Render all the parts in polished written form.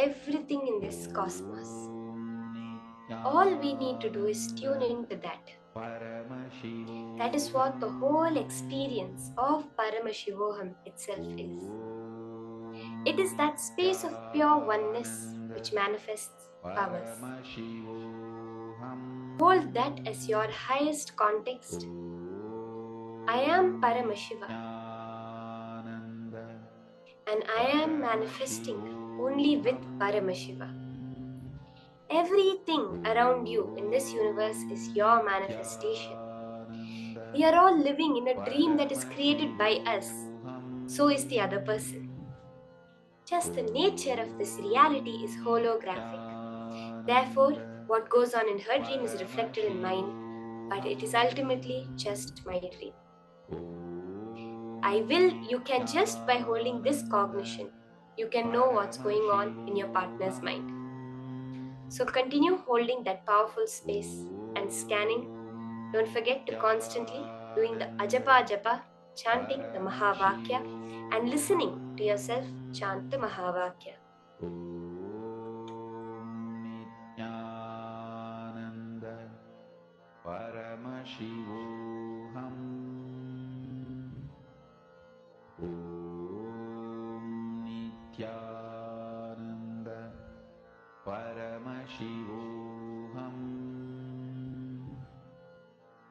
everything in this cosmos. All we need to do is tune into that. That is what the whole experience of Paramashivoham itself is. It is that space of pure oneness which manifests powers. Hold that as your highest context. I am Paramashiva, and I am manifesting only with Paramashiva. Everything around you in this universe is your manifestation. We are all living in a dream that is created by us. So is the other person. Just the nature of this reality is holographic. Therefore, what goes on in her dream is reflected in mine, but it is ultimately just my dream. You can just by holding this cognition, you can know what's going on in your partner's mind. So continue holding that powerful space and scanning. Don't forget to constantly doing the ajapa japa, chanting the Mahavakya, and listening to yourself chant the Mahavakya. Paramashivoham. Om Nityananda Paramashivoham.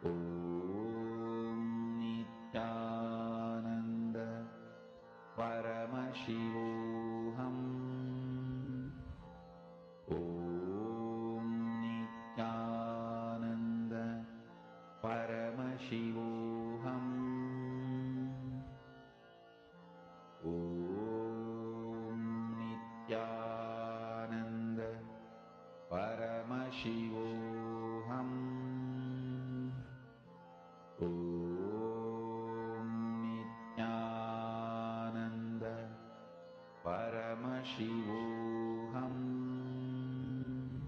Om Nityananda Paramashivoham. Om Nityananda Paramashivoham. Om Nityananda Paramashivoham. Om Nityananda Paramashivoham.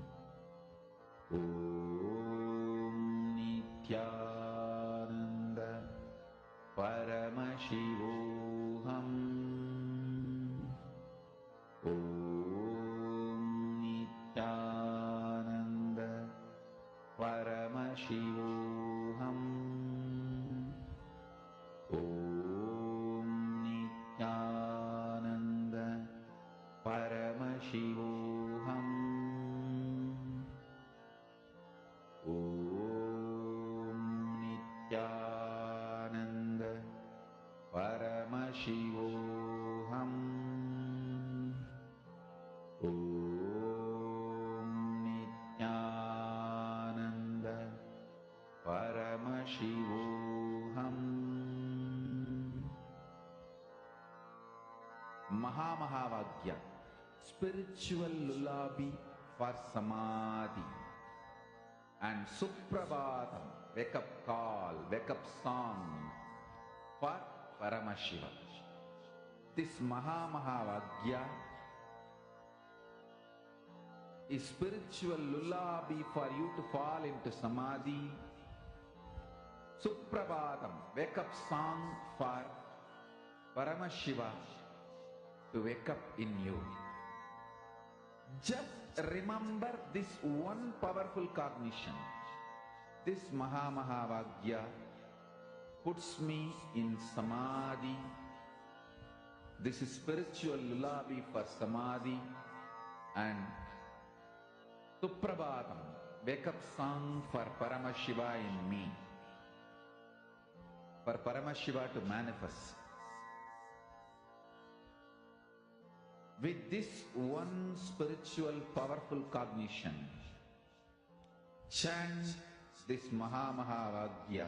Om Nityananda Paramashivoham. Om Nityananda Paramashivoham. Om Nityananda Paramashivoham. Om Nityananda Paramashivoham. Om Nityananda Paramashivoham. Mahavagya, spiritual lullaby for samadhi, and Suprabhatam, wake up call, wake up song for Paramashiva. This Mahavagya is spiritual lullaby for you to fall into samadhi. Suprabhatam, wake up song for Paramashiva to wake up in you. Just remember this one powerful cognition. This Mahavagya puts me in samadhi. This is spiritual lullaby for samadhi, and Suprabhatam, wake up song for Paramashiva in me. For Paramashiva to manifest. With this one spiritual powerful cognition, chant this Mahavagya.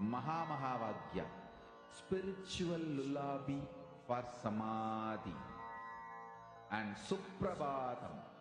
Mahavagya, spiritual lullaby for samadhi, and Suprabhatam,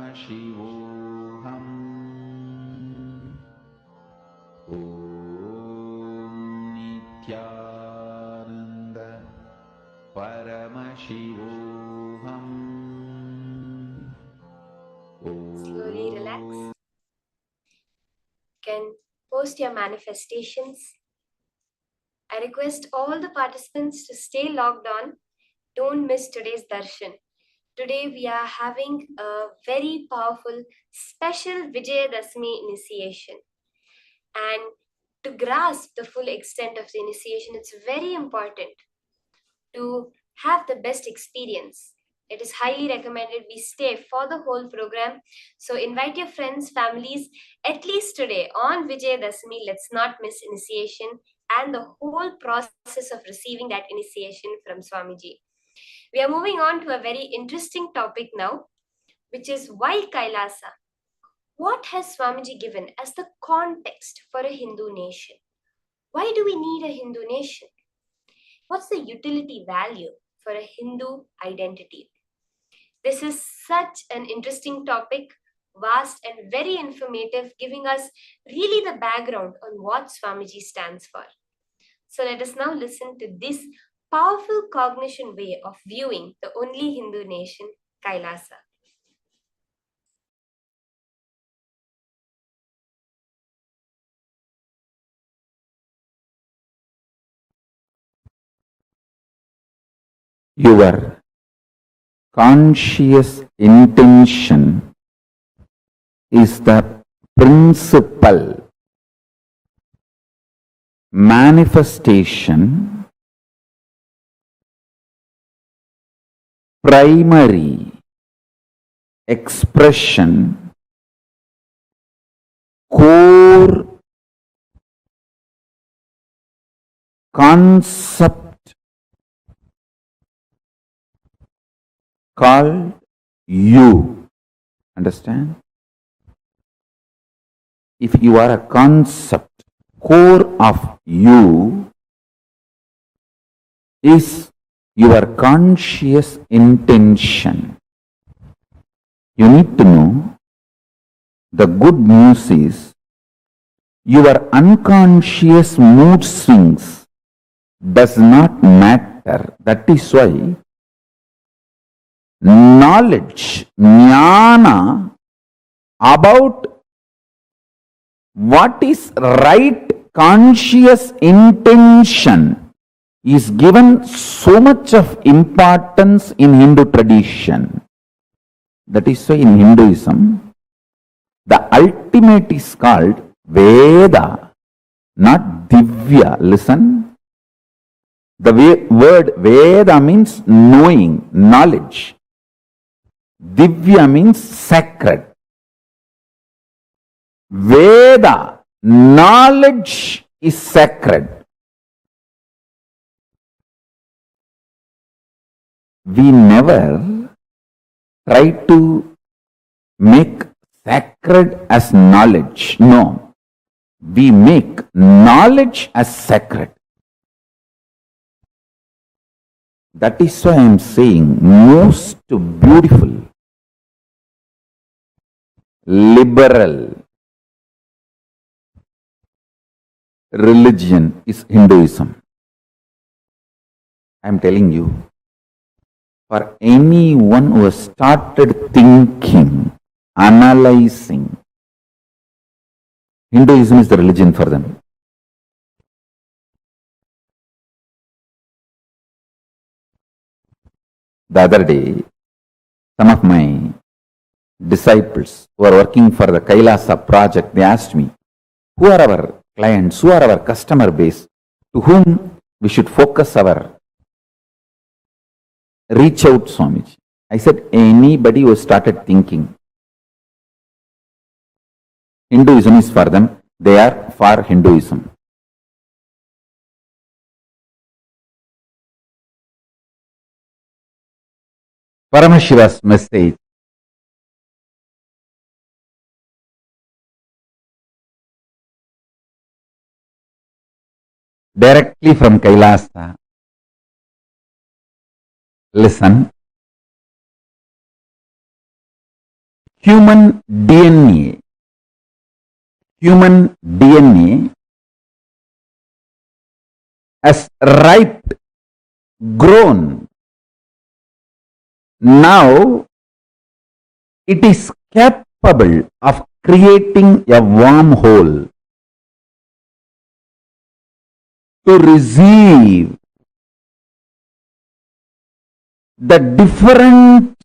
Om Nityananda Paramashivoham. Slowly relax. You can post your manifestations. I request all the participants to stay logged on. Don't miss today's darshan. Today we are having a very powerful special Vijayadashmi initiation. And to grasp the full extent of the initiation, it's very important to have the best experience. It is highly recommended we stay for the whole program. So invite your friends, families, at least today on Vijayadashmi. Let's not miss initiation and the whole process of receiving that initiation from Swamiji. We are moving on to a very interesting topic now, which is why Kailasa. What has Swamiji given as the context for a Hindu nation? Why do we need a Hindu nation? What's the utility value for a Hindu identity? This is such an interesting topic, vast and very informative, giving us really the background on what Swamiji stands for. So let us now listen to this powerful cognition way of viewing the only Hindu nation, Kailasa. Your conscious intention is the principal manifestation, primary expression, core concept called you. Understand? If you are a concept, core of you is your conscious intention. You need to know the good news is your unconscious mood swings does not matter. That is why knowledge, jnana, about what is right conscious intention is given so much of importance in Hindu tradition. That is why in Hinduism, the ultimate is called Veda, not Divya. Listen. The word Veda means knowing, knowledge. Divya means sacred. Veda, knowledge is sacred. We never try to make sacred as knowledge. No. We make knowledge as sacred. That is why I am saying most beautiful, liberal religion is Hinduism. I am telling you, for anyone who has started thinking, analyzing, Hinduism is the religion for them. The other day, some of my disciples who are working for the Kailasa project, they asked me, who are our clients, who are our customer base, to whom we should focus our reach out, Swamiji. I said, anybody who started thinking. Hinduism is for them, they are for Hinduism. Paramashiva's message directly from Kailasa. Listen. human DNA, human DNA has ripe, grown. Now it is capable of creating a wormhole to receive the different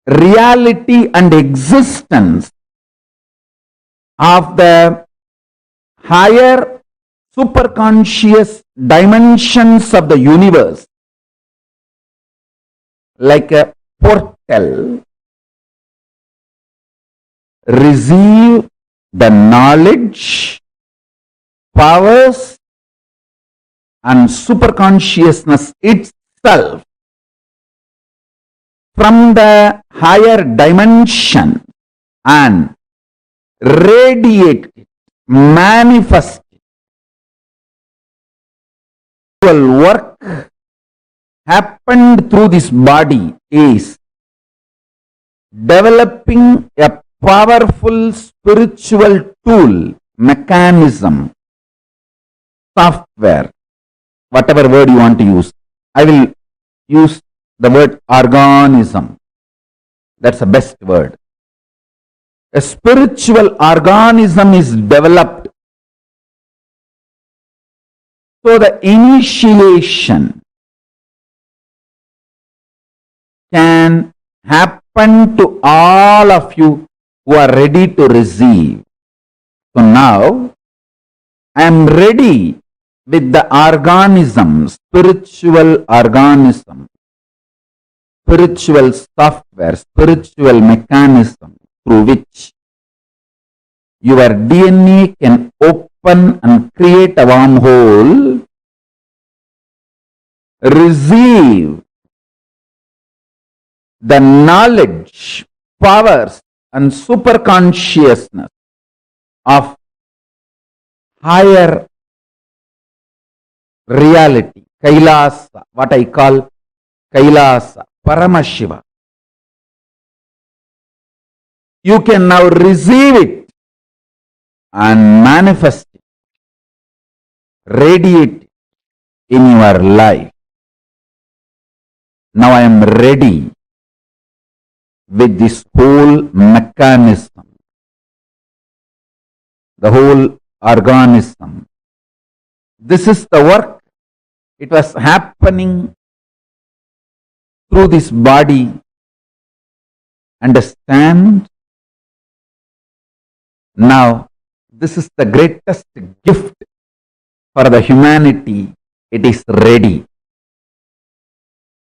reality and existence of the higher superconscious dimensions of the universe, like a portal, receive the knowledge, powers, and superconsciousness itself from the higher dimension and radiate it, manifest it. Work happened through this body is developing a powerful spiritual tool, mechanism, software, whatever word you want to use. I will use the word organism. That's the best word. A spiritual organism is developed. So the initiation can happen to all of you who are ready to receive. So now I am ready with the organism, spiritual organism, spiritual software, spiritual mechanism through which your DNA can open and create a wormhole, receive the knowledge, powers, and superconsciousness of higher reality, Kailasa, what I call Kailasa, Paramashiva. You can now receive it and manifest it, radiate it in your life. Now I am ready with this whole mechanism, the whole organism. This is the work. It was happening through this body. Understand? Now, this is the greatest gift for the humanity. It is ready.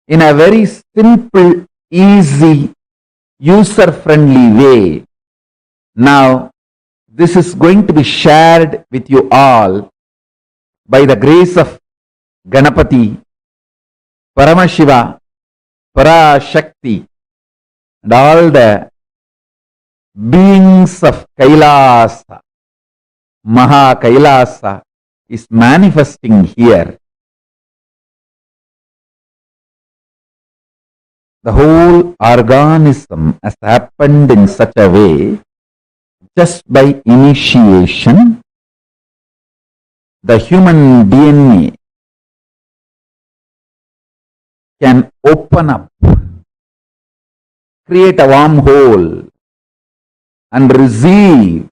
In a very simple, easy, user-friendly way. Now, this is going to be shared with you all by the grace of Ganapati, Paramashiva, Parashakti, and all the beings of Kailasa. Maha Kailasa is manifesting here. The whole organism has happened in such a way, just by initiation, the human DNA can open up, create a wormhole, and receive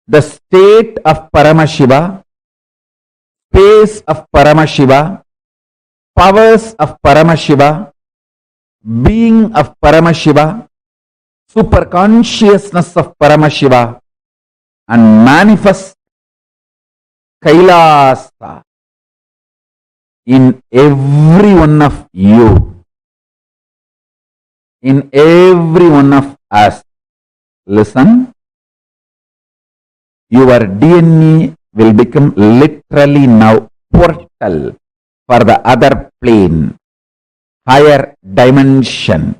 the state of Paramashiva, space of Paramashiva, powers of Paramashiva, being of Paramashiva, superconsciousness of Paramashiva, and manifest Kailasa in every one of you, in every one of us. Listen, your DNA will become literally now portal for the other plane, higher dimension.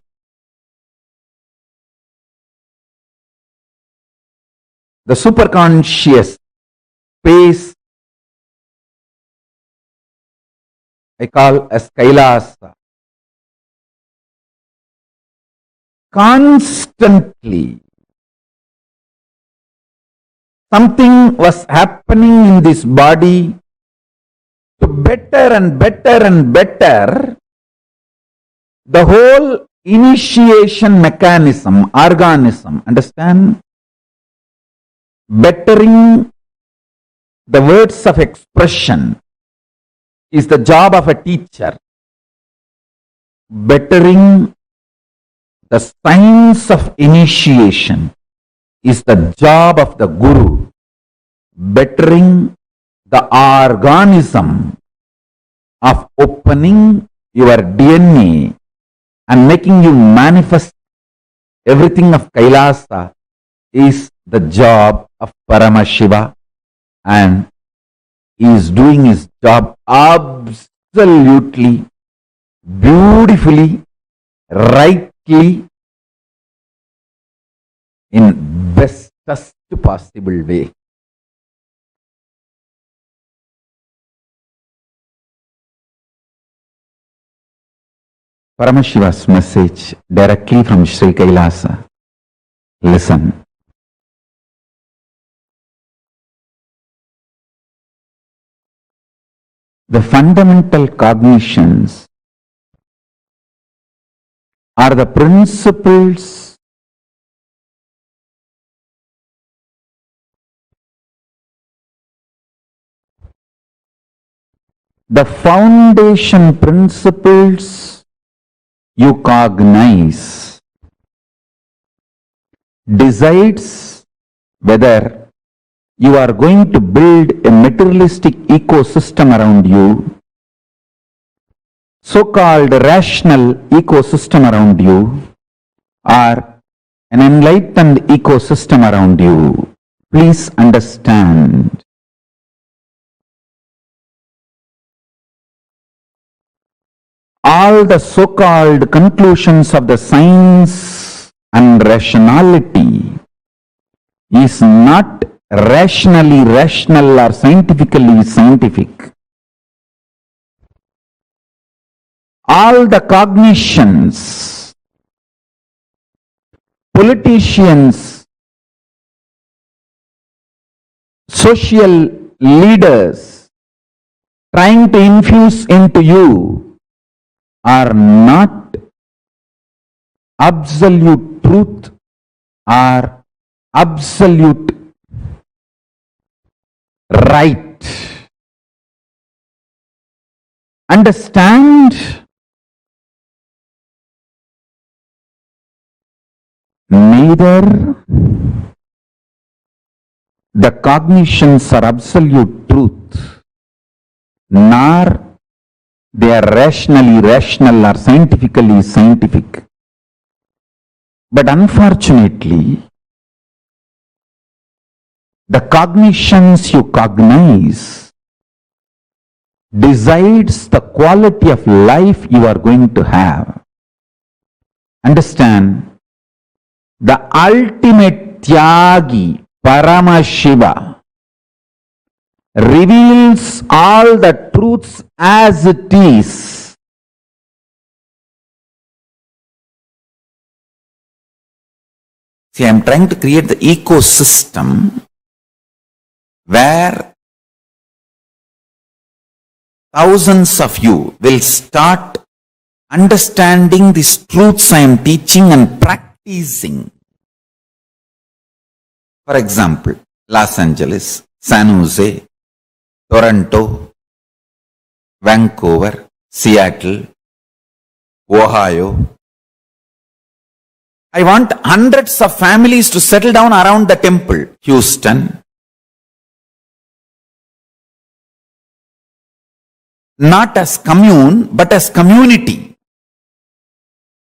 The superconscious space I call as Kailasa. constantly something was happening in this body to better and better and better the whole initiation mechanism, organism, understand? Bettering the words of expression is the job of a teacher. Bettering the science of initiation is the job of the guru. Bettering the organism of opening your DNA and making you manifest everything of Kailasa is the job of Paramashiva, and he is doing his job absolutely beautifully, rightly, in bestest possible way. Paramashiva's message directly from Sri Kailasa. Listen. The fundamental cognitions are the principles the foundation principles you cognize decides whether you are going to build a materialistic ecosystem around you, so-called rational ecosystem around you, or an enlightened ecosystem around you. Please understand. All the so-called conclusions of the science and rationality is not rationally rational or scientifically scientific. All the cognitions, politicians, social leaders trying to infuse into you are not absolute truth or absolute right. Understand? Neither the cognitions are absolute truth, nor they are rationally rational or scientifically scientific. But unfortunately, the cognitions you cognize decides the quality of life you are going to have. Understand? The ultimate Tyagi, Paramashiva, reveals all the truths as it is. See, I am trying to create the ecosystem where thousands of you will start understanding these truths I am teaching and practicing. For example, Los Angeles, San Jose, Toronto, Vancouver, Seattle, Ohio. I want hundreds of families to settle down around the temple. Houston. Not as commune, but as community.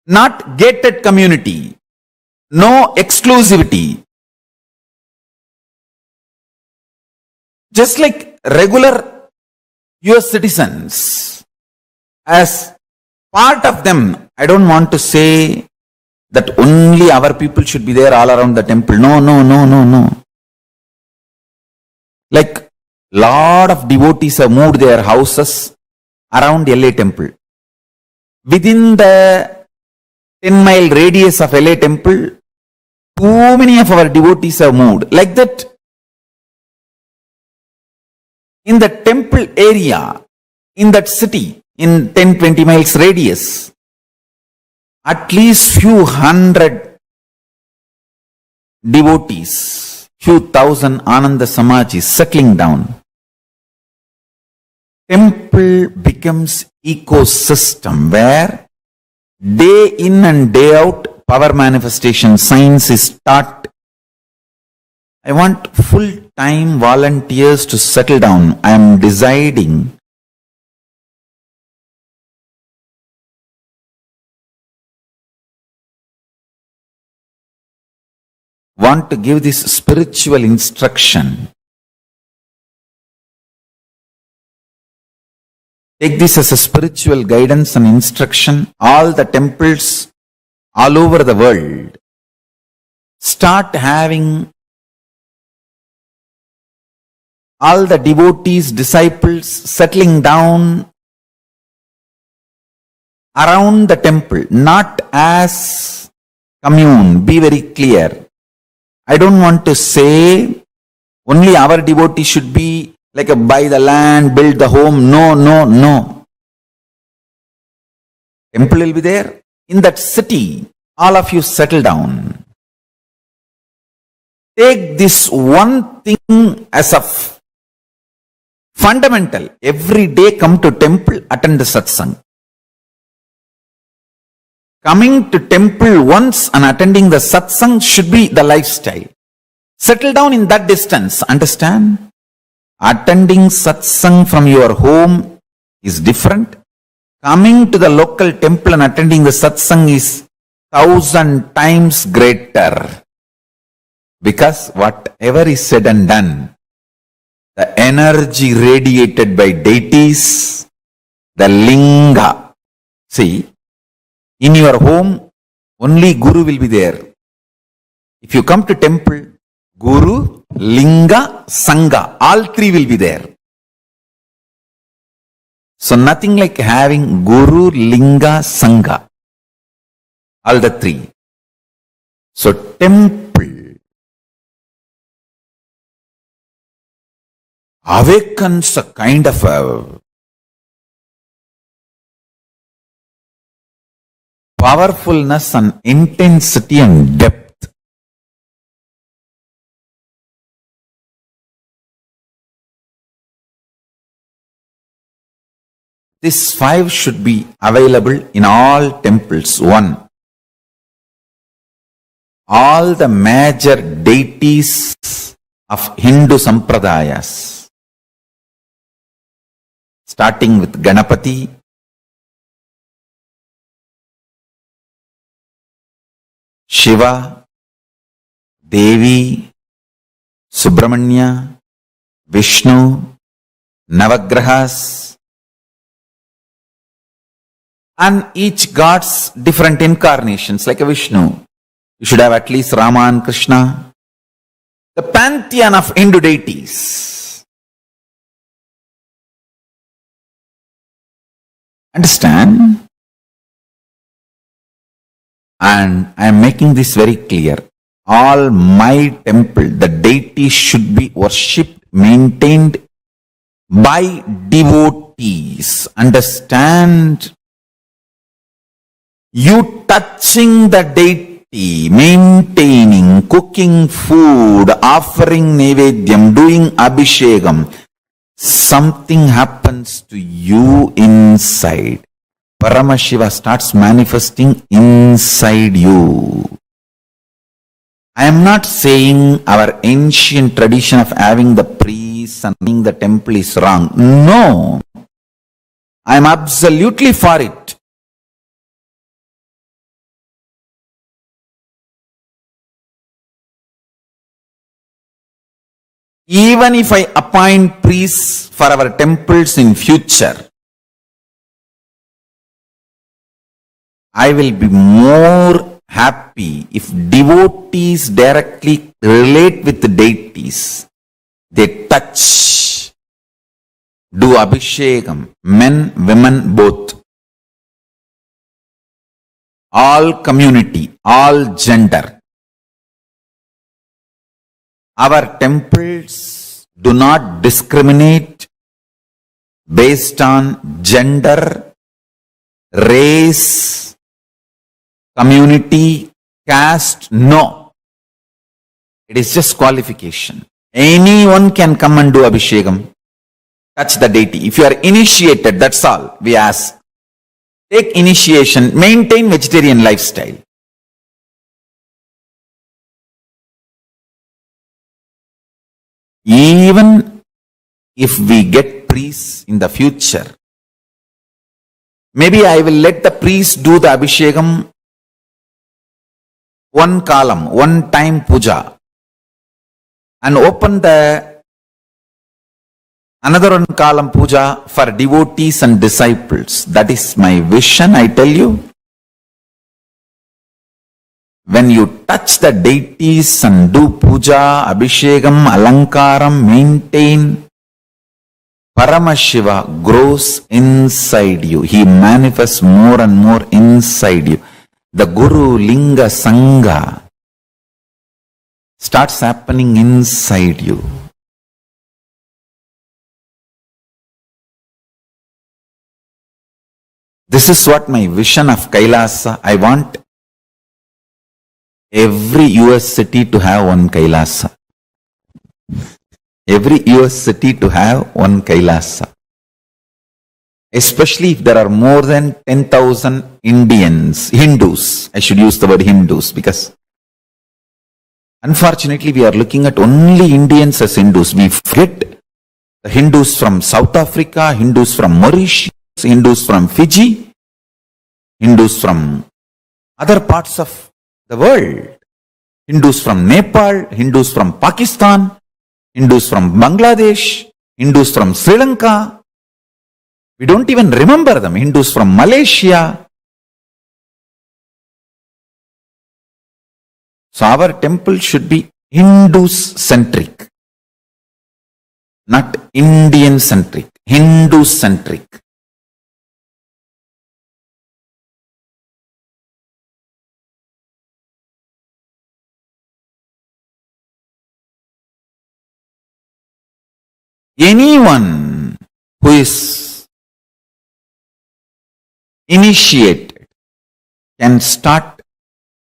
Not gated community. No exclusivity. Just like regular US citizens, as part of them, I don't want to say that only our people should be there all around the temple. No. Like lot of devotees have moved their houses around LA temple. Within the 10-mile radius of LA temple, too many of our devotees have moved. Like that, in the temple area, in that city, in 10-20 miles radius, at least few hundred devotees, few thousand Ananda Samajis settling down. Temple becomes ecosystem where day in and day out power manifestation science is taught. I want full-time volunteers to settle down. I am deciding want to give this spiritual instruction. Take this as a spiritual guidance and instruction. All the temples all over the world start having all the devotees, disciples settling down around the temple, not as commune. Be very clear. I don't want to say only our devotee should be like a buy the land, build the home. No, no, no. Temple will be there. In that city, all of you settle down. Take this one thing as a fundamental. Every day come to temple, attend the satsang. Coming to temple once and attending the satsang should be the lifestyle. Settle down in that distance. Understand? Attending satsang from your home is different. Coming to the local temple and attending the satsang is 1,000 times greater. Because whatever is said and done, the energy radiated by deities, the linga. See, in your home, only Guru will be there. If you come to temple, Guru, Linga, Sangha, all three will be there. So nothing like having Guru, Linga, Sangha, all the three. So temple awakens a kind of a powerfulness and intensity and depth. These 5 should be available in all temples. 1. All the major deities of Hindu sampradayas, starting with Ganapati, Shiva, Devi, Subramanya, Vishnu, Navagrahas, and each god's different incarnations, like a Vishnu. You should have at least Rama and Krishna. The pantheon of Hindu deities. Understand? And I am making this very clear. All my temple, the deities should be worshipped, maintained by devotees. Understand? You touching the deity, maintaining, cooking food, offering nevedyam, doing abhishekam, something happens to you inside. Paramashiva starts manifesting inside you. I am not saying our ancient tradition of having the priests and running the temple is wrong. No. I am absolutely for it. Even if I appoint priests for our temples in future, I will be more happy if devotees directly relate with the deities. They touch, do abhishekam, men, women, both. all community, all gender. Our temples do not discriminate based on gender, race, community, caste. No. It is just qualification. Anyone can come and do Abhishekam, touch the deity. If you are initiated, that's all we ask. Take initiation, maintain vegetarian lifestyle. Even if we get priests in the future, maybe I will let the priest do the Abhishekam one column, one time puja, and open the another one column puja for devotees and disciples. That is my vision, I tell you. When you touch the deities and do puja, abhishekam, alankaram, maintain, Paramashiva grows inside you. He manifests more and more inside you. The Guru Linga Sangha starts happening inside you. This is what my vision of Kailasa. I want every US city to have one Kailasa. Every US city to have one Kailasa. Especially if there are more than 10,000 Indians, Hindus. I should use the word Hindus because unfortunately we are looking at only Indians as Hindus. We forget the Hindus from South Africa, Hindus from Mauritius, Hindus from Fiji, Hindus from other parts of the world. Hindus from Nepal, Hindus from Pakistan, Hindus from Bangladesh, Hindus from Sri Lanka. We don't even remember them. Hindus from Malaysia. So our temple should be Hindu-centric, not Indian-centric, Hindu-centric. Anyone who is initiated can start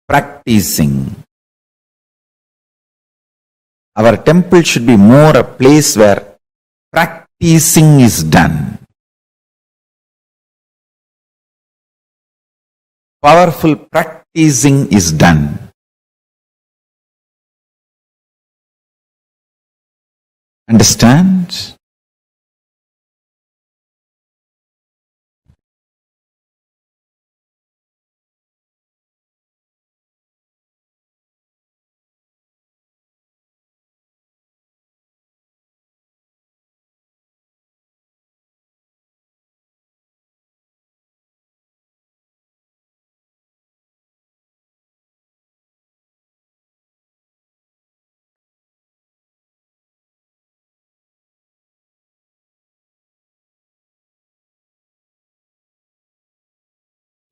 practicing. Our temple should be more a place where practicing is done. Powerful practicing is done. Understand?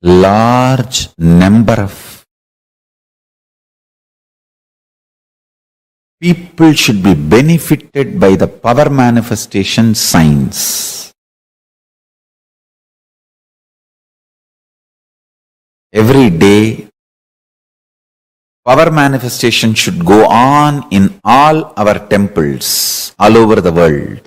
Large number of people should be benefited by the power manifestation signs. Every day, power manifestation should go on in all our temples all over the world.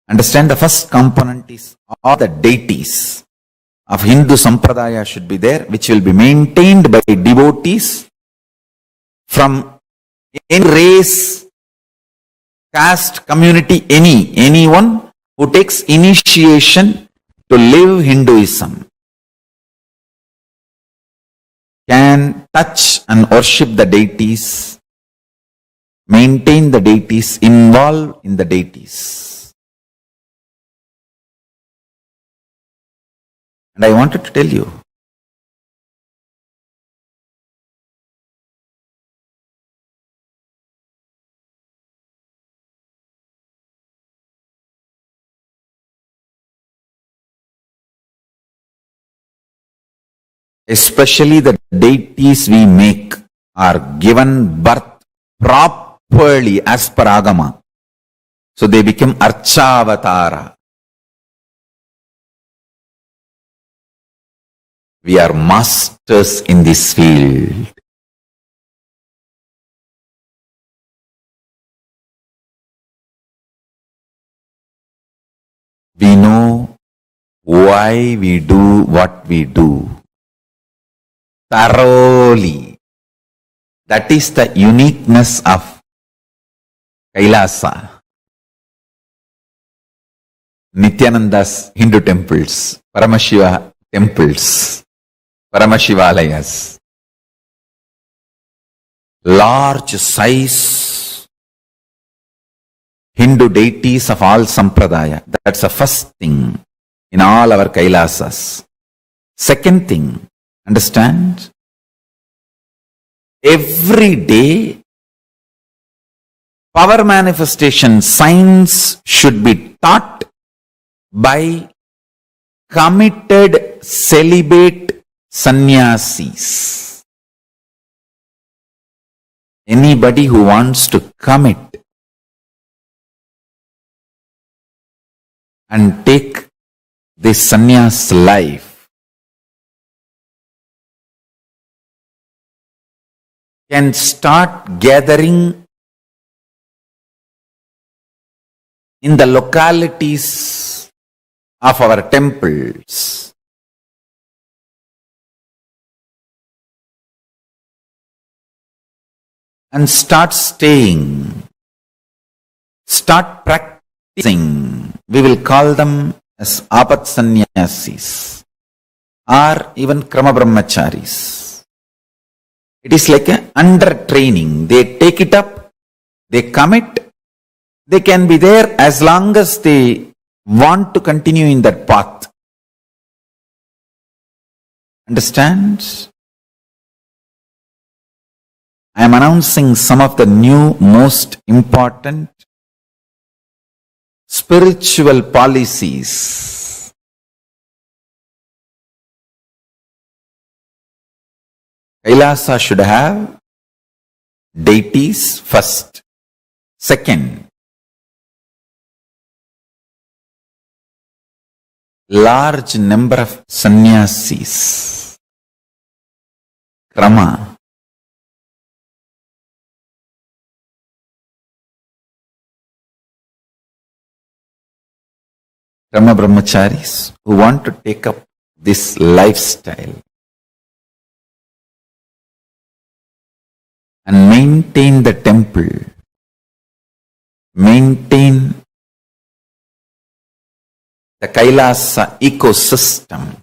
Understand, the first component is all the deities of Hindu Sampradaya should be there, which will be maintained by devotees from any race, caste, community, anyone who takes initiation to live Hinduism can touch and worship the deities, maintain the deities, involve in the deities. And I wanted to tell you, especially the deities we make, are given birth properly as per Agama. So they become Archavatara. We are masters in this field. We know why we do what we do thoroughly. That is the uniqueness of Kailasa. Nityananda's Hindu temples, Paramashiva temples, Paramashivalayas, large size Hindu deities of all sampradaya. That's the first thing in all our Kailasas. Second thing, understand? Every day, power manifestation science should be taught by committed celibate sannyasis. Anybody who wants to commit and take this sannyas life can start gathering in the localities of our temples. And start staying, start practicing. We will call them as apat sannyasis or even krama brahmacharis. It is like an under training. They take it up, they commit, they can be there as long as they want to continue in that path. Understand? I am announcing some of the new most important spiritual policies. Kailasa should have deities first. Second, large number of sannyasis. Krama. Krama brahmacharis who want to take up this lifestyle and maintain the temple, maintain the Kailasa ecosystem,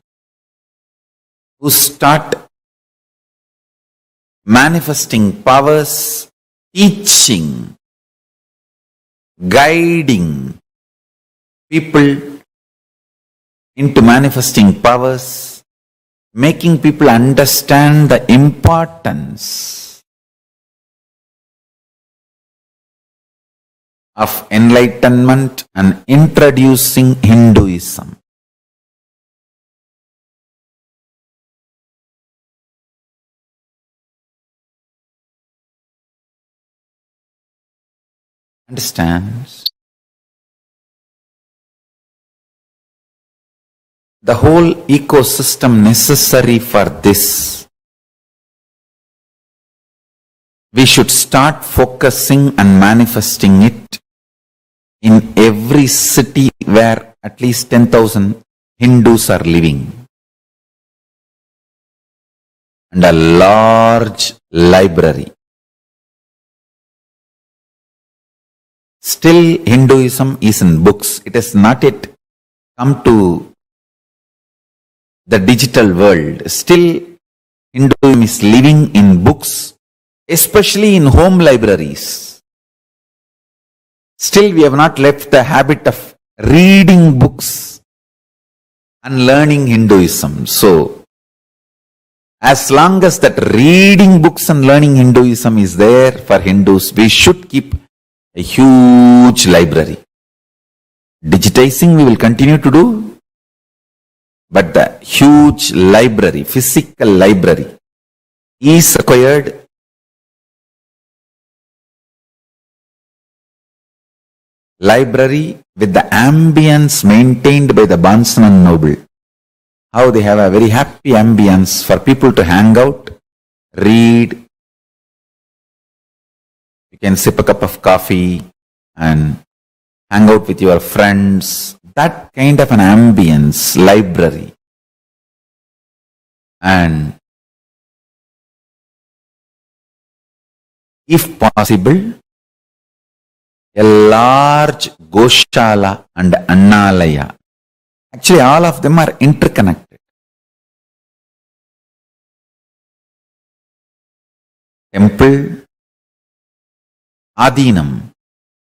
who start manifesting powers, teaching, guiding people into manifesting powers, making people understand the importance of enlightenment and introducing Hinduism. Understand? The whole ecosystem necessary for this. We should start focusing and manifesting it in every city where at least 10,000 Hindus are living. And a large library. Still Hinduism is in books. It has not yet come to the digital world. Still Hinduism is living in books, especially in home libraries. Still we have not left the habit of reading books and learning Hinduism. So as long as that reading books and learning Hinduism is there for Hindus, we should keep a huge library. Digitizing we will continue to do. but the huge library, physical library, is required. Library with the ambience maintained by the Barnes and Noble. How they have a very happy ambience for people to hang out, read. You can sip a cup of coffee and hang out with your friends. That kind of an ambience, library. And if possible, a large Goshala and Annalaya. Actually, all of them are interconnected. Temple, Adinam,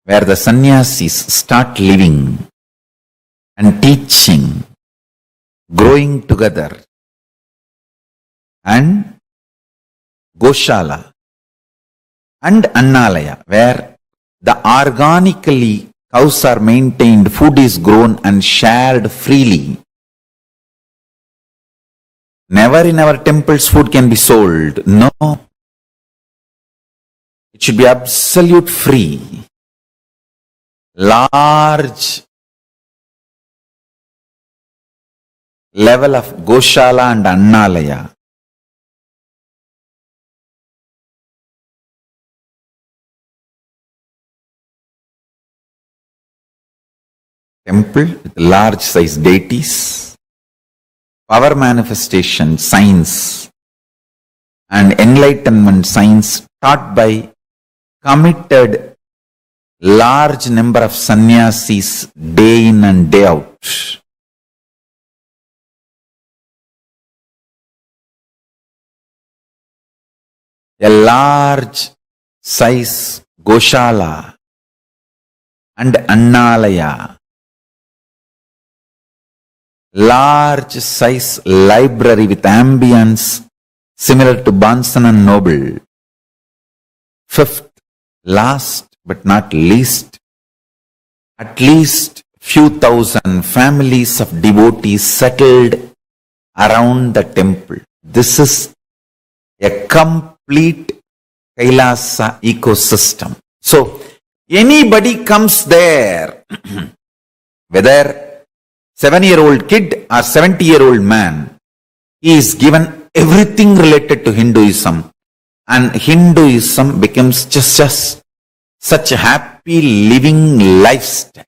where the sannyasis start living and teaching, growing together, and Goshala and Annalaya, where the organically cows are maintained, food is grown and shared freely. Never in our temples food can be sold. No. It should be absolute free. Large level of Goshala and Annalaya. Temple with large size deities, power manifestation, science, and enlightenment science taught by committed large number of sannyasis day in and day out. A large size Goshala and Annalaya. Large size library with ambience similar to Barnes and Noble. Fifth, last but not least, at least few thousand families of devotees settled around the temple. This is a complete Kailasa ecosystem. So, anybody comes there, whether 7-year-old kid or 70-year-old man, he is given everything related to Hinduism, and Hinduism becomes just such a happy living lifestyle.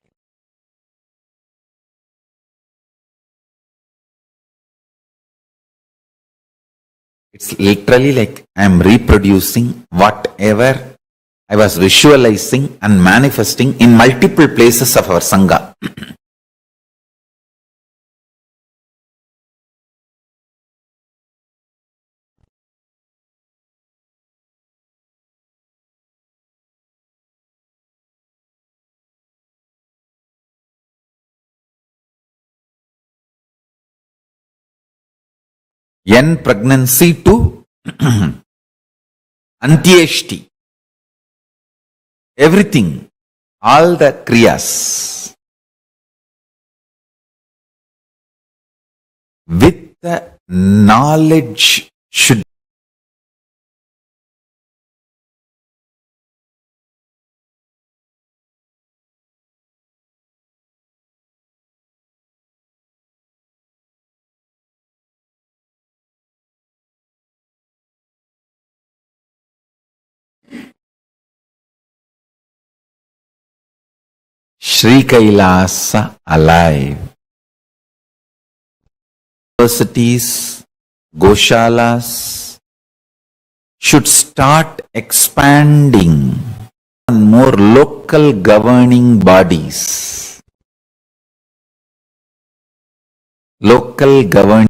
It's literally like I am reproducing whatever I was visualizing and manifesting in multiple places of our Sangha. N pregnancy to Antyeshti. Everything, all the kriyas with the knowledge should Sri Kailasa alive. Universities, Goshalas should start expanding on more local governing bodies. Local governing.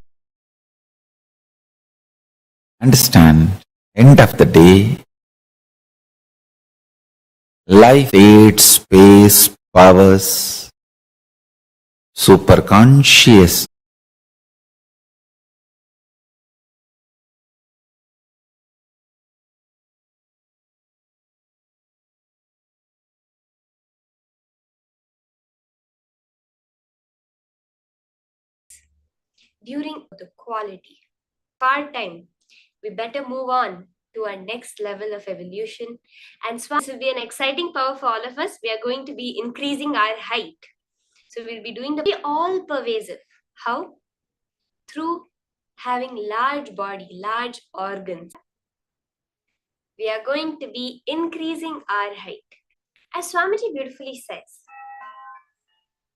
Understand, end of the day, life, fate, space, powers, superconscious. during the quality. Part time, we better move on to our next level of evolution. And Swami, this will be an exciting power for all of us. We are going to be increasing our height. So we'll be doing the all pervasive. How? Through having large body, large organs. We are going to be increasing our height. As Swamiji beautifully says,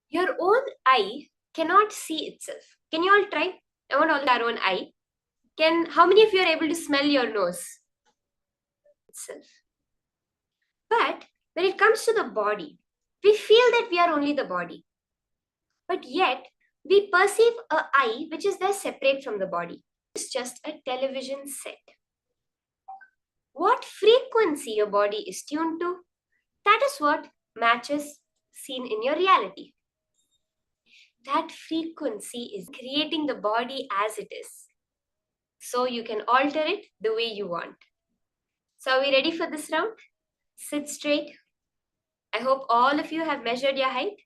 your own eye cannot see itself. Can you all try? I want all our own eye. How many of you are able to smell your nose itself? But when it comes to the body, we feel that we are only the body. But yet, we perceive a eye which is there separate from the body. It's just a television set. What frequency your body is tuned to, that is what matches seen in your reality. That frequency is creating the body as it is. So you can alter it the way you want. So are we ready for this round? Sit straight. I hope all of you have measured your height.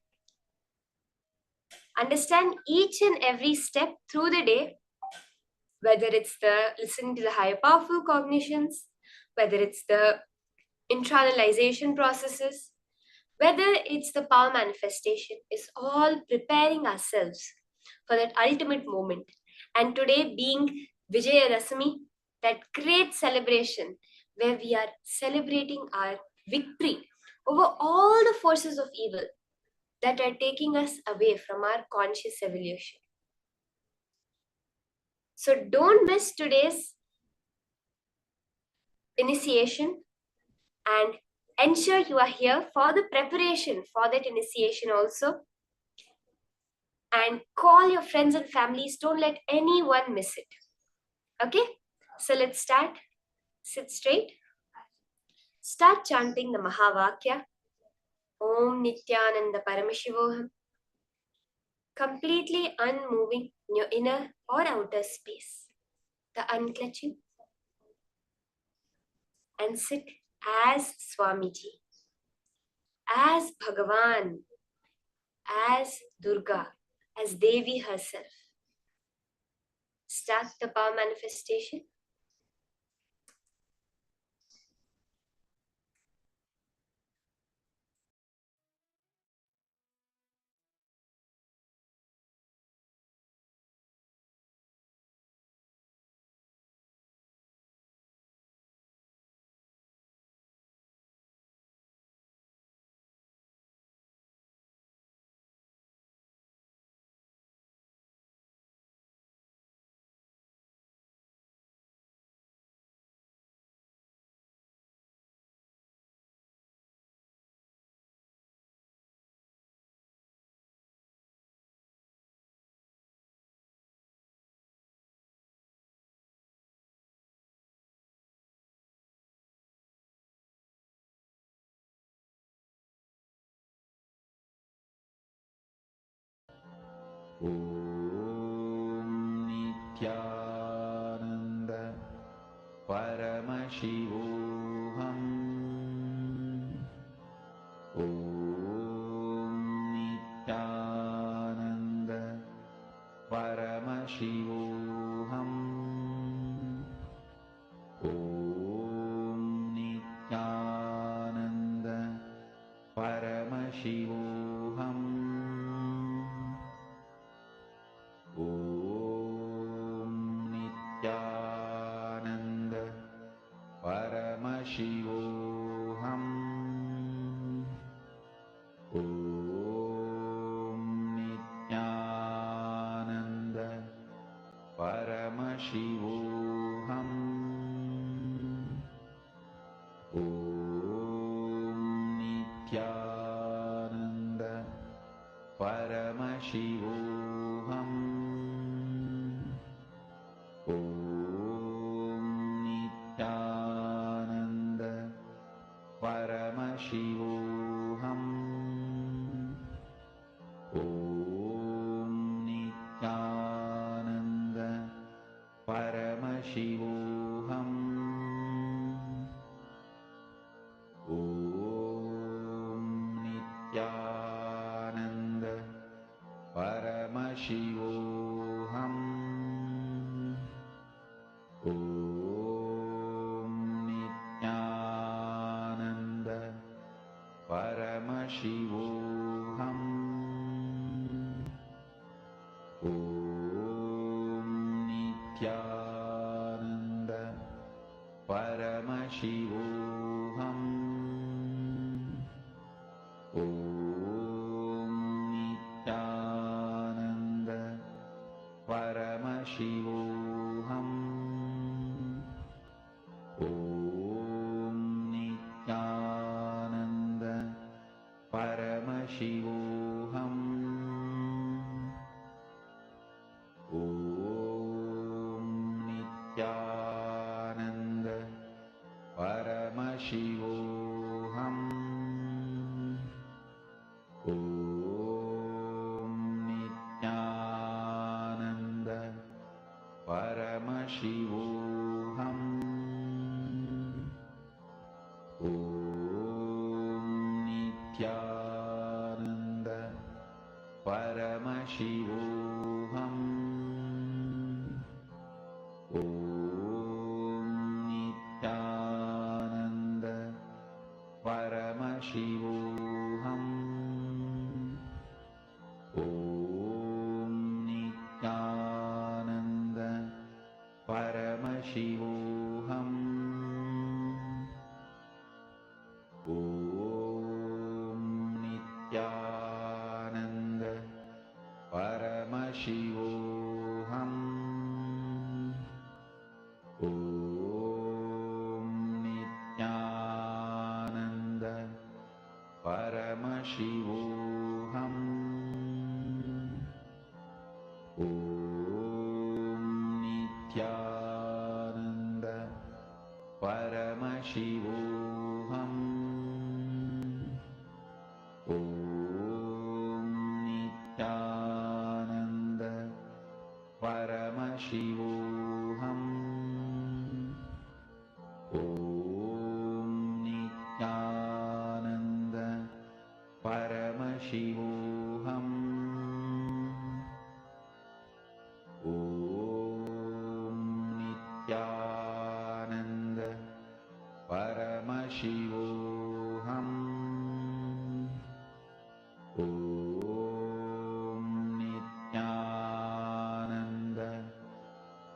Understand each and every step through the day, whether it's the listening to the higher powerful cognitions, whether it's the internalization processes, whether it's the power manifestation, is all preparing ourselves for that ultimate moment. And today being Vijayadashami, that great celebration where we are celebrating our victory over all the forces of evil that are taking us away from our conscious evolution. So don't miss today's initiation and ensure you are here for the preparation for that initiation also. And call your friends and families. Don't let anyone miss it. Okay? So let's start. Sit straight. Start chanting the Mahavakya. Om Nityananda Paramashivoham. Completely unmoving in your inner or outer space. The unclutching. And sit as Swamiji, as Bhagavan, as Durga, as Devi herself. Start the power manifestation. Om Nityananda Paramashivoham. Om Nityananda Paramashivoham. Om Nityananda Paramashivoham. Om Nityananda Paramashivoham. Om Nityananda Paramashivoham. Om Nityananda Paramashivoham. Om Nityananda Paramashivoham. Om Nityananda Paramashivoham. Om Nityananda Paramashivoham. Nityanand परमशिवोऽहम् ॐ नित्यानन्द परमशिवोऽहम् ॐ नित्यानन्द परमशिवोऽहम् ॐ नित्यानन्द परमशिवोऽहम् ॐ नित्यानन्द परमशिवोऽहम् ॐ नित्यानन्द परमशिवोऽहम् ॐ नित्यानन्द परमशिवोऽहम् ॐ नित्यानन्द परमशिवोऽहम् ॐ नित्यानन्द परमशिवोऽहम् ॐ नित्यानन्द परमशिवोऽहम् ॐ नित्यानन्द परमशिवोऽहम् ॐ नित्यानन्द परमशिवोऽहम् ॐ नित्यानन्द परमशिवोऽहम् ॐ नित्यानन्द परमशिवोऽहम् ॐ नित्यानन्द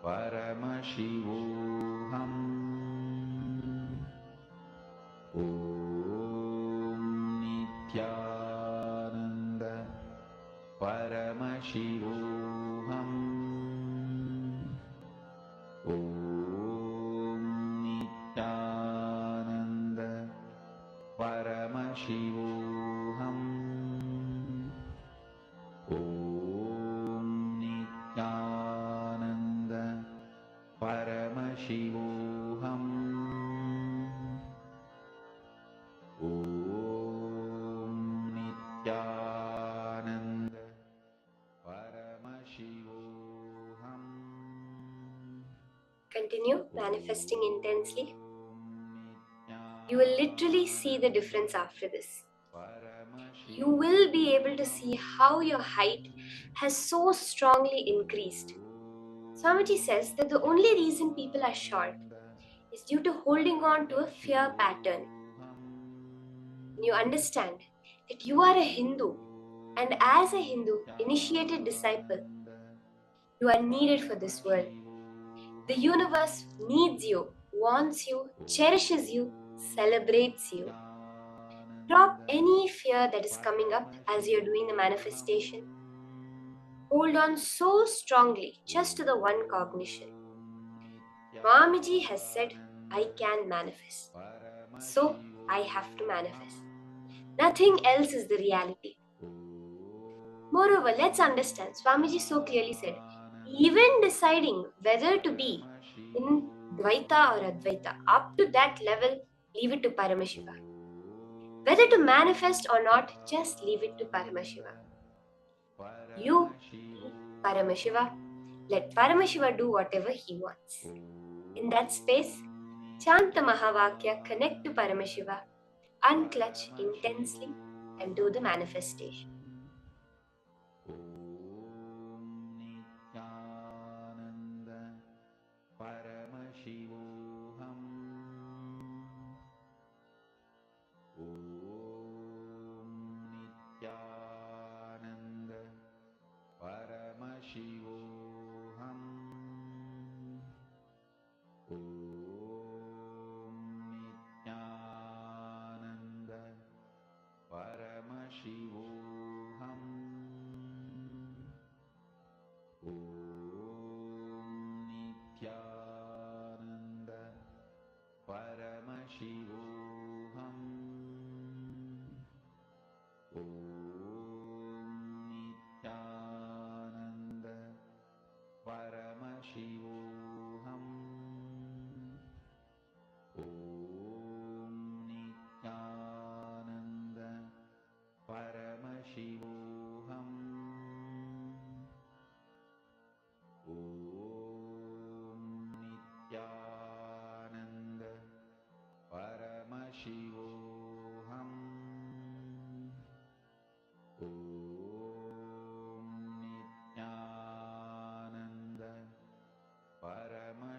परमशिवोऽहम् ॐ नित्यानन्द परमशिवोऽहम् ॐ नित्यानन्द परमशिवोऽहम् ॐ नित्यानन्द परमशिवोऽहम् ॐ नित्यानन्द परमशिवोऽहम् Continue manifesting intensely. You will literally see the difference after this. You will be able to see how your height has so strongly increased. Swamiji says that the only reason people are short is due to holding on to a fear pattern. When you understand that you are a Hindu, and as a Hindu initiated disciple, you are needed for this world. The universe needs you, wants you, cherishes you, celebrates you. Drop any fear that is coming up as you're doing the manifestation. Hold on so strongly just to the one cognition. Swamiji has said, I can manifest. So I have to manifest. Nothing else is the reality. Moreover, let's understand, Swamiji so clearly said, even deciding whether to be in Dvaita or Advaita, up to that level, leave it to Paramashiva. Whether to manifest or not, just leave it to Paramashiva. You be Paramashiva. Let Paramashiva do whatever he wants. In that space, chant the Mahavakya, connect to Paramashiva, unclutch intensely, and do the manifestation.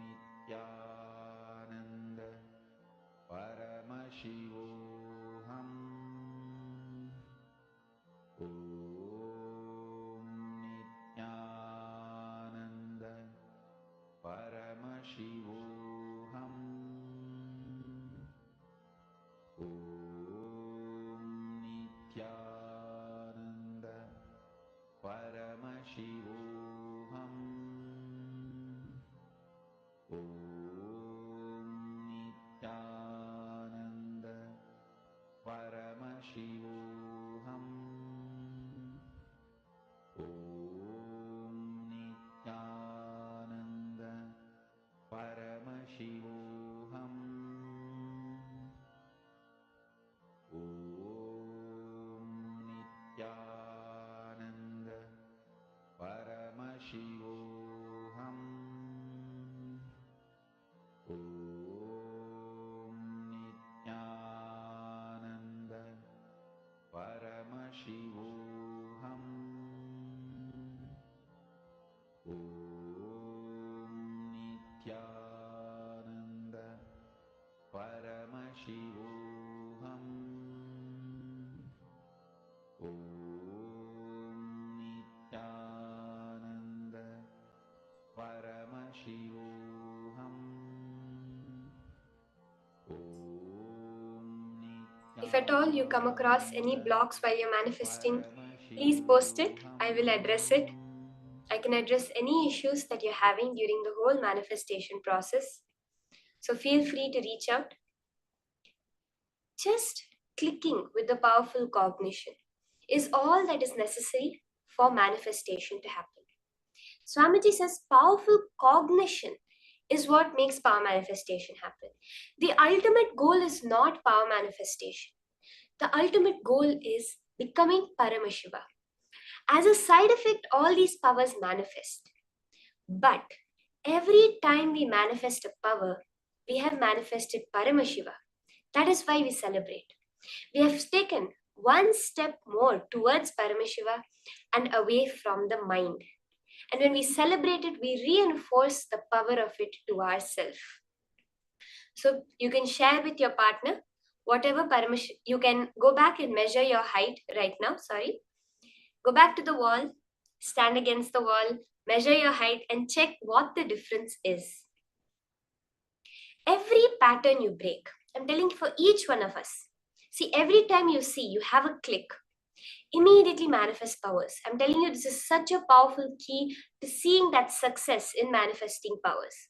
Nityanand परमशिवोऽहम् ॐ नित्यानन्द परमशिवोऽहम् ॐ नित्यानन्द परमशिवोऽहम् ॐ नित्यानन्द परमशिवोऽहम् ॐ नित्यानन्द परमशिवोऽहम् ॐ If at all you come across any blocks while you're manifesting, please post it. I will address it. I can address any issues that you're having during the whole manifestation process. So feel free to reach out. Just clicking with the powerful cognition is all that is necessary for manifestation to happen. Swamiji says powerful cognition is what makes power manifestation happen. The ultimate goal is not power manifestation. The ultimate goal is becoming Paramashiva. As a side effect, all these powers manifest. But every time we manifest a power, we have manifested Paramashiva. That is why we celebrate. We have taken one step more towards Paramashiva and away from the mind. And when we celebrate it, we reinforce the power of it to ourselves. So you can share with your partner whatever Paramashiva. You can go back and measure your height right now. Go back to the wall, stand against the wall, measure your height, and check what the difference is. Every pattern you break, I'm telling you for each one of us. See, every time you see, you have a click, immediately manifest powers. I'm telling you, this is such a powerful key to seeing that success in manifesting powers.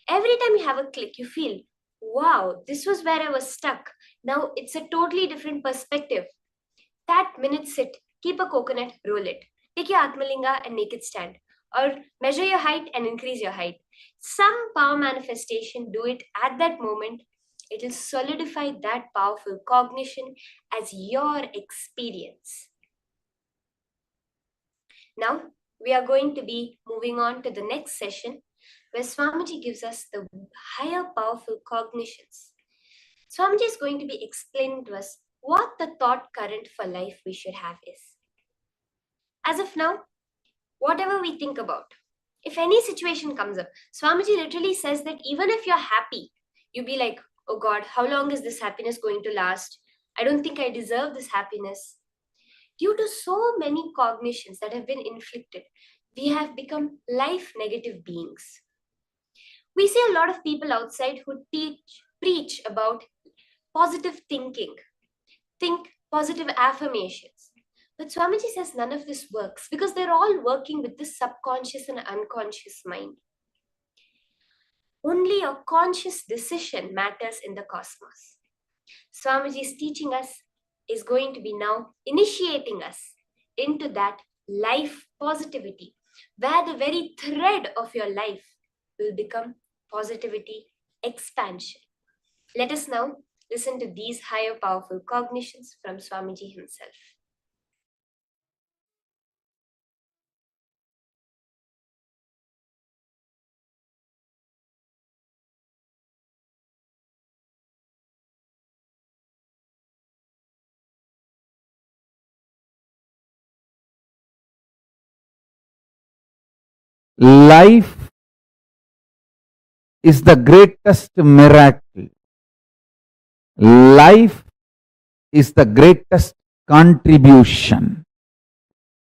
Every time you have a click, you feel, wow, this was where I was stuck. Now it's a totally different perspective. That minute sit, keep a coconut, roll it. Take your Atmalinga and make it stand. Or measure your height and increase your height. Some power manifestation, do it at that moment. It will solidify that powerful cognition as your experience. Now, we are going to be moving on to the next session where Swamiji gives us the higher powerful cognitions. Swamiji is going to be explaining to us what the thought current for life we should have is. As of now, whatever we think about, if any situation comes up, Swamiji literally says that even if you're happy, you be like, oh God, how long is this happiness going to last? I don't think I deserve this happiness. Due to so many cognitions that have been inflicted, we have become life negative beings. We see a lot of people outside who preach about positive thinking, think positive affirmations. But Swamiji says none of this works because they're all working with the subconscious and unconscious mind. Only a conscious decision matters in the cosmos. Swamiji's teaching us is going to be now initiating us into that life positivity, where the very thread of your life will become positivity expansion. Let us now listen to these higher powerful cognitions from Swamiji himself. Life is the greatest miracle. Life is the greatest contribution.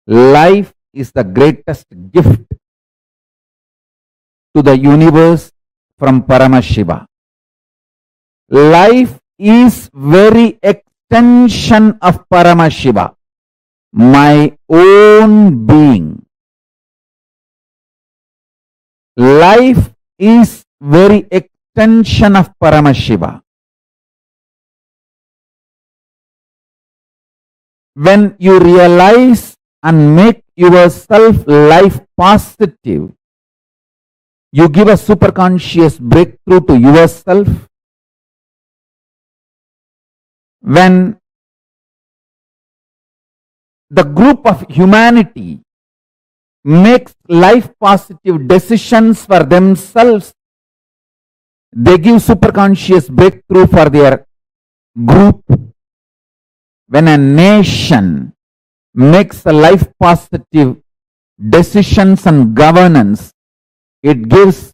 Life is the greatest gift to the universe from Paramashiva. Life is very extension of Paramashiva, my own being. Life is very extension of Paramashiva. When you realize and make yourself life positive, you give a superconscious breakthrough to yourself. When the group of humanity makes life positive decisions for themselves, they give superconscious breakthrough for their group. When a nation makes a life positive decisions and governance, it gives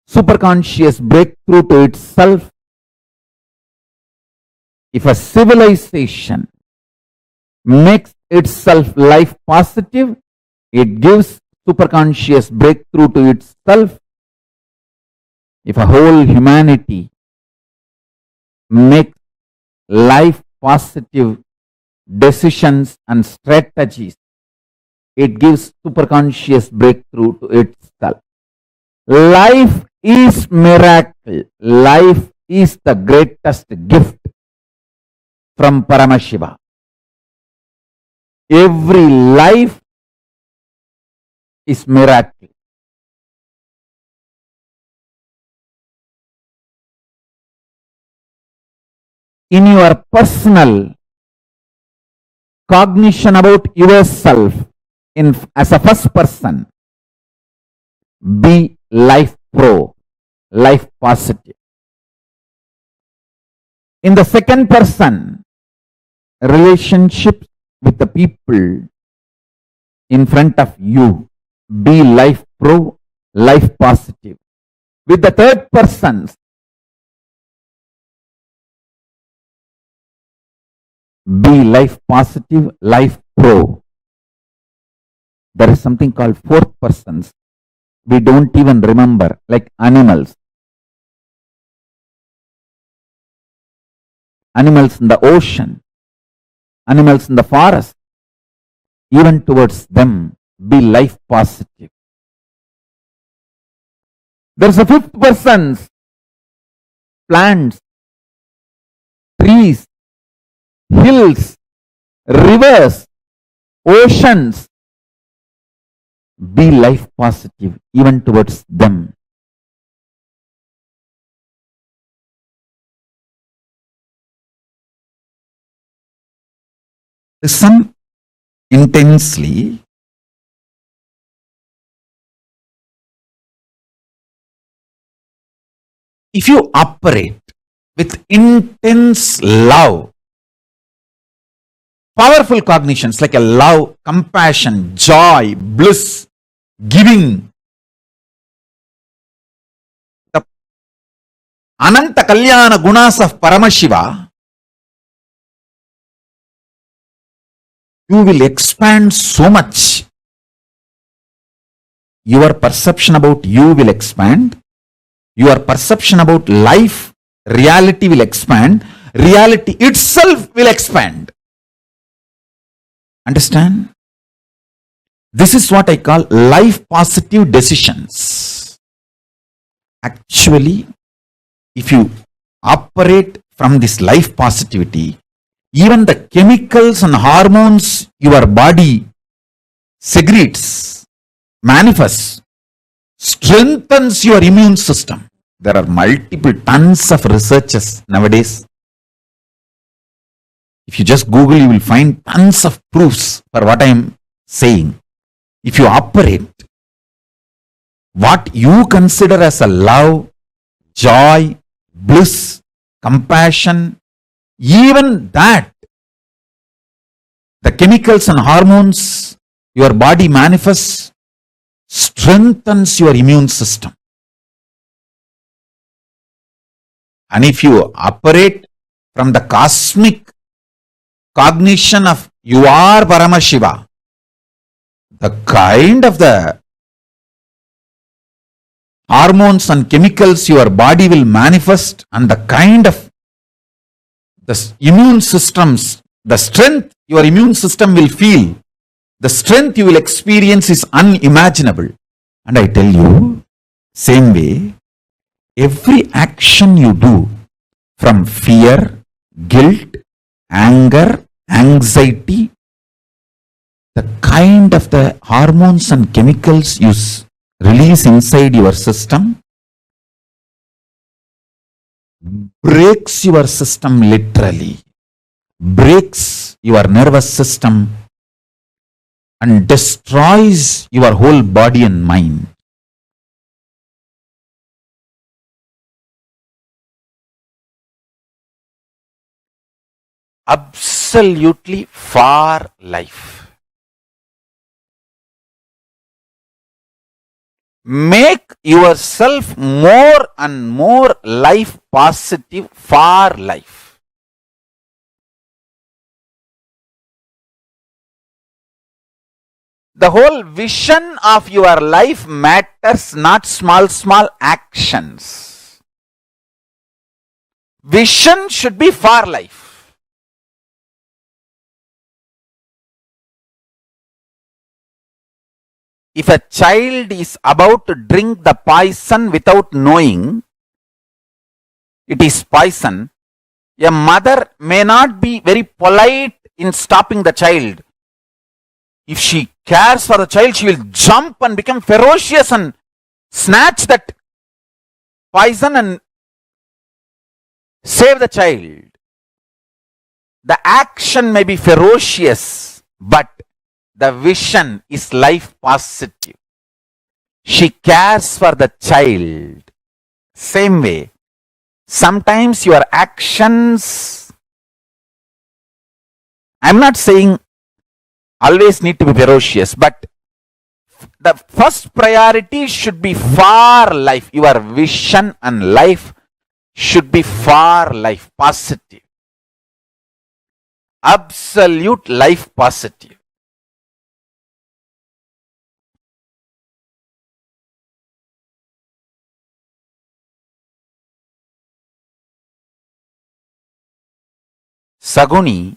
superconscious breakthrough to itself. If a civilization makes itself life positive, it gives superconscious breakthrough to itself. If a whole humanity make life positive decisions and strategies, it gives superconscious breakthrough to itself. Life is miracle. Life is the greatest gift from Paramashiva. Every life is miracle. In your personal cognition about yourself as a first person, be life pro, life positive. In the second person, relationships with the people in front of you, be life pro, life positive. With the third person, be life positive, life pro. There is something called fourth persons. We don't even remember, like animals. Animals in the ocean, animals in the forest, even towards them, be life positive. There's a fifth person, plants, trees, hills, rivers, oceans, be life positive even towards them. Listen intensely. If you operate with intense love, powerful cognitions like a love, compassion, joy, bliss, giving, the Ananta Kalyana gunas of Paramashiva, you will expand so much. Your perception about you will expand. Your perception about life, reality will expand. Reality itself will expand. Understand? This is what I call life positive decisions. Actually, if you operate from this life positivity, even the chemicals and hormones your body secretes, manifests, strengthens your immune system. There are multiple tons of researches nowadays. If you just Google, you will find tons of proofs for what I am saying. If you operate what you consider as a love, joy, bliss, compassion, even that, the chemicals and hormones your body manifests, strengthens your immune system. And if you operate from the cosmic cognition of you are Paramashiva, the kind of the hormones and chemicals your body will manifest and the kind of the immune systems, the strength your immune system will feel, the strength you will experience is unimaginable. And I tell you, same way, every action you do from fear, guilt, anger, anxiety, the kind of the hormones and chemicals you release inside your system breaks your system literally, breaks your nervous system and destroys your whole body and mind. Absolutely for life. Make yourself more and more life positive for life. The whole vision of your life matters, not small actions. Vision should be for life. If a child is about to drink the poison without knowing it is poison, a mother may not be very polite in stopping the child. If she cares for the child, she will jump and become ferocious and snatch that poison and save the child. The action may be ferocious, but the vision is life positive. She cares for the child. Same way, sometimes your actions, I'm not saying always need to be ferocious, but the first priority should be for life. Your vision and life should be for life, positive. Absolute life positive. Saguni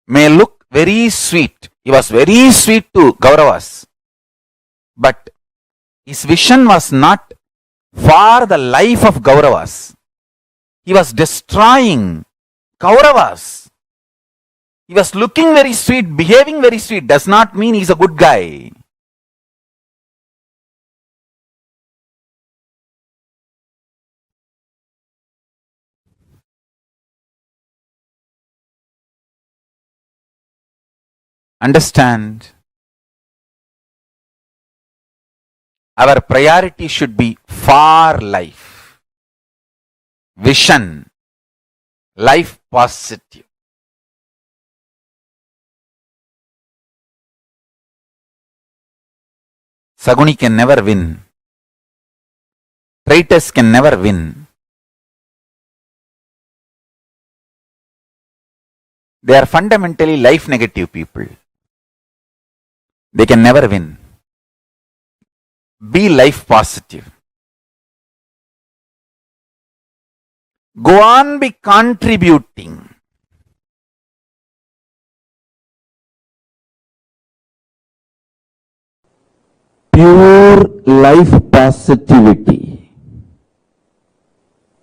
may look very sweet. He was very sweet to Kauravas. But his vision was not for the life of Kauravas. He was destroying Kauravas. He was looking very sweet, behaving very sweet. Does not mean he's a good guy. Understand? Our priority should be for life. Vision. Life positive. Saguni can never win. Traitors can never win. They are fundamentally life negative people. They can never win. Be life positive. Go on, be contributing. Pure life positivity.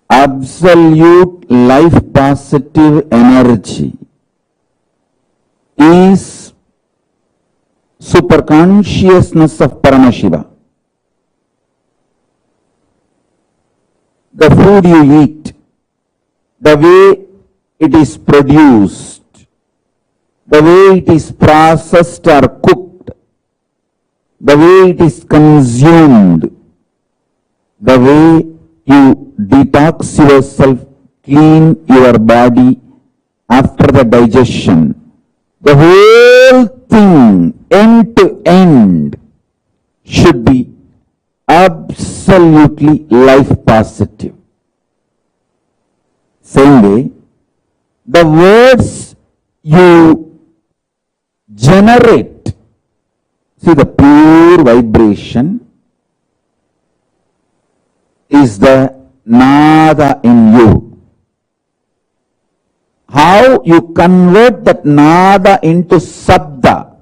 Absolute life positive energy is superconsciousness of Paramashiva. The food you eat, the way it is produced, the way it is processed or cooked, the way it is consumed, the way you detox yourself, clean your body after the digestion, the whole thing, end to end, should be absolutely life positive. Same way, the words you generate, see, the pure vibration is the nada in you. How you convert that nada into sabda,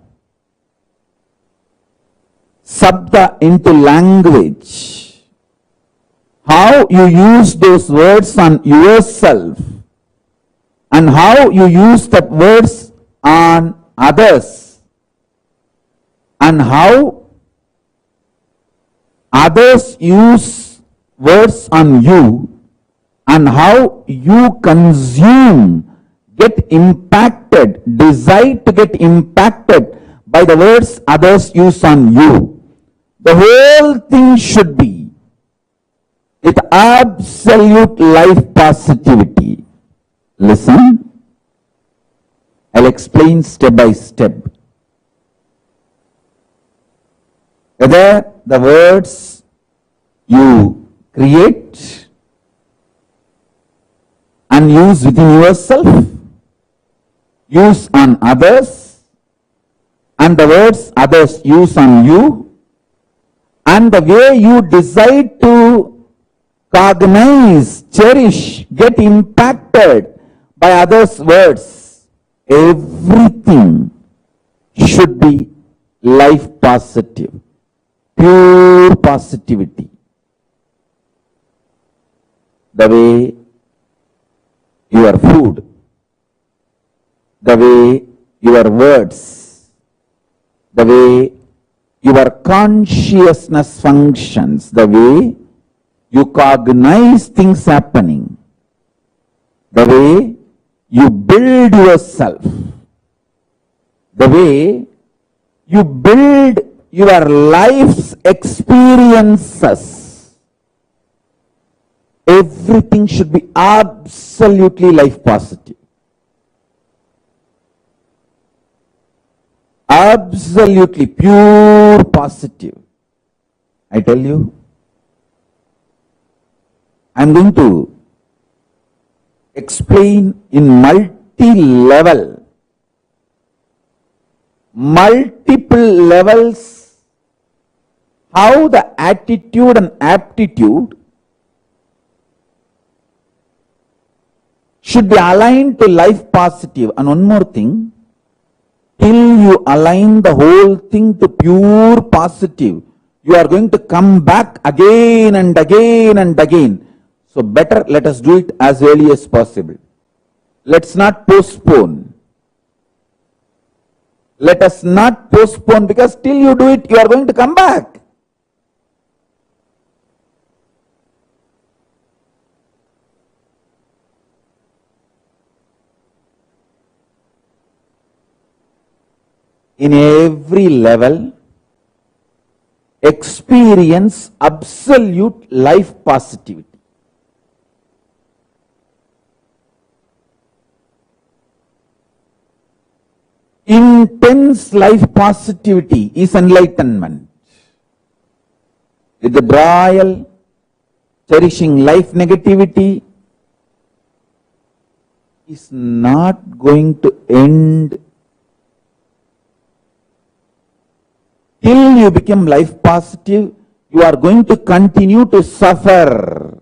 sabda into language, how you use those words on yourself, and how you use that words on others, and how others use words on you, and how you consume, get impacted, decide to get impacted by the words others use on you. The whole thing should be with absolute life positivity. Listen, I'll explain step by step. Whether the words you create and use within yourself, use on others, and the words others use on you, and the way you decide to cognize, cherish, get impacted by others' words. Everything should be life positive, pure positivity. The way your food, the way your words, the way your consciousness functions, the way you cognize things happening, the way you build yourself, the way you build your life's experiences, everything should be absolutely life positive. Absolutely pure positive. I tell you, I'm going to explain in multi-level, multiple levels, how the attitude and aptitude should be aligned to life positive. And one more thing, till you align the whole thing to pure positive, you are going to come back again and again and again. So better let us do it as early as possible. Let's not postpone. Let us not postpone, because till you do it, you are going to come back. In every level, experience absolute life positivity. Intense life positivity is enlightenment. Withdrawal, cherishing life negativity is not going to end till you become life positive. You are going to continue to suffer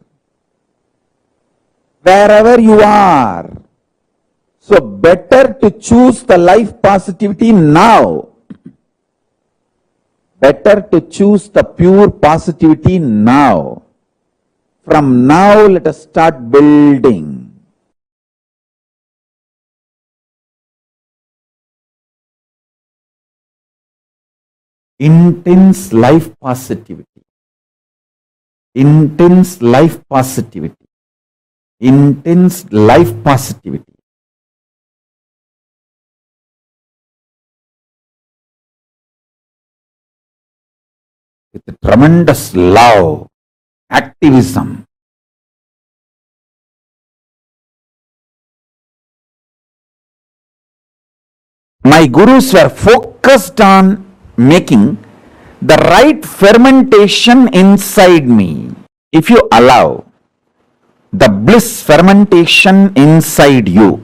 wherever you are. So better to choose the life positivity now. Better to choose the pure positivity now. From now, let us start building. Intense life positivity. Intense life positivity. Intense life positivity. With tremendous love, activism. My gurus were focused on making the right fermentation inside me. If you allow the bliss fermentation inside you,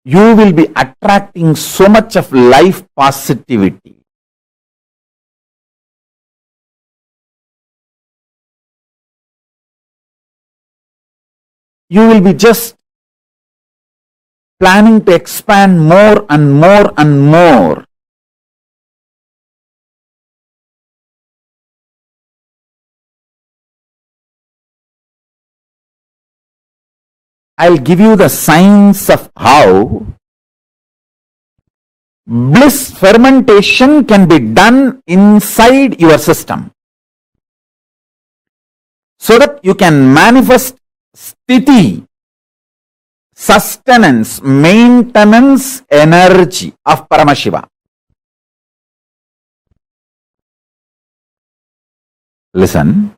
you will be attracting so much of life positivity. You will be just planning to expand more and more and more. I'll give you the signs of how bliss fermentation can be done inside your system, so that you can manifest sthiti, sustenance, maintenance energy of Paramashiva. Listen.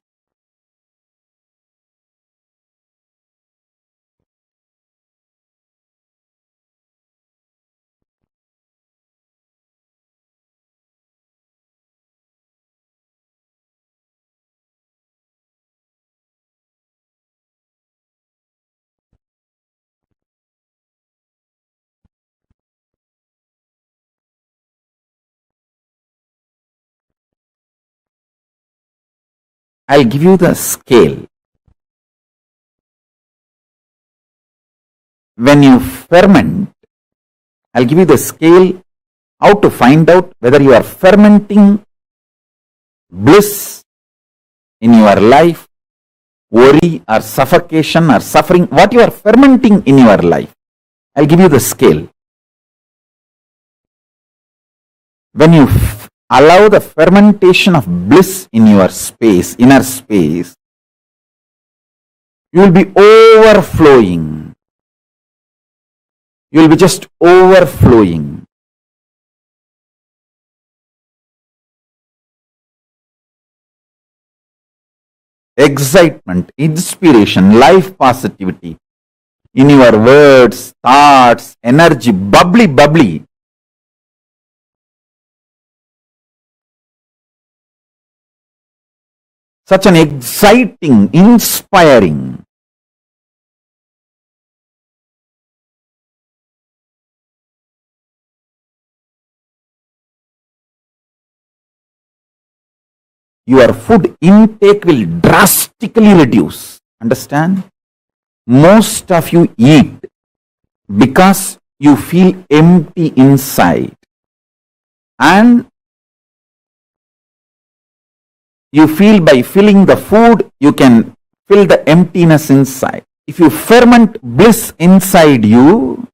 I'll give you the scale. When you ferment, I'll give you the scale how to find out whether you are fermenting bliss in your life, worry or suffocation or suffering, what you are fermenting in your life. I'll give you the scale. When you allow the fermentation of bliss in your space, inner space, you will be overflowing. You will be just overflowing. Excitement, inspiration, life positivity in your words, thoughts, energy, bubbly. Such an exciting, inspiring. Your food intake will drastically reduce. Understand? Most of you eat because you feel empty inside. And you feel by filling the food, you can fill the emptiness inside. If you ferment bliss inside you,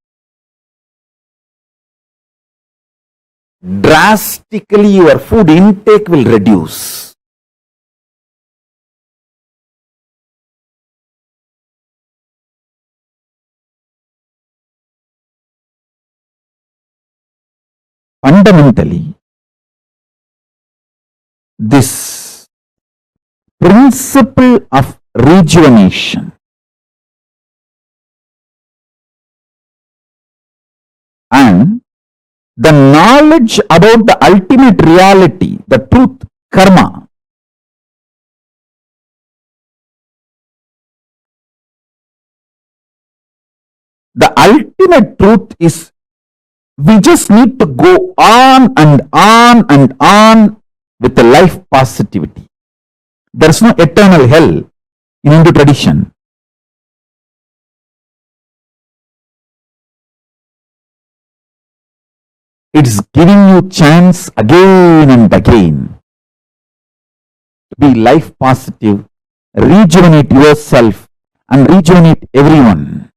drastically your food intake will reduce. Fundamentally, this principle of rejuvenation and the knowledge about the ultimate reality, the truth, karma, the ultimate truth is we just need to go on and on and on with the life positivity. There is no eternal hell in Hindu tradition. It's giving you chance again and again to be life positive, rejuvenate yourself and rejuvenate everyone.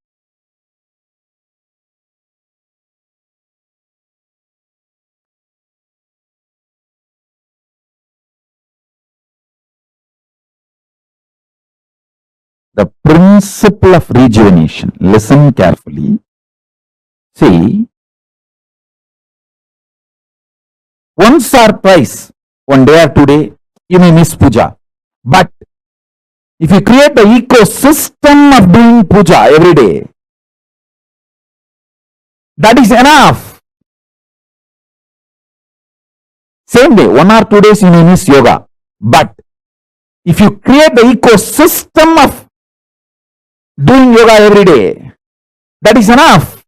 The principle of rejuvenation. Listen carefully. See, once or twice, one day or 2 days, you may miss puja. But if you create the ecosystem of doing puja every day, that is enough. Same day, 1 or 2 days you may miss yoga. But if you create the ecosystem of doing yoga every day, that is enough.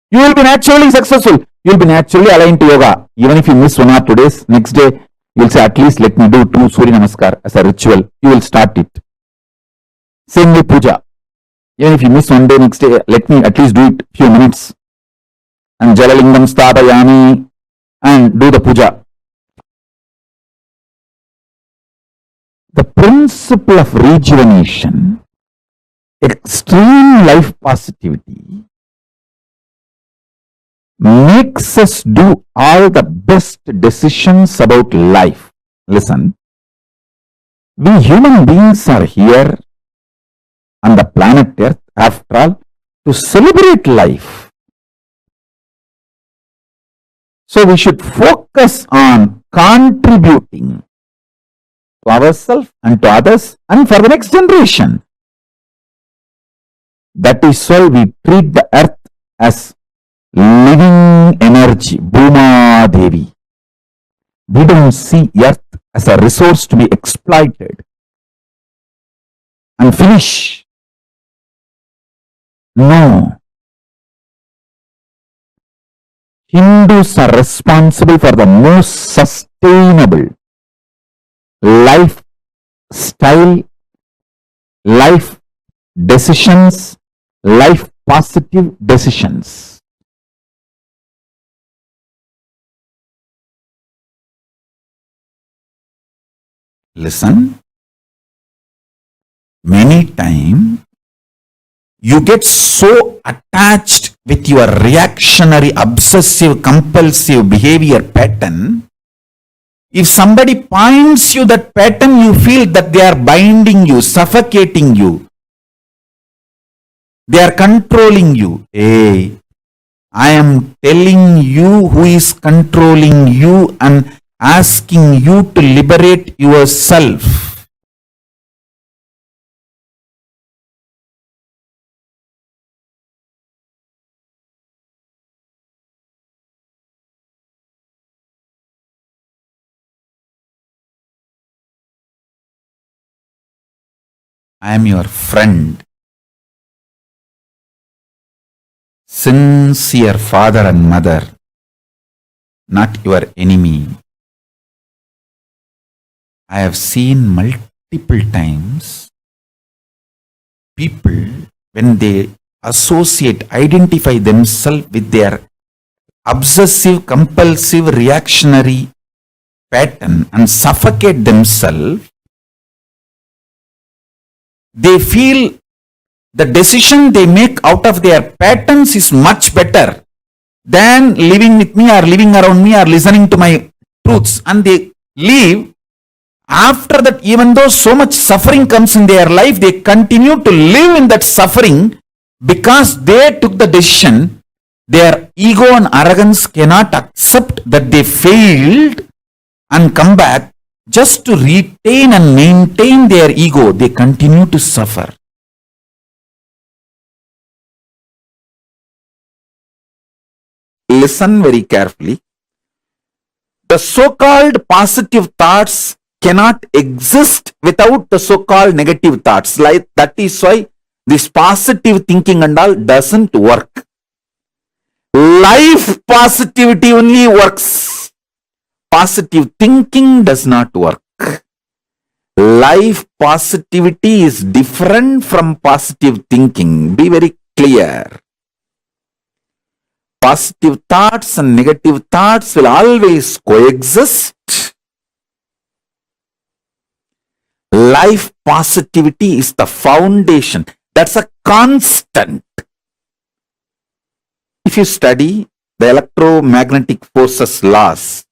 You will be naturally successful. You will be naturally aligned to yoga. Even if you miss 1 or 2 days, next day you will say, at least let me do 2 Surya Namaskar as a ritual. You will start it. Same way puja. Even if you miss 1 day, next day, let me at least do it few minutes. And Jalalingam Stapayami and do the puja. The principle of rejuvenation, extreme life positivity, makes us do all the best decisions about life. Listen, we human beings are here on the planet Earth, after all, to celebrate life. So we should focus on contributing to ourselves and to others and for the next generation. That is why we treat the earth as living energy, Bhuma Devi. We don't see earth as a resource to be exploited and finish. No. Hindus are responsible for the most sustainable life style, life decisions, life positive decisions. Listen, many times you get so attached with your reactionary, obsessive, compulsive behavior pattern. If somebody points you that pattern, you feel that they are binding you, suffocating you. They are controlling you. Hey, I am telling you who is controlling you and asking you to liberate yourself. I am your friend, sincere father and mother, not your enemy. I have seen multiple times people, when they associate, identify themselves with their obsessive, compulsive, reactionary pattern and suffocate themselves, they feel the decision they make out of their patterns is much better than living with me or living around me or listening to my truths. And they leave. After that, even though so much suffering comes in their life, they continue to live in that suffering because they took the decision. Their ego and arrogance cannot accept that they failed and come back. Just to retain and maintain their ego, they continue to suffer. Listen very carefully. The so-called positive thoughts cannot exist without the so-called negative thoughts. Like that is why this positive thinking and all doesn't work. Life positivity only works. Positive thinking does not work. Life positivity is different from positive thinking. Be very clear. Positive thoughts and negative thoughts will always coexist. Life positivity is the foundation. That's a constant. If you study the electromagnetic forces laws,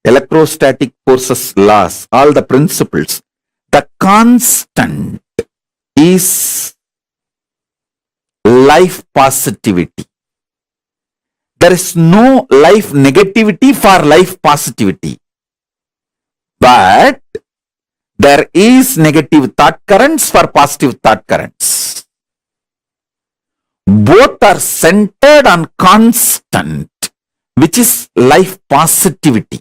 electrostatic forces laws, all the principles, the constant is life positivity. There is no life negativity for life positivity. But there is negative thought currents for positive thought currents. Both are centered on constant, which is life positivity.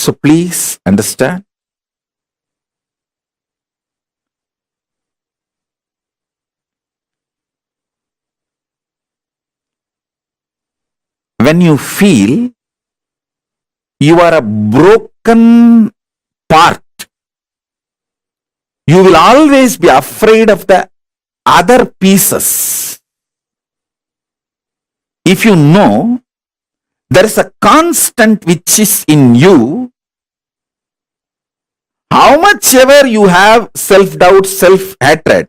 So please understand. When you feel you are a broken part, you will always be afraid of the other pieces. If you know there is a constant which is in you, how much ever you have self-doubt, self-hatred,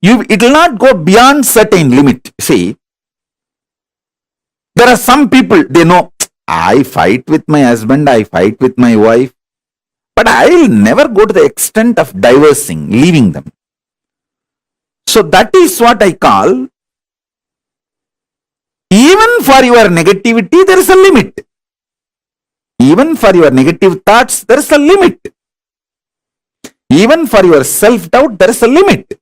it will not go beyond certain limit. See, there are some people, they know, I fight with my husband, I fight with my wife, but I will never go to the extent of divorcing, leaving them. So that is what I call, even for your negativity, there is a limit. Even for your negative thoughts, there is a limit. Even for your self-doubt, there is a limit.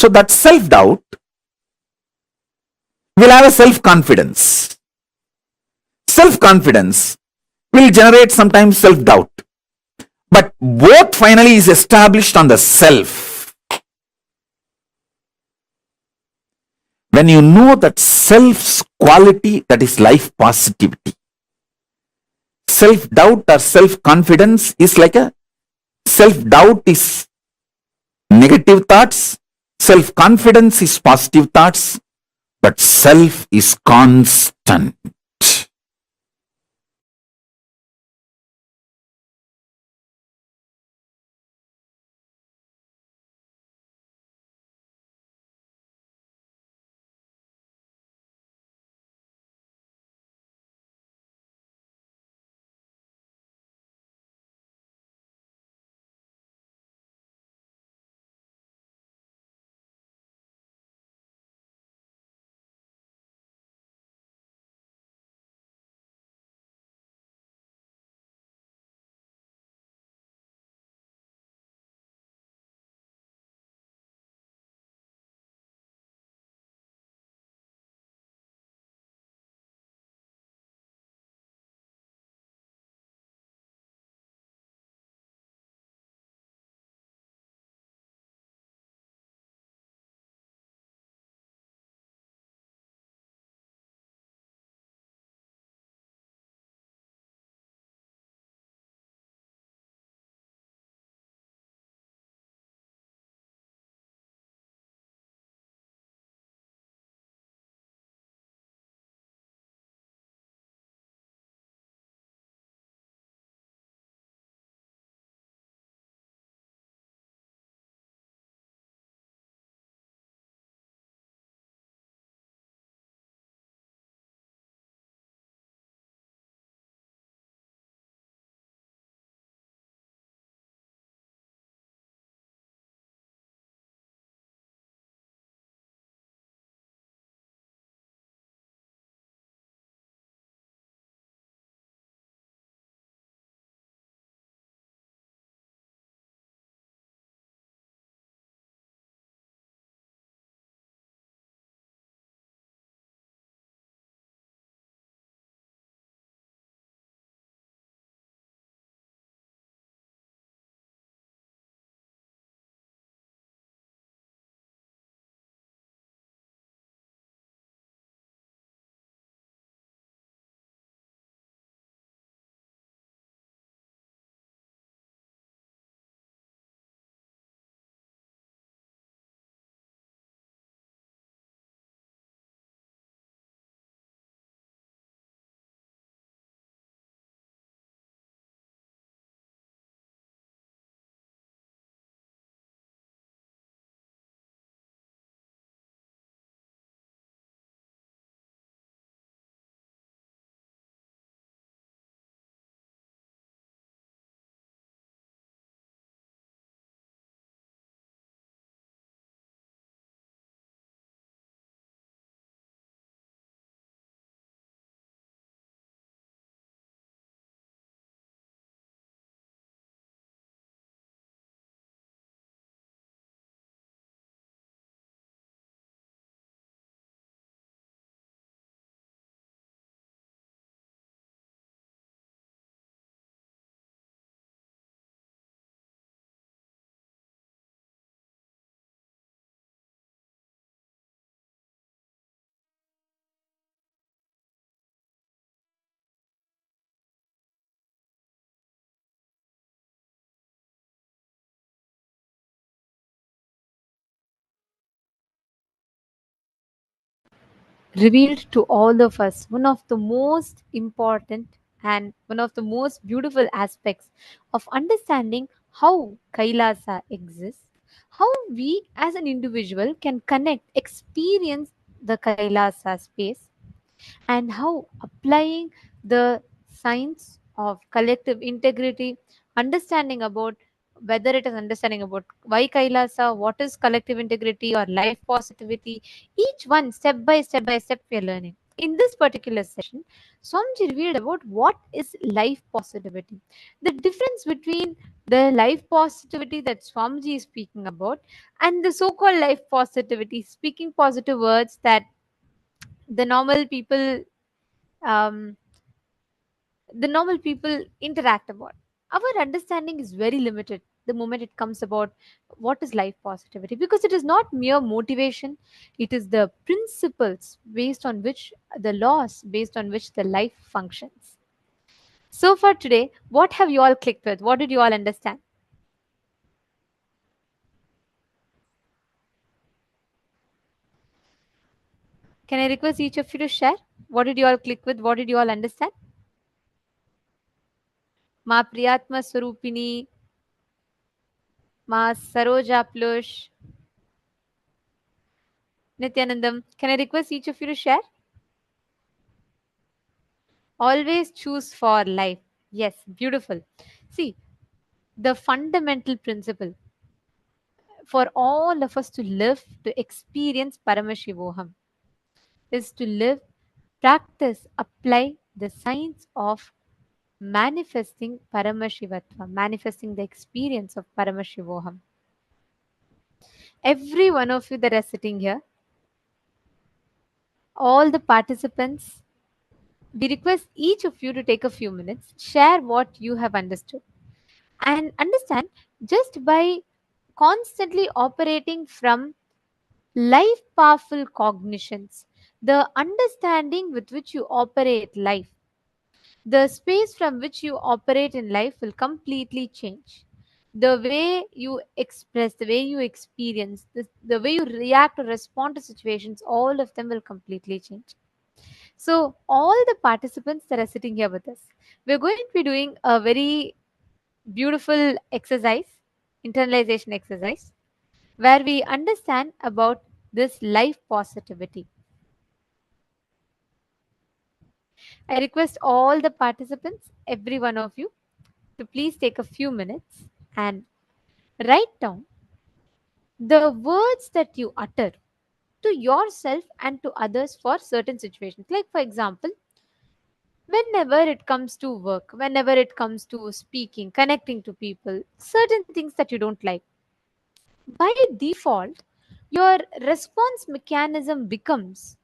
So that self-doubt will have a self-confidence. Self-confidence will generate sometimes self-doubt. But both finally is established on the self. When you know that self's quality, that is life positivity. Self doubt or self confidence is like a self doubt is negative thoughts, self confidence is positive thoughts, but self is constant. Revealed to all of us one of the most important and one of the most beautiful aspects of understanding how Kailasa exists, how we as an individual can connect, experience the Kailasa space, and how applying the science of collective integrity, understanding about whether it is understanding about why Kailasa, what is collective integrity or life positivity, each one step by step we are learning. In this particular session, Swamiji revealed about what is life positivity, the difference between the life positivity that Swamiji is speaking about and the so-called life positivity, speaking positive words that the normal people um, interact about. Our understanding is very limited. the moment it comes about what is life positivity, because it is not mere motivation, it is the principles based on which, the laws based on which the life functions. So for today, what have you all clicked with? What did you all understand? Can I request each of you to share? What did you all click with? What did you all understand? Ma Priyatma Swarupini, Ma Saroja Plush, Nityanandam. Can I request each of you to share? Always choose for life. Yes, beautiful. See, the fundamental principle for all of us to live, to experience Paramashivoham, is to live, practice, apply the science of manifesting Paramashivatva, manifesting the experience of Paramashivoham. Every one of you that are sitting here, all the participants, we request each of you to take a few minutes, share what you have understood, and understand, just by constantly operating from life powerful cognitions, the understanding with which you operate life, the space from which you operate in life will completely change. The way you express, the way you experience, the way you react or respond to situations, all of them will completely change. So, all the participants that are sitting here with us, we're going to be doing a very beautiful exercise, internalization exercise, where we understand about this life positivity. I request all the participants, every one of you, to please take a few minutes and write down the words that you utter to yourself and to others for certain situations. Like, for example, whenever it comes to work, whenever it comes to speaking, connecting to people, certain things that you don't like, by default, your response mechanism becomes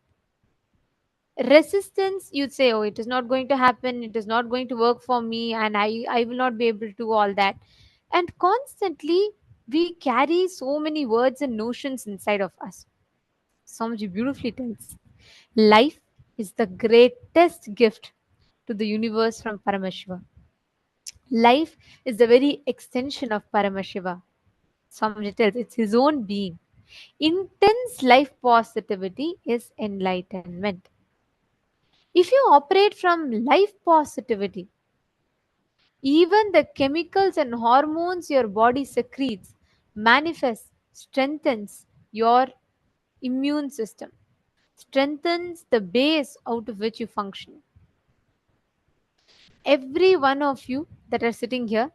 resistance. You'd say, oh, it is not going to happen, it is not going to work for me, and I will not be able to do all that. And constantly we carry so many words and notions inside of us. Swamiji beautifully tells, life is the greatest gift to the universe from Paramashiva. Life is the very extension of Paramashiva. Swamiji tells, it's his own being. Intense life positivity is enlightenment. If you operate from life positivity, even the chemicals and hormones your body secretes manifests, strengthens your immune system, strengthens the base out of which you function. Every one of you that are sitting here,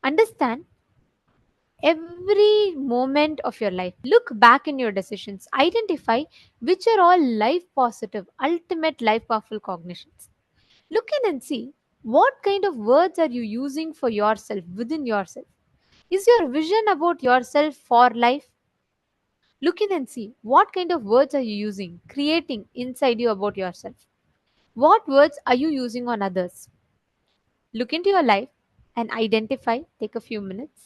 understand, every moment of your life, look back in your decisions, identify which are all life positive, ultimate life powerful cognitions. Look in and see what kind of words are you using for yourself, within yourself. Is your vision about yourself for life? Look in and see what kind of words are you using, creating inside you about yourself. What words are you using on others? Look into your life and identify. Take a few minutes.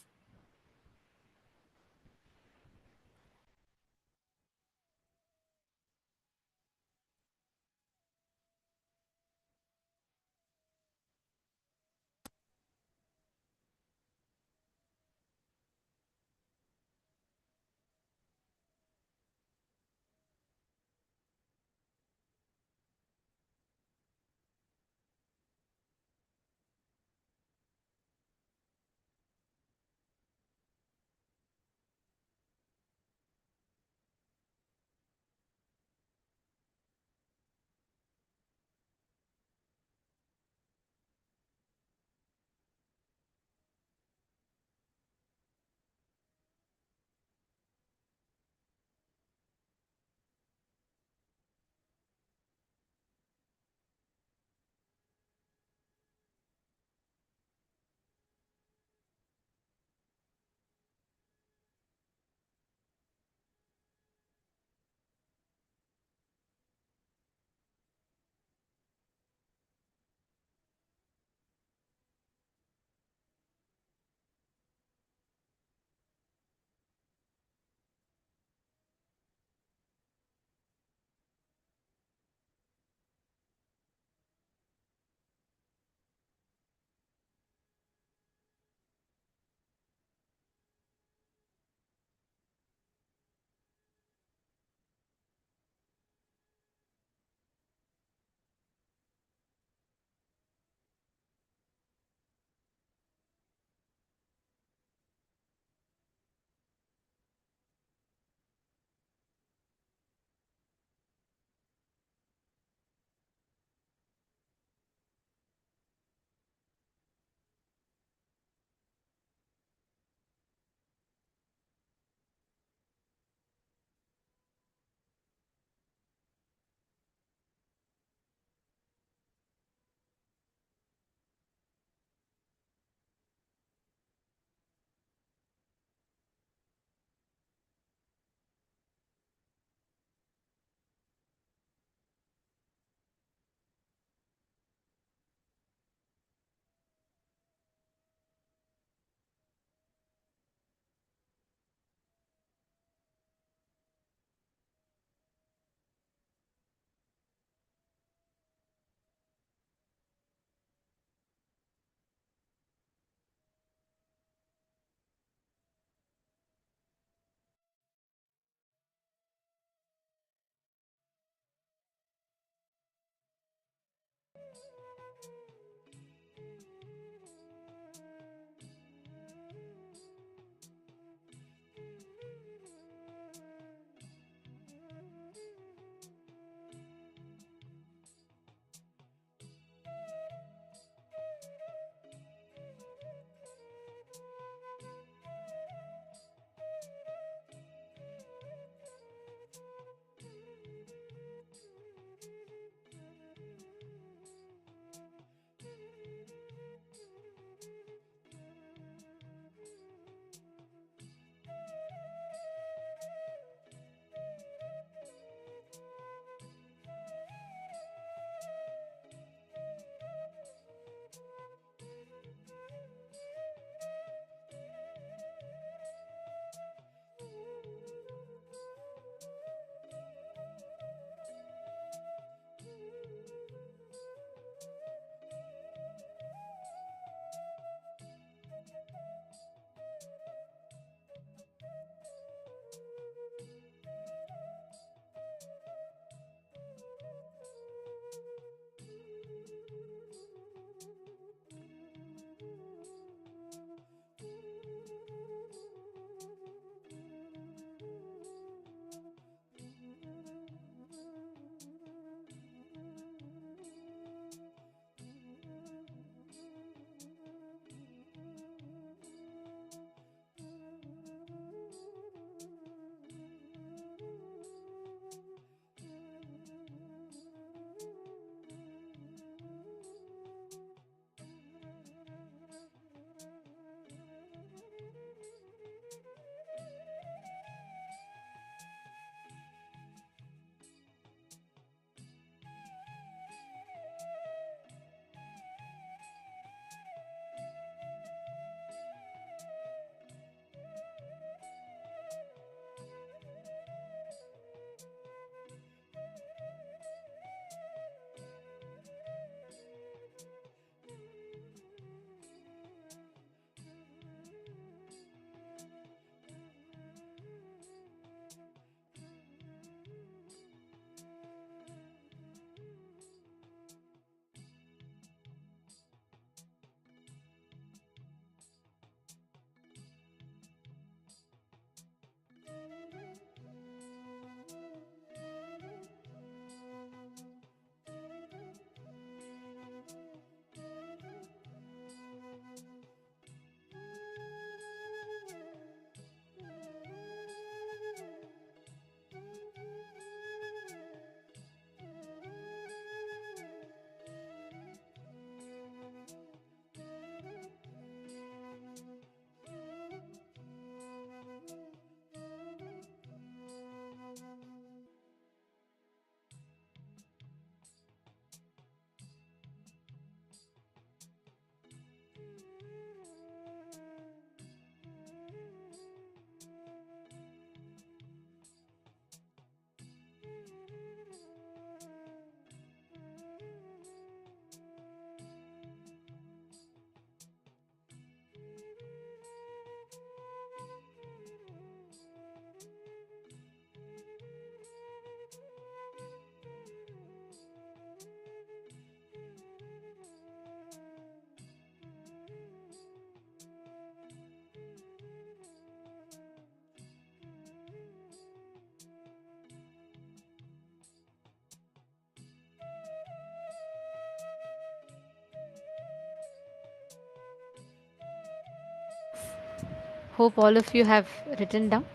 Hope all of you have written down.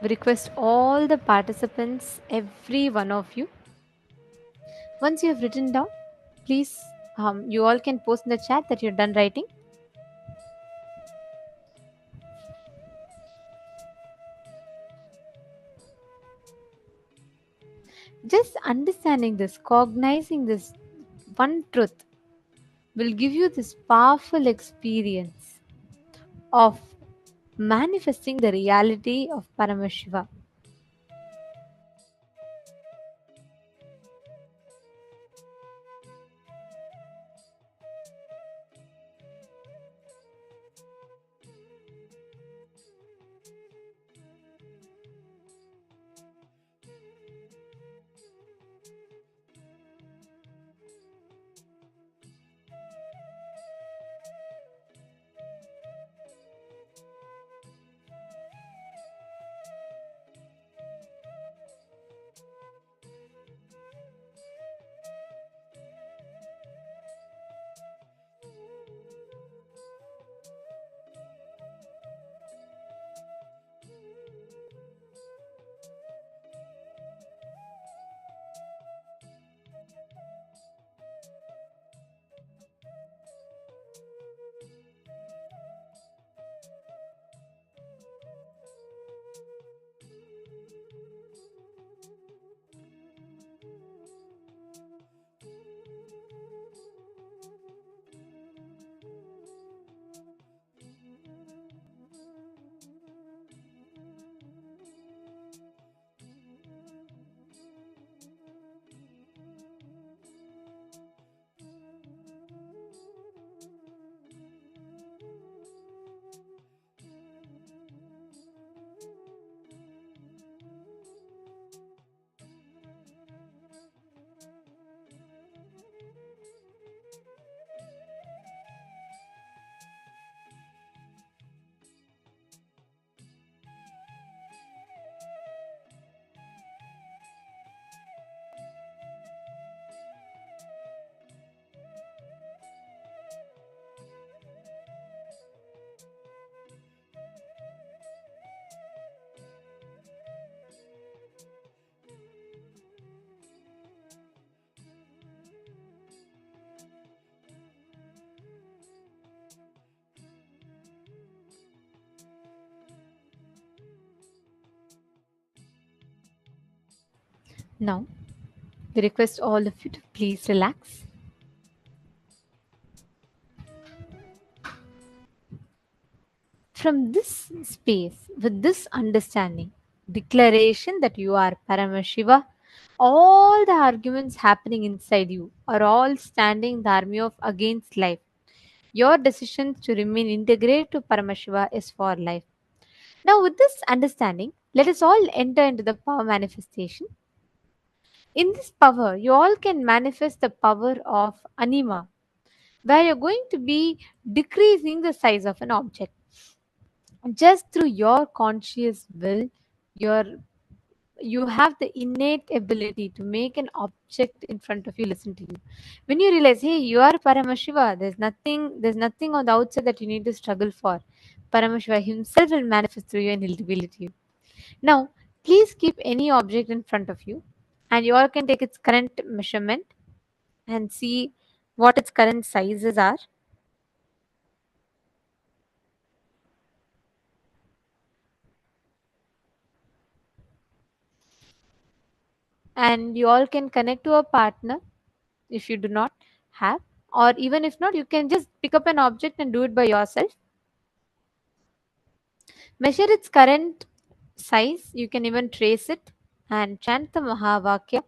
We request all the participants, every one of you, once you have written down, please, you all can post in the chat that you're done writing. Just understanding this, cognizing this one truth will give you this powerful experience of manifesting the reality of Paramashiva. Now, we request all of you to please relax. From this space, with this understanding, declaration that you are Paramashiva, all the arguments happening inside you are all standing the army of against life. Your decision to remain integrated to Paramashiva is for life. Now, with this understanding, let us all enter into the power manifestation. In this power, you all can manifest the power of anima, where you're going to be decreasing the size of an object. Just through your conscious will, your you have the innate ability to make an object in front of you listen to you. When you realize, hey, you are Paramashiva, there's nothing on the outside that you need to struggle for. Paramashiva himself will manifest through you and he'll reveal it to you. Now, please keep any object in front of you, and you all can take its current measurement and see what its current sizes are. And you all can connect to a partner if you do not have, or even if not, you can just pick up an object and do it by yourself. Measure its current size. You can even trace it and chant the Mahavakya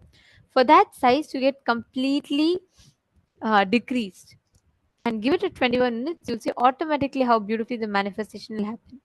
for that size to get completely decreased. And give it a 21 minutes, you'll see automatically how beautifully the manifestation will happen.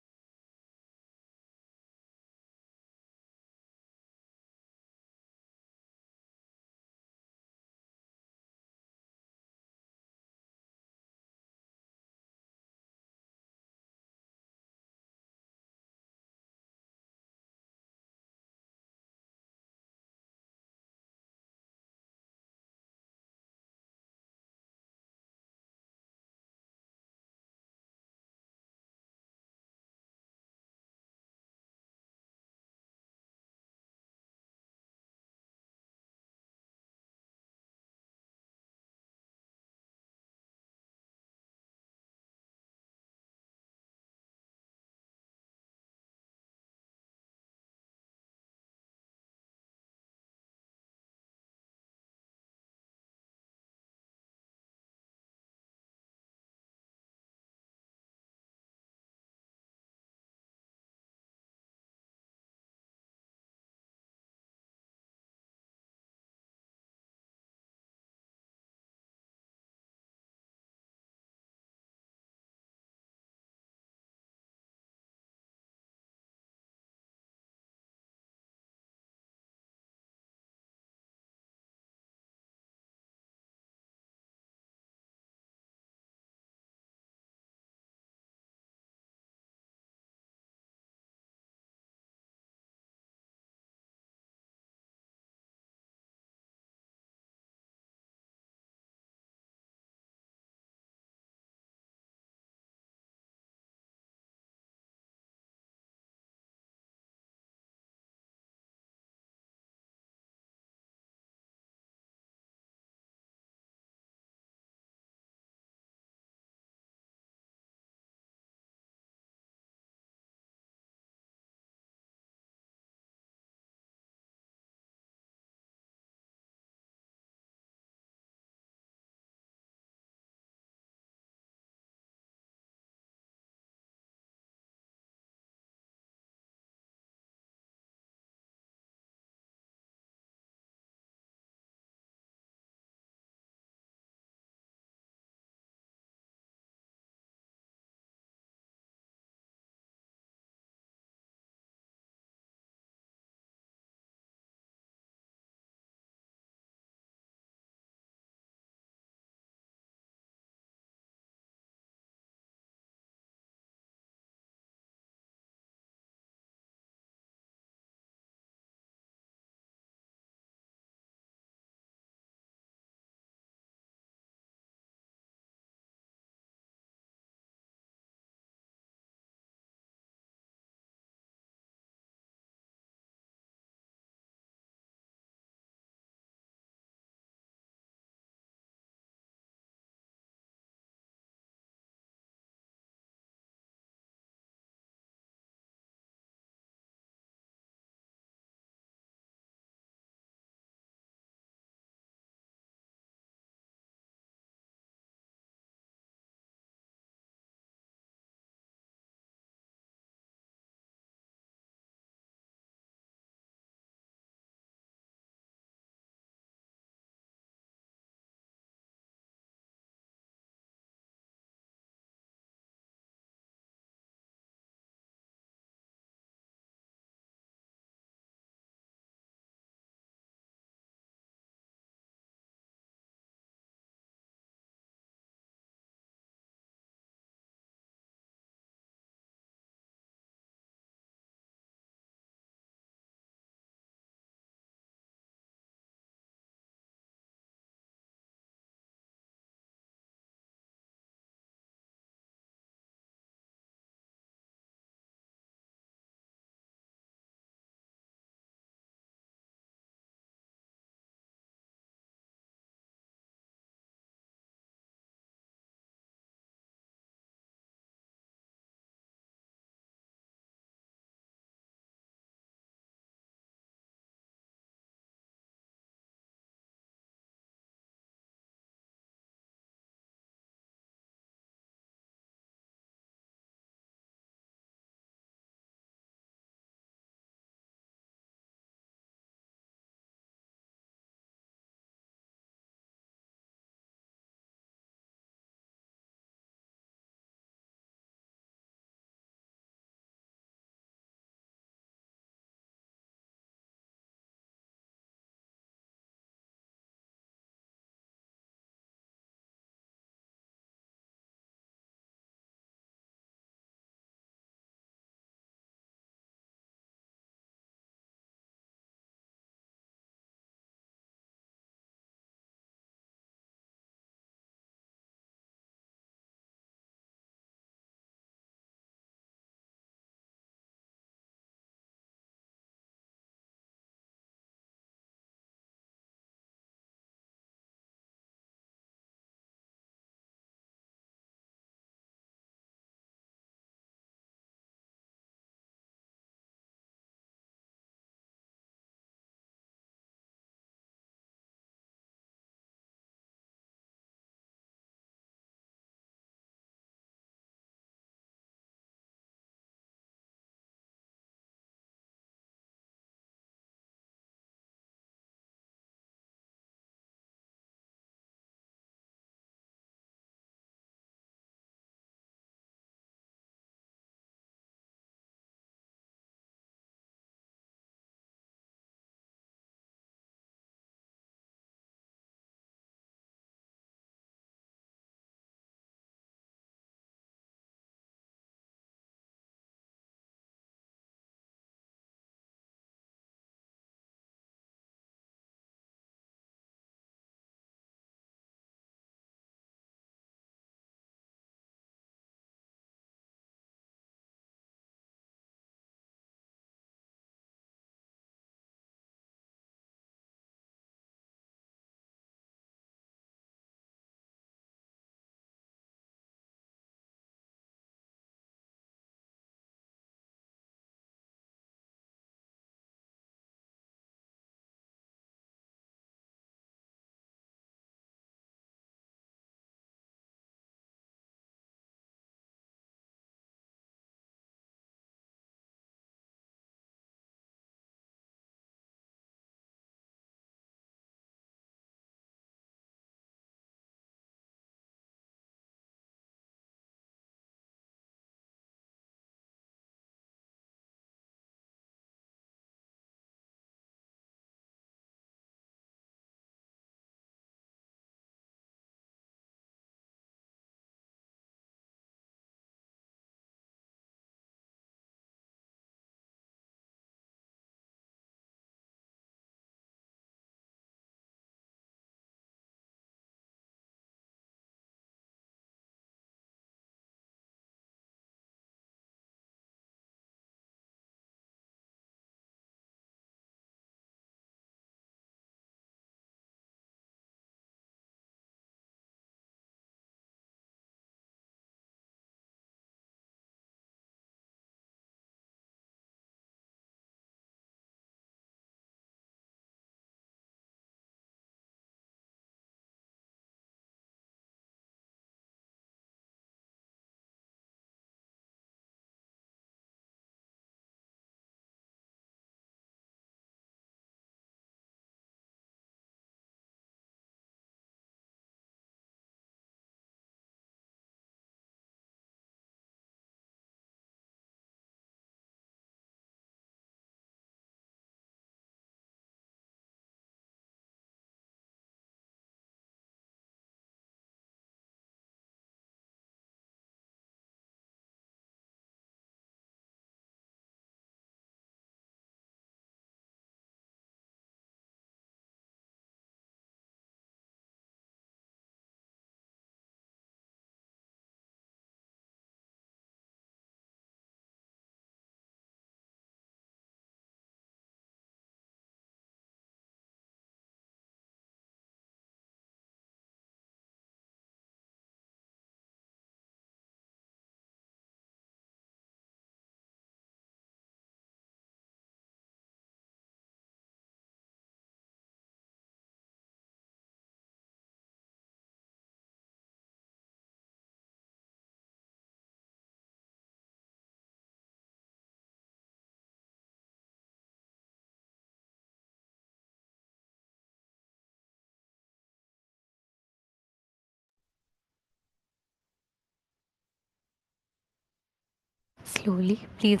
Slowly, please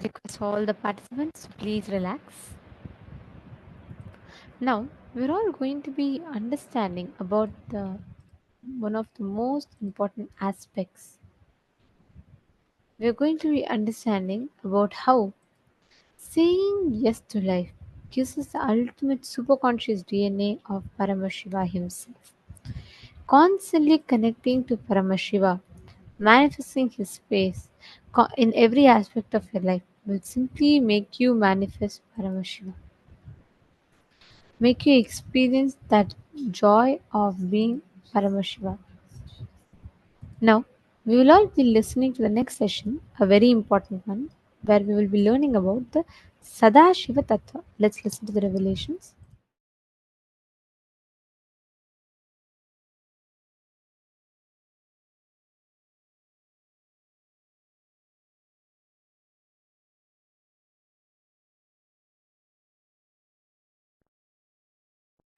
request all the participants to please relax. Now, we're all going to be understanding about the one of the most important aspects. We're going to be understanding about how saying yes to life gives us the ultimate superconscious DNA of Paramashiva himself. Constantly connecting to Paramashiva, manifesting his face in every aspect of your life will simply make you manifest Paramashiva. Make you experience that joy of being Paramashiva. Now, we will all be listening to the next session, a very important one, where we will be learning about the Sadashiva Tattva. Let's listen to the revelations.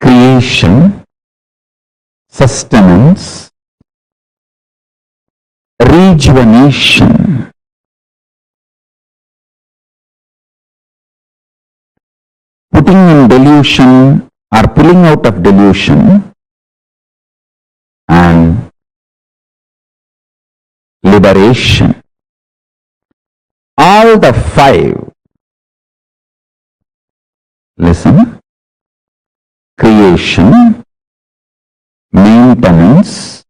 Creation, sustenance, rejuvenation, putting in delusion or pulling out of delusion, and liberation. All the five, listen, creation, maintenance,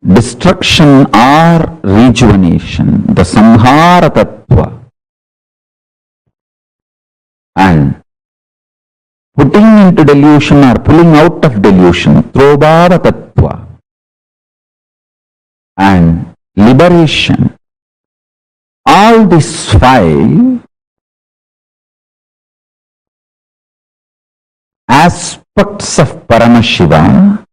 destruction or rejuvenation, the samhara tattva, and putting into delusion or pulling out of delusion, throbhava tattva, and liberation. All these five aspects of Paramashiva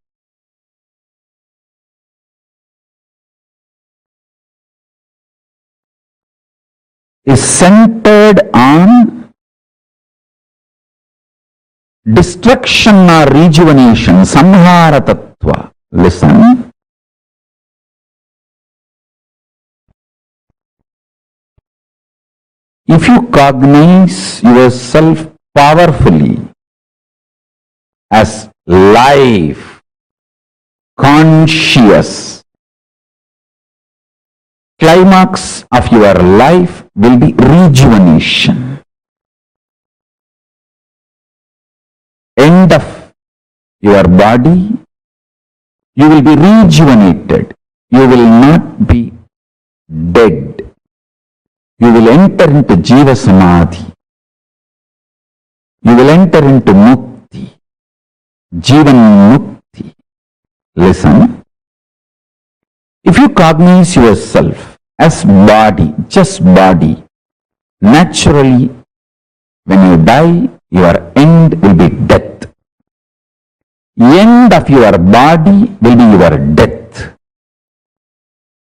is centered on destruction or rejuvenation, samhara tattva. Listen. If you cognize yourself powerfully as life, conscious, climax of your life will be rejuvenation. End of your body, you will be rejuvenated. You will not be dead. You will enter into Jiva Samadhi. You will enter into Mukti, Jivan Mukti. Listen. If you cognize yourself as body, just body, naturally, when you die, your end will be death. End of your body will be your death.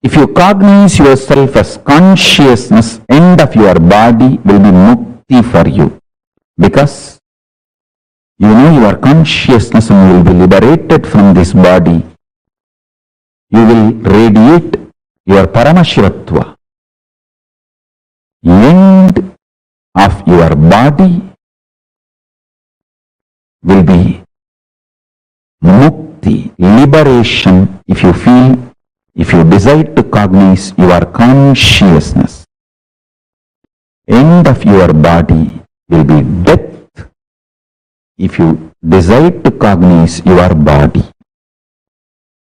If you cognize yourself as consciousness, end of your body will be mukti for you. Because you know your consciousness and you will be liberated from this body. You will radiate your Paramashivatva. End of your body will be mukti, liberation, if you feel, if you desire to cognize your consciousness. End of your body will be death if you desire to cognize your body.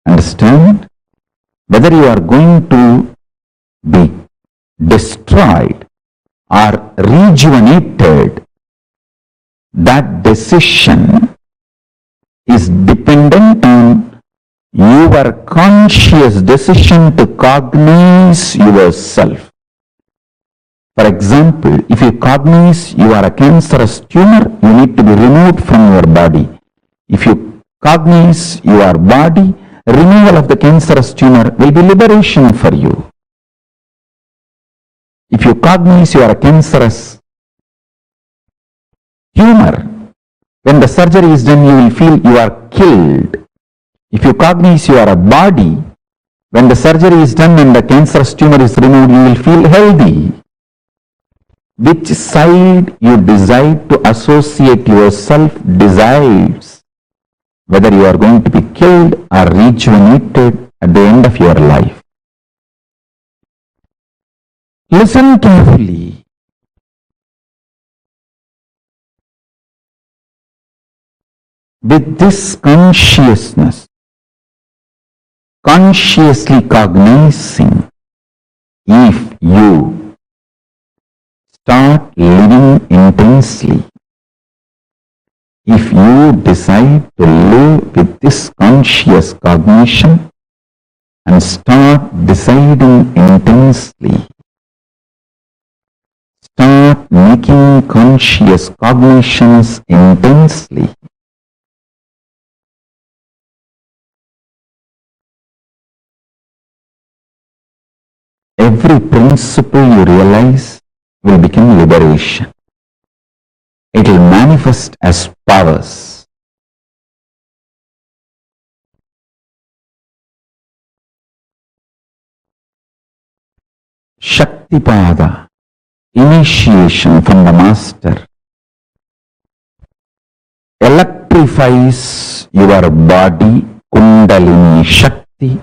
Understand? Whether you are going to be destroyed or rejuvenated, that decision is dependent on your conscious decision to cognize yourself. For example, if you cognize you are a cancerous tumor, you need to be removed from your body. If you cognize your body, removal of the cancerous tumor will be liberation for you. If you cognize you are a cancerous tumor, when the surgery is done, you will feel you are killed. If you cognize you are a body, when the surgery is done and the cancerous tumor is removed, you will feel healthy. Which side you decide to associate yourself decides whether you are going to be killed or rejuvenated at the end of your life. Listen carefully. With this consciousness, consciously cognizing, if you start living intensely, if you decide to live with this conscious cognition and start deciding intensely, start making conscious cognitions intensely, every principle you realize will become liberation. It will manifest as powers. Shaktipada, initiation from the master, electrifies your body, Kundalini Shakti,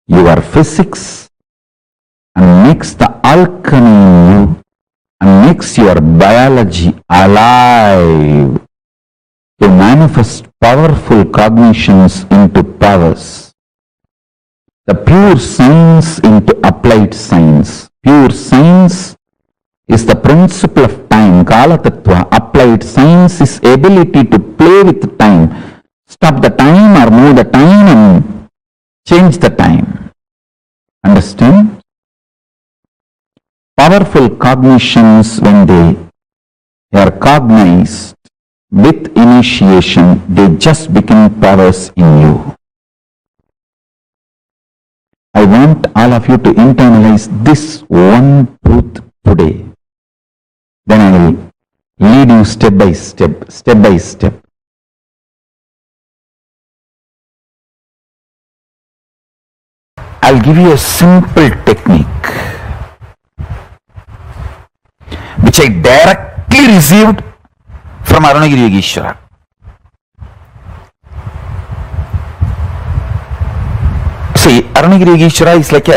your physics, and makes the alchemy in you and makes your biology alive to manifest powerful cognitions into powers. The pure science into applied science. Pure science is the principle of time, Kala Tattva. Applied science is ability to play with time, stop the time or move the time and change the time. Understand? Powerful cognitions, when they are cognized with initiation, they just become powers in you. I want all of you to internalize this one truth today. Then I will lead you step by step, step by step. I'll give you a simple technique which I directly received from Arunagiri Yogeshwara. See, Arunagiri Yogeshwara is like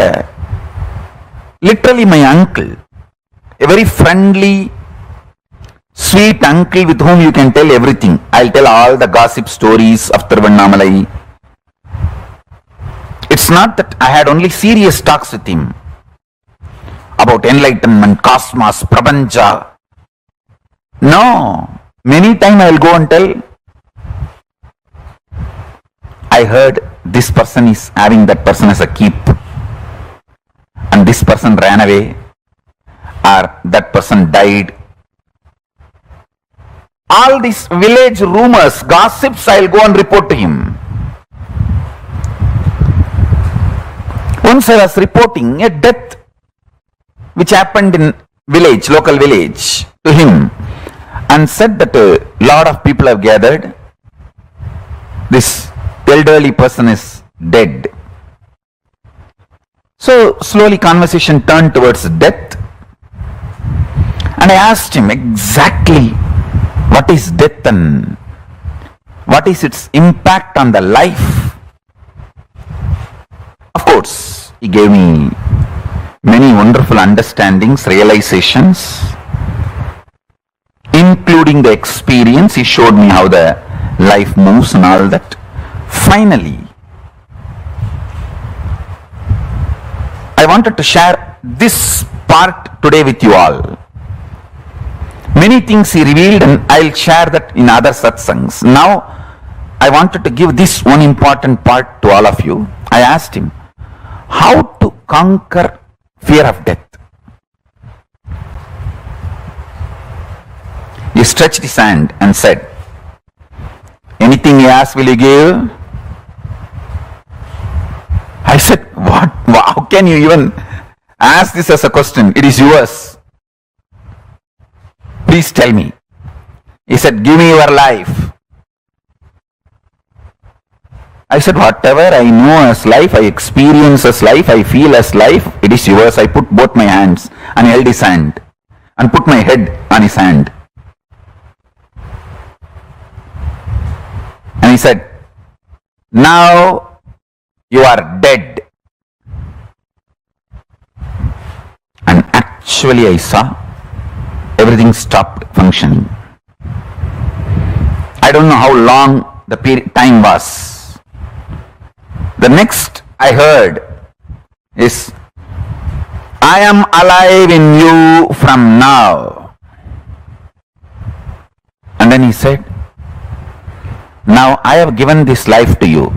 literally my uncle, a very friendly, sweet uncle with whom you can tell everything. I'll tell all the gossip stories of Tiruvannamalai. It's not that I had only serious talks with him about enlightenment, cosmos, prapancha. No, many times I will go and tell, I heard this person is having that person as a keep and this person ran away or that person died. All these village rumors, gossips, I will go and report to him. Once I was reporting a death which happened in village, local village, to him, and said that a lot of people have gathered. This elderly person is dead. So slowly conversation turned towards death, and I asked him exactly what is death and what is its impact on the life. Of course, he gave me many wonderful understandings, realizations, including the experience. He showed me how the life moves and all that. Finally, I wanted to share this part today with you all. Many things he revealed and I'll share that in other satsangs. Now, I wanted to give this one important part to all of you. I asked him, how to conquer fear of death? He stretched his hand and said, anything you ask, will you give? I said, what? How can you even ask this as a question? It is yours. Please tell me. He said, give me your life. I said, whatever I know as life, I experience as life, I feel as life, it is yours. I put both my hands and held his hand and put my head on his hand. And he said, now you are dead. And actually I saw everything stopped functioning. I don't know how long the time was. The next I heard is, I am alive in you from now. And then he said, now I have given this life to you.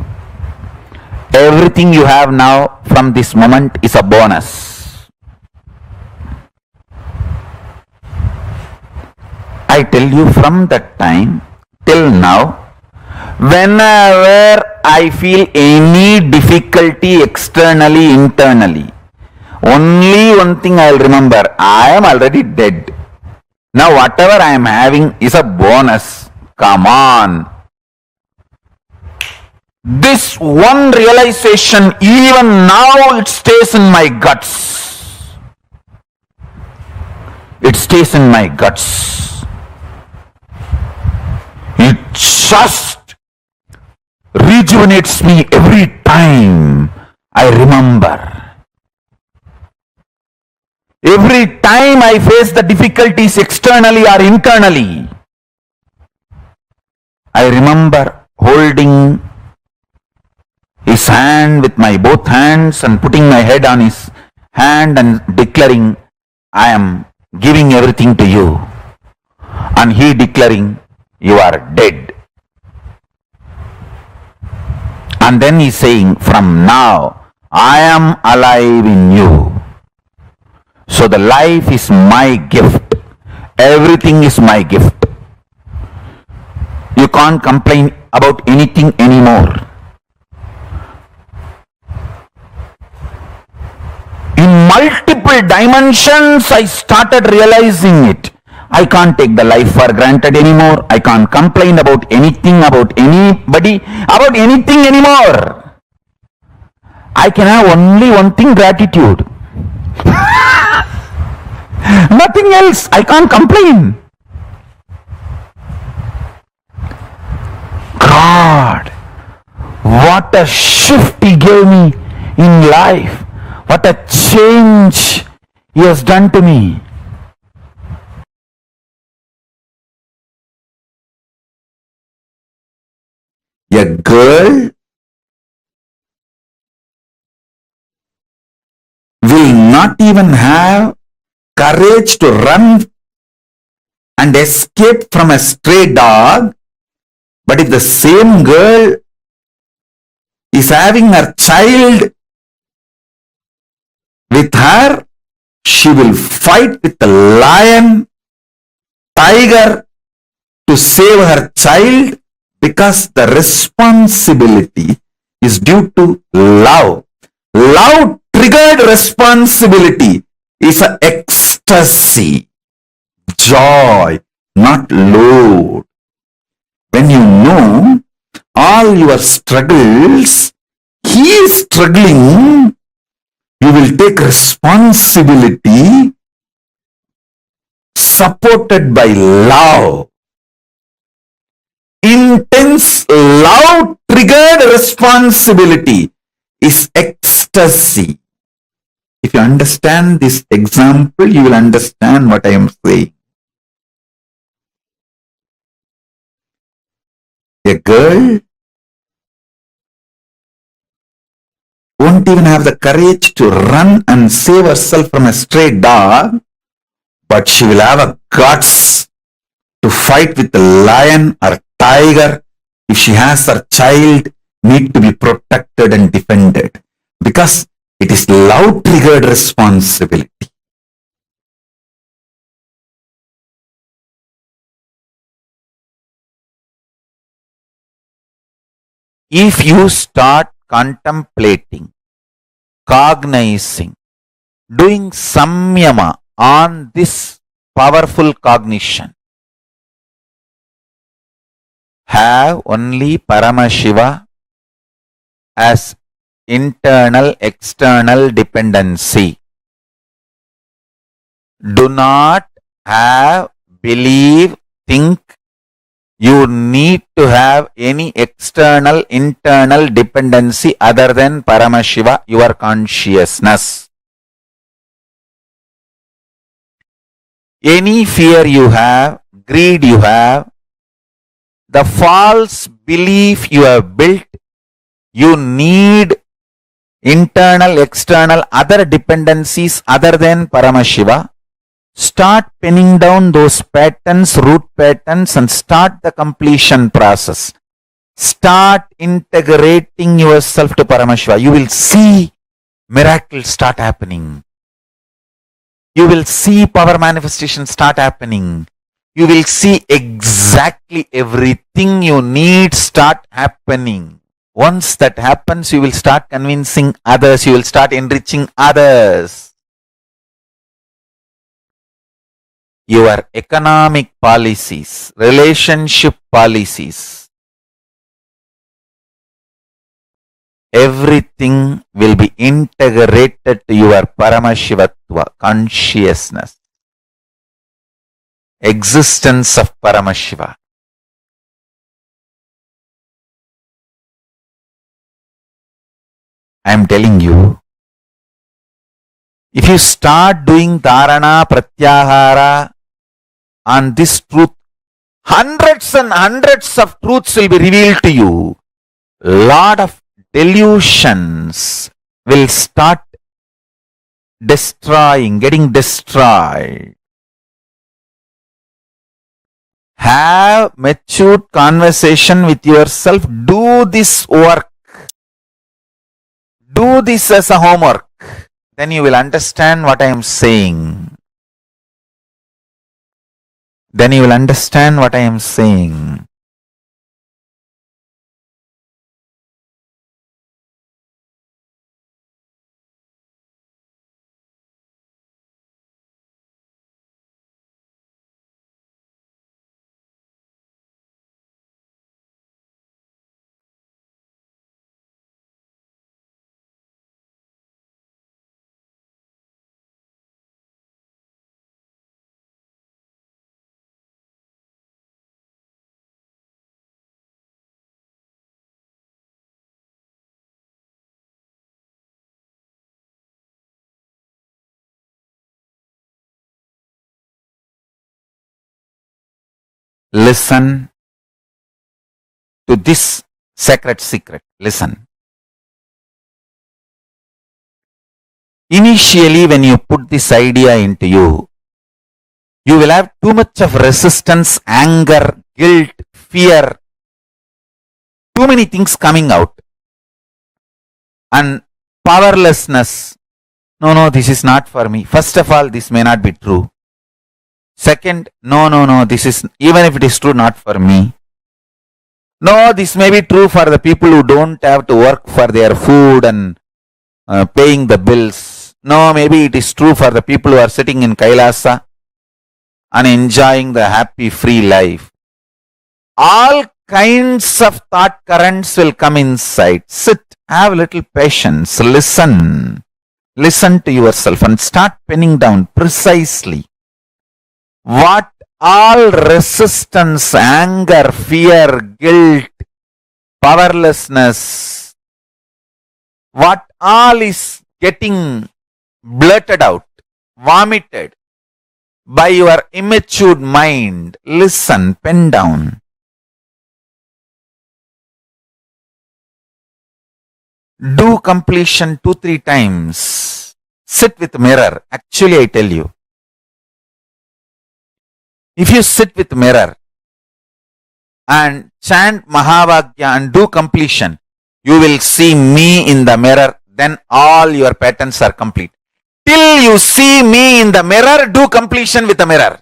Everything you have now from this moment is a bonus. I tell you, from that time till now, whenever I feel any difficulty externally, internally, only one thing I will remember, I am already dead. Now whatever I am having is a bonus. Come on. This one realization, even now it stays in my guts. It stays in my guts. It just rejuvenates me every time I remember. Every time I face the difficulties externally or internally, I remember holding his hand with my both hands and putting my head on his hand and declaring, I am giving everything to you. And he declaring, you are dead. And then he's saying, from now, I am alive in you. So the life is my gift. Everything is my gift. You can't complain about anything anymore. In multiple dimensions, I started realizing it. I can't take the life for granted anymore. I can't complain about anything, about anybody, about anything anymore. I can have only one thing, gratitude. Nothing else. I can't complain. God, what a shift He gave me in life. What a change He has done to me. A girl will not even have courage to run and escape from a stray dog, but if the same girl is having her child with her, she will fight with the lion, tiger to save her child, because the responsibility is due to love. Love triggered responsibility is an ecstasy, joy, not load. When you know all your struggles, He is struggling, you will take responsibility supported by love. Intense love triggered responsibility is ecstasy. If you understand this example, you will understand what I am saying. A girl won't even have the courage to run and save herself from a stray dog, but she will have a guts to fight with the lion or tiger if she has her child need to be protected and defended, because it is love triggered responsibility. If you start contemplating, cognizing, doing samyama on this powerful cognition, have only Paramashiva as internal external dependency. Do not have, believe, think you need to have any external internal dependency other than Paramashiva, your consciousness. Any fear you have, greed you have, the false belief you have built, you need internal, external, other dependencies other than Paramashiva. Start pinning down those patterns, root patterns, and start the completion process. Start integrating yourself to Paramashiva. You will see miracles start happening. You will see power manifestation start happening. You will see exactly everything you need start happening. Once that happens, you will start convincing others. You will start enriching others. Your economic policies, relationship policies, everything will be integrated to your Paramashivatva, consciousness, existence of Paramashiva. I am telling you, if you start doing Dharana, Pratyahara on this truth, hundreds and hundreds of truths will be revealed to you. Lot of delusions will start getting destroyed. Have matured conversation with yourself. Do this work. Do this as a homework. Then you will understand what I am saying. Then you will understand what I am saying. Listen to this sacred secret. Listen. Initially, when you put this idea into you, you will have too much of resistance, anger, guilt, fear, too many things coming out. And powerlessness. No, this is not for me. First of all, this may not be true. Second, no, this is, even if it is true, not for me. No, this may be true for the people who don't have to work for their food and paying the bills. No, maybe it is true for the people who are sitting in Kailasa and enjoying the happy, free life. All kinds of thought currents will come inside. Sit, have a little patience, listen. Listen to yourself and start penning down precisely what all resistance, anger, fear, guilt, powerlessness, what all is getting blurted out, vomited by your immature mind. Listen, pen down. Do completion 2-3 times. Sit with mirror. Actually, I tell you, if you sit with mirror and chant Mahavagya and do completion, you will see me in the mirror. Then all your patterns are complete. Till you see me in the mirror, do completion with the mirror.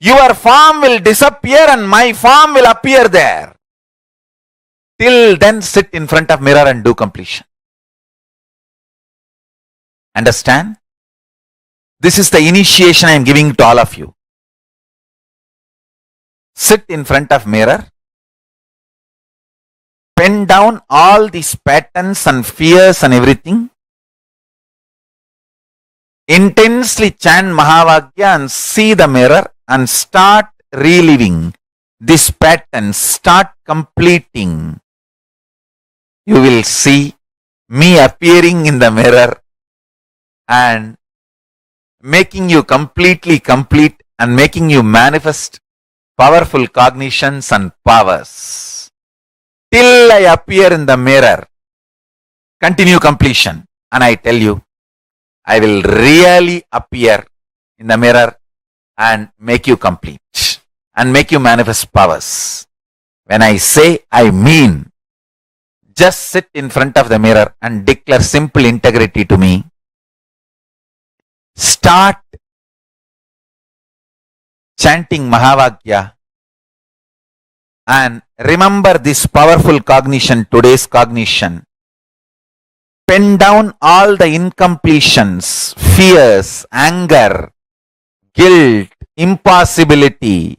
Your form will disappear and my form will appear there. Till then, sit in front of mirror and do completion. Understand? This is the initiation I am giving to all of you. Sit in front of mirror, pen down all these patterns and fears and everything. Intensely chant Mahavakya and see the mirror and start reliving this pattern, start completing. You will see me appearing in the mirror and making you completely complete and making you manifest powerful cognitions and powers. Till I appear in the mirror, continue completion. And I tell you, I will really appear in the mirror and make you complete and make you manifest powers. When I say, I mean, just sit in front of the mirror and declare simple integrity to me. Start chanting Mahavakya and remember this powerful cognition, today's cognition. Pen down all the incompletions, fears, anger, guilt, impossibility,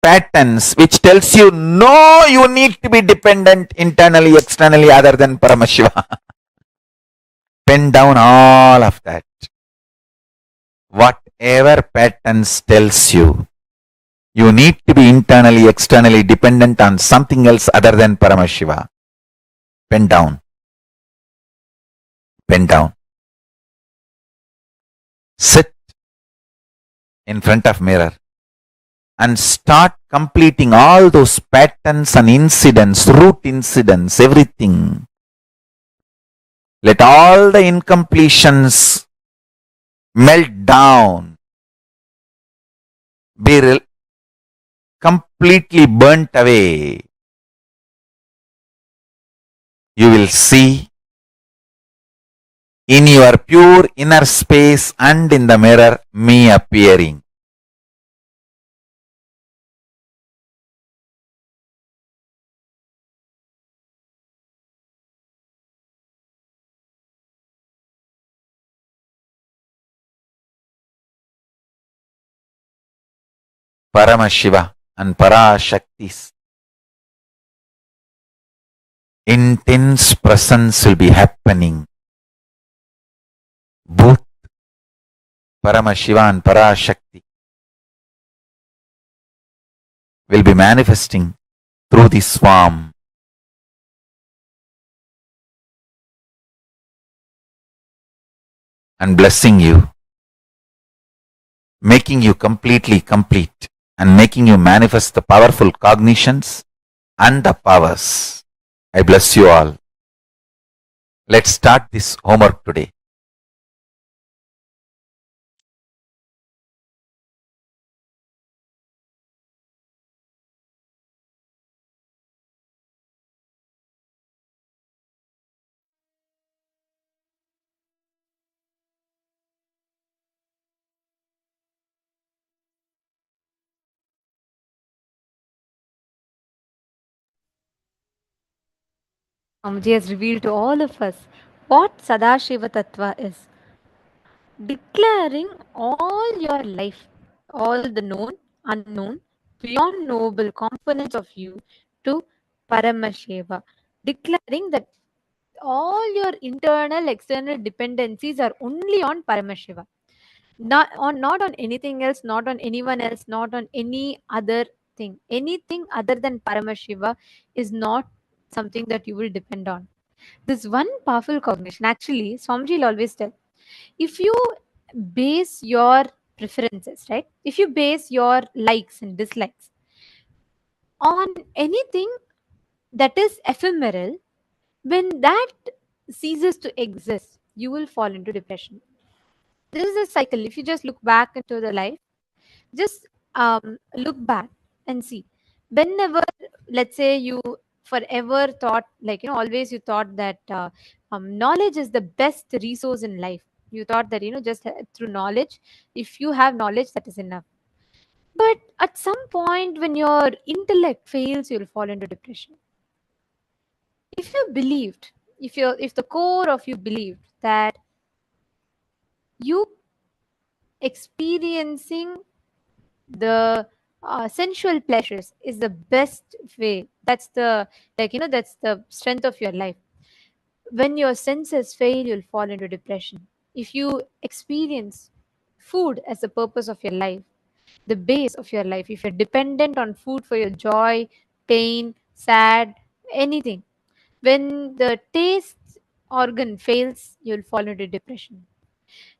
patterns which tells you no, you need to be dependent internally, externally other than Paramashiva. Pen down all of that. Whatever patterns tells you, you need to be internally, externally dependent on something else other than Paramashiva. Pen down. Pen down. Sit in front of mirror and start completing all those patterns and incidents, root incidents, everything. Let all the incompletions melt down, be completely burnt away. You will see in your pure inner space and in the mirror me appearing. Paramashiva and Parashakti's intense presence will be happening. Both Paramashiva and Parashakti will be manifesting through this form. And blessing you, making you completely complete and making you manifest the powerful cognitions and the powers. I bless you all. Let's start this homework today. Swamiji has revealed to all of us what Sadashiva Tattva is. Declaring all your life, all the known, unknown, beyond noble components of you to Paramashiva. Declaring that all your internal, external dependencies are only on Paramashiva. Not on anything else, not on anyone else, not on any other thing. Anything other than Paramashiva is not something that you will depend on. This one powerful cognition, actually, Swamiji will always tell, if you base your preferences, right? If you base your likes and dislikes on anything that is ephemeral, when that ceases to exist, you will fall into depression. This is a cycle. If you just look back into the life, just look back and see. Whenever, let's say, you forever thought, like, always you thought that knowledge is the best resource in life. You thought that, just through knowledge, if you have knowledge, that is enough. But at some point, when your intellect fails, you'll fall into depression. If you believed, if the core of you believed that you experiencing the sensual pleasures is the best way. That's the, that's the strength of your life. When your senses fail, you'll fall into depression. If you experience food as the purpose of your life, the base of your life, if you're dependent on food for your joy, pain, sad, anything, when the taste organ fails, you'll fall into depression.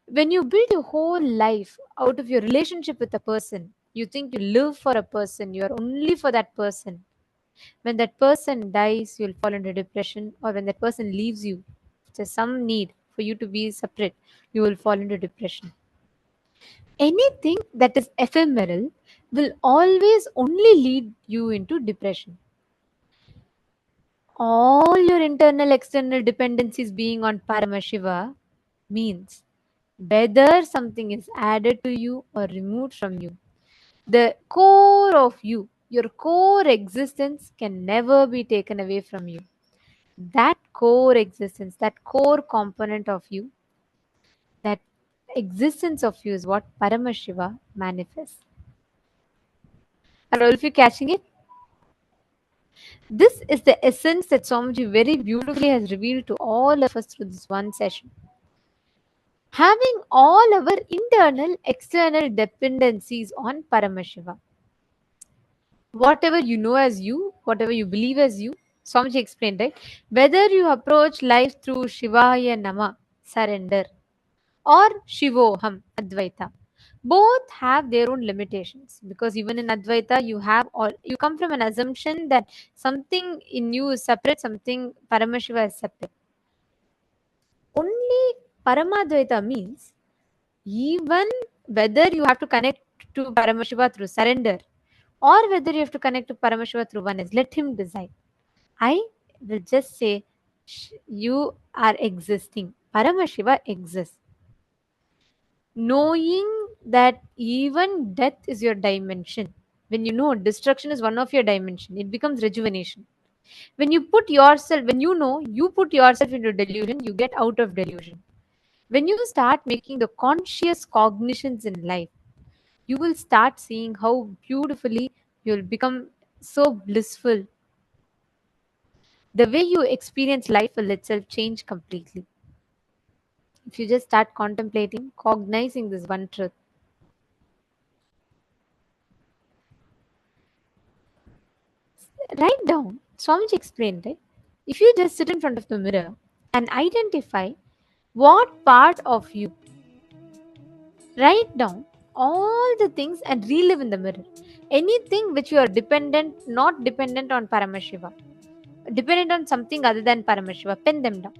When you build your whole life out of your relationship with a person, you think you live for a person, you are only for that person. When that person dies, you'll fall into depression, or when that person leaves you, if there's some need for you to be separate, you will fall into depression. Anything that is ephemeral will always only lead you into depression. All your internal external dependencies being on Paramashiva means whether something is added to you or removed from you, the core of you, your core existence can never be taken away from you. That core existence, that core component of you, that existence of you is what Paramashiva manifests. Are all of you catching it? This is the essence that Swamiji very beautifully has revealed to all of us through this one session. Having all our internal, external dependencies on Paramashiva. Whatever you know as you, whatever you believe as you, Swamiji explained, right? Whether you approach life through Shivaya Nama, surrender, or Shivoham, Advaita, both have their own limitations, because even in Advaita you come from an assumption that something in you is separate, something Paramashiva is separate. Only Paramadvaita means even whether you have to connect to Paramashiva through surrender or whether you have to connect to Paramashiva through oneness, let him decide. I will just say you are existing. Paramashiva exists. Knowing that even death is your dimension. When you know destruction is one of your dimension, it becomes rejuvenation. When you put yourself, when you know you put yourself into delusion, you get out of delusion. When you start making the conscious cognitions in life, you will start seeing how beautifully you'll become so blissful. The way you experience life will itself change completely. If you just start contemplating, cognizing this one truth. Write down. Swamiji explained, right? If you just sit in front of the mirror and identify what part of you, write down all the things and relive in the mirror. Anything which you are dependent, not dependent on Paramashiva, dependent on something other than Paramashiva, pen them down.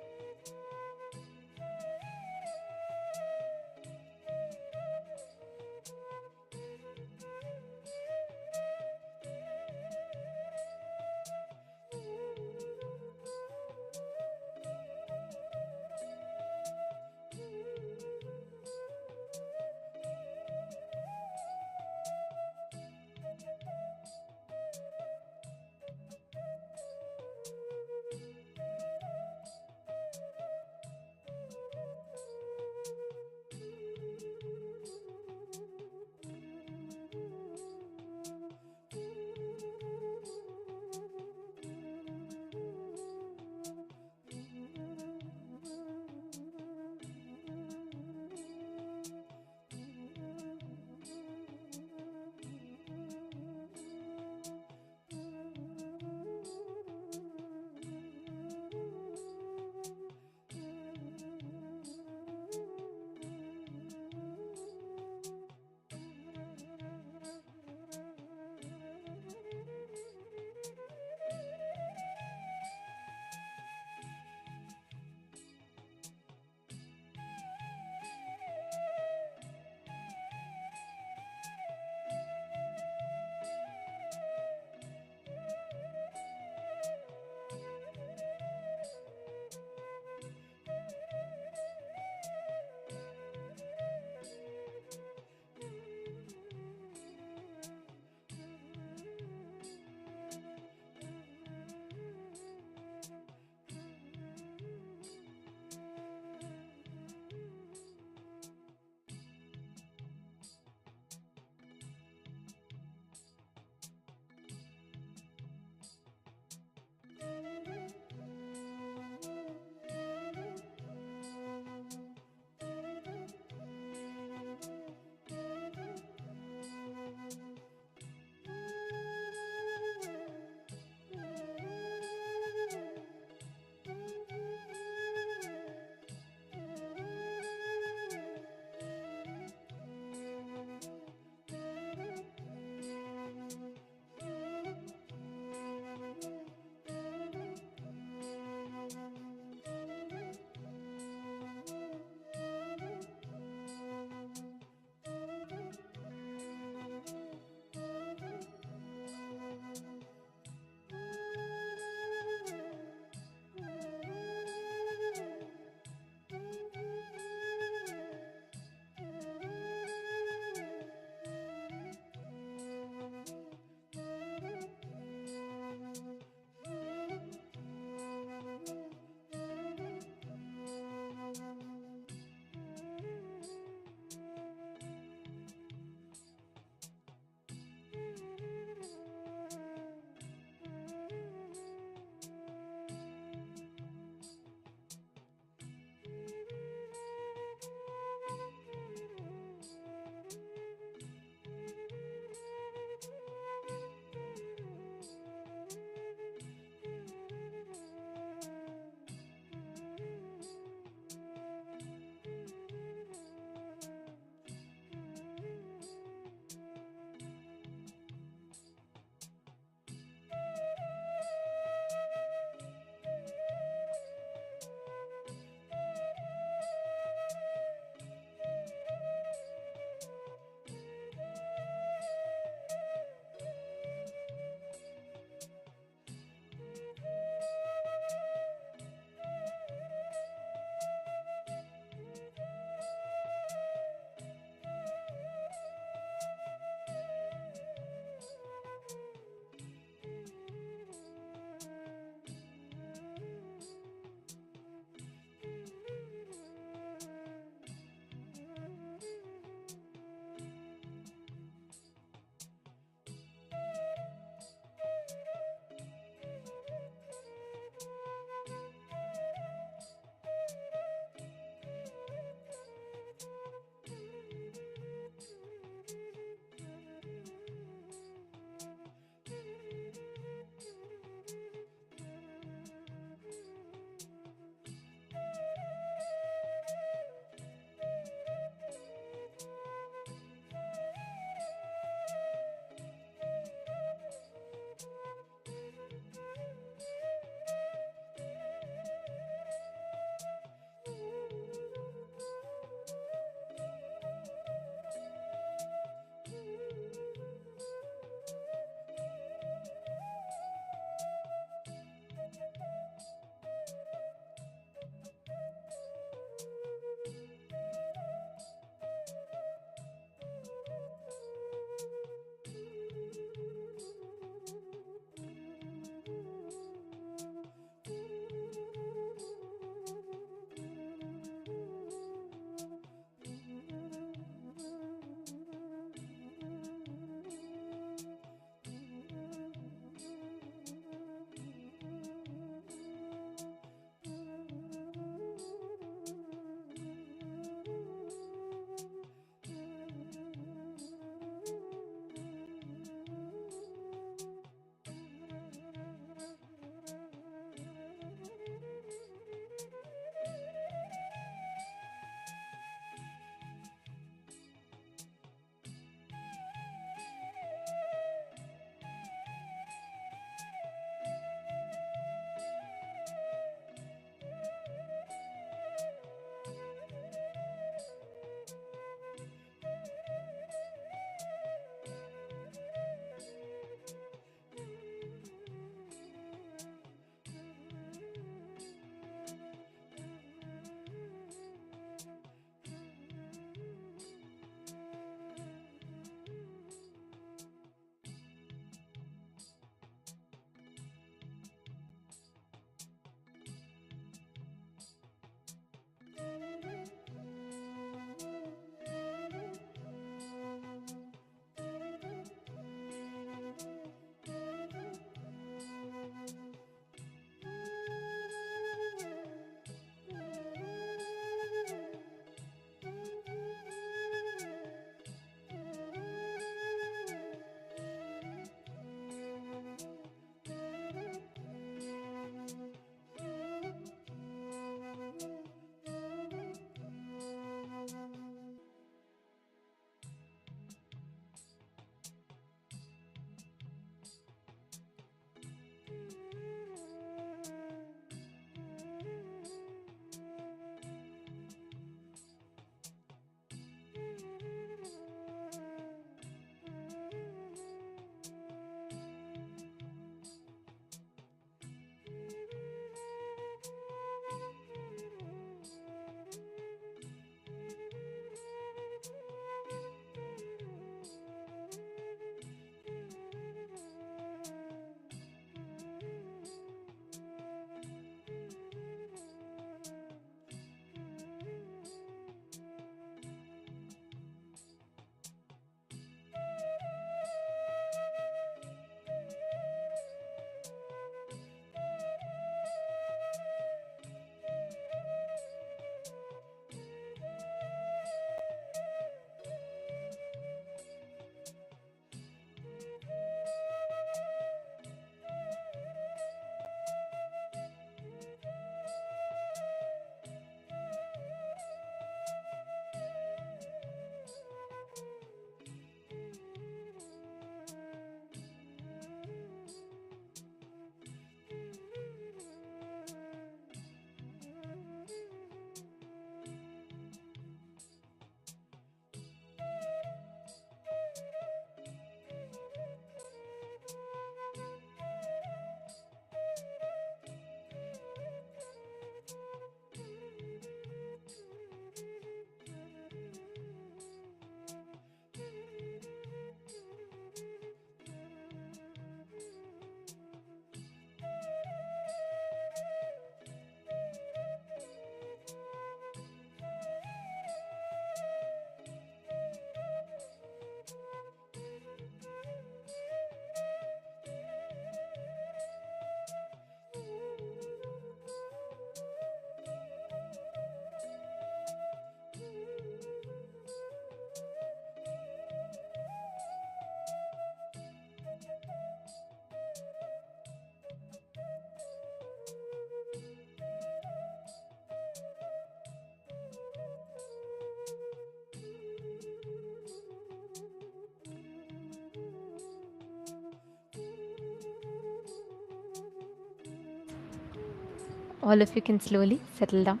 All of you can slowly settle down.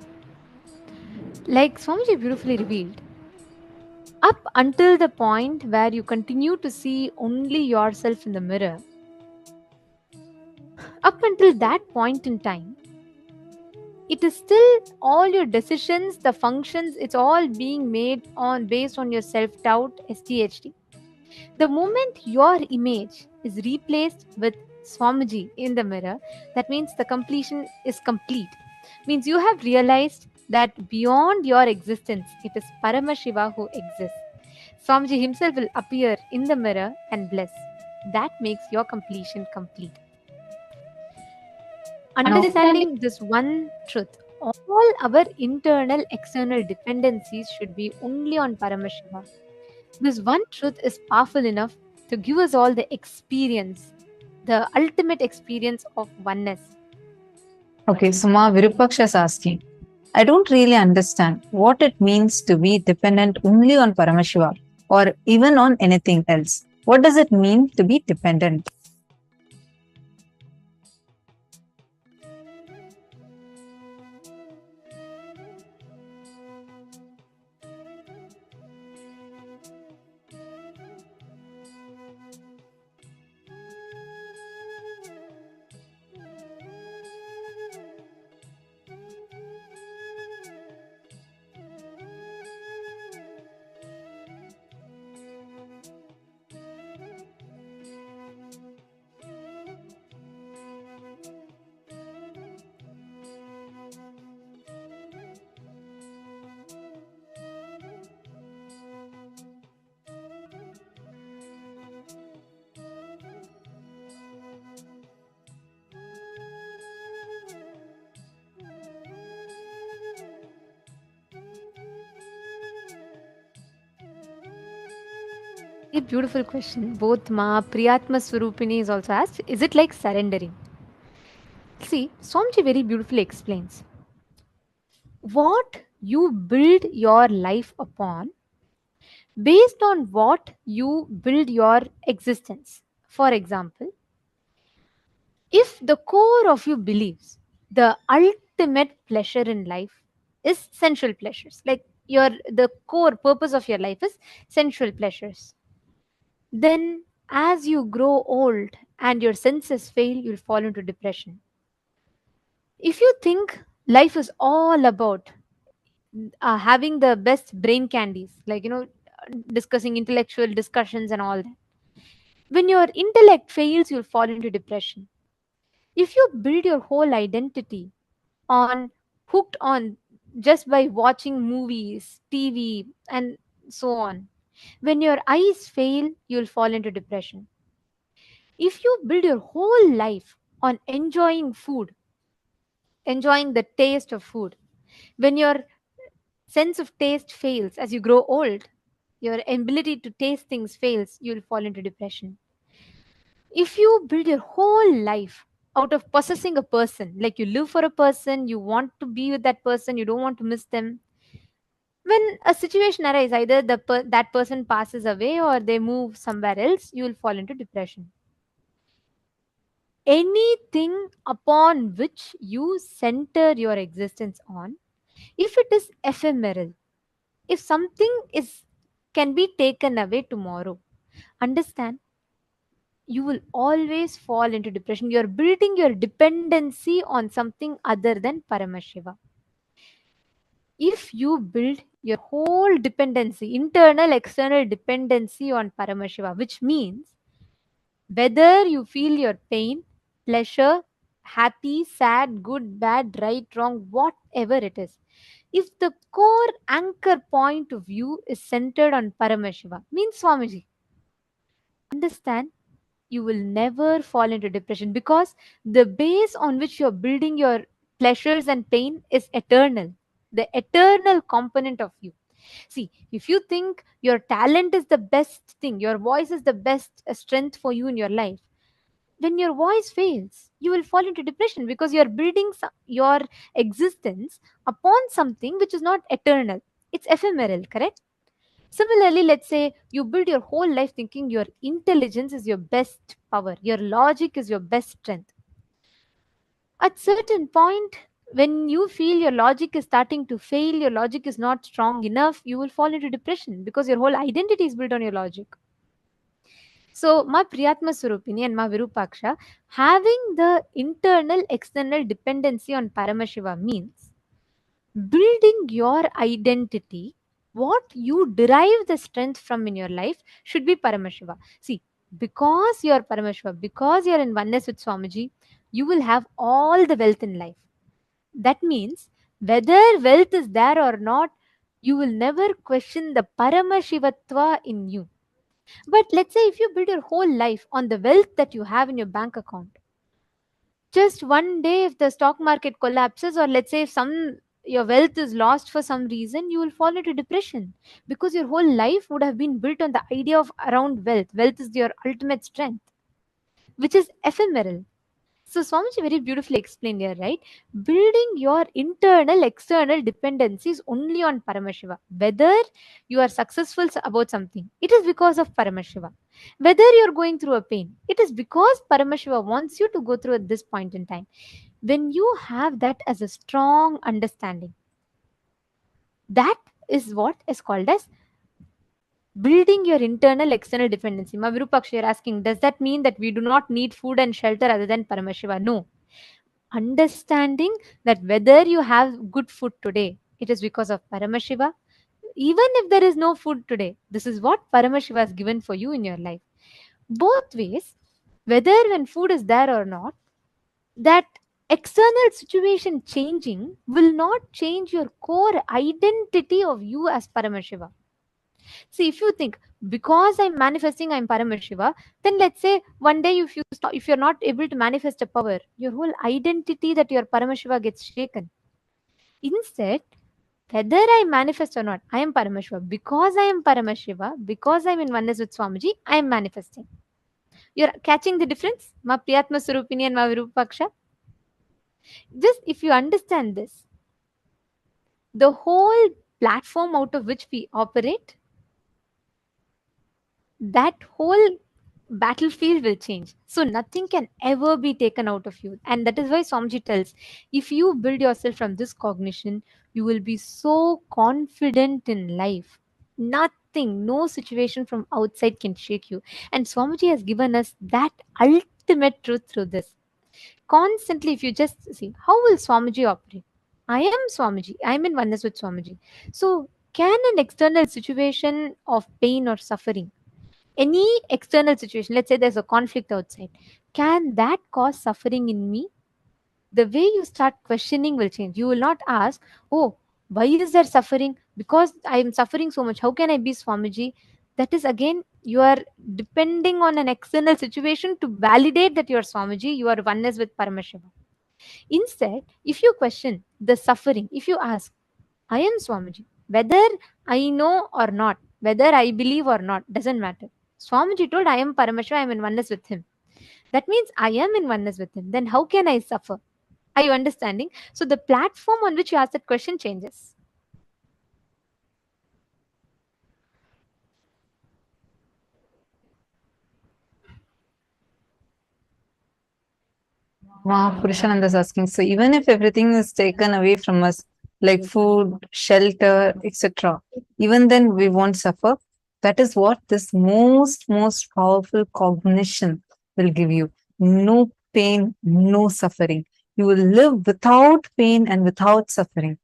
Like Swamiji beautifully revealed, up until the point where you continue to see only yourself in the mirror, up until that point in time, it is still all your decisions, the functions, it's all being made on based on your self-doubt, SDHD. The moment your image is replaced with Swamiji in the mirror, that means the completion is complete. Means you have realized that beyond your existence, it is Paramashiva who exists. Swamiji himself will appear in the mirror and bless. That makes your completion complete. Understanding this one truth, all our internal external dependencies should be only on Paramashiva. This one truth is powerful enough to give us all the experience, the ultimate experience of oneness. Okay, Suma Virupaksha is asking, I don't really understand what it means to be dependent only on Paramashiva or even on anything else. What does it mean to be dependent? A beautiful question. Both Ma Priyatma Swarupini is also asked, is it like surrendering? See, Swamiji very beautifully explains. What you build your life upon, based on what you build your existence. For example, if the core of you believes the ultimate pleasure in life is sensual pleasures, like the core purpose of your life is sensual pleasures, then as you grow old and your senses fail, you'll fall into depression. If you think life is all about having the best brain candies, like discussing intellectual discussions and all that, when your intellect fails, you'll fall into depression. If you build your whole identity on hooked on just by watching movies, TV, and so on, when your eyes fail, you'll fall into depression. If you build your whole life on enjoying food, enjoying the taste of food, when your sense of taste fails as you grow old, your ability to taste things fails, you'll fall into depression. If you build your whole life out of possessing a person, like you live for a person, you want to be with that person, you don't want to miss them, when a situation arises, either that person passes away or they move somewhere else, you will fall into depression. Anything upon which you center your existence on, if it is ephemeral, if something is can be taken away tomorrow, understand, you will always fall into depression. You're building your dependency on something other than Paramashiva. If you build your whole dependency, internal, external dependency on Paramashiva, which means whether you feel your pain, pleasure, happy, sad, good, bad, right, wrong, whatever it is, if the core anchor point of view is centered on Paramashiva, means Swamiji, understand, you will never fall into depression because the base on which you're building your pleasures and pain is eternal, the eternal component of you. See, if you think your talent is the best thing, your voice is the best strength for you in your life, when your voice fails, you will fall into depression because you're building your existence upon something which is not eternal. It's ephemeral, correct? Similarly, let's say you build your whole life thinking your intelligence is your best power, your logic is your best strength. At certain point, When you feel your logic is starting to fail, your logic is not strong enough, you will fall into depression because your whole identity is built on your logic. So, Ma Priyatma Surupini and Ma Virupaksha, having the internal external dependency on Paramashiva means building your identity, what you derive the strength from in your life should be Paramashiva. See, because you are Paramashiva, because you are in oneness with Swamiji, you will have all the wealth in life. That means whether wealth is there or not, you will never question the Paramashivatva in you. But let's say if you build your whole life on the wealth that you have in your bank account, just one day if the stock market collapses, or let's say if your wealth is lost for some reason, you will fall into depression because your whole life would have been built on the idea of around wealth. Wealth is your ultimate strength, which is ephemeral. So Swamiji very beautifully explained here, right? Building your internal, external dependencies only on Paramashiva. Whether you are successful about something, it is because of Paramashiva. Whether you're going through a pain, it is because Paramashiva wants you to go through at this point in time. When you have that as a strong understanding, that is what is called as building your internal external dependency. Ma Virupaksha, you're asking, does that mean that we do not need food and shelter other than Paramashiva? No. Understanding that whether you have good food today, it is because of Paramashiva. Even if there is no food today, this is what Paramashiva has given for you in your life. Both ways, whether when food is there or not, that external situation changing will not change your core identity of you as Paramashiva. See, if you think because I'm manifesting, I'm Paramashiva, then let's say one day if you're not able to manifest a power, your whole identity that you're Paramashiva gets shaken. Instead, whether I manifest or not, I am Paramashiva. Because I am Paramashiva, because I'm in oneness with Swamiji, I am manifesting. You're catching the difference? Ma Priyatma Surupini and Ma Virupaksha. Just if you understand this, the whole platform out of which we operate, that whole battlefield will change. So nothing can ever be taken out of you. And that is why Swamiji tells, if you build yourself from this cognition, you will be so confident in life. Nothing, no situation from outside can shake you. And Swamiji has given us that ultimate truth through this. Constantly, if you just see, how will Swamiji operate? I am Swamiji. I am in oneness with Swamiji. So can an external situation of pain or suffering, any external situation, let's say there's a conflict outside, can that cause suffering in me? The way you start questioning will change. You will not ask, oh, why is there suffering? Because I am suffering so much, how can I be Swamiji? That is again, you are depending on an external situation to validate that you are Swamiji, you are oneness with Paramashiva. Instead, if you question the suffering, if you ask, I am Swamiji, whether I know or not, whether I believe or not, doesn't matter. Swamiji told, I am Paramashiva, I am in oneness with him. That means I am in oneness with him. Then how can I suffer? Are you understanding? So the platform on which you ask that question changes. Purushananda is asking, so even if everything is taken away from us, like food, shelter, etc., even then we won't suffer. That is what this most powerful cognition will give you. No pain, no suffering. You will live without pain and without suffering.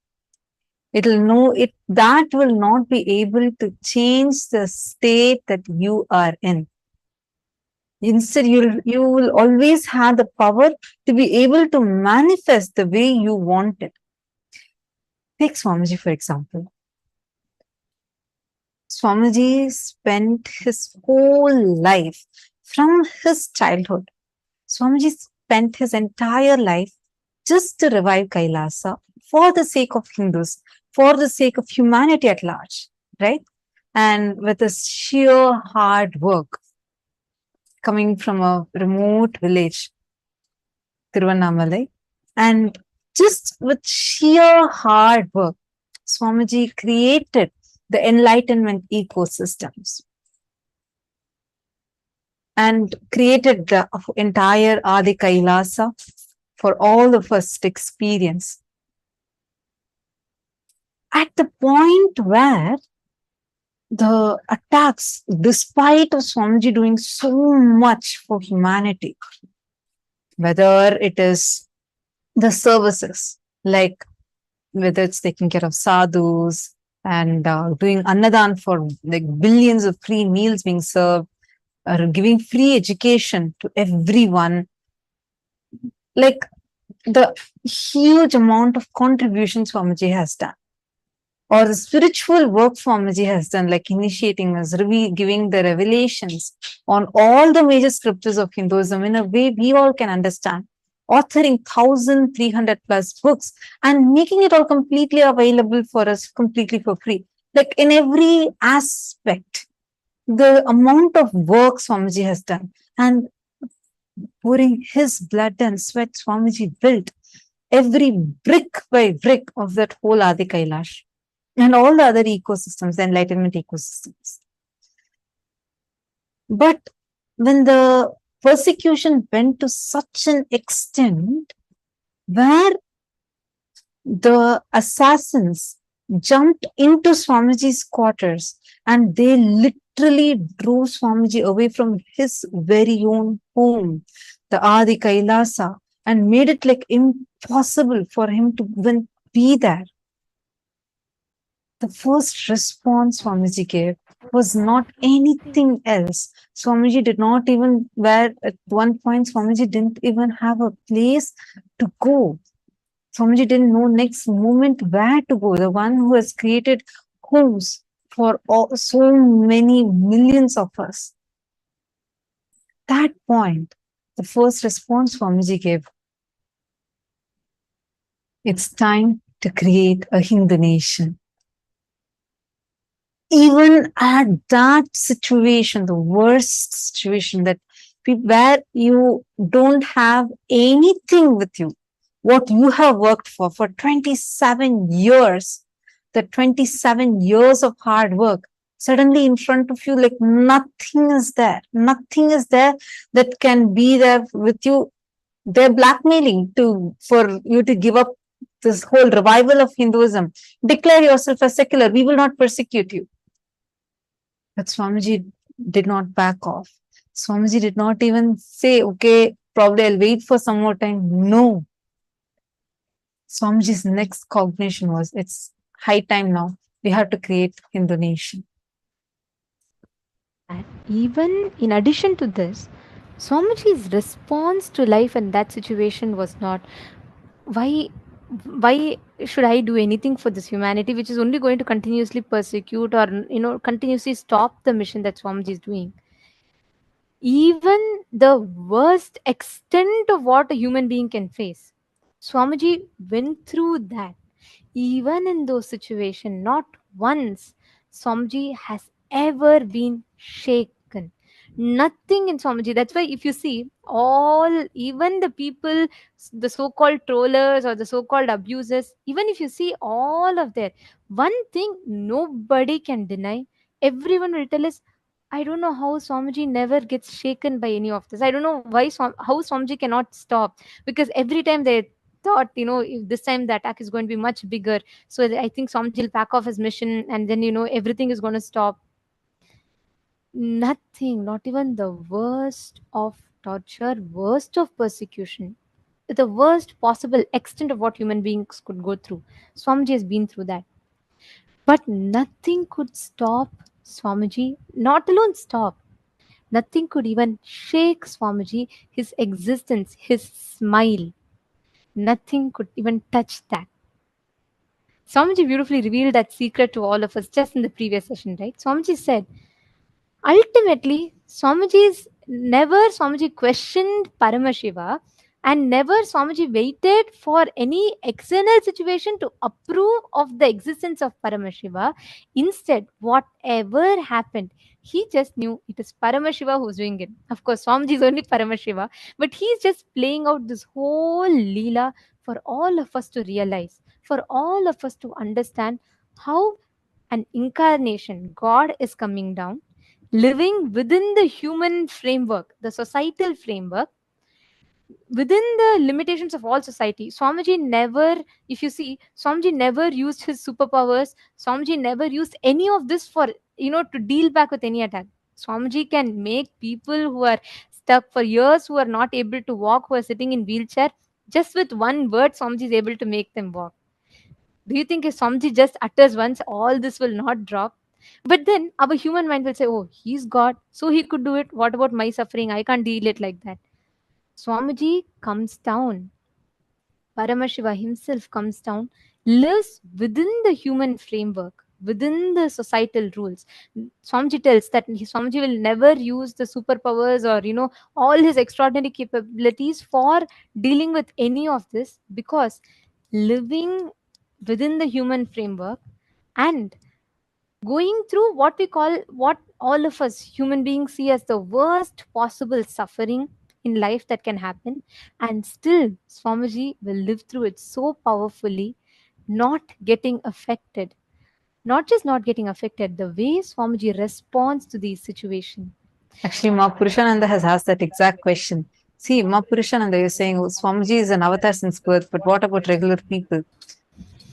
It'll know it, that will not be able to change the state that you are in. Instead, you will always have the power to be able to manifest the way you want it. Take Swamiji, for example. Swamiji spent his whole life from his childhood. Swamiji spent his entire life just to revive Kailasa for the sake of Hindus, for the sake of humanity at large, right? And with his sheer hard work, coming from a remote village, Tiruvannamalai, and just with sheer hard work, Swamiji created the enlightenment ecosystems and created the entire Adi Kailasa for all of us to experience. At the point where the attacks, despite of Swamiji doing so much for humanity, whether it is the services, like whether it's taking care of sadhus and doing annadan for like billions of free meals being served, or giving free education to everyone, like the huge amount of contributions Swamiji has done, or the spiritual work Swamiji has done, like initiating us, giving the revelations on all the major scriptures of Hinduism in a way we all can understand, authoring 1,300 plus books and making it all completely available for us completely for free. Like in every aspect, the amount of work Swamiji has done, and pouring his blood and sweat, Swamiji built every brick by brick of that whole Adi Kailash and all the other ecosystems, the enlightenment ecosystems. But when the persecution went to such an extent where the assassins jumped into Swamiji's quarters and they literally drove Swamiji away from his very own home, the Adi Kailasa, and made it like impossible for him to even be there. The first response Swamiji gave was not anything else. Swamiji did not even, where at one point Swamiji didn't even have a place to go. Swamiji didn't know next moment where to go. The one who has created homes for so many millions of us. That point, the first response Swamiji gave, it's time to create a Hindu nation. Even at that situation, the worst situation, that where you don't have anything with you, what you have worked for 27 years, the 27 years of hard work, suddenly in front of you, like nothing is there that can be there with you. They're blackmailing for you to give up this whole revival of Hinduism. Declare yourself as secular, we will not persecute you. But Swamiji did not back off. Swamiji did not even say, okay, probably I'll wait for some more time. No. Swamiji's next cognition was, it's high time now. We have to create Hindu nation. And even in addition to this, Swamiji's response to life in that situation was not, why why should I do anything for this humanity which is only going to continuously persecute or continuously stop the mission that Swamiji is doing. Even the worst extent of what a human being can face, Swamiji went through that. Even in those situations, not once Swamiji has ever been shaken. Nothing in Swamiji. That's why if you see all, even the people, the so-called trollers or the so-called abusers, even if you see all of that, one thing nobody can deny, everyone will tell us, I don't know how Swamiji never gets shaken by any of this. I don't know how Swamiji cannot stop, because every time they thought, if this time the attack is going to be much bigger, so I think Swamiji will back off his mission, and then everything is going to stop. Nothing, not even the worst of torture, worst of persecution, the worst possible extent of what human beings could go through, Swamiji has been through that. But nothing could stop Swamiji, not alone stop, nothing could even shake Swamiji, his existence, his smile. Nothing could even touch that. Swamiji beautifully revealed that secret to all of us just in the previous session, right? Swamiji said, ultimately, Swamiji questioned Paramashiva, and never Swamiji waited for any external situation to approve of the existence of Paramashiva. Instead, whatever happened, he just knew it is Paramashiva who's doing it. Of course, Swamiji is only Paramashiva, but he's just playing out this whole Leela for all of us to realize, for all of us to understand how an incarnation, God is coming down, living within the human framework, the societal framework, within the limitations of all society. Swamiji never, if you see, Swamiji never used his superpowers. Swamiji never used any of this for, to deal back with any attack. Swamiji can make people who are stuck for years, who are not able to walk, who are sitting in wheelchair, just with one word, Swamiji is able to make them walk. Do you think if Swamiji just utters once, all this will not drop? But then our human mind will say, oh, he's God, so he could do it. What about my suffering? I can't deal it like that. Swamiji comes down. Paramashiva himself comes down, lives within the human framework, within the societal rules. Swamiji tells that Swamiji will never use the superpowers or, all his extraordinary capabilities for dealing with any of this, because living within the human framework and going through what we call, what all of us human beings see as the worst possible suffering in life that can happen, and still Swamiji will live through it so powerfully, not getting affected. Not just not getting affected, the way Swamiji responds to these situations. Actually, Ma Purushananda has asked that exact question. See, Ma Purushananda, you're saying oh, Swamiji is an avatar since birth, but what about regular people?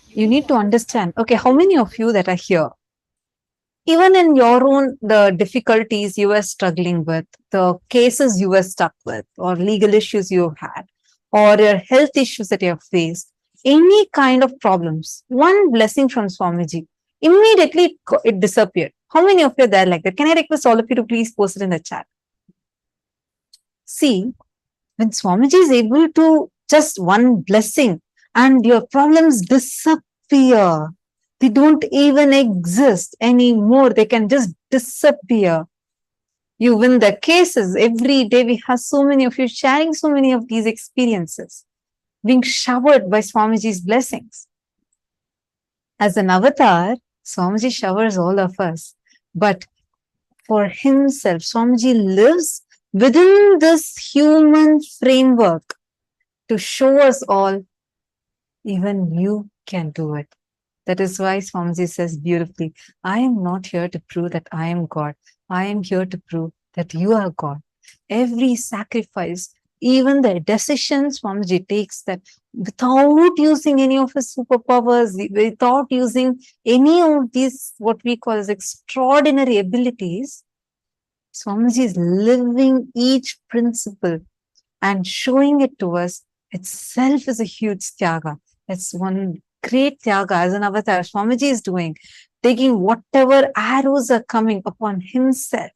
You need to understand, okay, how many of you that are here, even in your own, the difficulties you were struggling with, the cases you were stuck with, or legal issues you had, or your health issues that you have faced, any kind of problems, one blessing from Swamiji, immediately it disappeared. How many of you are there like that? Can I request all of you to please post it in the chat? See, when Swamiji is able to just one blessing and your problems disappear, they don't even exist anymore. They can just disappear. You win the cases. Every day we have so many of you sharing so many of these experiences, being showered by Swamiji's blessings. As an avatar, Swamiji showers all of us. But for himself, Swamiji lives within this human framework to show us all, even you can do it. That is why Swamiji says beautifully, I am not here to prove that I am God. I am here to prove that you are God. Every sacrifice, even the decisions Swamiji takes, that without using any of his superpowers, without using any of these, what we call as extraordinary abilities, Swamiji is living each principle and showing it to us itself is a huge tyaga. It's one great tyaga as an avatar. Swamiji is doing, taking whatever arrows are coming upon himself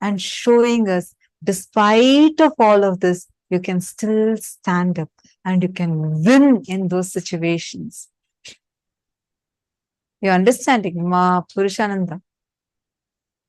and showing us, despite of all of this, you can still stand up and you can win in those situations. You're understanding, Ma Purushananda?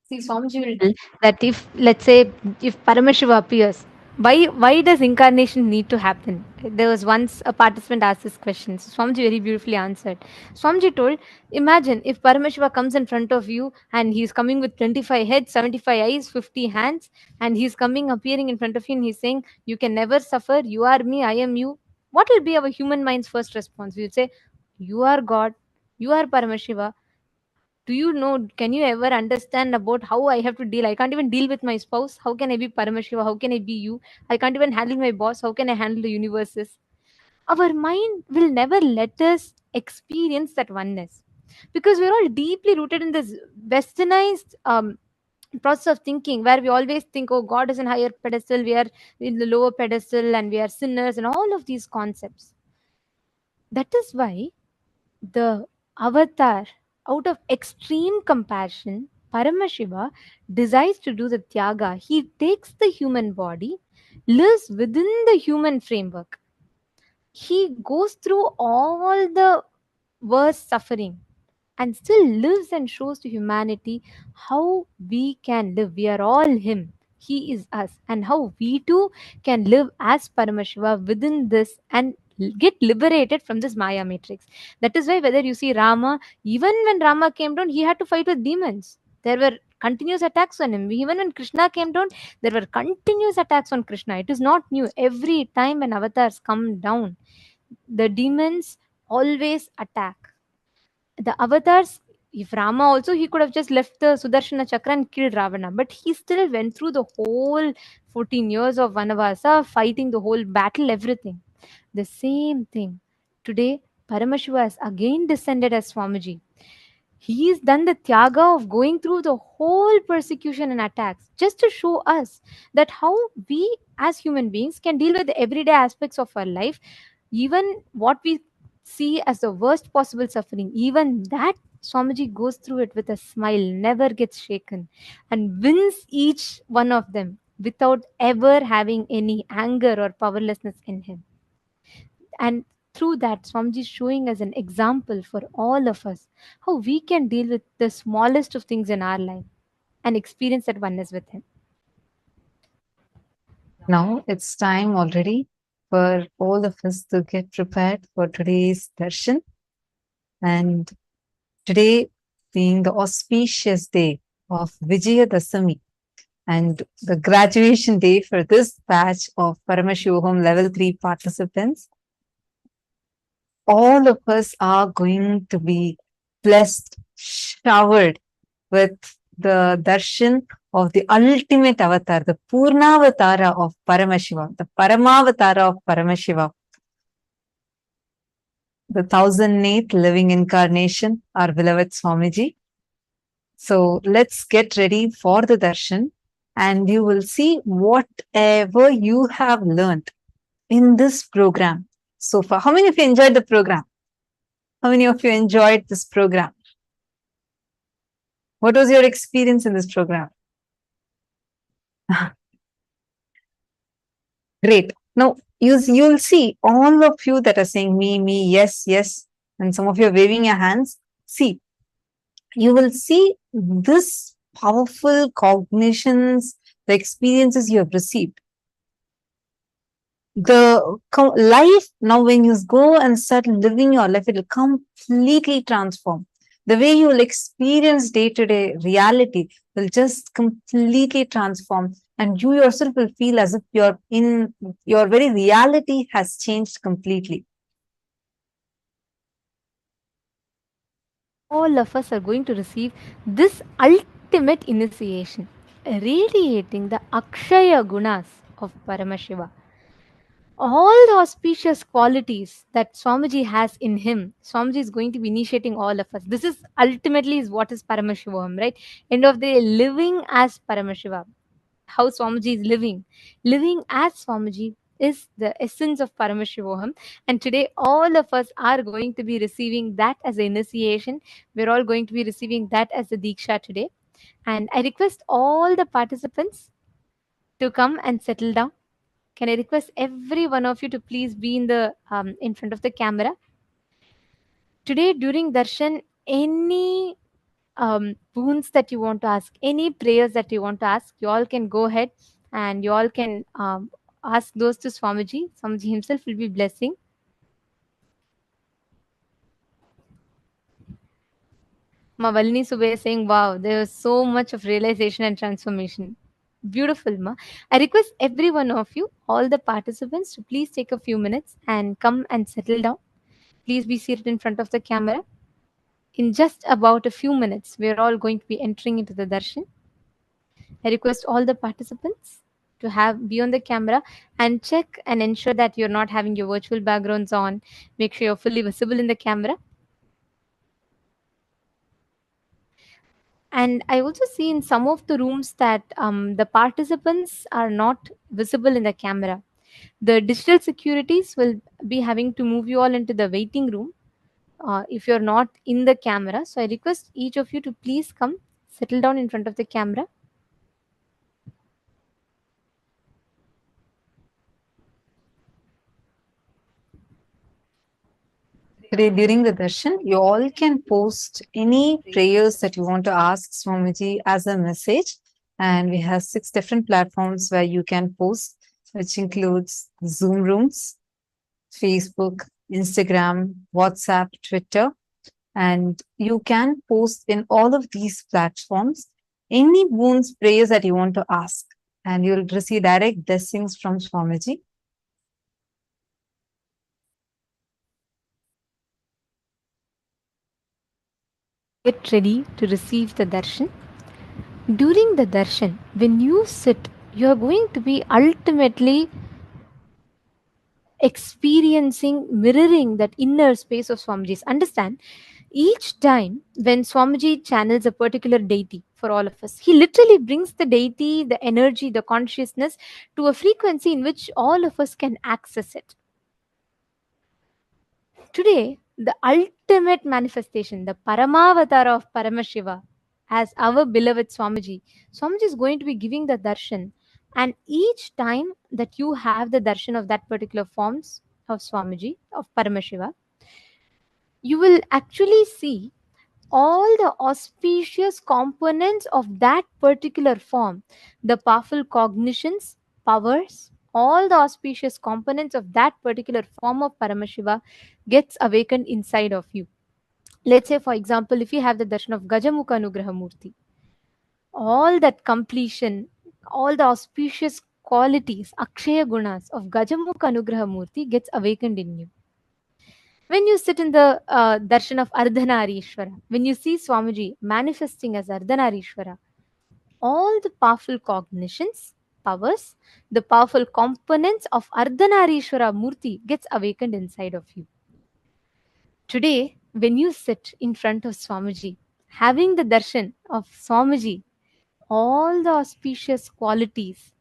See, Swamiji will tell that if, let's say, if Paramashiva appears, why does incarnation need to happen? There was once a participant asked this question. So Swamiji very beautifully answered. Swamiji told, imagine if Paramashiva comes in front of you and he's coming with 25 heads, 75 eyes, 50 hands, and he's coming, appearing in front of you, and he's saying, you can never suffer, you are me, I am you. What will be our human mind's first response? We would say, you are God, you are Paramashiva. Do you know, can you ever understand about how I have to deal? I can't even deal with my spouse. How can I be Paramashiva? How can I be you? I can't even handle my boss. How can I handle the universes? Our mind will never let us experience that oneness, because we're all deeply rooted in this westernized process of thinking, where we always think, oh, God is in higher pedestal, we are in the lower pedestal, and we are sinners, and all of these concepts. That is why the avatar, out of extreme compassion, Paramashiva decides to do the Tyaga. He takes the human body, lives within the human framework. He goes through all the worst suffering and still lives and shows to humanity how we can live. We are all Him. He is us. And how we too can live as Paramashiva within this and get liberated from this Maya matrix. That is why, whether you see Rama, even when Rama came down, he had to fight with demons. There were continuous attacks on him. Even when Krishna came down, there were continuous attacks on Krishna. It is not new. Every time when avatars come down, the demons always attack. The avatars, If Rama also, he could have just left the Sudarshana Chakra and killed Ravana, but he still went through the whole 14 years of Vanavasa, fighting the whole battle, everything. The same thing. Today, Paramashiva has again descended as Swamiji. He's done the tyaga of going through the whole persecution and attacks just to show us that how we as human beings can deal with the everyday aspects of our life, even what we see as the worst possible suffering, even that Swamiji goes through it with a smile, never gets shaken, and wins each one of them without ever having any anger or powerlessness in him. And through that, Swamiji is showing us an example for all of us how we can deal with the smallest of things in our life and experience that oneness with him. Now it's time already for all of us to get prepared for today's darshan. And today being the auspicious day of Vijayadasami and the graduation day for this batch of Paramashivoham Level 3 participants, all of us are going to be blessed, showered with the darshan of the ultimate avatar, the Purnavatara of Paramashiva, the Paramavatara of Paramashiva, the 1008th living incarnation, our beloved Swamiji. So let's get ready for the darshan, and you will see whatever you have learned in this program so far. How many of you enjoyed the program? How many of you enjoyed this program? What was your experience in this program? Great. Now, you'll see all of you that are saying me, yes, yes, and some of you are waving your hands. See, you will see this powerful cognitions, the experiences you have received. The life now, when you go and start living your life, it will completely transform. The way you will experience day-to-day reality will just completely transform, and you yourself will feel as if your very reality has changed completely. All of us are going to receive this ultimate initiation, radiating the Akshaya Gunas of Paramashiva. All the auspicious qualities that Swamiji has in him, Swamiji is going to be initiating all of us. This is ultimately is what is Paramashivam, right? End of the day, living as Paramashiva. How Swamiji is living. Living as Swamiji is the essence of Paramashivoham. And today, all of us are going to be receiving that as an initiation. We're all going to be receiving that as a Diksha today. And I request all the participants to come and settle down. Can I request every one of you to please be in front of the camera? Today, during darshan, any boons that you want to ask, any prayers that you want to ask, you all can go ahead and you all can ask those to Swamiji. Swamiji himself will be blessing. Ma Valini Subhay is saying, wow, there was so much of realization and transformation. Beautiful, Ma. I request every one of you, all the participants, to please take a few minutes and come and settle down. Please be seated in front of the camera. In just about a few minutes, we're all going to be entering into the darshan. I request all the participants to be on the camera and check and ensure that you're not having your virtual backgrounds on. Make sure you're fully visible in the camera. And I also see in some of the rooms that the participants are not visible in the camera. The digital securities will be having to move you all into the waiting room if you're not in the camera. So I request each of you to please come, settle down in front of the camera. Today, during the darshan, you all can post any prayers that you want to ask Swamiji as a message. And we have 6 different platforms where you can post, which includes Zoom rooms, Facebook, Instagram, WhatsApp, Twitter. And you can post in all of these platforms any boons, prayers that you want to ask. And you'll receive direct blessings from Swamiji. Get ready to receive the darshan. During the darshan, when you sit, you are going to be ultimately experiencing, mirroring that inner space of Swamiji's. Understand, each time when Swamiji channels a particular deity for all of us, he literally brings the deity, the energy, the consciousness to a frequency in which all of us can access it. Today, the ultimate manifestation, the Paramavatara of Paramashiva, as our beloved Swamiji, Swamiji is going to be giving the darshan. And each time that you have the darshan of that particular forms of Swamiji, of Paramashiva, you will actually see all the auspicious components of that particular form, the powerful cognitions, powers, all the auspicious components of that particular form of Paramashiva gets awakened inside of you. Let's say, for example, if you have the darshan of Gajamukha Anugraha Murti, all that completion, all the auspicious qualities, Akshaya Gunas of Gajamukha Anugraha Murti gets awakened in you. When you sit in the darshan of Ardhanarishwara, when you see Swamiji manifesting as Ardhanarishwara, all the powerful cognitions, powers, the powerful components of Ardhanarishwara Murti gets awakened inside of you. Today, when you sit in front of Swamiji, having the darshan of Swamiji, all the auspicious qualities,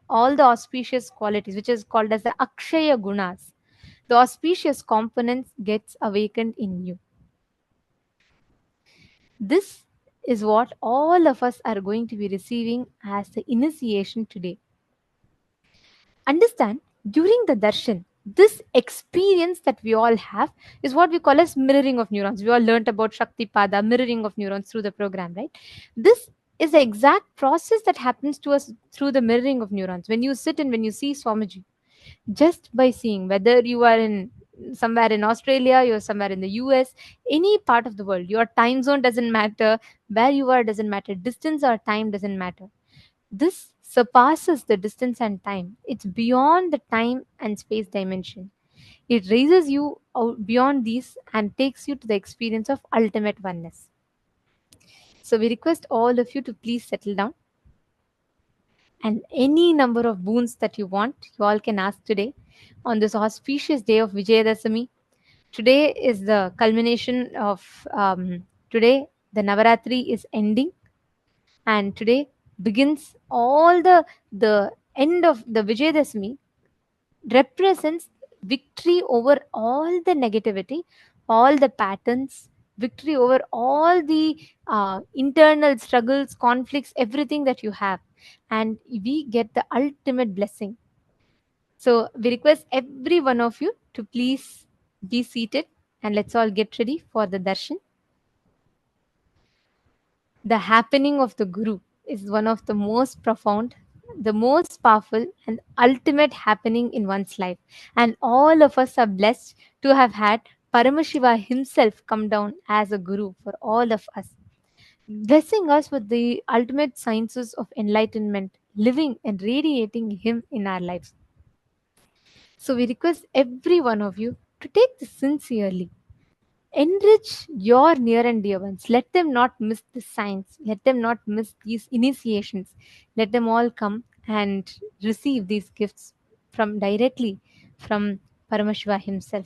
which is called as the Akshaya Gunas, the auspicious components gets awakened in you. This is what all of us are going to be receiving as the initiation today. Understand, during the darshan, this experience that we all have is what we call as mirroring of neurons. We all learnt about Shakti Pada, mirroring of neurons through the program, right? This is the exact process that happens to us through the mirroring of neurons. When you sit and when you see Swamiji, just by seeing, whether you are in somewhere in Australia, you're somewhere in the US, any part of the world, your time zone doesn't matter, where you are doesn't matter, distance or time doesn't matter. This surpasses the distance and time. It's beyond the time and space dimension. It raises you out beyond these and takes you to the experience of ultimate oneness. So we request all of you to please settle down, and any number of boons that you want, you all can ask today on this auspicious day of Vijayadasami. Today is the culmination of today. The Navaratri is ending, and today begins all the end of the Vijayadasami represents victory over all the negativity, all the patterns, victory over all the internal struggles, conflicts, everything that you have. And we get the ultimate blessing. So we request every one of you to please be seated and let's all get ready for the darshan. The happening of the Guru is one of the most profound, the most powerful, and ultimate happening in one's life. And all of us are blessed to have had Paramashiva himself come down as a Guru for all of us, blessing us with the ultimate sciences of enlightenment, living and radiating Him in our lives. So we request every one of you to take this sincerely. Enrich your near and dear ones. Let them not miss the signs. Let them not miss these initiations. Let them all come and receive these gifts from directly from Paramashiva himself.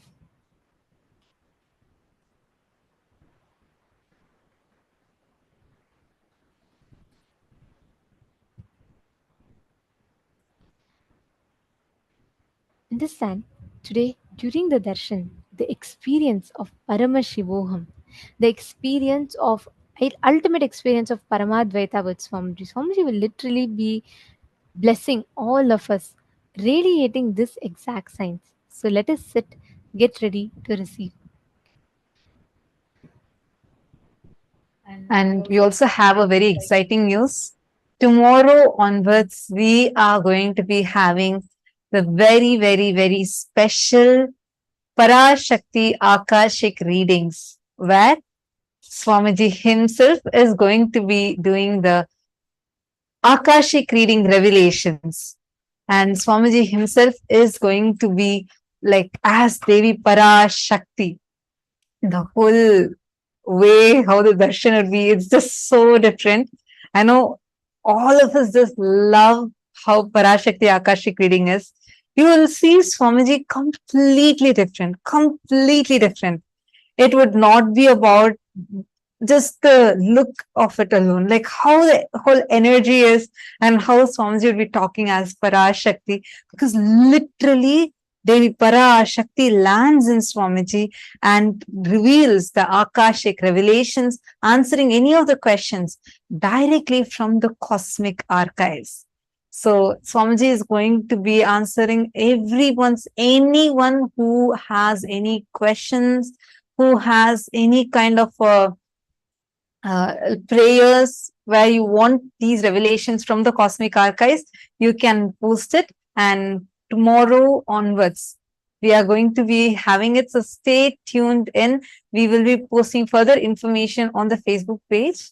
Understand, today during the darshan, the experience of Paramashivoham, the experience of ultimate experience of Paramadvaita with Swamiji. Swamiji will literally be blessing all of us, radiating this exact science. So let us sit, get ready to receive. And we also have a very exciting news. Tomorrow onwards, we are going to be having the very, very, very special Parashakti Akashik readings, where Swamiji himself is going to be doing the Akashik reading revelations. And Swamiji himself is going to be like as Devi Parashakti, the whole way how the darshan would be. It's just so different. I know all of us just love how Parashakti Akashic reading is. You will see Swamiji completely different, completely different. It would not be about just the look of it alone, like how the whole energy is and how Swamiji would be talking as Parashakti, because literally Devi Parashakti lands in Swamiji and reveals the Akashic revelations, answering any of the questions directly from the cosmic archives. So Swamiji is going to be answering anyone who has any questions, who has any kind of prayers where you want these revelations from the cosmic archives, you can post it. And tomorrow onwards, we are going to be having it. So stay tuned in. We will be posting further information on the Facebook page.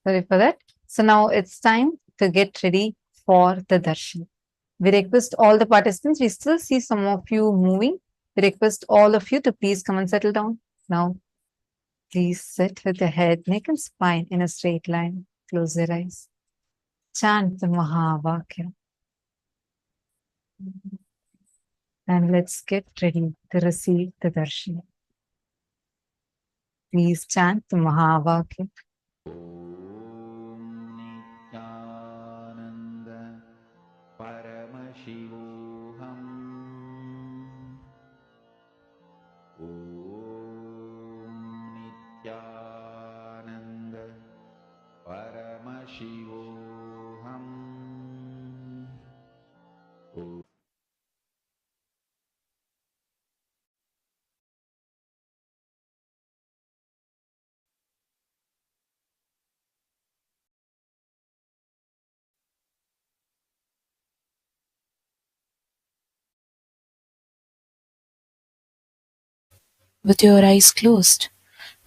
Sorry for that. So now it's time to get ready for the darshan. We request all the participants, we still see some of you moving. We request all of you to please come and settle down. Now, please sit with the head, neck, and spine in a straight line. Close your eyes. Chant the Mahavakya. And let's get ready to receive the darshan. Please chant the Mahavakya. Nityananda Paramashivoham Om Nityananda Paramashivoham. with your eyes closed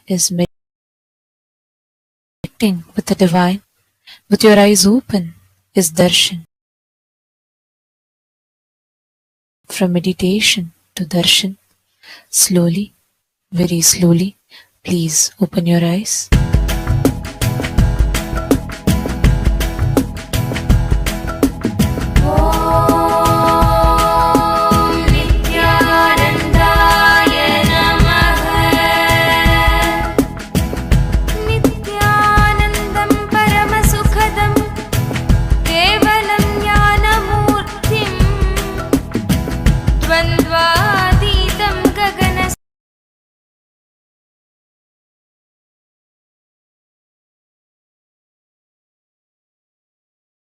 is meditating with the divine. With your eyes open is darshan. From meditation to darshan, slowly, very slowly, please open your eyes.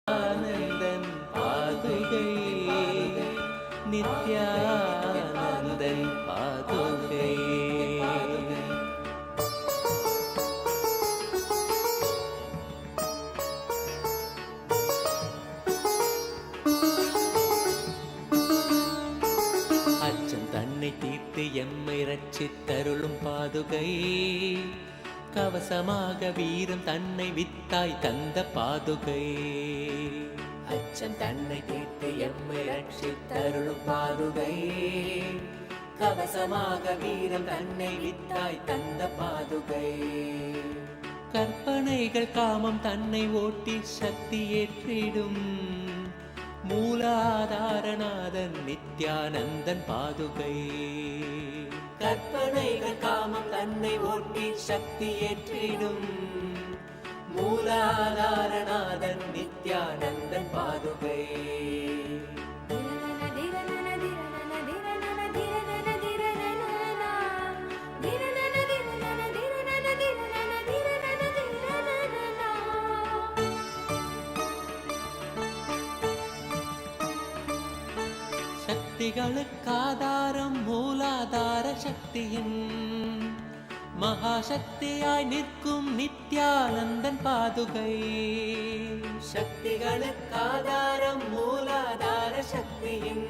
Anandan പാതുകൈ Nithyanandan പാതുകൈ அச்சம் தன்னை தீர்த்து எம்மை ரட்சித்தருளும் பாதுகை கவசமாக வீரம் தன்னை வித்தாய் தந்த பாதுகை அச்சம் தன்னை தீர்த்து எம்மை ரட்சித்தருளும் பாதுகை கவசமாக வீரம் தன்னை வித்தாய் தந்த பாதுகை கற்பனைகள் காமம் தன்னை ஓட்டி சக்தி ஏற்றிடும் மூலாதாரநாதன் நித்யானந்தன் பாதுகை கற்பனைகள் காமம் தன்னை ஓட்டி சக்தி ஏற்றிடும் மூலாதாரநாதன் நித்யானந்தன் பாதுகை. சக்திகளுக்காதாரம் மூலாதார சக்தியின் மகாசக்தியாய் நிற்கும் நித்யானந்தன் பாதுகை. சக்திகளுக்காதாரம் மூலாதார சக்தியின்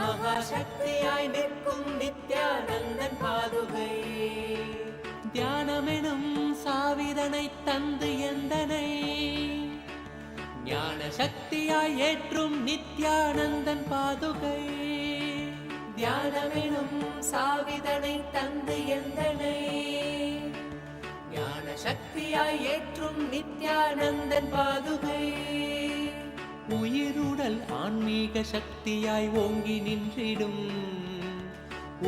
மகாசக்தியாய் நிற்கும் நித்யானந்தன் பாதுகை. தியானமெனும் சாவிதனை தந்து எந்தனை ஞான சக்தியாய் ஏற்றும் நித்யானந்தன் பாதுகை. தியானமெனும் சாவிதனை தந்து எந்தனை ஞான சக்தியாய் ஏற்றும் நித்யானந்தன் பாதுகை. உயிருடல் ஆன்மீக சக்தியாய் ஓங்கி நின்றிடும்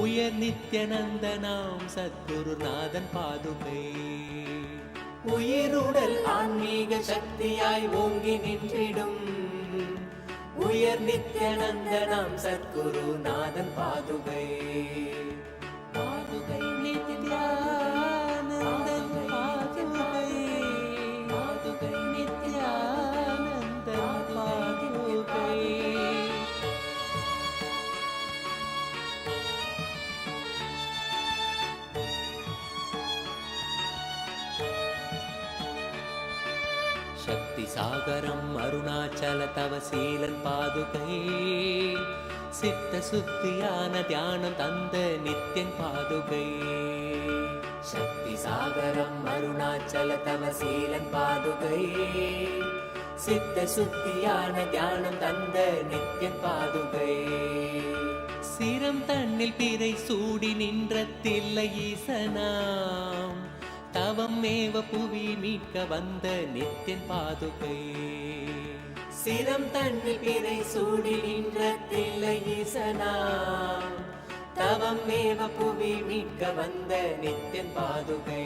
உயர் நித்யானந்தனாம் சத்குருநாதன் பாதுகை. உயிருடல் ஆன்மீக சக்தியாய் ஓங்கி நின்றிடும் உயர் நித்யானந்தனாம் சத்குருநாதன் பாதுகை. பாதுகை நித்யானந்தன் பாதுகை. பாதுகை நித்யானந்தன் பாதுகை. சக்தி சாகரம் அருணாச்சல தவசீலன் பாதுகை. சித்த சுத்தியான தியானம் தந்த நித்யன் பாதுகை. சக்தி சாகரம் அருணாச்சல தவசீலன் பாதுகை. சித்த சுத்தியான தியானம் தந்த நித்யன் பாதுகை. சிரம் தன்னில் பிறை சூடி நின்ற தில்லை ஈசனாம் தவம் மேவ புவி மீட்க வந்த நித்யன் பாதுகை. சிரம் தன்னில் பிறை சூடி நின்ற தில்லை ஈசனாம் தவம் மேவ புவி மீட்க வந்த நித்யன் பாதுகை.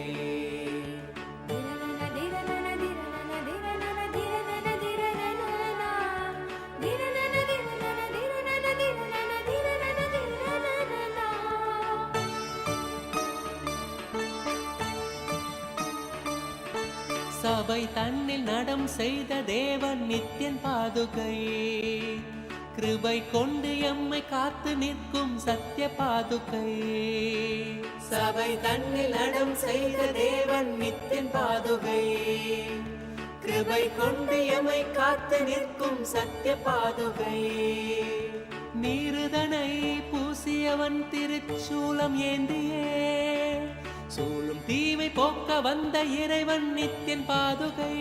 சபை தன்னில் நடம் செய்த தேவன் நித்யன் பாதுகை. கிருபை கொண்டு எம்மை காத்து நிற்கும் சத்ய பாதுகை. சபை தன்னில் நடம் செய்த தேவன் நித்யன் பாதுகை. கிருபை கொண்டு எம்மை காத்து நிற்கும் சத்ய பாதுகை. நீருதனை பூசியவன் திருச்சூலம் ஏந்தியே சூழும் தீமை போக்க வந்த இறைவன் நித்யன் பாதுகை.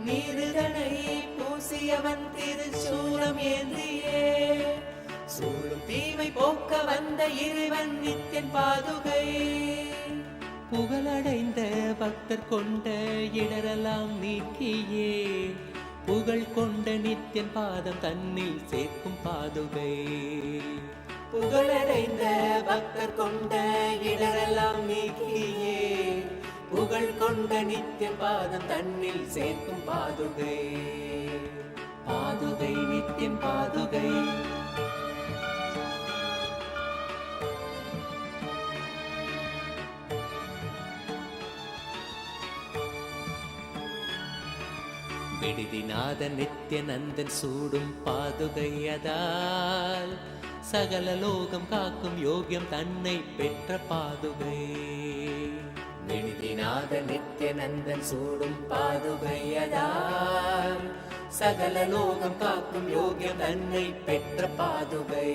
நீருதனை பூசியவன் திருச்சூலம் ஏந்தியே சூழும் தீமை போக்க வந்த இறைவன் நித்யன் பாதுகை. புகழடைந்த பக்தர் கொண்ட இடரெல்லாம் நீக்கியே புகழ் கொண்ட நித்யன் பாதம் தன்னில் சேர்க்கும் பாதுகை. புகழடைந்த பக்தர் கொண்ட இடரெல்லாம் நீக்கியே புகழ் கொண்ட நித்யன் பாதம் தன்னில் சேர்க்கும் பாதுகை. பாதுகை நித்யன் பாதுகை. விடுதிநாத நித்யநந்தன் சூடும் பாதுகையதால் சகல லோகம் காக்கும் யோகியம் தன்னை பெற்ற பாதுகை. விடுதிநாத நித்யநந்தன் சூடும் பாதுகையதால் சகல லோகம் காக்கும் யோகியம் தன்னை பெற்ற பாதுகை.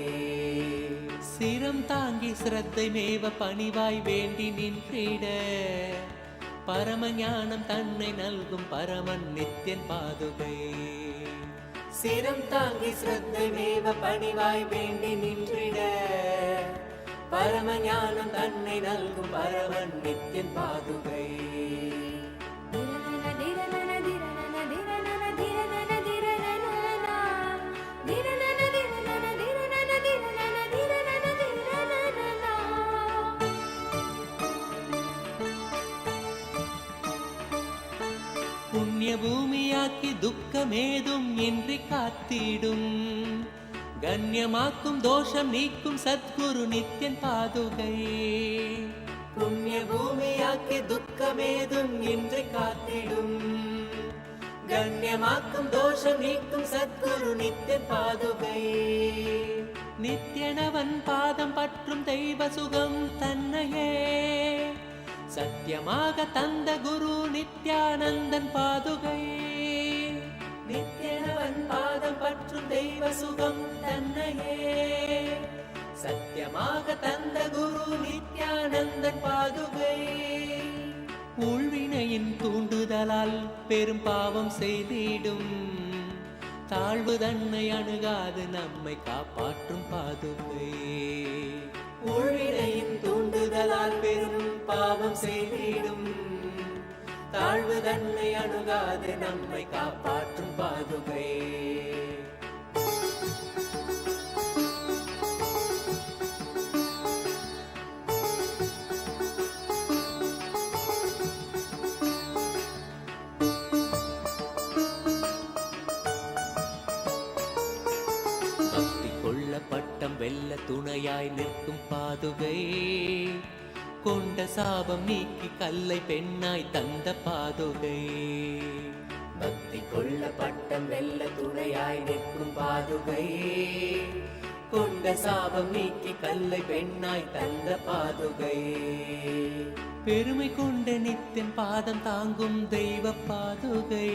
சிரம் தாங்கி சிரத்தை மேவ பணிவாய் வேண்டி நின்றிட பரம ஞானம் தன்னை நல்கும் பரமன் நித்யன் பாதுகை. சிரம் தாங்கி சிரத்தை மேவ பணிவாய் வேண்டி நின்றிட பரம ஞானம் தன்னை நல்கும் பரமன் நித்யன் பாதுகை. புண்ணிய பூமியாக்கி துக்கமேதும் இன்றி காத்திடும், கண்ணியமாக்கும் தோஷம் நீக்கும் சத்குரு நித்யன் பாதுகை. புண்ணிய பூமியாக்கி துக்கமேதும் இன்றி காத்திடும், கண்ணியமாக்கும் தோஷம் நீக்கும் சத்குரு நித்யன் பாதுகை. நித்யனவன் பாதம் பற்றும் தெய்வ சுகம் தன்னையே சத்தியமாக தந்த குரு நித்யானந்தன் பாதுகை. நித்யனவன் பாதம் பற்றும் தெய்வ சுகம் தன்னையே சத்தியமாக தந்த குரு நித்யானந்தன் பாதுகை. ஊழ்வினையின் தூண்டுதலால் பெரும் பாவம் செய்திடும், தாழ்வு தன்னை அணுகாது நம்மை காப்பாற்றும் பாதுகை. ஊழ்வினையின் தூண்டுதலால் பெரும் பாவம் செய்திடும், தாழ்வு தன்னை அணுகாது நம்மை காப்பாற்றும் பாதுகை. பட்டம் வெல்ல துணையாய் நிற்கும் பாதுகை, கொண்ட சாபம் நீக்கி கல்லை பெண்ணாய் தந்த பாதுகை. பக்தி கொள்ள பட்டம் வெல்ல துணையாய் நிற்கும் பாதுகை, கொண்ட சாபம் நீக்கி கல்லை பெண்ணாய் தந்த பாதுகை. பெருமை கொண்ட நித்தின் பாதம் தாங்கும் தெய்வ பாதுகை,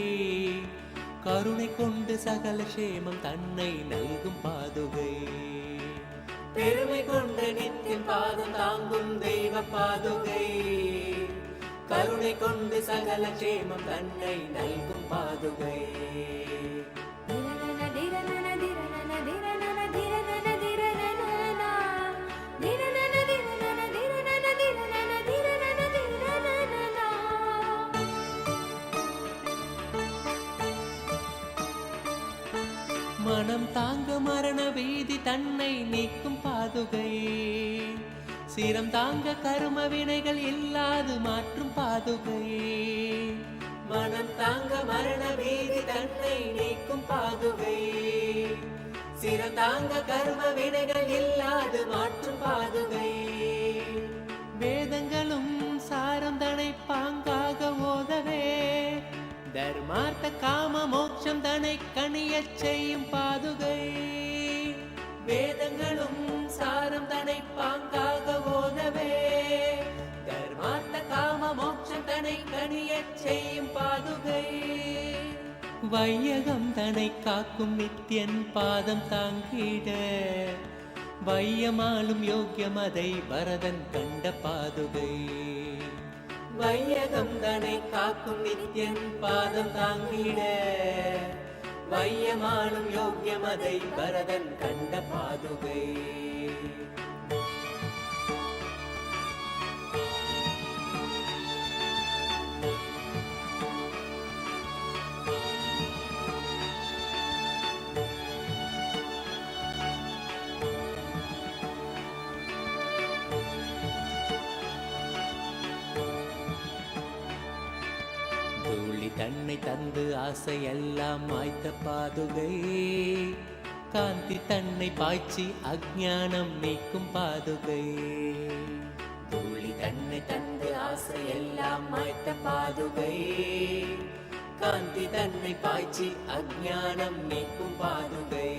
கருணை கொண்டு சகல சேமம் தன்னை நல்கும் பாதுகை. பெருமை கொண்ட நித்தின் பாதம் தாங்கும் தெய்வ பாதுகை, கருணை கொண்டு சகல சேமம் தன்னை நல்கும் பாதுகை. மனம் தாங்க மரண வீதி தன்னை நீக்கும் பாதுகை, சிரம் தாங்க கர்ம வினைகள் இல்லாது மாற்றும் பாதுகை. மனம் தாங்க மரண வீதி தன்னை நீக்கும் பாதுகை, சிரம் தாங்க கர்ம வினைகள் இல்லாது மாற்றும் பாதுகை. வேதங்களும் சாரம் தனை பாங்காக ஓதவே, தர்மார்த்த காம மோட்சம் தனை கணியச் செய்யும் பாதுகை. வேதங்களும் சாரம் தனை பாங்காக ஓதவே, தர்மார்த்த காம மோட்சம் தனை கணியச் செய்யும் பாதுகை. வையகம் தனை காக்கும் நித்யன் பாதம் தாங்கிட, வையமாலும் யோக்கியம் அதை வரதன் கண்ட பாதுகை. வையகம் தனை காக்கும் நித்யன் பாதம் தாங்கிட, வையமானும் யோக்கியம் அதை பரதன் கண்ட பாதுகை. தன்னை தந்து ஆசையெல்லாம் மாய்த்த பாதுகை, காந்தி தன்னை பாய்ச்சி அஞ்ஞானம் நீக்கும் பாதுகை. தூளி தன்னை தந்து ஆசையெல்லாம் மாய்த்த பாதுகை, காந்தி தன்னை பாய்ச்சி அஞ்ஞானம் நீக்கும் பாதுகை.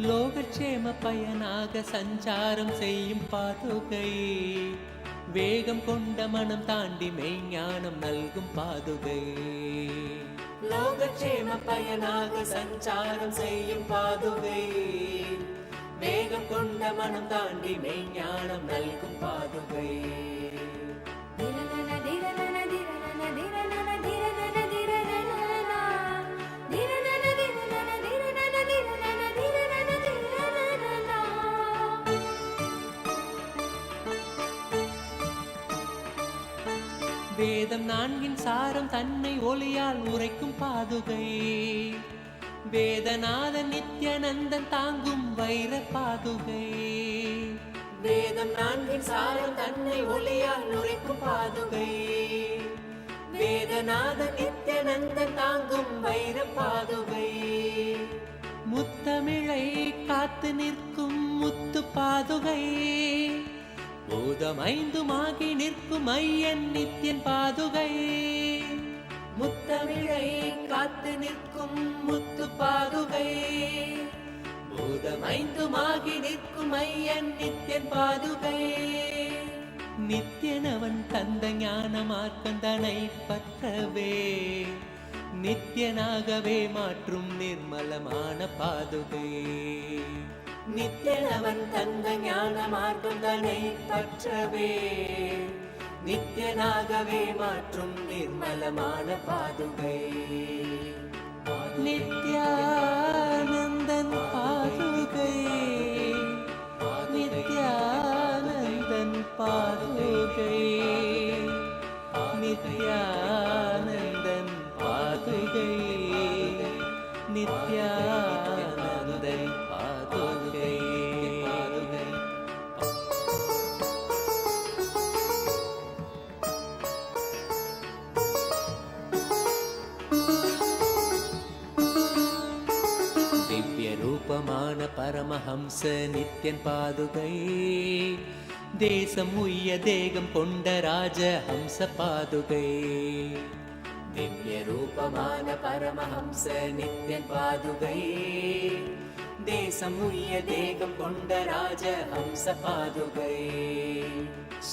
லோகக்ஷேம பயனாக சஞ்சாரம் செய்யும் பாதுகை, வேகம் கொண்ட மனம் தாண்டி மெய்ஞானம் நல்கும் பாதுகை. லோகக்ஷேம பயனாக சஞ்சாரம் செய்யும் பாதுகை, வேகம் கொண்ட மனம் தாண்டி மெய்ஞானம் நல்கும் பாதுகை. வேதம் நான்கின் சாரம் தன்னை ஒளியால் உரைக்கும் பாதுகை, வேதநாதன் நித்யானந்தன் தாங்கும் வைர பாதுகை. வேதம் நான்கின் சாரம் தன்னை ஒளியால் உரைக்கும் பாதுகை, வேதநாதன் நித்ய நந்தன் தாங்கும் வைர பாதுகை. முத்தமிழை காத்து நிற்கும் முத்து பாதுகை. பூதம் ஐந்துமாகி நிற்கும் ஐயன் நித்தியன் பாதுகை. முத்தமிழை காத்து நிற்கும் முத்து பாதுகை. பூதம் ஐந்துமாகி நிற்கும் ஐயன் நித்தியன் பாதுகை. நித்தியனவன் தந்த ஞான மார்க்கந்தனை பற்றவே நித்தியனாகவே மாற்றும் நிர்மலமான பாதுகை. நித்தியனவன் தந்த ஞான மார்க்கந்தனை பற்றவே நித்தியனாகவே மாற்றும் நிர்மலமான பாதுகை. நித்யானந்தன் பாதுகை. நித்யானந்தன் பாதுகை. நித்யானந்தன் பாதுகை. நித்யானந்தன் பாதுகை. திவ்ய ரூபமான பரமஹம்ச நித்யன் பாதுகை. தேசம் உய்ய தேகம் கொண்ட ராஜ ஹம்ச பாதுகை. திவ்ய ரூபமான பரமஹம்ச நித்யன் பாதுகை. தேசம் உய்ய தேகம் கொண்ட ராஜ ஹம்ச பாதுகை.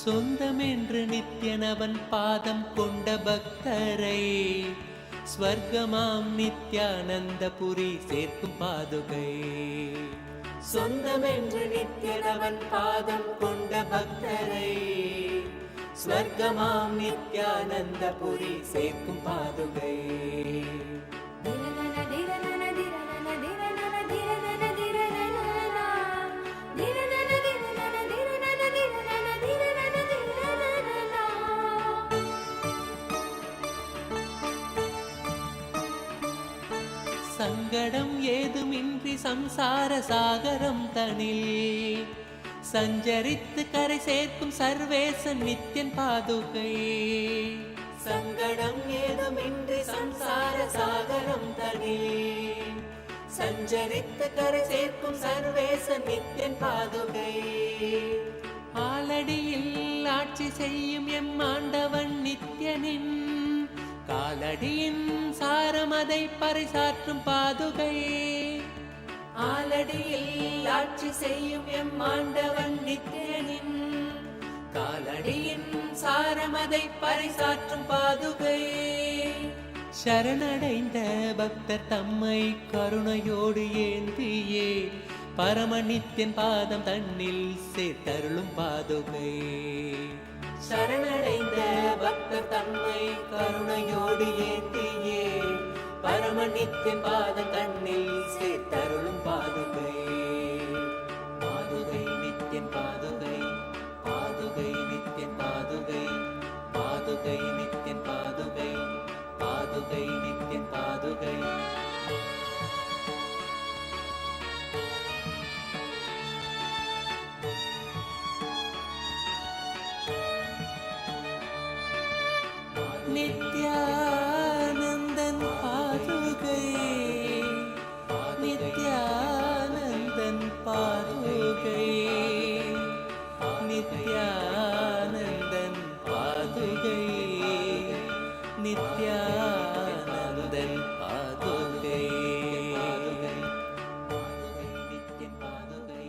சொந்தமென்று நித்யனவன் பாதம் கொண்ட பக்தரை ஸ்வர்க்கமாம் நித்யானந்தபுரி சேர்க்கும் பாதுகை. சொந்தமென்று நித்யனவன் பாதம் கொண்ட பக்தரை ஸ்வர்க்கமாம் நித்யானந்தபுரி சேர்க்கும் பாதுகை. சங்கடம் ஏதுமின்றி சம்சார சாகரம் தனில் சஞ்சரித்து கரை சேர்க்கும் சர்வேசன் நித்யன் பாதுகை. சங்கடம் ஏதுமின்றி சம்சார சாகரம் தனில் சஞ்சரித்து கரை சேர்க்கும் சர்வேசன் நித்யன் பாதுகை. ஆலடியில் ஆட்சி செய்யும் எம் ஆண்டவன் நித்யனின் காலடியின் சாரமதை பறைசாற்றும் பாதுகை. ஆலடியில் ஆட்சி செய்யும் எம் ஆண்டவன் நித்யனின் காலடியின் சாரமதை பறைசாற்றும் பாதுகை. சரணடைந்த பக்தர் தம்மை கருணையோடு ஏந்தியே பரம நித்யன் பாதம் தன்னில் சேர்த்தருளும் பாதுகை. சரணடைந்த பக்தர் தம்மை கருணையோடு ஏந்தியே பரம நித்யன் பாதம் தன்னில் சேர்த்தருளும் பாதுகை. பாதுகை நித்யன் பாதுகை. பாதுகை நித்யன் பாதுகை. பாதுகை நித்யன் பாதுகை. பாதுகை நித்யன் பாதுகை. நித்யானந்தன் பாதுகை. நித்யானந்தன் பாதுகை. நித்யானந்தன் பாதுகை. நித்யானந்தன் பாதுகை. பாதுகை நித்யன் பாதுகை.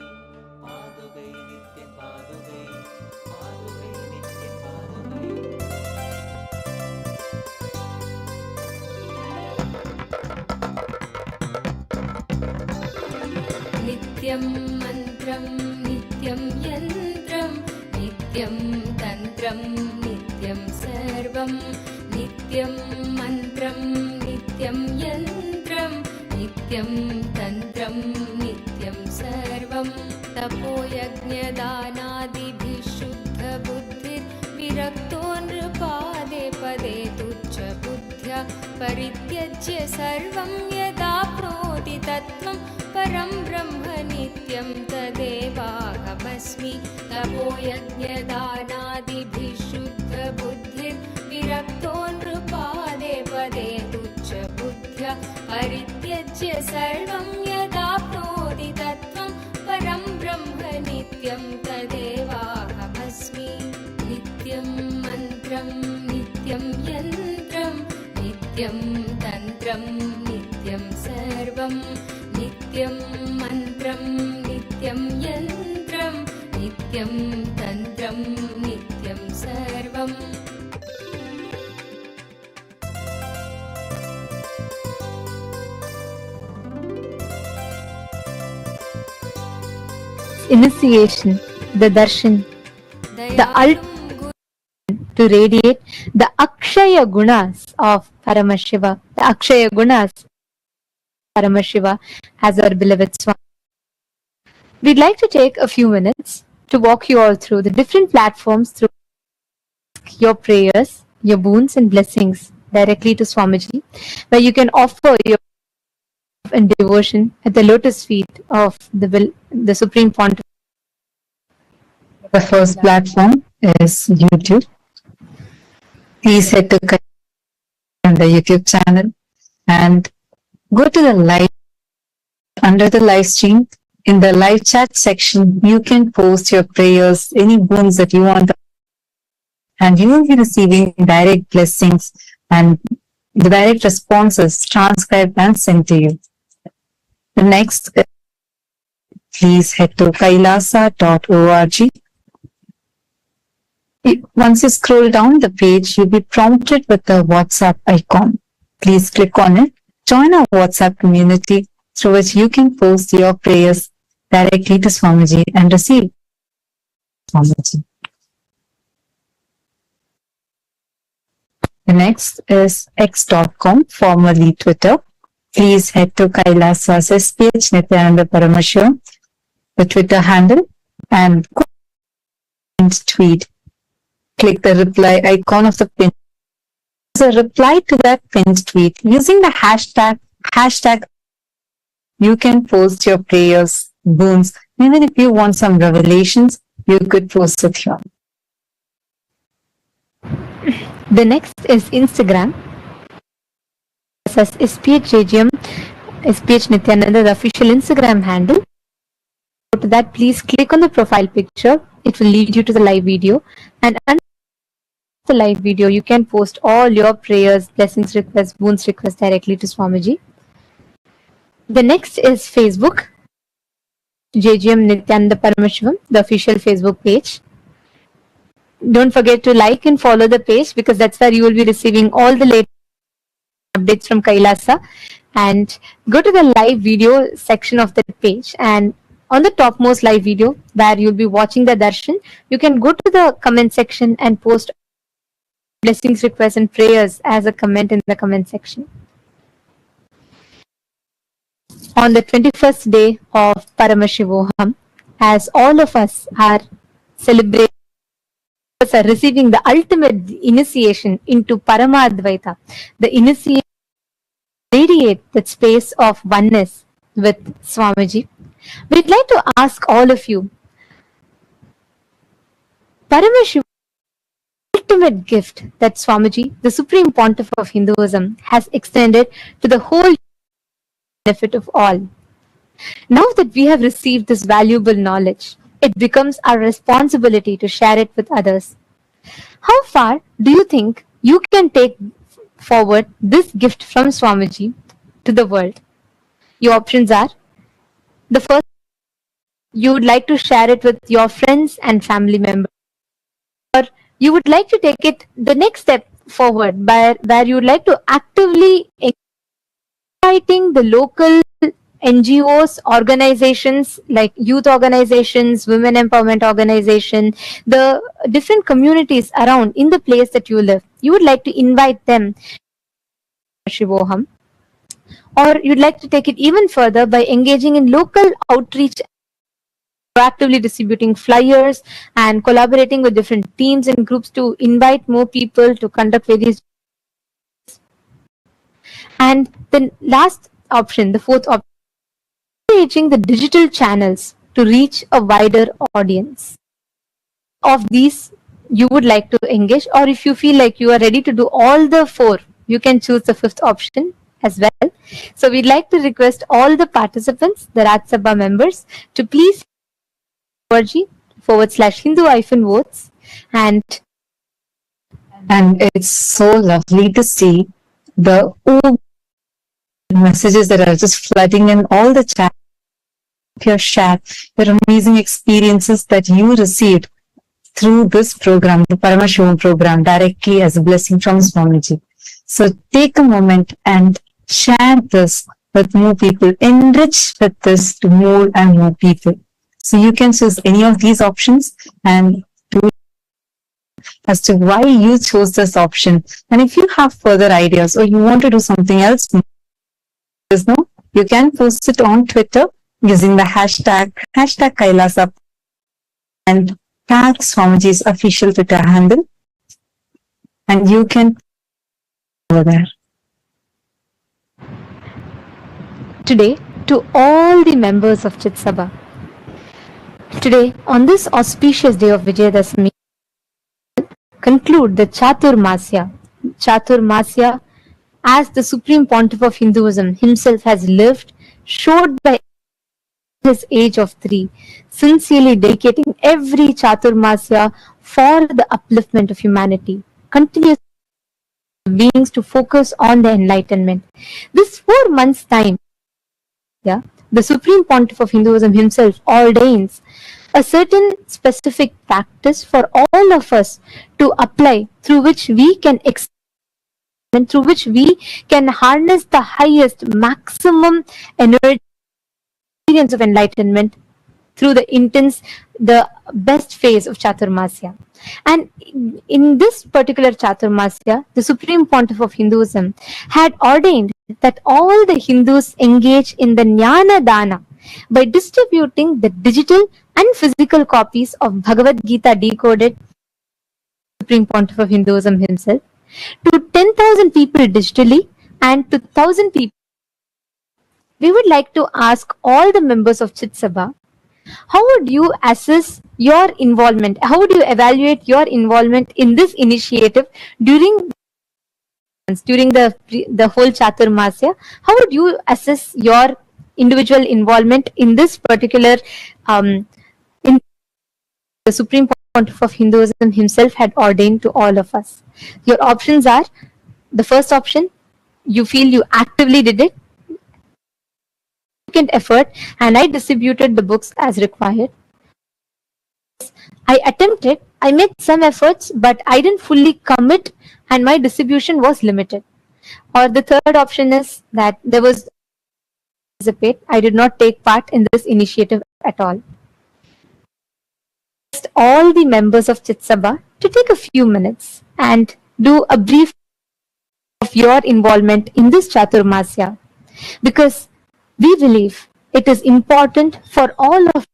பாதுகை நித்யன் பாதுகை. பாதுகை நித்யன் பாதுகை. नित्यं मन्त्रं नित्यं यन्त्रं नित्यं तन्त्रं नित्यं सर्वं नित्यं मन्त्रं नित्यं यन्त्रं नित्यं तन्त्रं नित्यं सर्वं तपोयज्ञदानादिभिः शुद्धबुद्धिर्विरक्तो नृपादे पदे तुच्छबुद्ध्या परित्यज्य सर्वं यदाप्नोति तत्त्वं परं ब्रह्म नित्यं तदेवाहमस्मि तपोयज्ञदानादिभिः शुद्धबुद्धिर्विरक्तो नृपादे पदे परित्यज्य सर्वं यदाप्नोति तत्त्वं परं ब्रह्म नित्यं तदेवाहमस्मि नित्यं मन्त्रं नित्यं यन्त्रं नित्यं तन्त्रं नित्यं सर्वं नित्यं मन्त्रं नित्यं यन्त्रं नित्यं तन्त्रं नित्यं सर्वम् Initiation, the darshan, the ultimate to radiate the Akshaya Gunas of Paramashiva, the Akshaya Gunas of Paramashiva as our beloved Swami. We'd like to take a few minutes to walk you all through the different platforms through your prayers, your boons and blessings directly to Swamiji, where you can offer your and devotion at the lotus feet of the Supreme Pontiff. The first platform is YouTube. Please head to the YouTube channel and go to the live under the live stream. In the live chat section, you can post your prayers, any boons that you want, and you will be receiving direct blessings and the direct responses transcribed and sent to you. The next, please head to kailasa.org. Once you scroll down the page, you'll be prompted with the WhatsApp icon. Please click on it. Join our WhatsApp community through which you can post your prayers directly to Swamiji and receive Swamiji. The next is x.com, formerly Twitter. Please head to Kailasa's SPH Nityananda Paramashiva, the Twitter handle, and go and tweet. Click the reply icon of the pin. As a reply to that pinned tweet, using the hashtag, you can post your prayers, boons. Even if you want some revelations, you could post it here. The next is Instagram. As SPH Nityananda, the official Instagram handle. Go to that, please click on the profile picture. It will lead you to the live video. And under the live video, you can post all your prayers, blessings requests, boons requests directly to Swamiji. The next is Facebook. JGM Nityananda Paramashivam, the official Facebook page. Don't forget to like and follow the page because that's where you will be receiving all the latest updates from Kailasa. And go to the live video section of the page, and on the topmost live video where you'll be watching the darshan, you can go to the comment section and post blessings, requests and prayers as a comment in the comment section. On the 21st day of Paramashivoham, as all of us are celebrating, are receiving the ultimate initiation into Paramadvaita, the initiation radiate that space of oneness with Swamiji. We'd like to ask all of you, Paramashiva, ultimate gift that Swamiji, the Supreme Pontiff of Hinduism, has extended to the whole benefit of all. Now that we have received this valuable knowledge, it becomes our responsibility to share it with others. How far do you think you can take forward this gift from Swamiji to the world? Your options are: the first, you would like to share it with your friends and family members, or you would like to take it the next step forward where you would like to actively inviting the local NGOs, organizations like youth organizations, women empowerment organization, the different communities around in the place that you live. You would like to invite them to Shivoham, or you'd like to take it even further by engaging in local outreach, proactively distributing flyers and collaborating with different teams and groups to invite more people to conduct various. And the last option, the fourth option, engaging the digital channels to reach a wider audience. Of these, you would like to engage, or if you feel like you are ready to do all the four, you can choose the fifth option. as well. So we'd like to request all the participants, the Raj Sabha members, to please org/Hindu-votes and it's so lovely to see the messages that are just flooding in all the chat, your chat, your amazing experiences that you received through this program, the Paramashivam program, directly as a blessing from Swamiji. So take a moment and share this with more people, enrich with this to more and more people. So you can choose any of these options and do as to why you chose this option. And if you have further ideas or you want to do something else, you can post it on Twitter using the hashtag Kailasa and tag Swamiji's official Twitter handle, and you can over there. today to all the members of Chit Sabha. Today, on this auspicious day of Vijayadashmi, conclude the Chaturmasya. Chaturmasya, as the Supreme Pontiff of Hinduism himself has lived, showed by his age of 3, sincerely dedicating every Chaturmasya for the upliftment of humanity, continues beings to focus on the enlightenment. This 4 months' time, the Supreme Pontiff of Hinduism himself ordains a certain specific practice for all of us to apply, through which we can and through which we can harness the highest maximum energy experience of enlightenment through the best phase of Chaturmasya. And in this particular Chaturmasya, the Supreme Pontiff of Hinduism had ordained that all the Hindus engage in the Jnana Dana by distributing the digital and physical copies of Bhagavad Gita decoded, Supreme Pontiff of Hinduism himself, to 10,000 people digitally and to 1,000 people. We would like to ask all the members of Chit Sabha, how would you assess your involvement? How would you evaluate your involvement in this initiative during the whole Chaturmasya? How would you assess your individual involvement in this particular in the Supreme Pontiff of Hinduism himself had ordained to all of us? Your options are: the first option, you feel you actively did it, effort, and I distributed the books as required. I attempted, I made some efforts, but I didn't fully commit and my distribution was limited. Or the third option is that there was I did not take part in this initiative at all. All the members of Chit Sabha to take a few minutes and do a brief of your involvement in this Chaturmasya, because we believe it is important for all of,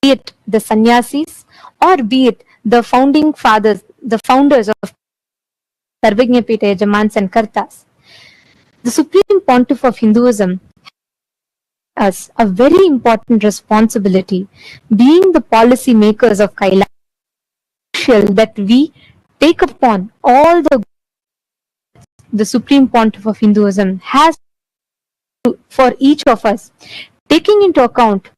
be it the sannyasis or be it the founding fathers, the founders of Sarvajñapita Yajamans and Kartas. The Supreme Pontiff of Hinduism has a very important responsibility, being the policy makers of Kailash, that we take upon all the Supreme Pontiff of Hinduism has for each of us, taking into account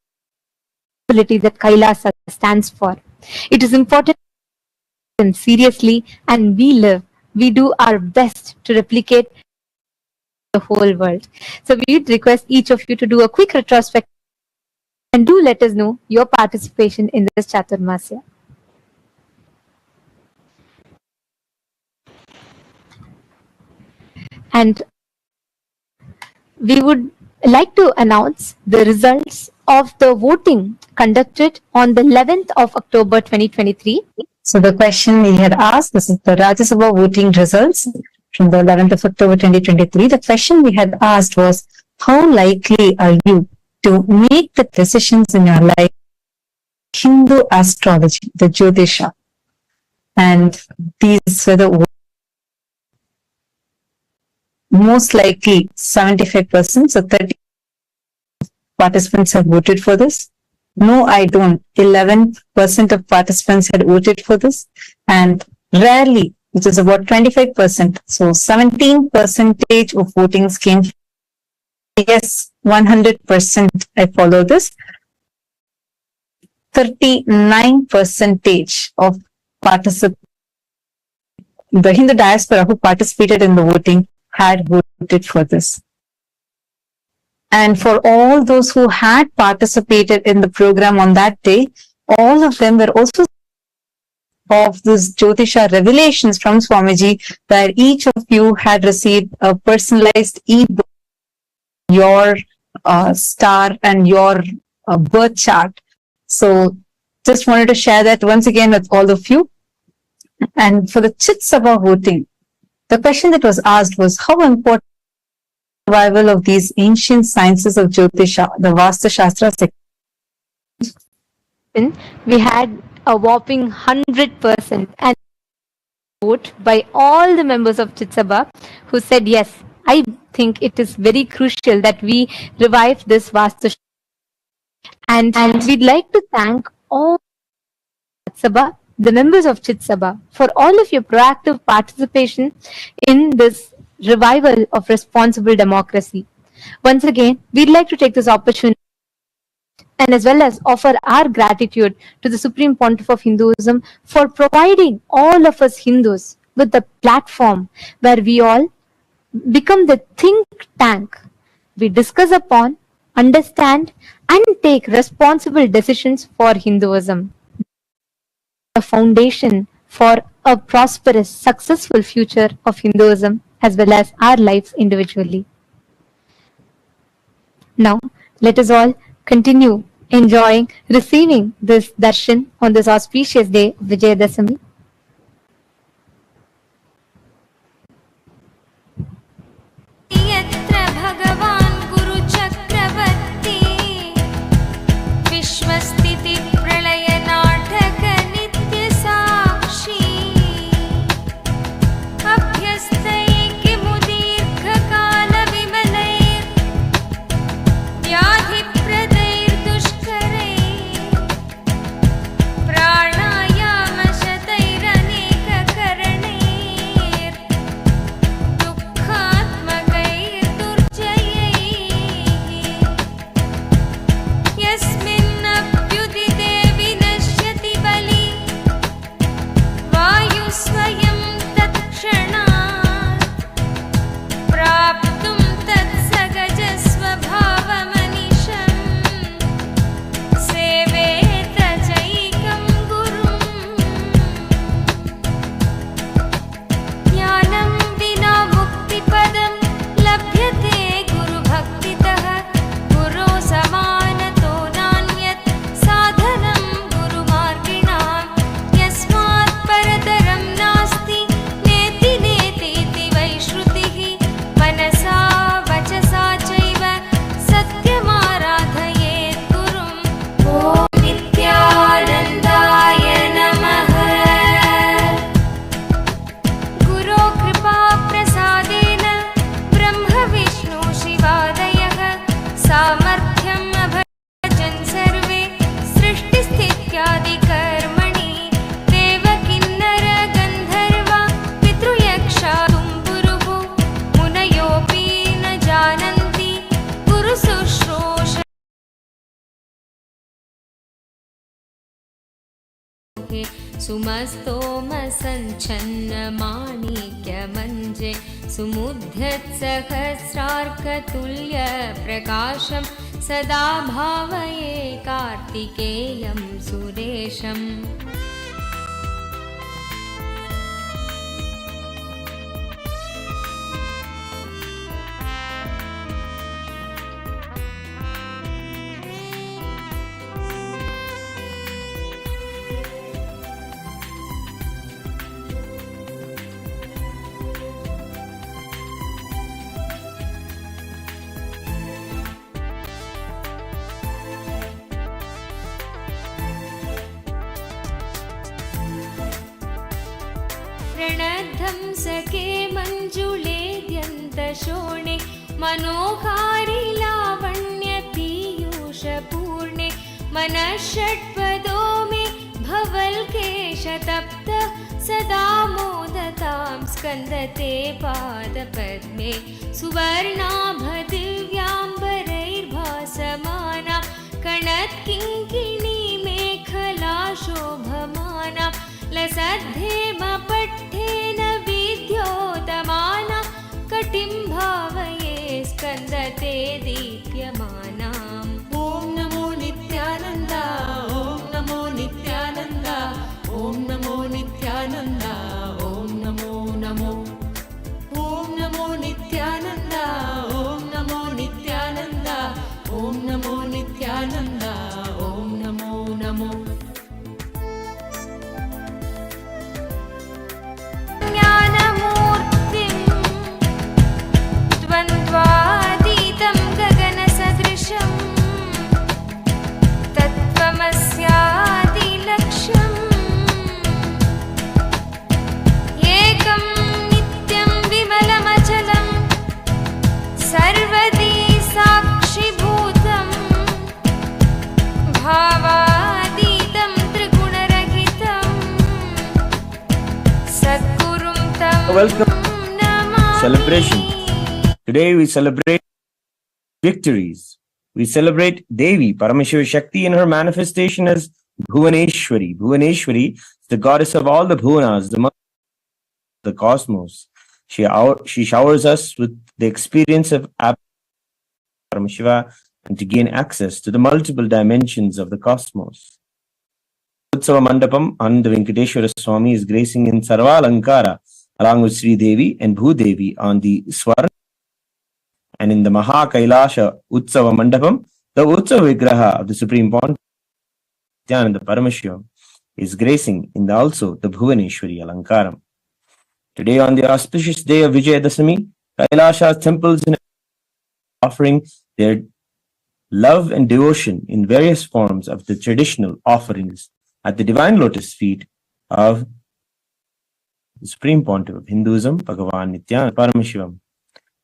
the responsibility that Kailasa stands for. It is important seriously, and we do our best to replicate the whole world. So we would request each of you to do a quick retrospective and do let us know your participation in this Chaturmasya. And we would like to announce the results of the voting conducted on the 11th of October 2023. So the question we had asked, this is the Rajya Sabha voting results from the 11th of October 2023. The question we had asked was, how likely are you to make the decisions in your life Hindu astrology, the Jyotisha? And these were the most likely 75%, so 30 participants have voted for this. No, I don't. 11% of participants had voted for this, and rarely which is about 25%. So 17% of votings came. Yes, 100%. I follow this. 39% of participants, the Hindu diaspora who participated in the voting, had voted for this. And for all those who had participated in the program on that day, all of them were also of this Jyotisha revelations from Swamiji, where each of you had received a personalized e-book, your star and your birth chart. So just wanted to share that once again with all of you. And for the Chit Sabha voting, the question that was asked was how important survival of these ancient sciences of Jyotisha, the Vastu Shastra. We had a whopping 100% and vote by all the members of Chit Sabha who said yes. I think it is very crucial that we revive this Vastu. And we'd like to thank all Chit Sabha, the members of Chit Sabha, for all of your proactive participation in this revival of responsible democracy. Once again, we'd like to take this opportunity and as well as offer our gratitude to the Supreme Pontiff of Hinduism for providing all of us Hindus with a platform where we all become the think tank. We discuss upon, understand, and take responsible decisions for Hinduism. A foundation for a prosperous, successful future of Hinduism as well as our lives individually. Now, let us all continue enjoying, receiving this darshan on this auspicious day of Vijayadashami. यत्र भगवान् गुरुचक्रवर्ती विश्वस्थिति प्रलय नाटक नित्यसाक्षी अभ्यस्तैकिमुदीर्घकाल विमलैर् व्याधिप्रदैर्दुष्करैः प्राणायामशतैरनेककरणैर् यस्मिन्नभ्युदिते विनश्यति बलि वायु स्वयं तत्क्षणात् प्राप्तुं तत्सगजस्वभावमनिशम् सेवेत चैकं गुरुम् ज्ञानं विना मुक्तिपदं लभ्यते गुरुभक्तितः गुरो समानतो नान्यत् साधनं गुरुमार्गिणां यस्मात् परतरं नास्ति नेति नेतीति वै श्रुतिः मनसा वचसा चैव सत्यमाराधयेत् गुरुम् ॐ नित्यानन्दाय नमः गुरो कृपा प्रसादेन ब्रह्म विष्णु शिवादयः सामर्थ्यम् अभजन् सर्वे सृष्टिस्थित्यादिकर्मणि देवकिन्नर गन्धर्वा पितृयक्षा तुम्बुरुः मुनयोऽपि न जानन्ति गुरुशुश्रूष सुमस्तोमसञ्छन्नमाणिक्यमञ्जे सुमुद्यत्सहस्रार्कतुल्यप्रकाशं सदा भावये कार्तिकेयं सुरेशम् रणद्धं सखे मञ्जुलेद्यन्तशोणे मनोहारि लावण्य पीयूषपूर्णे मनः षट्पदो मे भवल्केशतप्त सदा मोदता स्कन्दते पादपद्मे सुवर्णाभदिव्याम्बरैर्भासमाना कणत्किङ्किणी मेखला शोभमाना लसद्धेमपट्ठेन विद्योतमाना कटिं भावये स्कन्दते दीप्यमानाम् ॐ नमो नित्यानन्द ॐ नमो नित्यानन्द ॐ नमो नित्यानन्द ॐ नमो नमो ॐ नमो नित्यानन्द ॐ नमो नित्यानन्द ॐ नमो नित्यानन्द ॐ नमो नमो ज्ञानमूर्तिं द्वन्द्वातीतं गगनसदृशं तत्त्वमस्यादिलक्ष्यम् एकं नित्यं विमलमचलं सर्वदी साक्षिभूतं भावातीतं त्रिगुणरहितं सद्गुरुं तं Welcome Namami. celebration. Today we celebrate victories. We celebrate Devi, Paramashiva Shakti, in her manifestation as Bhuvaneshwari. Bhuvaneshwari is the goddess of all the Bhuvanas, the mother of the cosmos. She showers us with the experience of Paramashiva and to gain access to the multiple dimensions of the cosmos. Utsava Mandapam on the Venkateshwara Swami is gracing in Sarva Alankara along with Sri Devi and Bhudevi on the Swarna. And in the Maha Kailasha Utsava Mandapam, the Utsava Vigraha of the Supreme Pontiff and the Paramashiva is gracing in also the Bhuvaneshwari Alankaram. Today, on the auspicious day of Vijayadasami, Kailasha's temples are offering their love and devotion in various forms of the traditional offerings at the divine lotus feet of the Supreme Pontiff of Hinduism, Bhagavan Nityananda Paramashivam.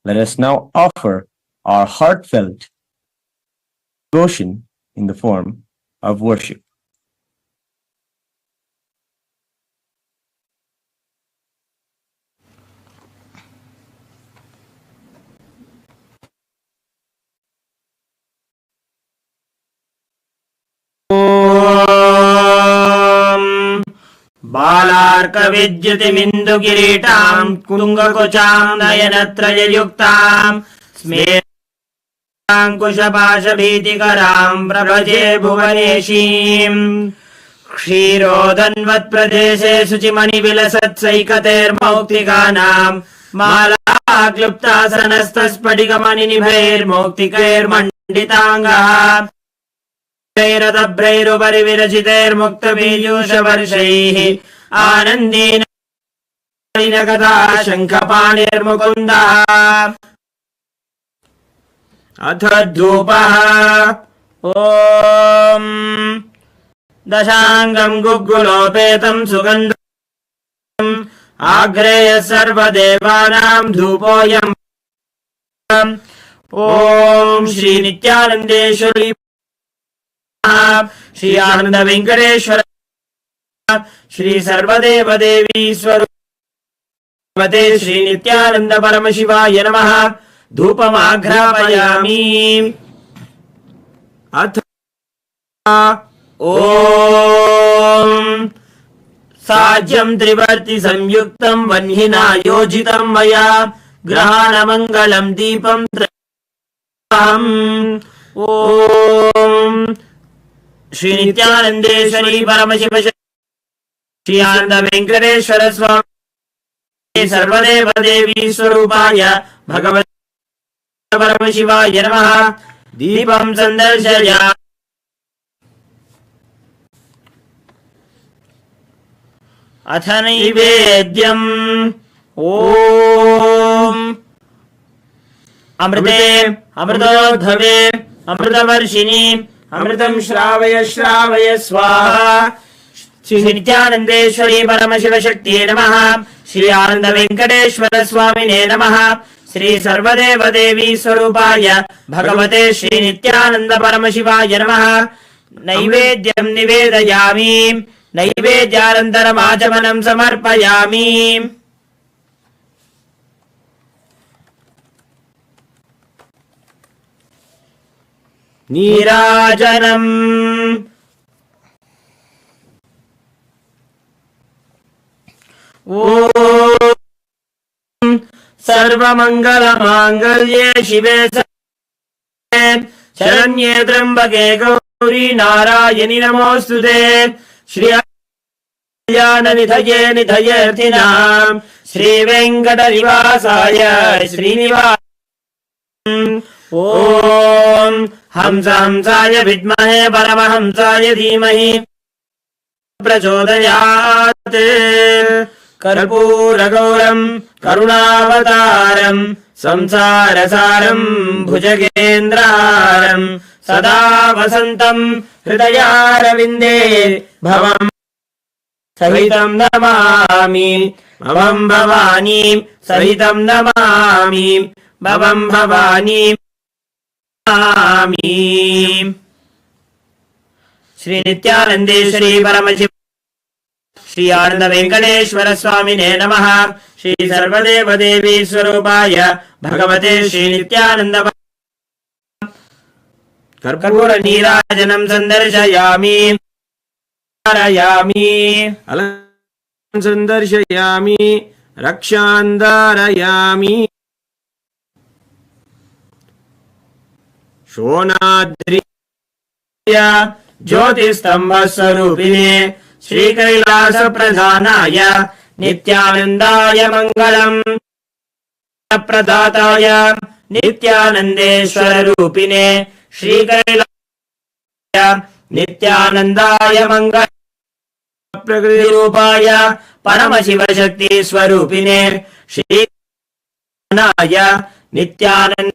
Let us now offer our heartfelt devotion in the form of worship. बालार्कविद्युतिमिन्दुकिरीटाम् कुङ्गकुचाम् नयनत्रययुक्ताम् स्मेराङ्कुशपाशभीतिकराम् प्रभजे भुवनेशीम् क्षीरोदन्वत्प्रदेशे शुचिमणिविलसत्सैकतेर्मौक्तिकानाम् मालाक्लुप्तासनस्तस्फटिकमणिनिभैर्मौक्तिकैर्मण्डिताङ्गः रथभ्रैरुपरि विरचितैर्मुक्तबीजूषवर्षैः आनन्देन कथा शङ्खपाणिर्मुकुन्दः अथ धूपः ॐ दशाङ्गं गुग्गुलोपेतं सुगन्धम् आग्रेय सर्वदेवानां धूपोऽयम् ॐ श्रीनित्यानन्देश्वरी श्री आनंद वेंकटेश्वर श्री सर्वदेव देवी स्वरूपते श्री नित्यानंद परमशिवाय नमः धूपमाघ्रापयामि अथ ॐ साज्यं त्रिवर्ति संयुक्तं वह्निना योजितं मया ग्रहाणमङ्गलं दीपं ॐ श्री नित्यानंदेश्वरी परमशिव श्री आनंद वेंकटेश्वर स्वामी सर्वदेव देवी स्वरूपाय भगवते परमशिवाय नमः दीपं सन्दर्शयामि अथ नैवेद्यम् ॐ अमृते अमृतोद्धवे अमृतवर्षिणी अमृतं श्रावय श्रावय स्वाहा श्री नित्यानंदेश्वरी परमशिव शक्तिये नमः श्री आनंद वेंकटेश्वर स्वामिने नमः श्री सर्वदेव देवी स्वरूपाय भगवते श्री नित्यानंद परमशिवाय नमः नैवेद्यं निवेदयामि नैवेद्यानन्तरम् आचमनं समर्पयामि नीराजनम् ॐ सर्वमङ्गलमाङ्गल्ये शिवे शरण्ये त्र्यम्बके गौरी नारायणि नमोऽस्तुते श्री निधये निधयेऽर्थिनाम् श्रीवेङ्कटनिवासाय श्रीनिवास ॐ हंसाय विद्महे परमहंसाय धीमहि प्रचोदयात् कर्पूरगौरम् करुणावतारम् संसारसारम् भुजगेन्द्रहारम् सदा वसन्तम् हृदयारविन्दे भवम् सहितं नमामि भवं भवानी सहितं नमामि भवं भवानी नमामि। श्री नित्यानन्देश्वरी परमशिव श्री आनंद वेंकटेश्वर स्वामिने नमः। श्री सर्वदेव देवी स्वरूपाय भगवते श्री नित्यानंद कर्पूर नीराजनं संदर्शयामि संदर्शयामि रक्षान्धारयामि। शोणाद्रि ज्योतिस्तंभ स्वरूपिणे श्रीकैलास प्रधानाय नित्यानन्दाय मङ्गलम्। प्रदाताय नित्यानन्देश्वर रूपिणे श्रीकैलासाय नित्यानन्दाय मङ्गलम्। प्रकृति रूपाय परमशिव शक्ति स्वरूपिणे श्रीनाय नित्यानन्द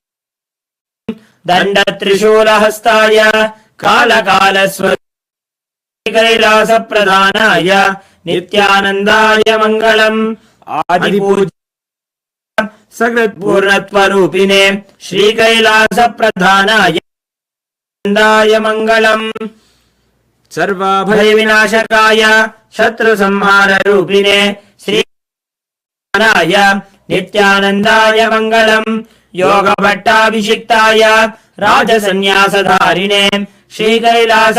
दंड त्रिशूल हस्ताय कालकाल कैलास प्रधानाय नित्यानन्दाय मङ्गलम्। आदिपूज्य सकृत् पूर्णत्व रूपिणे श्रीकैलास प्रधानाय नित्यानन्दाय मङ्गलम्। सर्वाभय विनाशकाय शत्रु संहार रूपिणे श्रीनाय नित्यानन्दाय मङ्गलम्। योग भट्टाभिषिक्ताय राजसन्न्यासधारिणे श्रीकैलास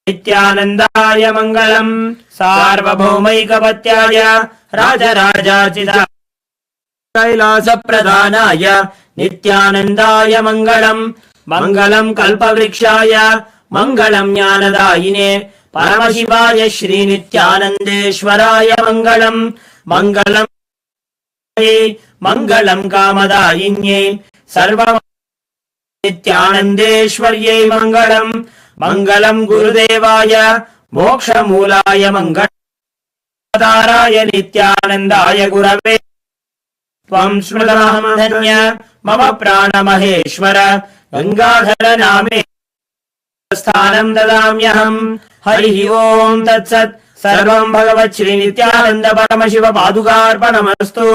नित्यानन्दाय मङ्गलम्। सार्वभौमैकपत्याय राजराजार्चित कैलास प्रधानाय नित्यानन्दाय मङ्गलम्। मङ्गलम् कल्पवृक्षाय मङ्गलम् ज्ञानदायिने परमशिवाय श्रीनित्यानन्देश्वराय मङ्गलम्। मङ्गलम् मङ्गलम् कामदायिन्यै सर्व नित्यानन्देश्वर्यै मङ्गलम्। मङ्गलम् गुरुदेवाय मोक्षमूलाय मङ्गलम् नित्यानन्दाय गुरवे त्वं स्मृतमहमधन्य मम प्राणमहेश्वर गङ्गाधर नामे स्थानं ददाम्यहम्। हरिः ओम् तत्सत्। सर्वं भगवत् श्री नित्यानन्द परमशिव पादुकार्पणमस्तु।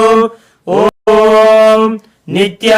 ओम नित्य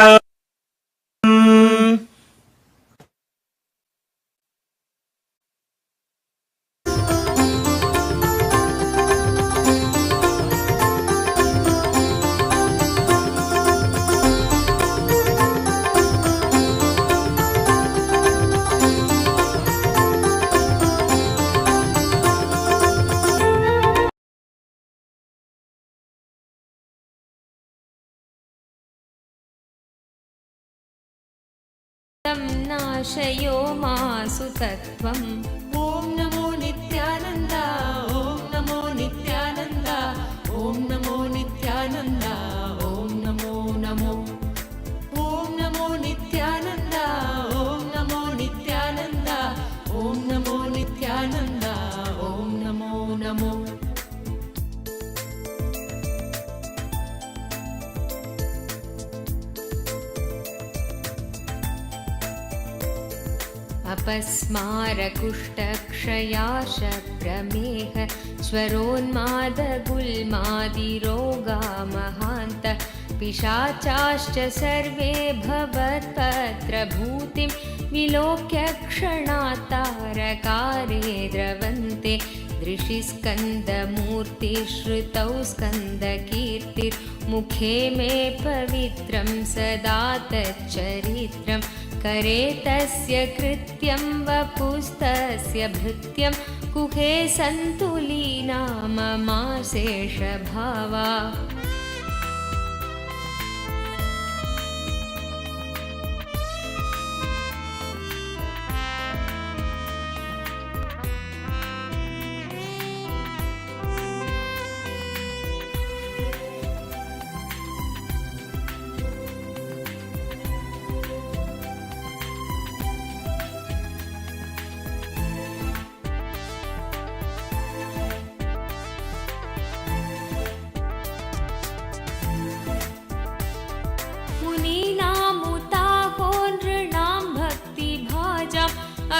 नाशयो मासु तत्त्वम्। ॐ नमो नित्यानन्द ॐ नमो नित्यानन्द ॐ नमो नित्यानन्द ॐ नमो नमो ॐ नमो नित्यानन्द ॐ नमो नित्यानन्द ॐ नमो नित्यानन्द ॐ नमो नमो। अपस्मारकुष्ठक्षयाशप्रमेह स्वरोन्मादगुल्मादिरोगा महान्त पिशाचाश्च सर्वे भवत्पत्रभूतिं विलोक्य क्षणात्तारकारे द्रवन्ते। दृशिस्कन्दमूर्तिश्रुतौ स्कन्दकीर्तिर्मुखे मे पवित्रं सदा तच्चरित्रम्। करे तस्य कृत्यं वपुस्तस्य भृत्यं कुहे सन्तु लीना ममाशेषभावा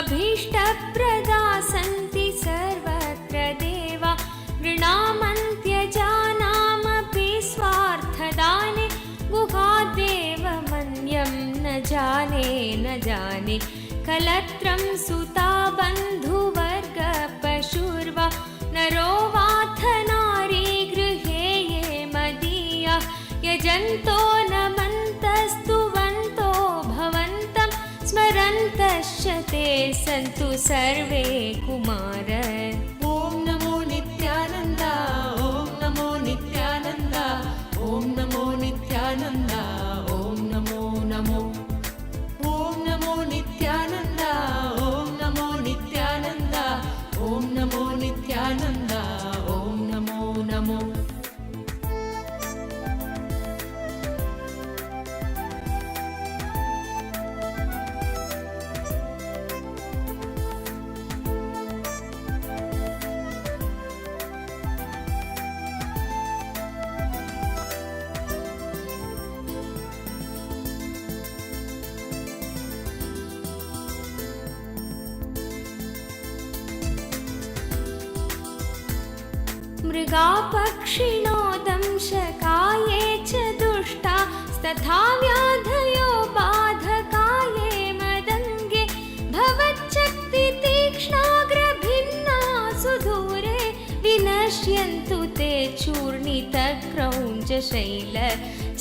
अभीष्टप्रदा सन्ति सर्वत्र देवा नृणामन्त्यजानामपि स्वार्थदाने गुहादेव मन्यं न जाने कलत्रं सुता बन्धुवर्ग पशुर्वा नरो वाथ नारी गृहे ये मदीया यजन्तो नमन्तस्तुवन्तो भवन्तं स्मरन्तश्च ते सन्तु सर्वे कुमार ॐ नमो नित्यानन्द ॐ नमो नित्यानन्द ॐ नमो नित्यानन्द ॐ नमो नमो ॐ नमो नित्यानन्द ॐ नमो नित्यानन्द ॐ नमो नित्यानन्द ॐ नमो नमो मृगापक्षिणो दंशकाये च दुष्टा तथा व्याधयो बाधकाये मदङ्गे भवच्छक्ति तीक्ष्णाग्रभिन्ना सुदूरे विनश्यन्तु ते चूर्णितक्रौञ्चशैल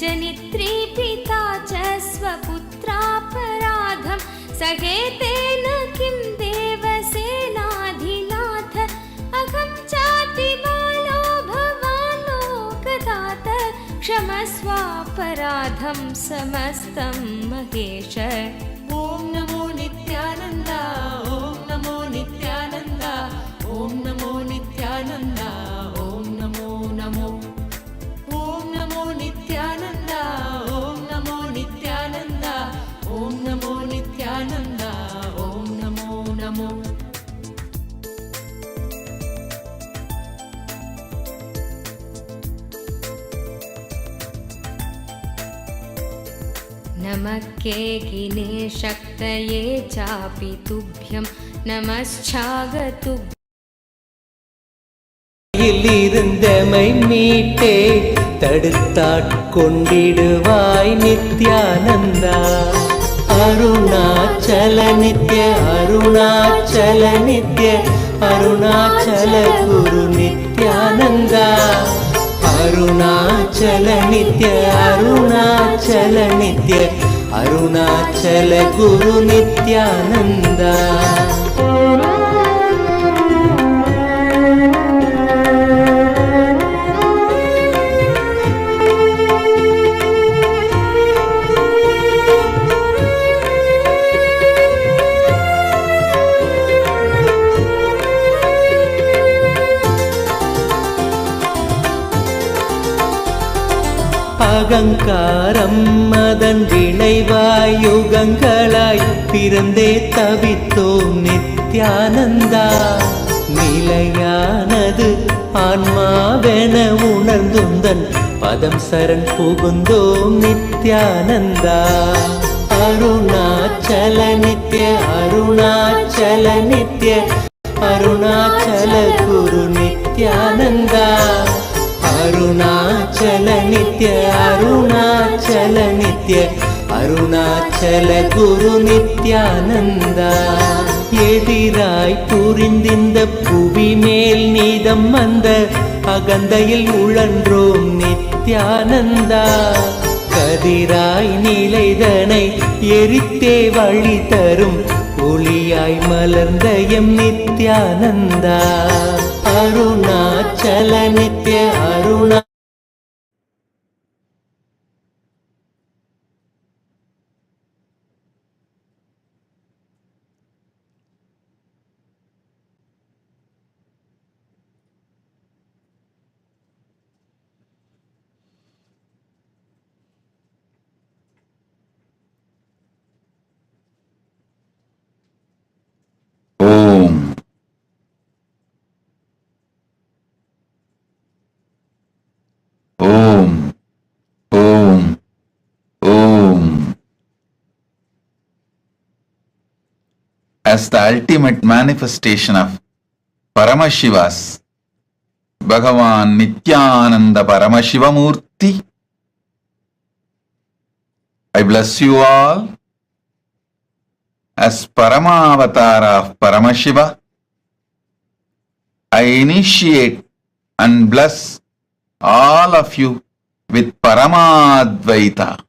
जनित्रीपिता च स्वपुत्रापराधं सहेतेन किं देवसेनाधिनाथ अहं चातिबालो भवानो कदात क्षमस्वापराधं समस्तं महेश ॐ नमो नित्यानन्द ॐ नमो नित्यानन्द ॐ नमो नित्यानन्द ॐ नमो नमो ॐ नमो नित्यानन्द ॐ नमो नित्यानन्द ॐ नमो नित्यानन्द ॐ नमो नमो नमः केकिने शक्तये चापि तुभ्यं नमश्चागतु இருந்தமை மீட்டே தடுத்தாட்கொண்டிடுவாய் நித்யானந்தா அருணாச்சல நித்ய அருணாச்சல நித்ய அருணாச்சல குரு நித்யானந்தா அருணாச்சல நித்ய அருணாச்சல நித்ய அருணாச்சல குரு நித்யானந்தா அகங்காரம் மதன் விளைவாய் யுகங்களாய் பிறந்தே தவித்தோம் நித்யானந்தா நிலையானது ஆன்மாவென உணர்ந்துந்தன் பதம் சரண் புகுந்தோம் நித்யானந்தா அருணாச்சல நித்ய அருணாச்சல நித்ய அருணாச்சல குரு நித்யானந்தா அருணாச்சல நித்ய அருணாச்சல நித்ய அருணாச்சல குரு நித்யானந்தா எதிராய் புரிந்திந்த புவி மேல் நீதம் வந்த அகந்தையில் உழன்றோம் நித்யானந்தா கதிராய் நிலைதனை எரித்தே வழி தரும் ஒளியாய் மலர்ந்த M Nithyananda Arunachal Nitya Aruna Om. Om. Om. Om. As the ultimate manifestation of Paramashivas, Bhagavan Nityananda Paramashivamurti, I bless you all as Paramavatara of Paramashiva. I initiate and bless all of you with Paramadvaita.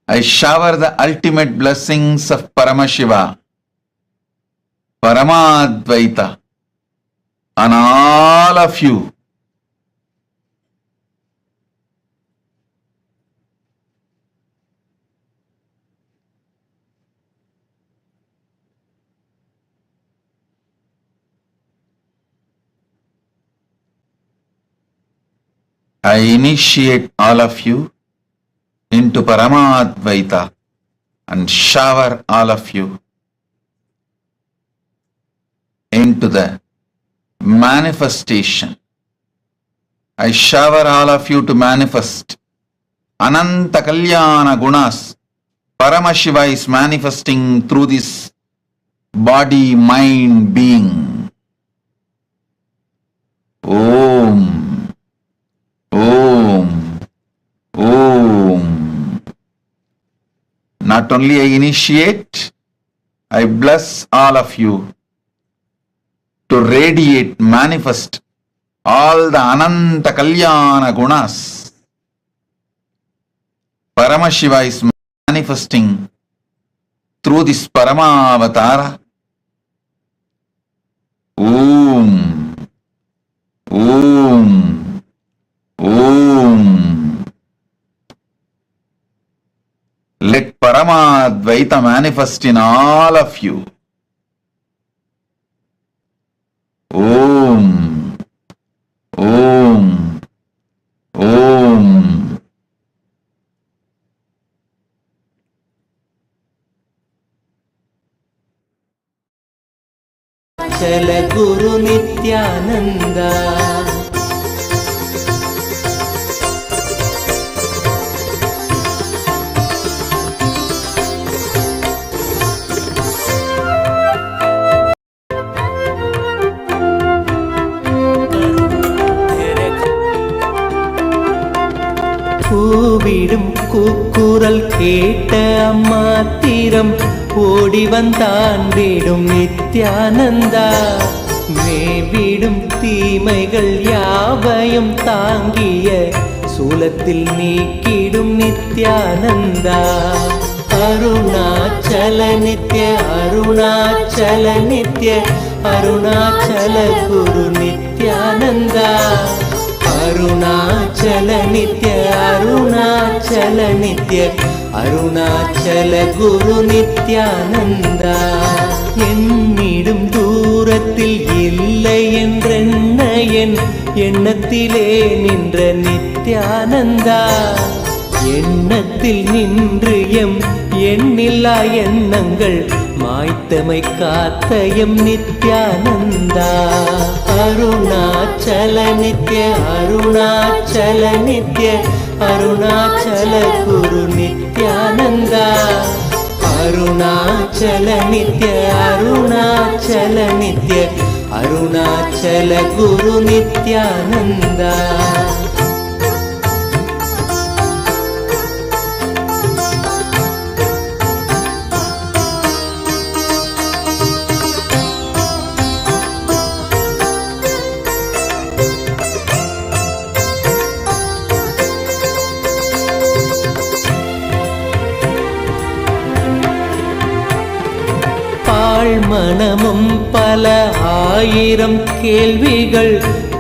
I shower the ultimate blessings of Paramashiva, Paramadvaita, on all of you. I initiate all of you into Paramadvaita and shower all of you into the manifestation. I shower all of you to manifest Ananta Kalyana Gunas. Paramashiva is manifesting through this body, mind, being. Om. Om. Om. Not only I initiate, I bless all of you to radiate, manifest all the Ananta Kalyana Gunas. Paramashiva is manifesting through this Paramavatara. Om. Om. Om. Let Paramadvaita manifest in all of you. Om. Om. Om. चल गुरु नित्यानंदा கூவிடும் கூக்குரல் கேட்ட அம்மாத்திரம் ஓடி வந்தாண்டிடும் நித்யானந்தா மேவிடும் தீமைகள் யாவையும் தாங்கிய சூலத்தில் நீக்கிடும் நித்யானந்தா அருணாச்சல நித்ய அருணாச்சல நித்ய அருணாச்சல குரு நித்யானந்தா அருணாச்சல நித்ய அருணாச்சல நித்ய அருணாச்சல குரு நித்யானந்தா என்னிடும் தூரத்தில் இல்லை என்றென்ன என் எண்ணத்திலே நின்ற நித்யானந்தா எண்ணத்தில் நின்று எம் எண்ணில்லா எண்ணங்கள் மாய்த்தமை காத்த எம் நித்யானந்தா அருணாச்சல நித்ய அருணாச்சல நித்ய அருணாச்சல குரு நித்யானந்தா அருணாச்சல நித்ய அருணாச்சல நித்ய அருணாச்சல குரு நித்யானந்தா மனமும் பல ஆயிரம் கேள்விகள்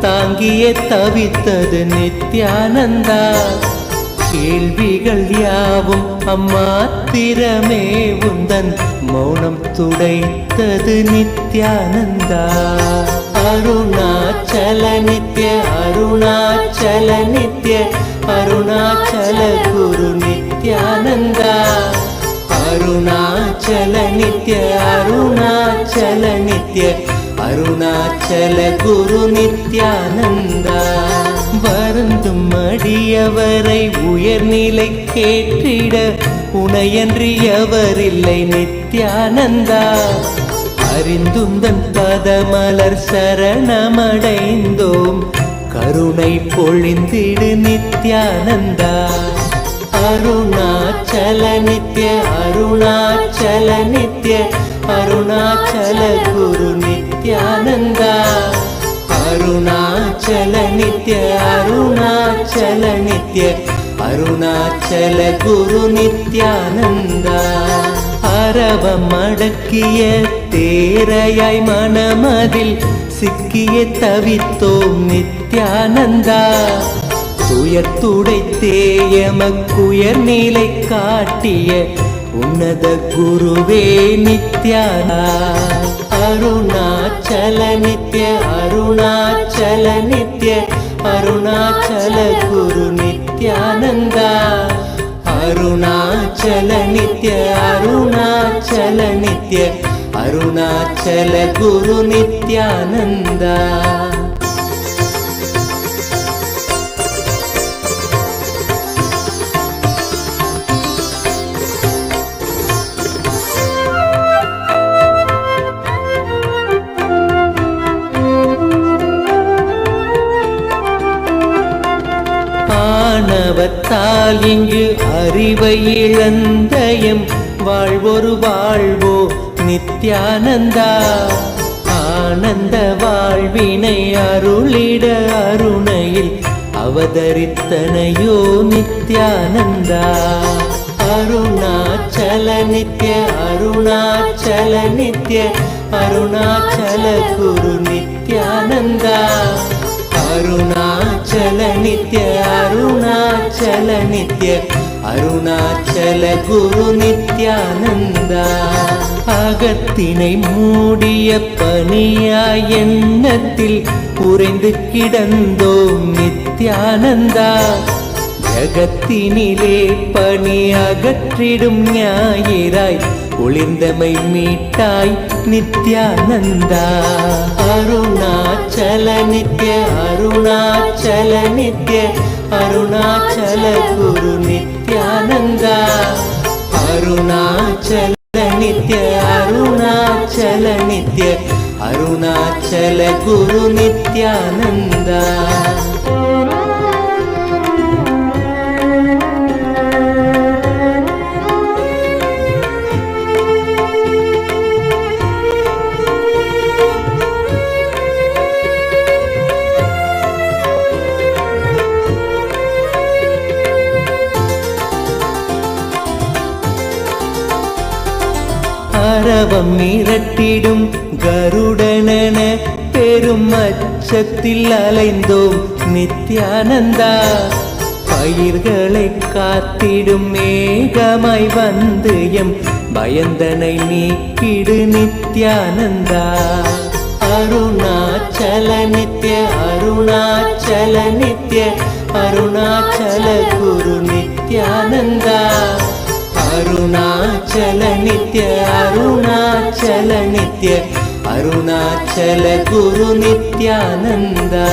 தாங்கிய தவித்தது நித்யானந்தா. கேள்விகள் யாவும் அம்மாத்திரமே உந்தன் மௌனம் துடைத்தது நித்யானந்தா. அருணாச்சல நித்ய அருணாச்சல நித்ய அருணாச்சல குரு நித்யானந்தா. அருணாச்சல நித்ய அருணாச்சல நித்ய அருணாச்சல குரு நித்யானந்தா. வருந்தும் அடியவரை உயர்நிலை கேட்டிட உனையன்றி எவரில்லை நித்யானந்தா. அறிந்துந்தன் பதமலர் சரணமடைந்தோம் கருணை பொழிந்திடு நித்யானந்தா. அருணாச்சல நித்ய அருணாச்சல நித்ய அருணாச்சல குரு நித்யானந்தா. அருணாச்சல நித்ய அருணாச்சல நித்ய அருணாச்சல குரு நித்யானந்தா. அரவம் அடக்கிய தேரையாய் மனமதில் சிக்கிய தவித்தோம் நித்யானந்தா. துயத்துடைத்தேயமக்குயர் நிலை காட்டிய உன்னத குருவே நித்யானா. அருணாச்சல நித்ய அருணாச்சல நித்ய அருணாச்சல குரு நித்யானந்தா. அருணாச்சல நித்ய அருணாச்சல நித்ய அருணாச்சல குரு நித்யானந்தா. ஆணவத்தால் இங்கு அறிவை இழந்தயம் வாழ்வொரு வாழ்வோ நித்யானந்தா. ஆனந்த வாழ்வினை அருளிட அருணையில் அவதரித்தனையோ நித்யானந்தா. அருணாச்சல நித்ய அருணாச்சல நித்ய அருணாச்சல குரு நித்யானந்தா. அருணாச்சல நித்ய அருணாச்சல நித்ய அருணாச்சல குரு நித்யானந்தா. அகத்தினை மூடிய பனியாய் எண்ணத்தில் உறைந்து கிடந்தோம் நித்யானந்தா. ஜகத்தினிலே பனி அகற்றிடும் ஞாயிறாய் ஒளிர்ந்தமை மீட்டாய் நித்யானந்தா. அருணாச்சல நித்ய அருணாச்சல நித்ய அருணாச்சல குரு நித்யானந்தா. அருணாச்சல நித்ய அருணாச்சல நித்ய அருணாச்சல குரு நித்யானந்தா. அரவம் மிரட்டிடும் கருடனென பெரும் அச்சத்தில் அலைந்தோம் நித்யானந்தா. பயிர்களை காத்திடும் மேகமாய் வந்து எம் பயந்தனை நீக்கிடு நித்யானந்தா. அருணாச்சல நித்ய அருணாச்சல நித்ய அருணாச்சல குரு நித்யானந்தா. அருணாச்சல நித்ய அருணாச்சல நித்ய அருணாச்சல குரு நித்யானந்தா.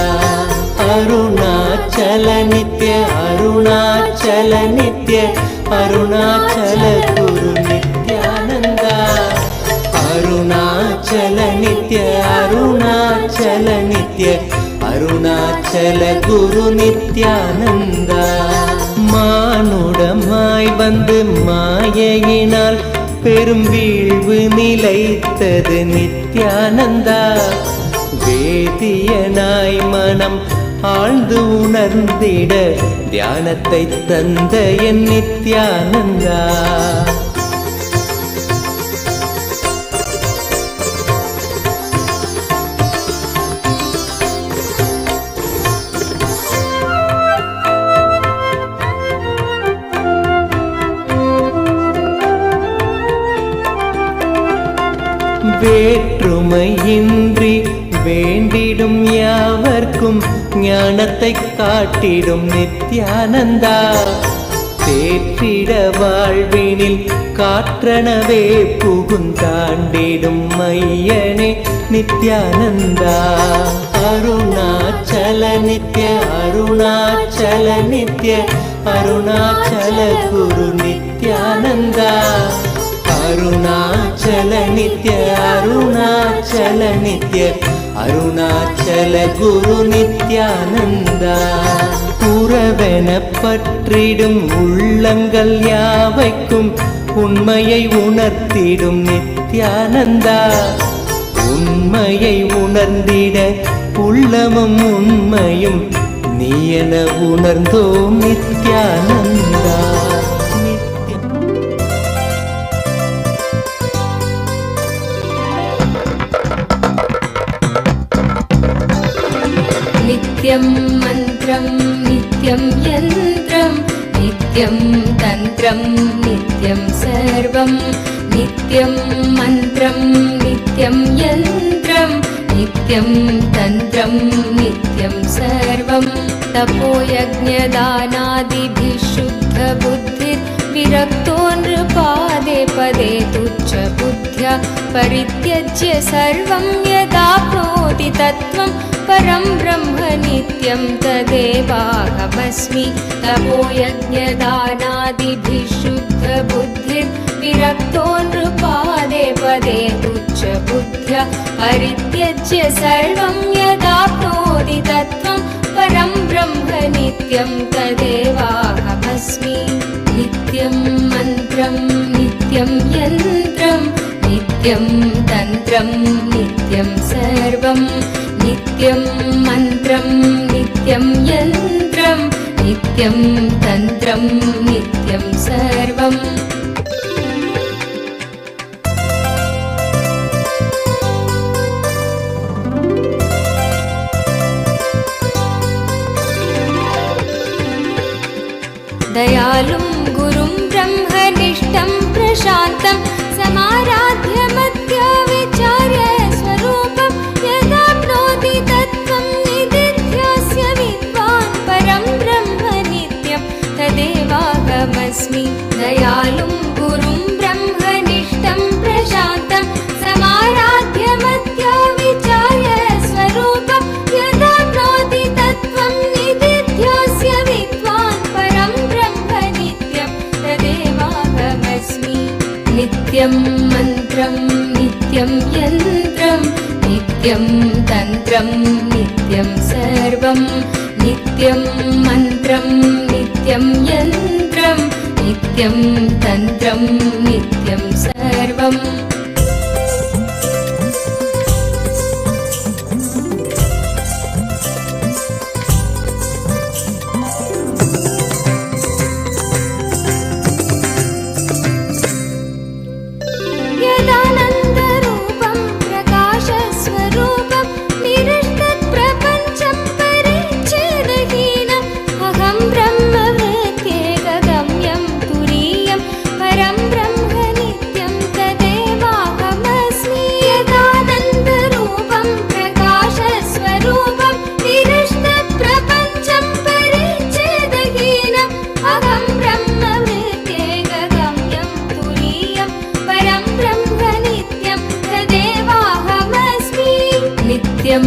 அருணாச்சல நித்ய அருணாச்சல நித்ய அருணாச்சல குரு நித்யானந்தா. அருணாச்சல நித்ய அருணாச்சல நித்ய அருணாச்சல குரு நித்யானந்தா. மானுடமாய் வந்து மாயையினால் பெரும் வீழ்வு நிலைத்தது நித்யானந்தா. வேதியனாய் மனம் ஆழ்ந்து உணர்ந்திட தியானத்தை தந்த என் நித்யானந்தா. வேற்றுமையின்றி வேண்டிடும் யாவர்க்கும் ஞானத்தை காட்டிடும் நித்யானந்தா. தேற்றிட வாழ்வினில் காற்றனவே புகுந்தாண்டிடும் மையனே நித்யானந்தா. அருணாச்சல நித்ய அருணாச்சல நித்ய அருணாச்சல குரு நித்யானந்தா. அருணாச்சல நித்ய அருணாச்சல நித்ய அருணாச்சல குரு நித்யானந்தா. உறவென பற்றிடும் உள்ளங்கள் யாவைக்கும் உண்மையை உணர்த்திடும் நித்யானந்தா. உண்மையை உணர்ந்திட உள்ளமும் உண்மையும் நீ என உணர்ந்தோம் நித்யானந்தா. नित्यं मन्त्रं नित्यं यन्त्रं नित्यं तन्त्रं नित्यं सर्वं नित्यं मन्त्रं नित्यं यन्त्रं नित्यं तन्त्रं नित्यं सर्वं तपोयज्ञदानादिभिः शुद्धबुद्धिर्विरक्तो नृपादे पदे तुच्छबुद्ध्या परित्यज्य सर्वं यदाप्नोति तत्त्वं परं ब्रह्म नित्यं तदेवाहमस्मि. तपोयज्ञदानादिभिः शुद्धबुद्धिर्विरक्तो नृपादे पदे तुच्छबुद्ध्या परित्यज्य सर्वं यदाप्नोति तत्त्वं परं ब्रह्म नित्यं तदेवाहमस्मि. नित्यं मन्त्रं नित्यं यन्त्रं नित्यं तन्त्रं नित्यं सर्वं नित्यं मन्त्रं नित्यं यन्त्रं नित्यं तन्त्रं नित्यं सर्वम्. दयालुं गुरुं ब्रह्मनिष्ठं प्रशान्तं समाराध्य मध्य विचार्य स्वरूपं यदाप्नोति तत्त्वं निदिध्यास्य विद्वान् परं ब्रह्म नित्यं तदेवाहमस्मि. दयालुं गुरुं ब्रह्मनिष्ठं प्रशान्तं समाराध्य मध्य विचार्य स्वरूपं यदाप्नोति तत्त्वं निदिध्यास्य विद्वान् परं ब्रह्म नित्यं तदेवाहमस्मि. नित्यं मन्त्रं नित्यं यन्त्रं नित्यं तन्त्रं नित्यं सर्वं नित्यं मन्त्रं नित्यं यन्त्रं नित्यं तन्त्रं नित्यं सर्वम्. यदानन्दरूपं प्रकाशस्वरूपं निरस्तप्रपञ्चं परिच्छेदहीनम् अहं ब्रह्मवृत्त्येकगम्यं तुरीयं परं ब्रह्म नित्यं तदेवाहमस्मि. यदानन्दरूपं प्रकाशस्वरूपं निरस्तप्रपञ्चं परिच्छेदहीनम् अहं ब्रह्मवृत्त्येकगम्यं तुरीयं परं ब्रह्म नित्यं तदेवाहमस्मि. नित्यं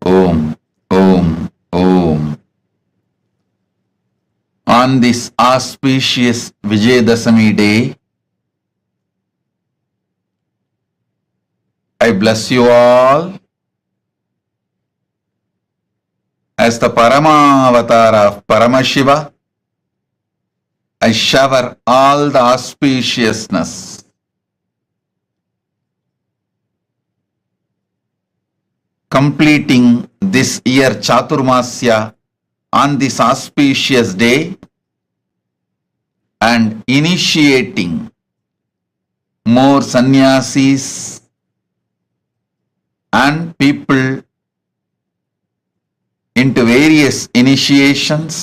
Om, Om, Om. On this auspicious Vijayadashami day, I bless you all as the Paramavatar of Paramashiva. I shower all the auspiciousness, completing this year Chaturmasya on this auspicious day and initiating more sannyasis and people into various initiations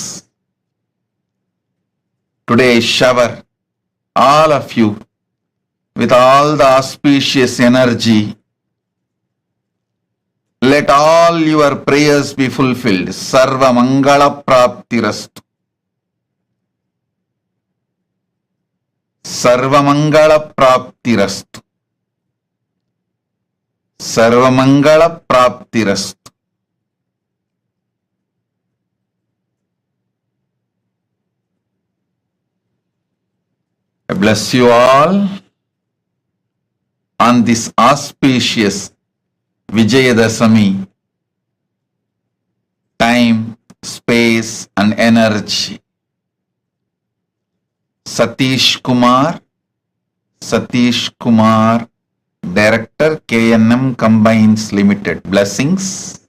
Today shower all of you with all the auspicious energy. Let all your prayers be fulfilled. Sarva Mangala Praptirastu. Sarva Mangala Praptirastu. Sarva Mangala Praptirastu. I bless you all on this auspicious Vijayadasami. Time, space and energy. Satish Kumar, Director KNM Combines Limited. Blessings.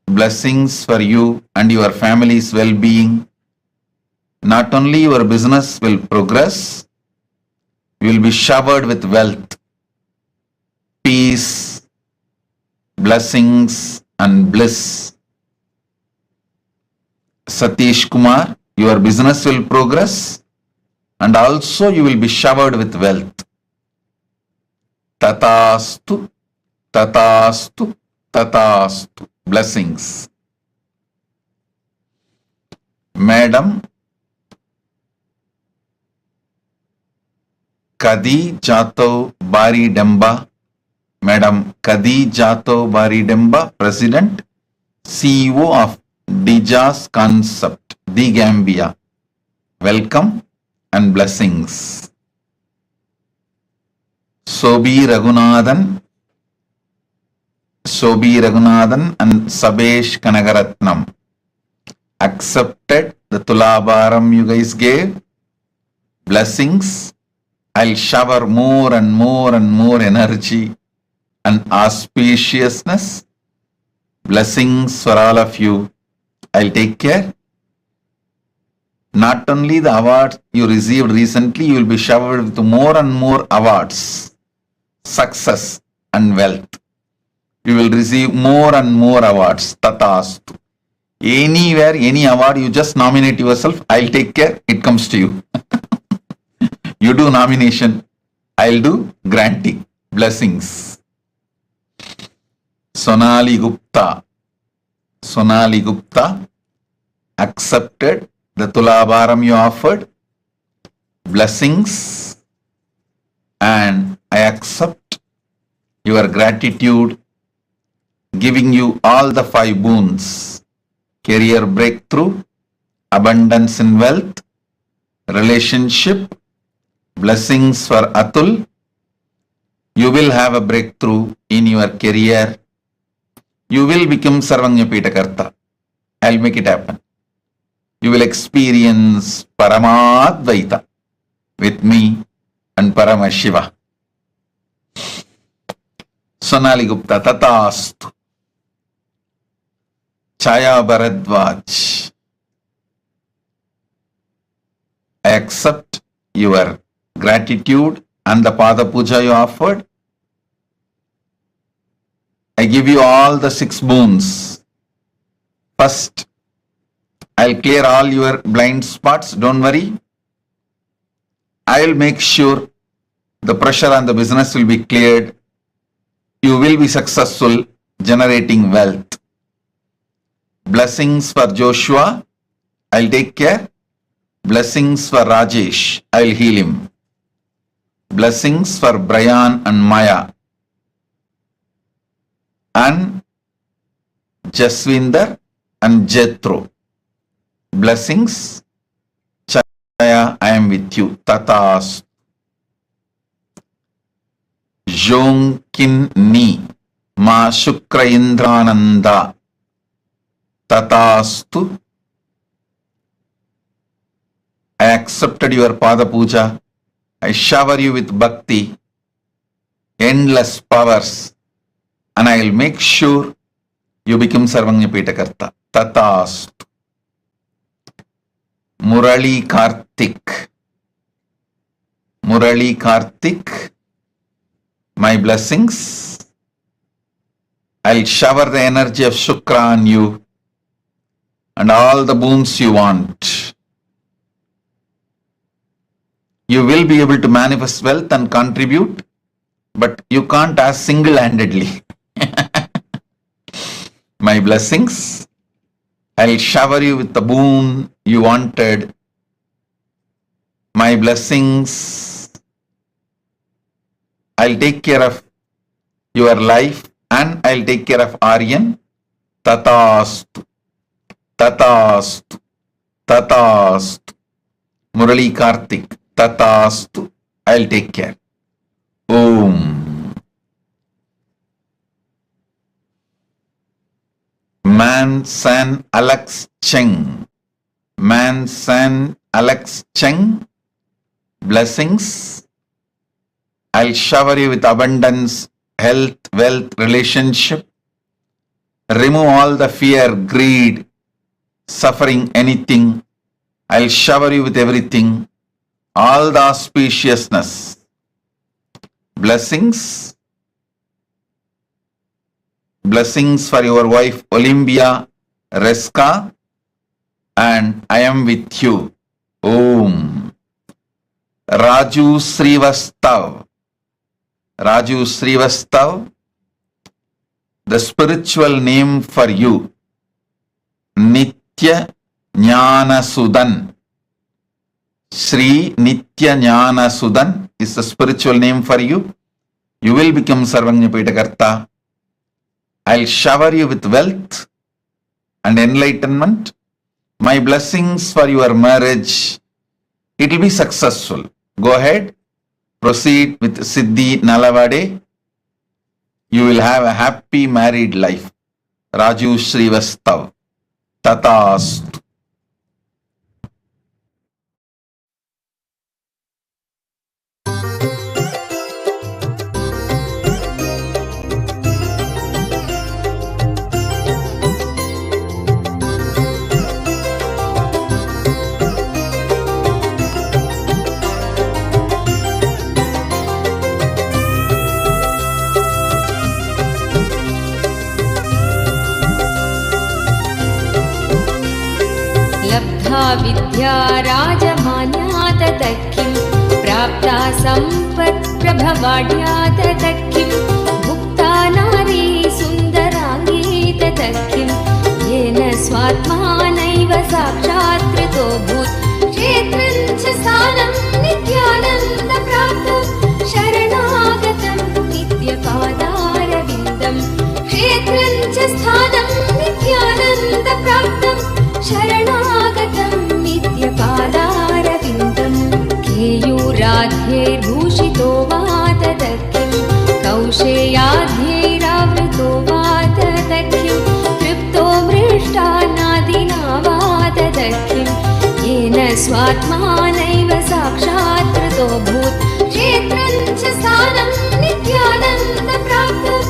Blessings for you and your family's well-being. Not only your business will progress, you will be showered with wealth, peace, blessings and bliss. Satish Kumar, your business will progress and also you will be showered with wealth. Tatastu, Tatastu, Tatastu. Blessings. Madam Kadi Jato Bari Demba, Madam Kadi Jato Bari Demba, President, CEO of Dijas Concept, The Gambia. Welcome and blessings. Sobi Raghunathan and Sabesh Kanagaratnam accepted the Tulabharam you guys gave. Blessings. I'll shower more and more energy and auspiciousness. Blessings for all of you. I'll take care. Not only the award you received recently, you will be showered with more and more awards, success and wealth. You will receive more and more awards. Tatastu. Anywhere, any award, you just nominate yourself. I'll take care. It comes to you. You do nomination, I'll do granting. Blessings. Sonali Gupta accepted the Tulabharam you offered. Blessings. And I accept your gratitude, giving you all the 5 boons: career breakthrough, abundance in wealth, relationship. Blessings for Atul. You will have a breakthrough in your career. You will become Sarvanya Pitakarta. I'll make it happen. You will experience Paramadvaita with me and Paramashiva. Sonali Gupta, Tatastu. Chaya Bharadwaj, I accept your gratitude and the Pada Puja you offered. I give you all the 6 boons. First, I'll clear all your blind spots. Don't worry. I'll make sure the pressure on the business will be cleared. You will be successful generating wealth. Blessings for Joshua. I'll take care. Blessings for Rajesh. I'll heal him. Blessings for Brian and Maya. And Jaswinder and Jethro. Blessings. Chaya, I am with you. Tatas. Jonkin Ni. Ma Shukra Indrananda. Tatastu. I accepted your Pada Puja. I shower you with bhakti, endless powers, and I will make sure you become Sarvanya Pitakarta. Tatastu. Murali Karthik, my blessings. I'll shower the energy of Shukra on you. and all the boons you want. You will be able to manifest wealth and contribute, but you can't ask single-handedly. My blessings, I'll shower you with the boon you wanted. My blessings, I'll take care of your life and I'll take care of Aryan. Tatastu, Tatastu, Tatastu. Murali Karthik, Tatastu, I'll take care. Om. Man San Alex Cheng. Man San Alex Cheng. Blessings. I'll shower you with abundance, health, wealth, relationship. Remove all the fear, greed, suffering, anything. I'll shower you with everything. All the auspiciousness. Blessings. Blessings for your wife Olympia Reska, and I am with you. Om. Raju Srivastav. Raju Srivastav, the spiritual name for you, Nitya Jnana Sudan. Sri Nitya Jnana Sudan is the spiritual name for you. You will become Sarvanya Pitakarta. I'll shower you with wealth and enlightenment. My blessings for your marriage. It will be successful. Go ahead. Proceed with Siddhi Nalavade. You will have a happy married life. Raju Srivastav. Tatastu. लब्धा विद्या राजमान्या ततः किं प्राप्ता सम्पत्प्रभवाढ्या ततः किं भुक्ता नारी सुन्दराङ्गी ततः किं येन स्वात्मानैव साक्षात् कृतोऽभूत् क्षेत्रं च स्थानं नित्यानन्दप्राप्तं शरणागतं नित्यपादारविन्दं क्षेत्रं च स्थानं नित्यानन्दप्राप्तं शरणागतं नित्यपादारविन्दं केयूराध्यैर्भूषितो वा ततः किं कौशेयाध्यैरावृतो वा ततः किं तृप्तो मृष्टान्नादिना वा ततः किं येन स्वात्मानैव साक्षात् कृतोऽभूत् क्षेत्रं च स्थानं नित्यानन्दप्राप्तं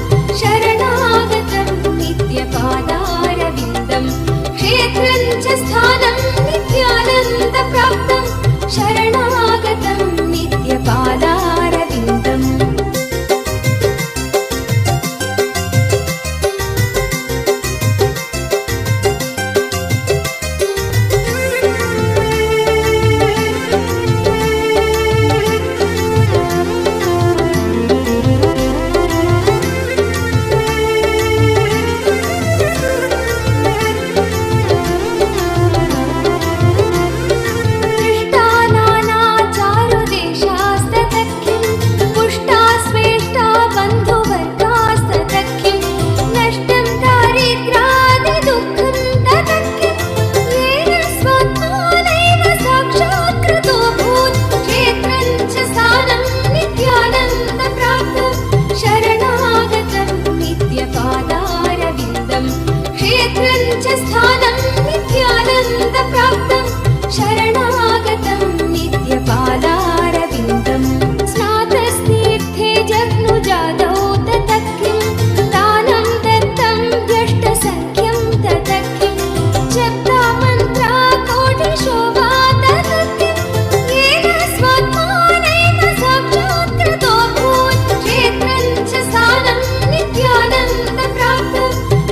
शरणागतं नित्यपादारविन्दं क्षेत्रं च स्थानं नित्यानन्दप्राप्तं शरणागतं नित्यपादारविन्दम्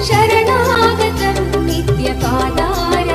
शरणागतं नित्यपादार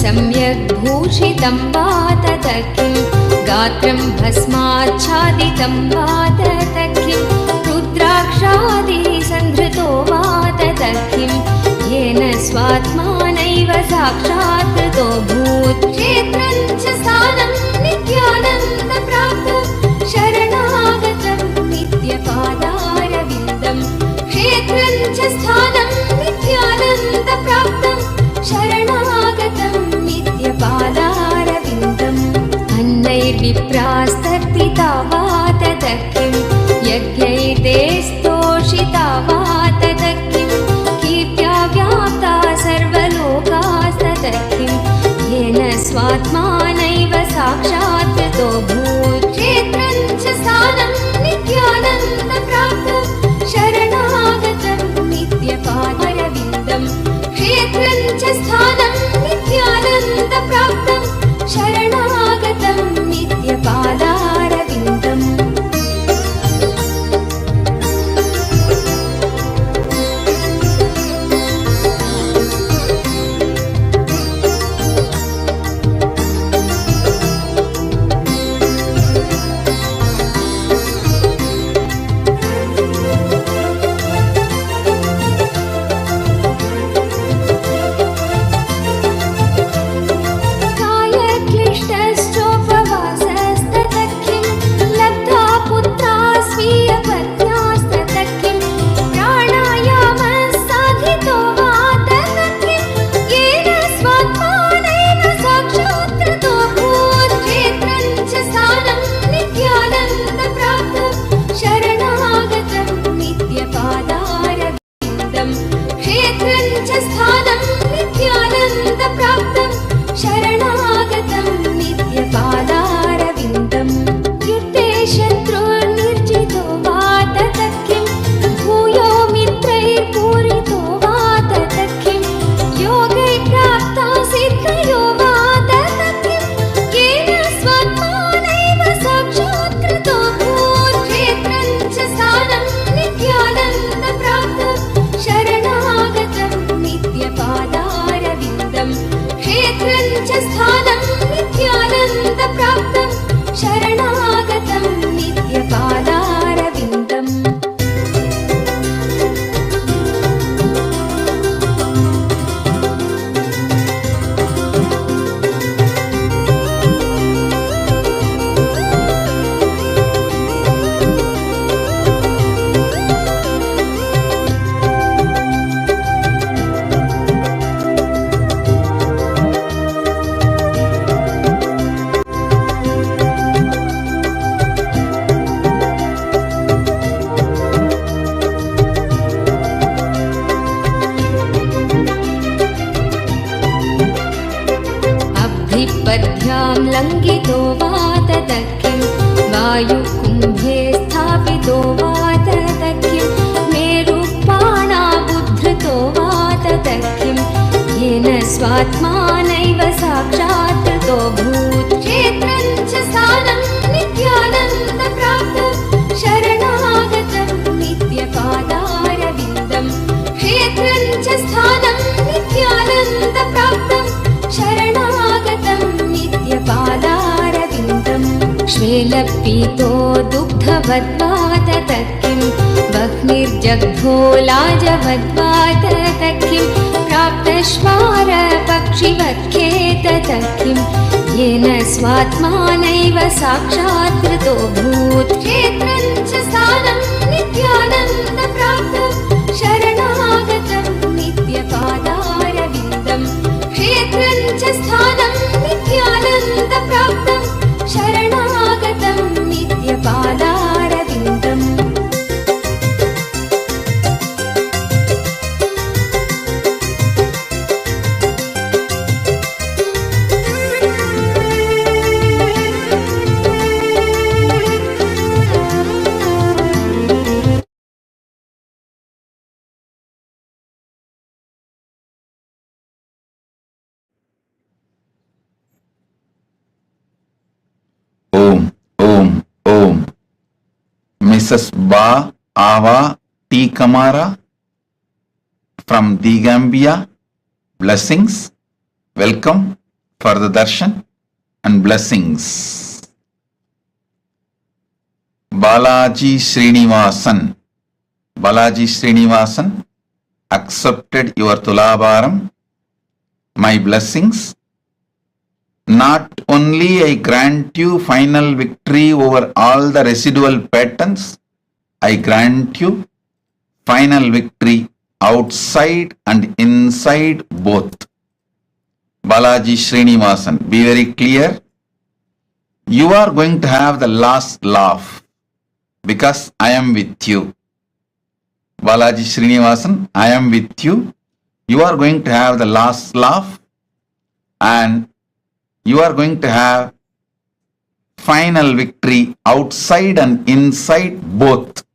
सम्यग् भूषितं वा तत किं गात्रं भस्माच्छादितं वा तत किं रुद्राक्षादिसन्धृतो वा तत किं येन स्वात्मानैव साक्षात् कृतोऽभूत् क्षेत्रं च स्थानं नित्यानन्दप्राप्तं शरणागतं नित्यपादारविन्दं क्षेत्रं च स्थानं नित्यानन्दप्राप्तं शरणागतं नित्यपादारविन्दम् अन्नैर्विप्रास्तर्तिता वा तत किं यज्ञैर्ते स्तोषिता वा तत किं कीर्त्या व्याप्ता सर्वलोकास्तत किं येन स्वात्मानैव साक्षात् कृतोऽभूत् क्षेत्रं च स्थानं नित्यानन्दप्राप्तं शरणागतं नित्यपादारविन्दम् क्षेत्रं च स्थानं नित्यानन्दप्राप्तं शरणागतं नित्यपादारविन्दम् पद्भ्यां लङ्घितो वा तत किं वायुकुम्भे स्थापितो वा तत किं मेरुपाणाबुद्धृतो वा तत किं येन स्वात्मानैव साक्षात् कृतोऽभूत् क्षेत्रं च स्थानं नित्यानन्दप्राप्तं शरणागतं नित्यपादारविन्दम् क्षेत्रं च स्थानं नित्यानन्दप्राप्तं शरणागतं नित्यपादारविन्दम् श्वेलपीतो दुग्धवद्वा तत किं वह्निर्जग्धो लाजवद्वा तत किं प्राप्तश्वारपक्षिवत्खे तत किं येन स्वात्मानैव साक्षात् कृतोऽभूत् क्षेत्रं च स्थानं नित्यानन्दप्राप्तं शरणागतं नित्यपादारविन्दम् क्षेत्रं च स्थानं नित्यानन्दप्राप्तं शरणागतं नित्यपादारविन्दम् Om, Om, Om. Mrs. Ba Ava T. Kamara from the Gambia. Blessings. Welcome for the darshan and blessings. Balaji Srinivasan. Balaji Srinivasan accepted your Tulabharam. My blessings. Not only I grant you final victory over all the residual patterns, I grant you final victory outside and inside both. Balaji Srinivasan, be very clear. You are going to have the last laugh because I am with you. Balaji Srinivasan, I am with you. You are going to have the last laugh and you are going to have final victory outside and inside both.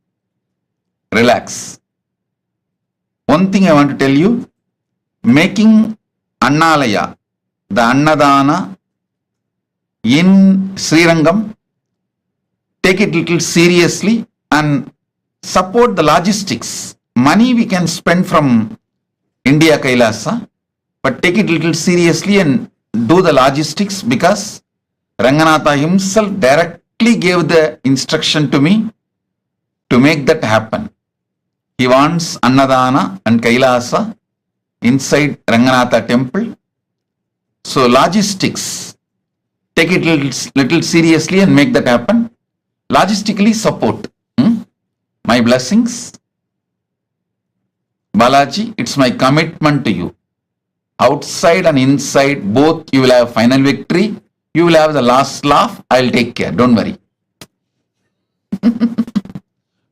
Relax. One thing I want to tell you, making Annalaya, the Annadana in Srirangam, take it little seriously and support the logistics. Money we can spend from India Kailasa, but take it little seriously and do the logistics because Ranganatha himself directly gave the instruction to me to make that happen. He wants Annadana and Kailasa inside Ranganatha temple. So logistics, take it little seriously and make that happen. Logistically support. My blessings. Balaji, it's my commitment to you. Outside and inside, both you will have final victory. You will have the last laugh. I'll take care. Don't worry.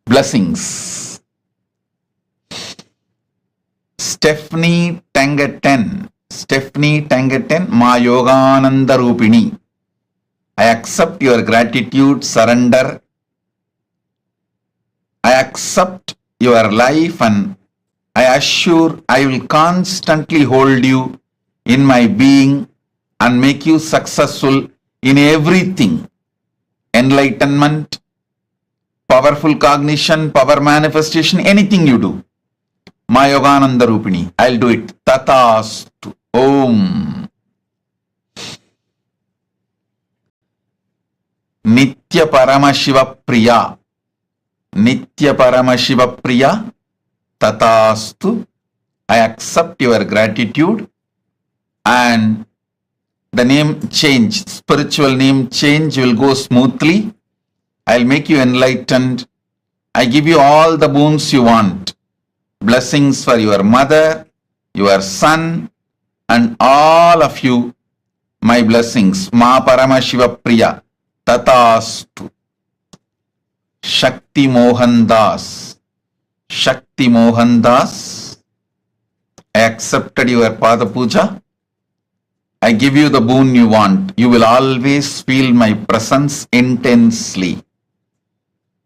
Blessings. Stephanie Tangaten. Stephanie Tangaten, Ma Yogananda Rupini. I accept your gratitude, surrender. I accept your life and I assure I will constantly hold you in my being and make you successful in everything. Enlightenment, powerful cognition, power manifestation, anything you do. Ma Yogananda Rupini, I'll do it. Tatastu. Om. Nitya Paramashiva Priya. Nitya Paramashiva Priya. Tatastu. I accept your gratitude and the name change, spiritual name change will go smoothly. I'll make you enlightened. I give you all the boons you want. Blessings for your mother, your son, and all of you. My blessings. Ma Paramashiva Priya. Tatastu. Shakti Mohan Das. Shakti Mohan Das. I accepted your Pada Puja. I give you the boon you want. You will always feel my presence intensely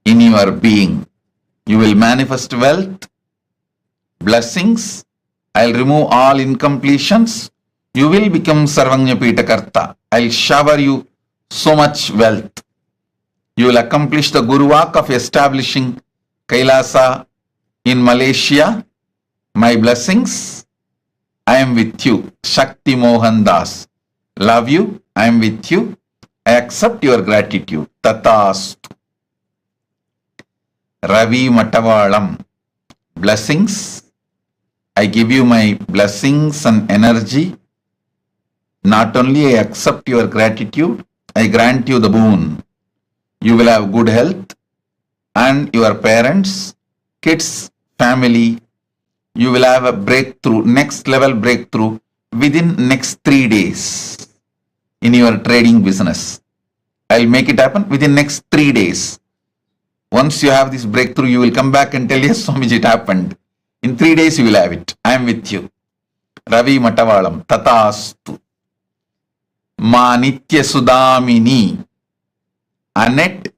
in your being. You will manifest wealth, blessings. I'll remove all incompletions. You will become Sarvanya Karta. I'll shower you so much wealth. You will accomplish the Guru work of establishing Kailasa in Malaysia. My blessings. I am with you. Shakti Mohan Das. Love you. I am with you. I accept your gratitude. Tatastu. Ravi Matavalam. Blessings. I give you my blessings and energy. Not only I accept your gratitude, I grant you the boon. You will have good health and your parents, kids, family. You will have a breakthrough, next level breakthrough within next 3 days in your trading business. I'll make it happen within next 3 days. Once you have this breakthrough, you will come back and tell, yes, Swamiji, it happened. In 3 days, you will have it. I am with you. Ravi Matavalam. Tatastu. Ma Nitya Sudamini. Annette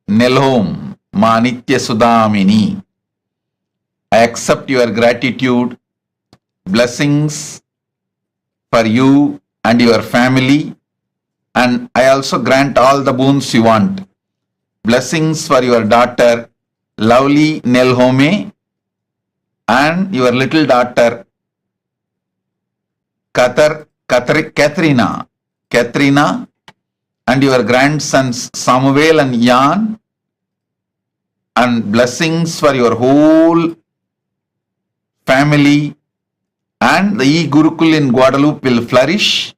Nelhom. Ma Nitya Sudamini. I accept your gratitude, blessings for you and your family, and I also grant all the boons you want. Blessings for your daughter, lovely Nelhome, and your little daughter, Katharina. Katrina, and your grandsons Samuel and Jan, and blessings for your whole family, and the e-Gurukul in Guadeloupe will flourish.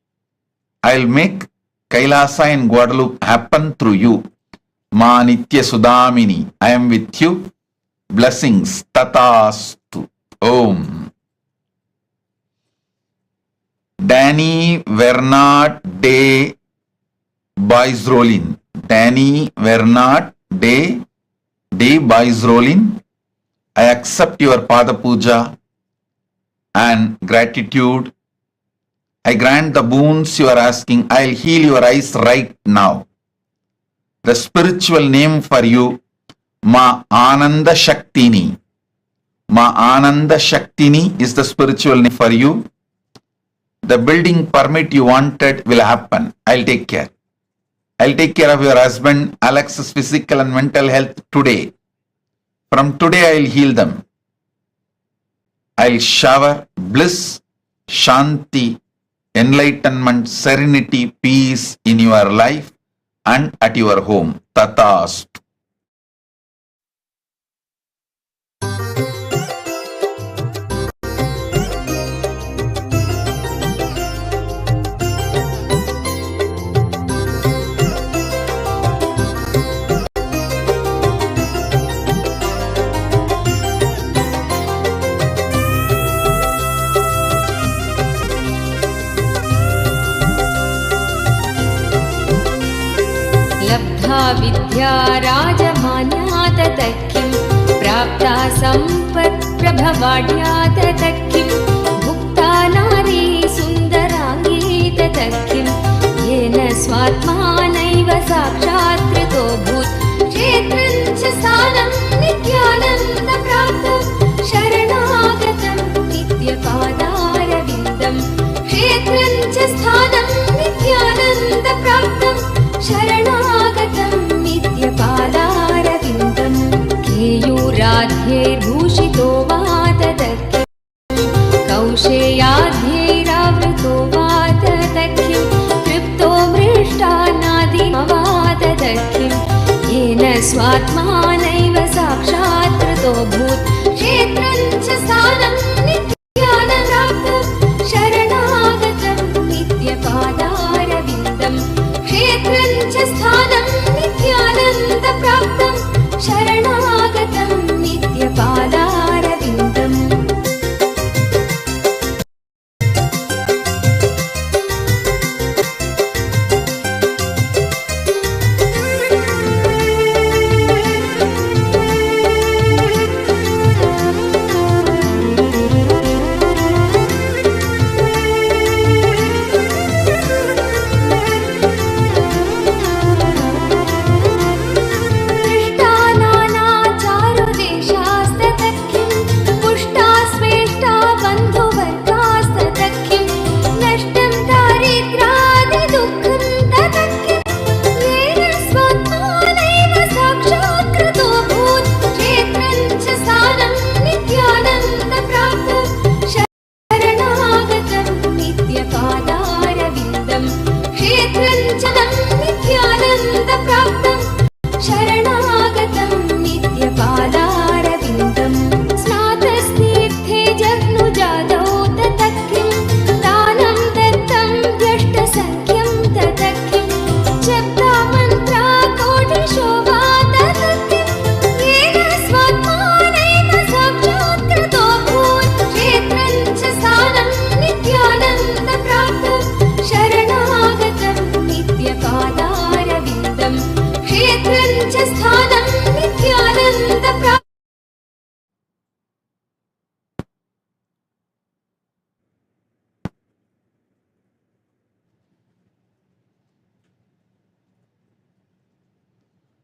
I'll make Kailasa in Guadeloupe happen through you. Ma Nitya Sudamini, I am with you. Blessings. Tatastu. Om. Danny Vernat de Boisrolin. Danny Vernat de Boisrolin. I accept your Pada Puja and gratitude. I grant the boons you are asking. I'll heal your eyes right now. The spiritual name for you, Ma Ananda Shaktini. Ma Ananda Shaktini is the spiritual name for you. The building permit you wanted will happen. I'll take care. I'll take care of your husband Alex's physical and mental health today. From today I'll heal them. I'll shower bliss, shanti, enlightenment, serenity, peace in your life and at your home. Tatastu. लब्धा विद्या राजमान्या ततः किं प्राप्ता सम्पत् प्रभवाढ्या ततः किं भुक्ता नारी सुन्दराङ्गी ततः किं येन स्वात्मानैव साक्षात् कृतोऽभूत् क्षेत्रं च स्थानं नित्यानन्दप्राप्तं शरणागतं नित्यपादारविन्दं क्षेत्रं च स्थानं नित्यानन्दप्राप्तं शरणागतं नित्यपादारविन्दं केयूराध्यैर्भूषितो वा ततः किं कौशेयाध्यैरावृतो वा ततः किं तृप्तो मृष्टान्नादिमा ततः किं येन स्वात्मानैव साक्षात् कृतोऽभूत् क्षेत्रं च स्थानं नित्यानन्दप्राप्तं शरणागतं नित्यपादारविन्दं क्षेत्रं च स्थानं नित्यानन्दप्राप्तं शरणागतं नित्यपादारविन्दम्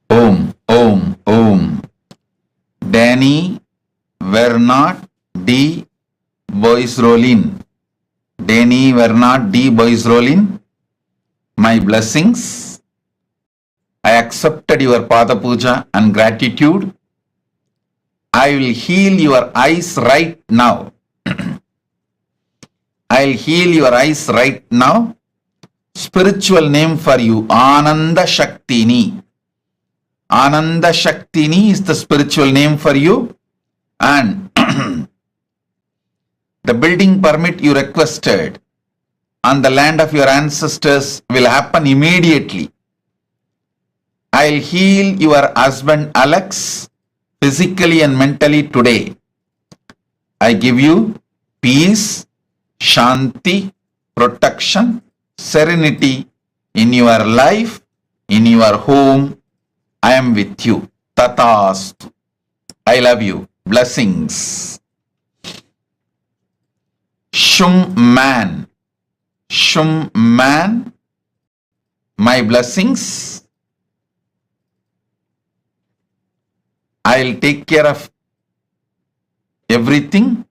Om, Om, Om. Danny Vernat D. Boisrolin. Danny Vernat D. Boisrolin. My blessings. I accepted your Pada Puja and gratitude. I will heal your eyes right now. I'll heal your eyes right now. spiritual name for you, Ananda Shaktini. Ananda Shaktini is the spiritual name for you, and the building permit you requested on the land of your ancestors will happen immediately. I'll heal your husband Alex physically and mentally today. I give you peace, shanti, protection, serenity in your life, in your home. I am with you. Tatastu. I love you. Blessings. Shum man. Shum man. My blessings. I'll take care of everything.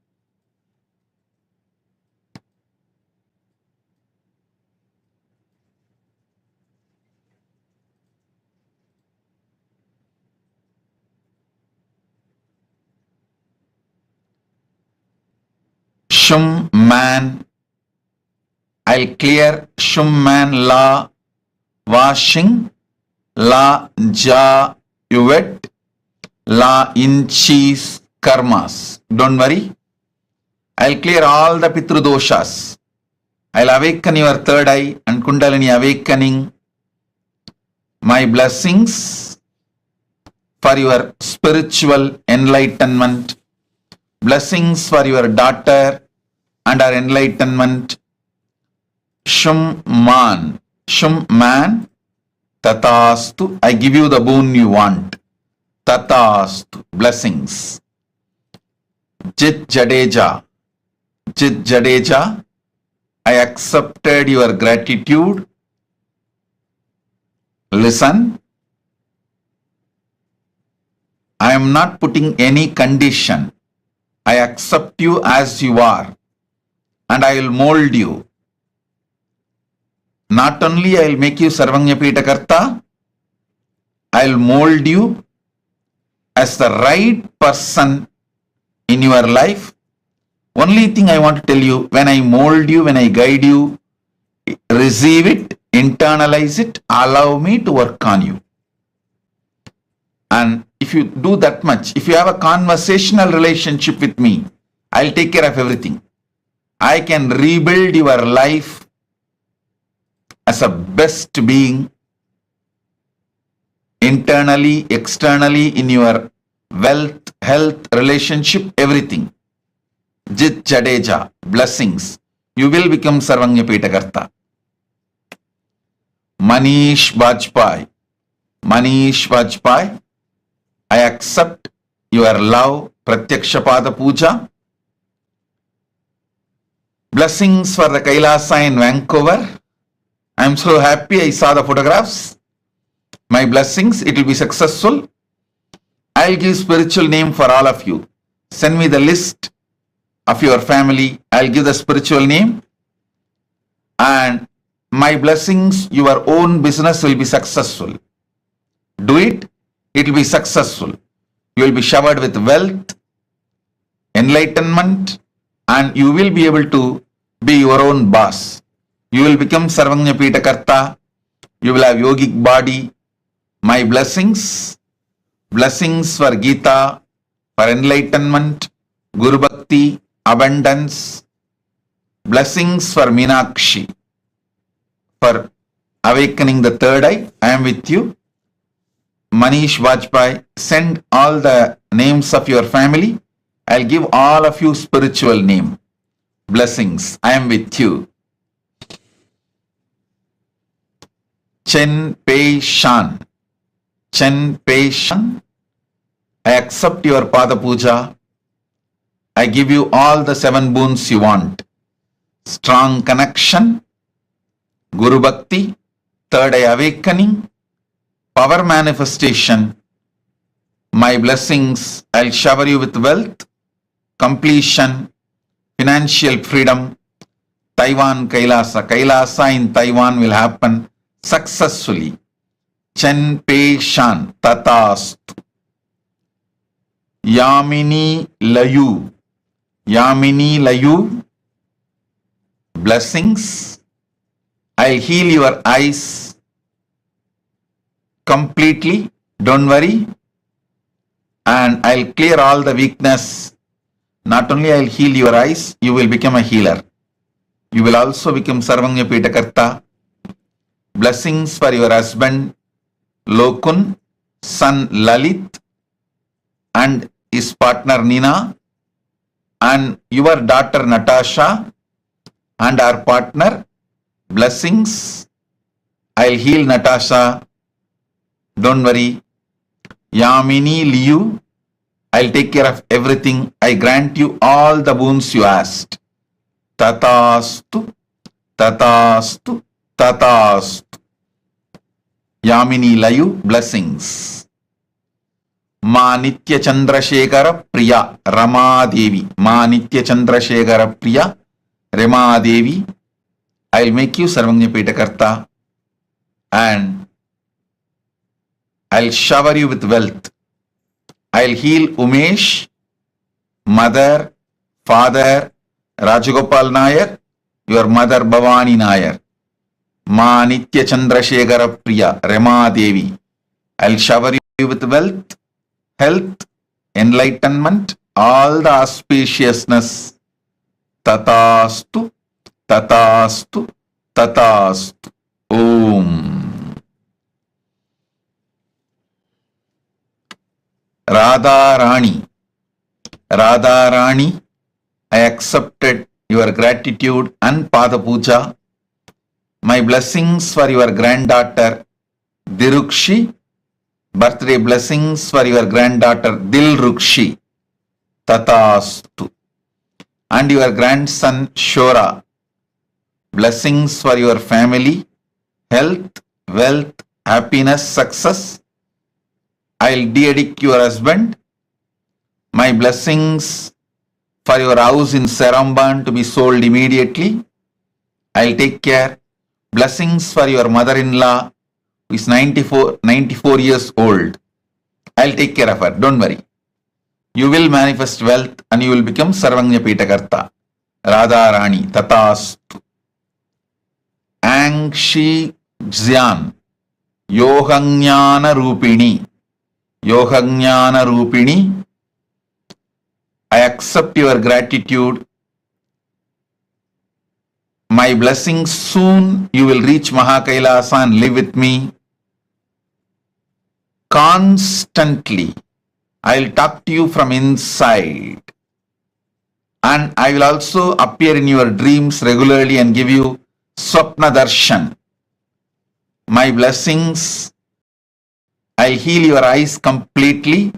Shum man. I'll clear Shum man la washing, la ja yuvet, la inchis karmas. Don't worry. I'll clear all the Pitru doshas. I'll awaken your third eye and Kundalini awakening. My blessings for your spiritual enlightenment. Blessings for your daughter and her enlightenment. Shum man. Shum man. Tatastu. I give you the boon you want. Tatastu. Blessings. Jit Jadeja. Jit Jadeja. I accepted your gratitude. Listen. I am not putting any condition. I accept you as you are, and I will mold you. Not only I will make you Sarvanyapita Karta, I will mold you as the right person in your life. Only thing I want to tell you, when I mold you, when I guide you, receive it, internalize it, allow me to work on you. And if you do that much, if you have a conversational relationship with me, I'll take care of everything. I can rebuild your life as a best being, internally, externally, in your wealth, health, relationship, everything. Jit Jadeja, blessings. You will become Sarvanyapita Karta. Manish Bajpai. Manish Bajpai. I accept your love, Pratyakshapada Puja. Blessings for the Kailasa in Vancouver. I am so happy I saw the photographs. My blessings, it will be successful. I'll give spiritual name for all of you. Send me the list of your family. I'll give the spiritual name. And my blessings, your own business will be successful. Do it. It will be successful. You will be showered with wealth, enlightenment, and you will be able to be your own boss. You will become Sarvanyapita Karta. You will have yogic body. My blessings. Blessings for Gita, for enlightenment, Guru Bhakti, abundance. Blessings for Meenakshi, for awakening the third eye. I am with you. Manish Vajpayee, send all the names of your family. I'll give all of you spiritual name. Blessings. I am with you. Chen Pei Shan. Chen Pei Shan. I accept your Pada Puja. I give you all the 7 boons you want. Strong connection, Guru Bhakti, third eye awakening, power manifestation. My blessings, I'll shower you with wealth, completion, financial freedom. Taiwan Kailasa. Kailasa in Taiwan will happen successfully. Chen Pei Shan. Tatastu. Yamini Layu. Yamini Layu. Blessings. I'll heal your eyes completely. Don't worry. And I'll clear all the weakness. Not only I'll heal your eyes, you will become a healer. You will also become Sarvanya Pitakarta. Blessings for your husband Lokun, son Lalit, and his partner Nina, and your daughter Natasha, and our partner. Blessings. I'll heal Natasha. Don't worry. Yamini Liu, I'll take care of everything. I grant you all the boons you asked. Tatastu, tatastu, tatastu. Yamini Layu, blessings. Ma Nitya Chandrasekhara Priya Rama Devi. Ma Nitya Chandrasekhara Priya Rama Devi. I'll make you Sarvanya Pitakarta and I'll shower you with wealth. I'll heal Umesh, mother, father, Rajagopal Nair, your mother Bhavani Nair. Ma Nitya Chandrasekhara Priya Rama Devi. I'll shower you with wealth, health, enlightenment, all the auspiciousness. Tatastu, tatastu, tatastu. Om. Radha Rani. Radha Rani, I accepted your gratitude and Pada Puja. My blessings for your granddaughter Dirukshi. Birthday blessings for your granddaughter Dilrukshi. Tatastu. And your grandson Shora. Blessings for your family, health, wealth, happiness, success. I'll de-addict your husband. My blessings for your house in Saramban to be sold immediately. I'll take care. Blessings for your mother-in-law who is 94 years old. I'll take care of her. Don't worry. You will manifest wealth and you will become Sarvanya Pitakarta. Radha Rani. Tatastu. Angshi Xian. Yohanyana Rupini. Yohanyana Rupini. I accept your gratitude. My blessings, soon you will reach Mahakailasa and live with me. Constantly, I'll talk to you from inside. And I will also appear in your dreams regularly and give you Swapna Darshan. My blessings, I'll heal your eyes completely.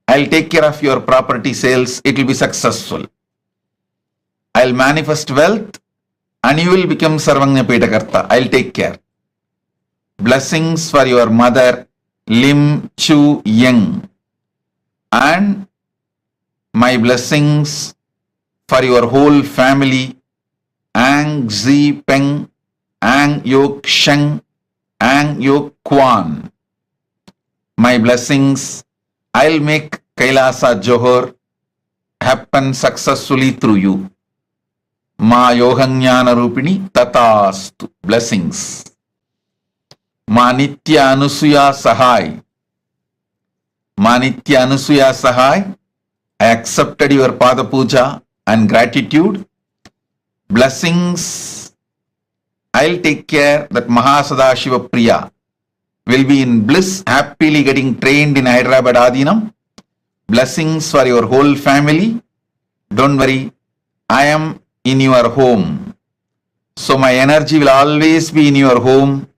I'll take care of your property sales. It will be successful. I'll manifest wealth and you will become Sarvanya Pitakarta. I'll take care. Blessings for your mother, Lim Chu Yeng. And my blessings for your whole family, Ang Zi Peng, Ang Yok Sheng, Ang Yok Kwan. My blessings, I'll make Kailasa Johor happen successfully through you. Ma Yohanyana Rupini Tatastu. Blessings. Ma Nitya Anusuya Sahai. Ma Nitya Anusuya Sahai. I accepted your Pada Puja and gratitude. Blessings. I'll take care that Mahasada Shiva Priya will be in bliss, happily getting trained in Hyderabad Adinam. Blessings for your whole family. Don't worry, I am in your home. So my energy will always be in your home.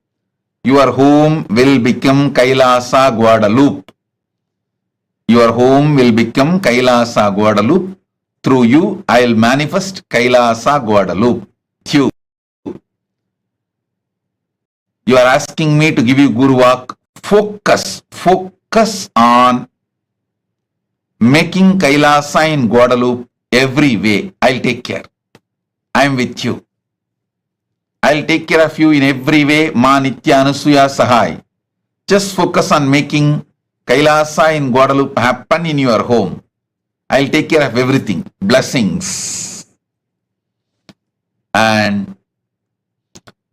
Your home will become Kailasa Guadalupe. Your home will become Kailasa Guadalupe. Through you, I will manifest Kailasa Guadalupe. You are asking me to give you Guru Vak. Focus on making Kailasa in Guadalupe every way. I'll take care. I am with you. I'll take care of you in every way. Ma Nitya Anusuya Sahai. Just focus on making Kailasa in Guadalupe happen in your home. I'll take care of everything. Blessings. And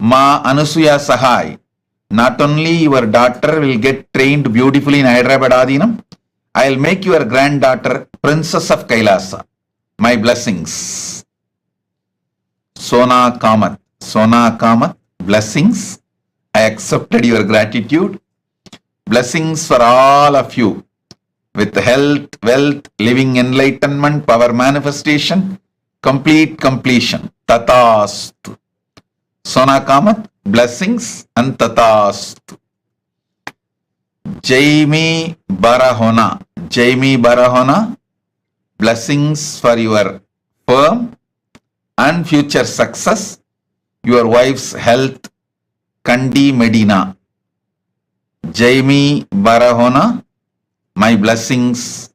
Ma Anusuya Sahai. Not only your daughter will get trained beautifully in Hyderabad Adinam, I'll make your granddaughter Princess of Kailasa. My blessings. Sona Kamath. Sona Kamath, blessings. I accepted your gratitude. Blessings for all of you. With health, wealth, living enlightenment, power manifestation, complete completion. Tatastu. Sona Kamath, blessings and Tatastu. Jaimi Barahona. Jaimi Barahona, blessings for your firm and future success. Your wife's health, Kandi Medina. Jaimi Barahona, my blessings.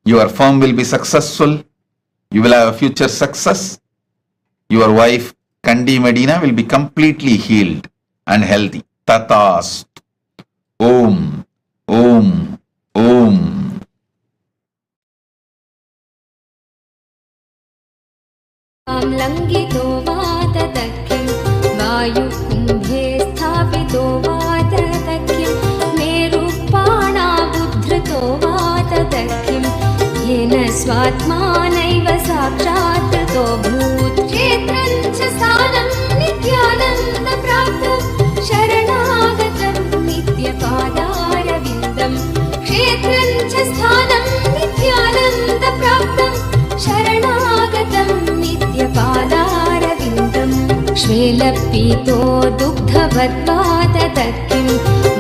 Your firm will be successful. You will have a future success. Your wife, Kandi Medina, will be completely healed and healthy. Tatast. Om. Om. Om. लङ्घितो वाततक्किं वायुकुम्भे स्थापितो वाततक्किं मेरुपाणाबुद्धृतो वाततक्किं येन स्वात्मानैव साक्षात्कृतो भूत् क्षेत्रं च स्थानं नित्यानन्दप्राप्तं शरणागतं नित्यपादारविन्दं क्षेत्रं च स्थानं नित्यानन्दप्राप्तं शरणागतं नित्यपादारविन्दम् श्वेलपीतो दुग्धवद्वाततक्किं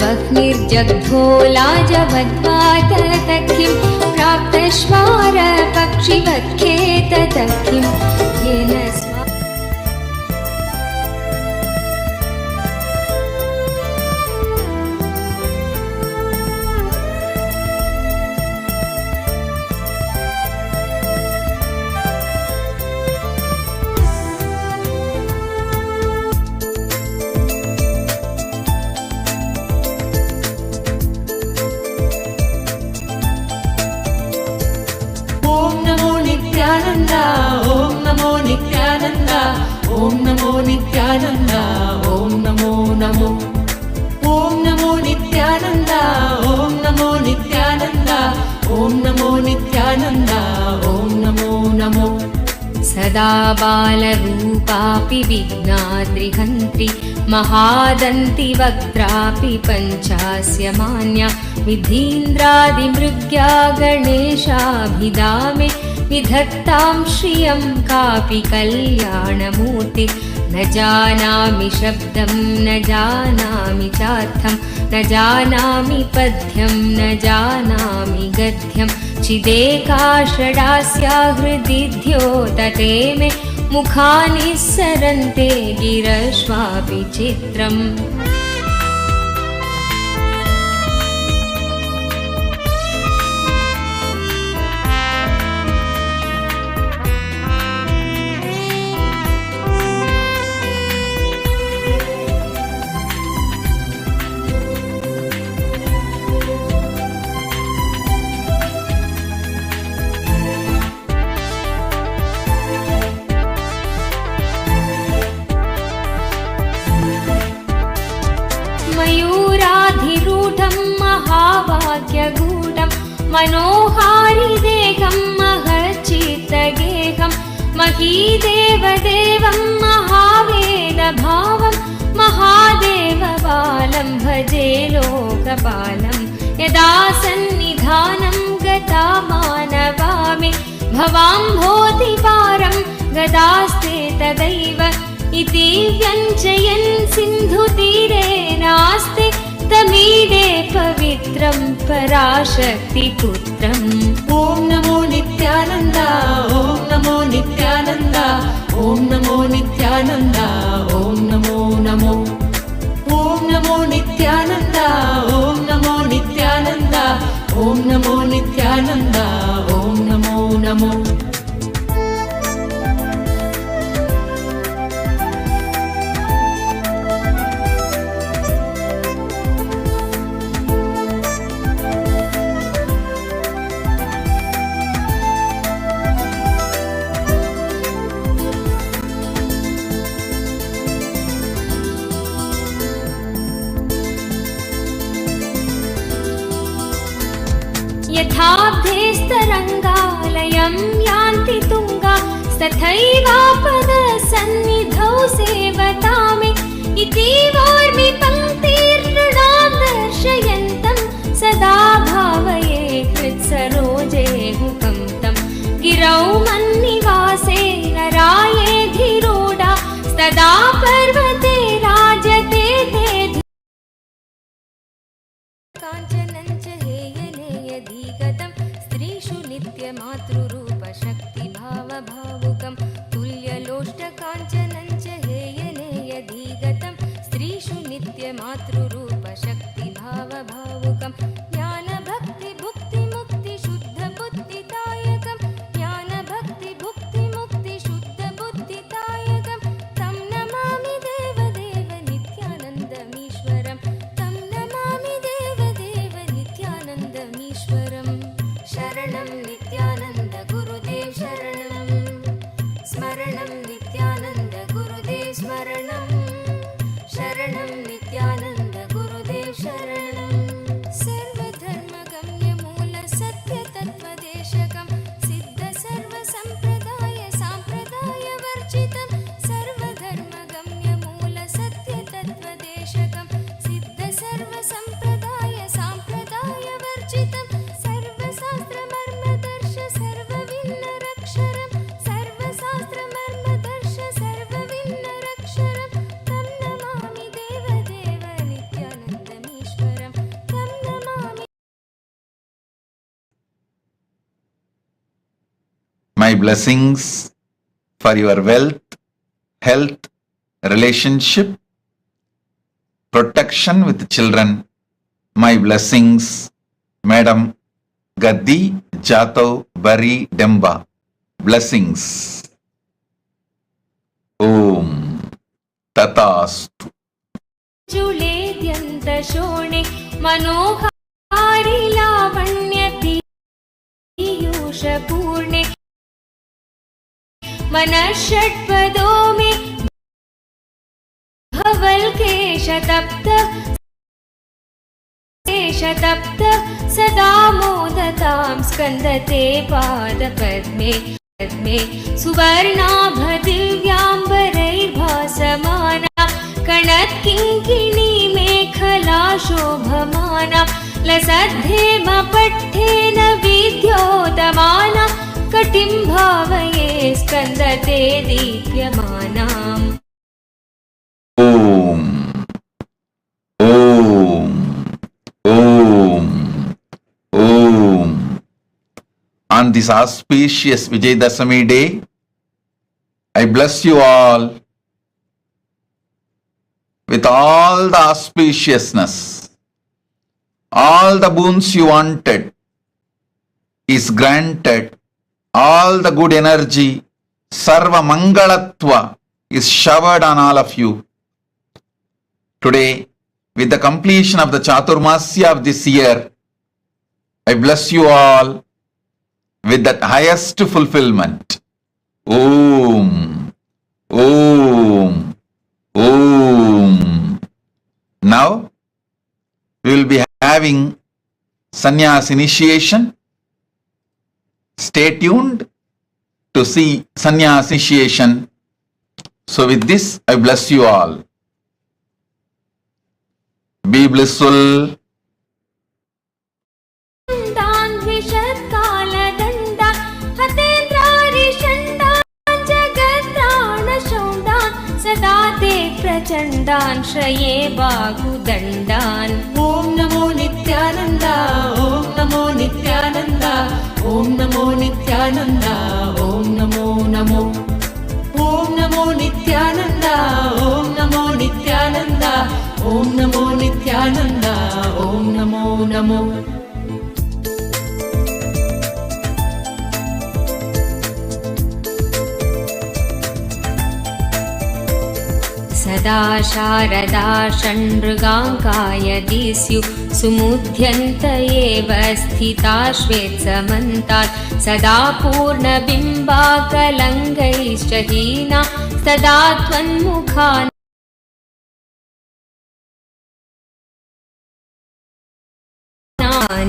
वह्निर्जग्धो लाजवद्वाततक्किं प्राप्तश्वारपक्षिवत्खेततक्किं येन ॐ नमो नित्यानन्द ॐ नमो नित्यानन्द ॐ नमो नित्यानन्द ॐ नमो नमो ॐ नमो नित्यानन्द ॐ नमो नित्यानन्द ॐ नमो नित्यानन्द ॐ नमो नमो सदा बालरूपापि विघ्नाद्रिहन्त्रि महादन्ति वक्त्रापि पञ्चास्य मान्या विधीन्द्रादिमृग्या गणेशाभिधामे विधत्तां श्रियं कापि कल्याणमूर्ति न जानामि शब्दं न जानामि चार्थं न जानामि पद्यं न जानामि गद्यं चिदेका षडास्या हृदि द्योतते मे मुखानि सरन्ते गिरश्वापि चित्रम् मयूराधिरूढं महावाक्यगूढं मनोहारिदेहं महच्चित्तगेहं महीदेवदेवं महावेदभावं महादेवबालं भजे लोकपालं यदा सन्निधानं गता मानवामि भवाम्भोधिपारं गदास्ते तदैव इति व्यञ्जयन् सिन्धुतीरे नास्ति तमीडे पवित्रं पराशक्तिपुत्रम् ॐ नमो नित्यानन्द ॐ नमो नित्यानन्द ॐ नमो नित्यानन्द ॐ नमो नमो ॐ नमो नित्यानन्द ॐ नमो नित्यानन्द ॐ नमो नित्यानन्द ॐ नमो नमो यथाब्धेस्तरङ्गालयं यान्ति तुङ्गा तथैवापदसन्निधौ सेवतामे इति वार्मि पङ्क्तिर्नृणां दर्शयन्तं सदा भावये कृत्सरोजे मुखं तं गिरौ मन्निवासे नरायेऽधिरूढा तदा पर्वते राजते ते काञ्चनञ्च हेयनेयधिगतं स्त्रीषु नित्यमातृरूपशक्तिभावभावुकं तुल्यलोष्टकाञ्चनञ्च हेयनेयधिगतं स्त्रीषु नित्यमातृरूपशक्तिभावभावुकं ज्ञानभक्तिभुक्तिमुक्तिशुद्धबुद्धिदायकं ज्ञानभक्तिभुक्तिमुक्तिशुद्धबुद्धिदायकं तं नमामि देवदेव नित्यानन्दमीश्वरं तं नमामि देवदेव नित्यानन्दमीश्वरं शरणं नित्यानन्द गुरुदेव शरणं स्मरणं नित्यानन्द गुरुदेव स्मरणं शरणं नित्यानन्द गुरुदेव शरणं सर्वधर्मगम्यमूलसत्यतत्त्वदेशकं सिद्धसर्वसम्प्रदाय साम्प्रदायवर्जितं सर्वधर्मगम्यमूलसत्यतत्त्वदेशकं सिद्धसर्वसम्प्रदाय साम्प्रदायवर्जितं सर्वशास्त्रमर्मदर्श सर्वविन्नरक्षरं सर्वशास्त्रमर्मदर्श सर्वविन्नरक्षरं तं नमामि देवदेव नित्यानन्दमीश्वरं तं Namami My blessings for your wealth, health, relationship, protection with children. My blessings, Madam Gaddi Jatav Bari Demba. Blessings. Om Tatastu. जुलेद्यन्तशोणे मनोहारि लावण्यपीयूषपूर्णे मनःषट्पदो मे भवल्केशतप्त सदा मोदतां स्कन्दते पादपद्मे सुवर्णाभदिव्याम्बरैर्भासमाना कणत्किङ्किणी मेखला शोभमाना लसद्धेमपट्ठेन विद्योतमाना कटिं भावये स्कन्दते दीप्यमानाम् Om. Om. Om. Om. On this auspicious Vijayadashami day, I bless you all with all the auspiciousness. All the boons you wanted is granted. All the good energy, Sarva Mangalatva, is showered on all of you. Today, with the completion of the Chaturmasya of this year, I bless you all with that highest fulfillment. Om. Om. Om. Now, we will be having sannyas initiation. Stay tuned to see sannyas initiation. So with this, I bless you all. Be blissful. दान्विषत्कालदण्डा हतेन्द्रारिषण्डान् जगत्राणशौण्डान् सदा ते प्रचण्डान् श्रये बाहुदण्डान् ॐ नमो नित्यानन्द ॐ नमो नित्यानन्द ॐ नमो नित्यानन्द ॐ नमो नमो ॐ नमो नित्यानन्द ॐ नमो नित्यानन्द ॐ नमो नित्यानन्द ॐ नमो नमो सदा शारदा षण्मृगाङ्काय दिस्यु सुमुध्यन्त एव स्थिता श्वेत्समन्तात् सदा पूर्णबिम्बाकलङ्गैश्च हीना सदा त्वन्मुखा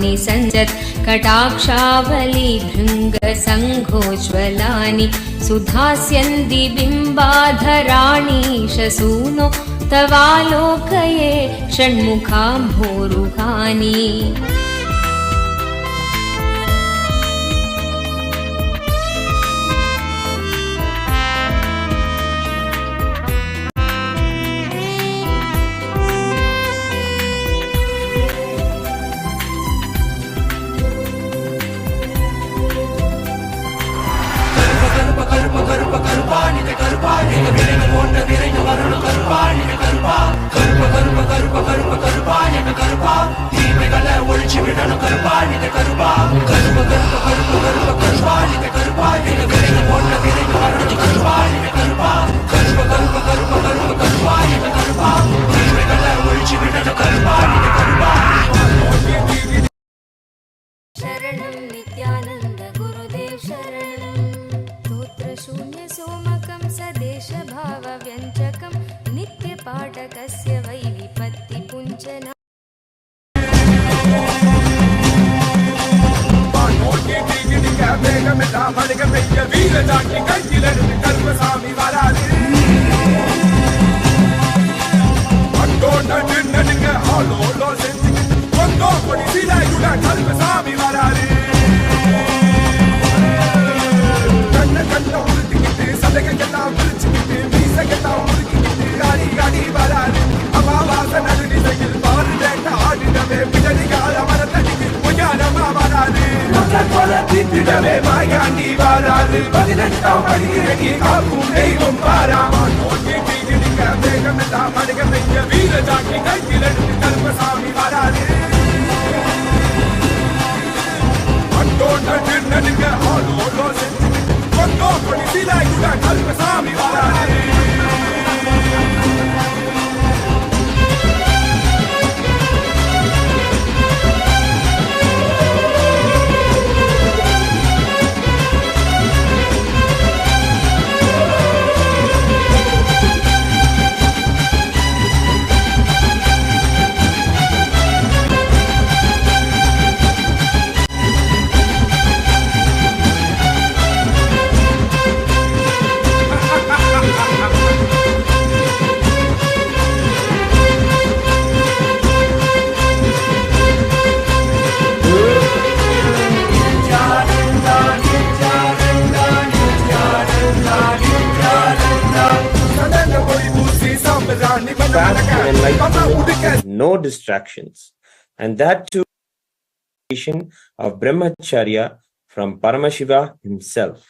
मुखानि सञ्जत् कटाक्षावली भृङ्गसङ्घोज्ज्वलानि सुधास्यन्ति बिम्बाधराणि शसूनो तवालोकये षण्मुखाम्भोरुहानि शरणं नित्यानन्द गुरुदेव शरणं स्तोत्रशून्य सोमकं सदेशभावव्यञ्जकं नित्यपाठकस्य वै विपत्तिपुञ्जना No distractions, and that too of brahmacharya from Paramashiva himself.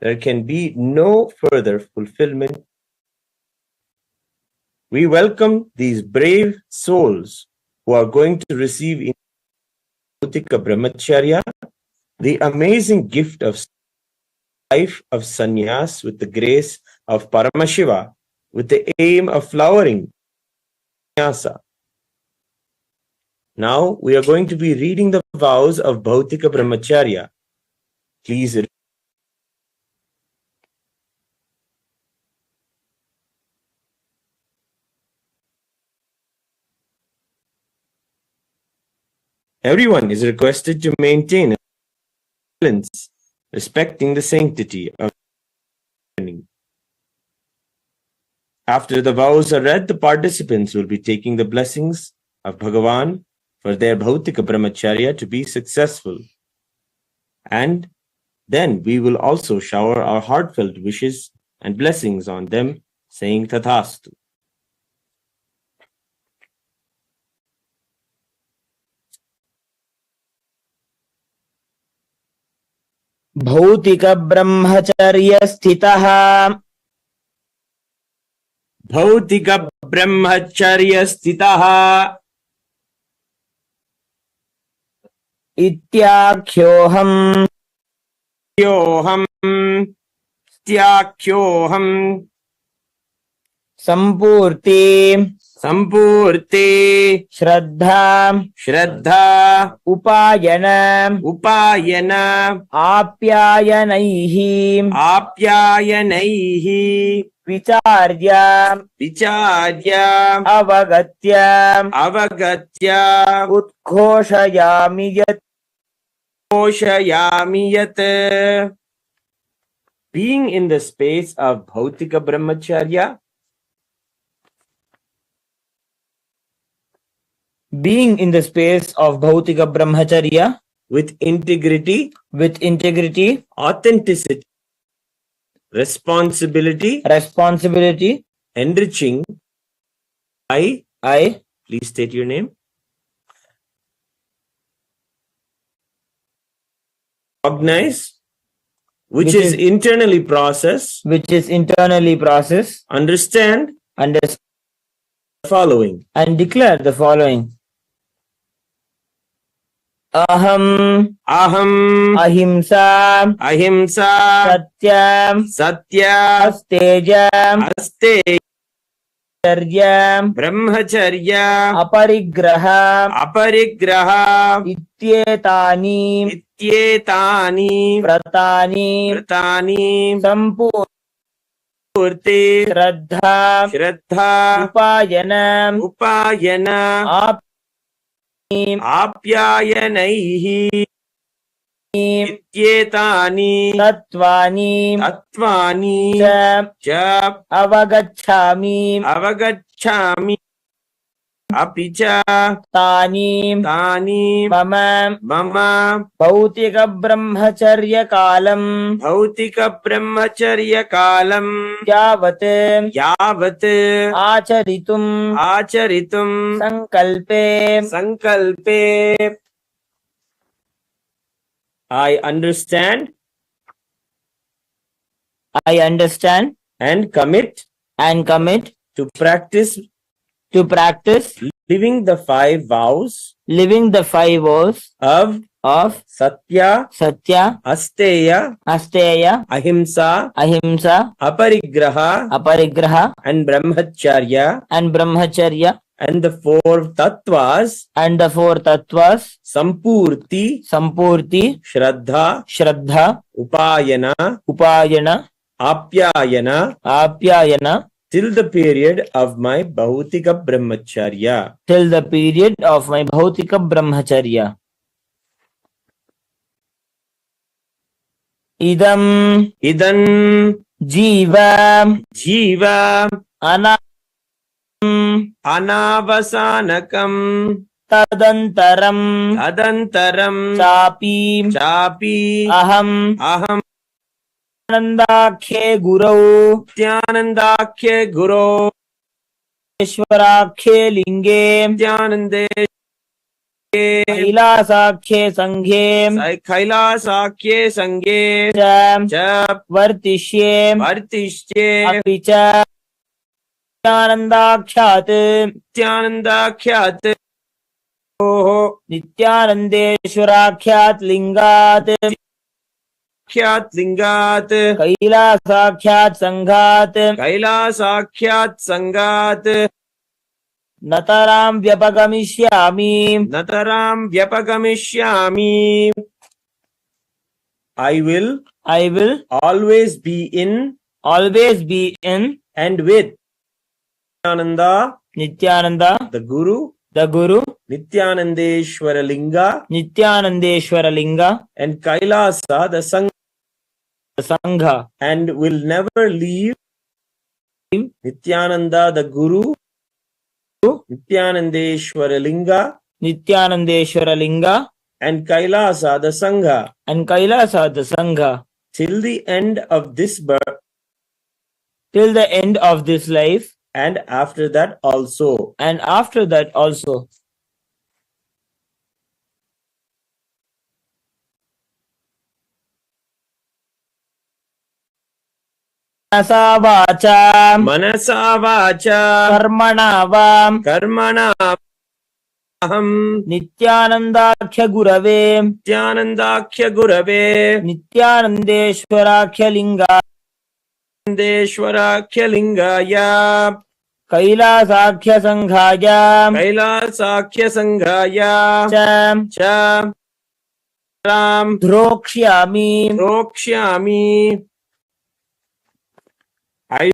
There can be no further fulfillment. We welcome these brave souls who are going to receive in Bhautika Brahmacharya the amazing gift of life of sannyas with the grace of Paramashiva, with the aim of flowering sannyasa. Now we are going to be reading the vows of Bhautika Brahmacharya. Please read. Everyone is requested to maintain silence, respecting the sanctity of learning. After the vows are read, the participants will be taking the blessings of Bhagavan for their Bhautika Brahmacharya to be successful. And then we will also shower our heartfelt wishes and blessings on them, saying Tathastu. भौतिक ब्रह्मचर्य स्थितः भौतिक ब्रह्मचर्य स्थितः इत्याख्योऽहम् त्याख्योऽहम् संपूर्ते श्रद्धा उपायन आप्यायनैः विचार्य विचार्य अवगत्य अवगत्य उत्घोषयामि यत् घोषयामि यत्. Being in the space of Bhautika Brahmacharya, being in the space of Bhautika Brahmacharya with integrity, authenticity, responsibility, enriching. I, please state your name. Recognize, which is internally processed, understand, the following, and declare the following. Aham ahimsa satyam astejam brahmacharya aparigraha ityetani व्रतानि संपूर्ति श्रद्धा उपायन आप्यायनैः इत्येतानि तत्त्वानि च अवगच्छामि अपि च तानि मम भौतिक ब्रह्मचर्य कालम यावत् आचरितुं संकल्पे I understand and commit to practice living the five vows of Satya, Asteya, Ahimsa, Aparigraha, and Brahmacharya, and the four tattvas, Sampurti, Shraddha, Upayana, Apyayana, till the period of my Bhautika Brahmacharya. Idam Jiva Anavasanakam तदंतरम चापी अहम आनंदाख्ये गुरौ ईश्वराख्ये लिंगे कैलासाख्ये संघे च वर्तिष्ये अपि च नित्यानंदाख्यात नित्यानंदेश्वराख्यात लिंगात कैलासाख्यात संघात नतरां व्यपगमिष्यामि I will always be in and with Nityananda, the Guru, Nityanandeshwara Linga, and Kailasa, the Sangha, and will never leave Nityananda, the Guru, Nityanandeshwara Linga, and Kailasa, the Sangha, till the end of this birth, till the end of this life, and after that also. Manasa vacha कर्मणा वाम karmana aham नित्यानंदाख्य गुरवे नित्यानंदेश्वराख्य lingaya कैलासाख्य संघाया च ram ध्रोक्ष्यामि I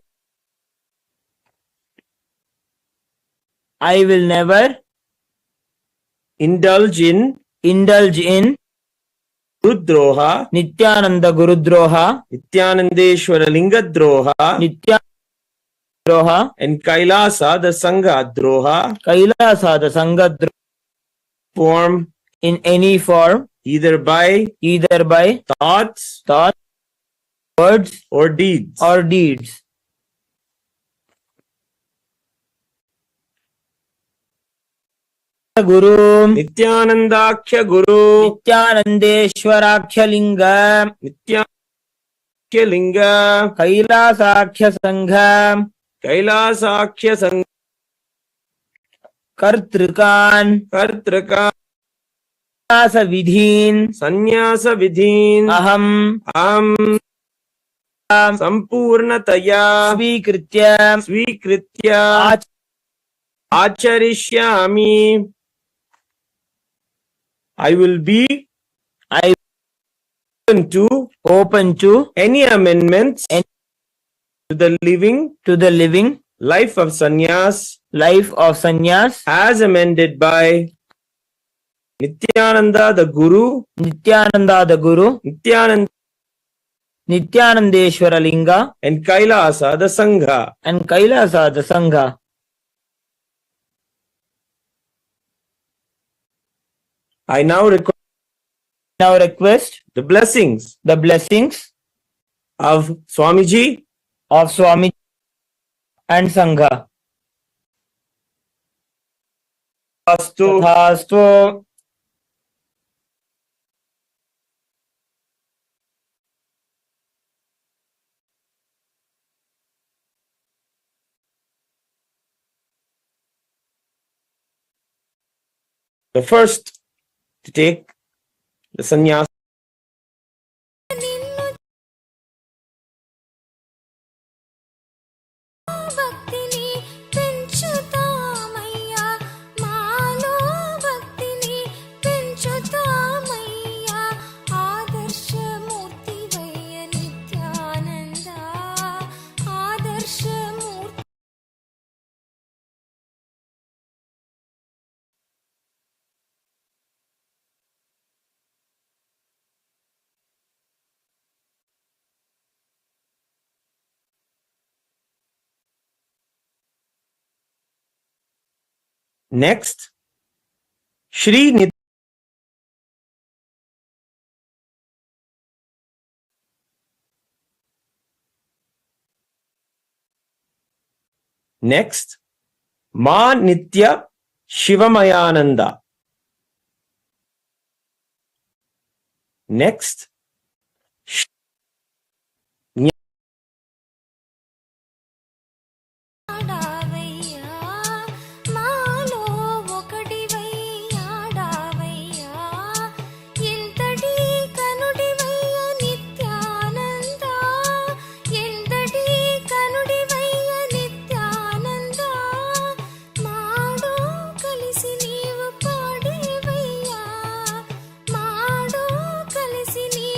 I will never indulge in Gurudroha, Nityananda Gurudroha, Nityanandeshwara Lingadroha, Droha, and Kailasa the Sangha Droha Kailasa the Sangha form in any form, either by thoughts, words, or deeds. Guru Nityanandakhya Guru, Nityanandeshwarakhya Linga, Nityakhya Linga, Kailasakhya Sangha, Kailasakhya Sangha, Kartrikan, Sannyasa Vidhin, Aham Sampurnataya, Svikritya, Acharishyami. I will be open to any amendments to the living life of sannyas as amended by Nityananda the Guru, Nityanandeshwara Linga, and Kailasa the Sangha. I now request the blessings of Swamiji and Sangha. Tathastu. The first to take the sannyas. భక్తిని పెంచుతామయ్యా మాలో భక్తిని పెంచుతామయ్యా ఆదర్శమూర్తివయ్య Nityananda ఆదర్శమూర్తి Next, Shri Nit. Next, Ma Nitya Shivamayananda. Next, ఆడావయ్యా మాలో ఒకటివయ్యాడావయ్యా ఎంతటి కనుడివయ్య నిత్యానంద ఎంతటి కనుడివయ్య Nityananda Maddow కలిసి నీవు పాడేవయ్యా Maddow కలిసి నీ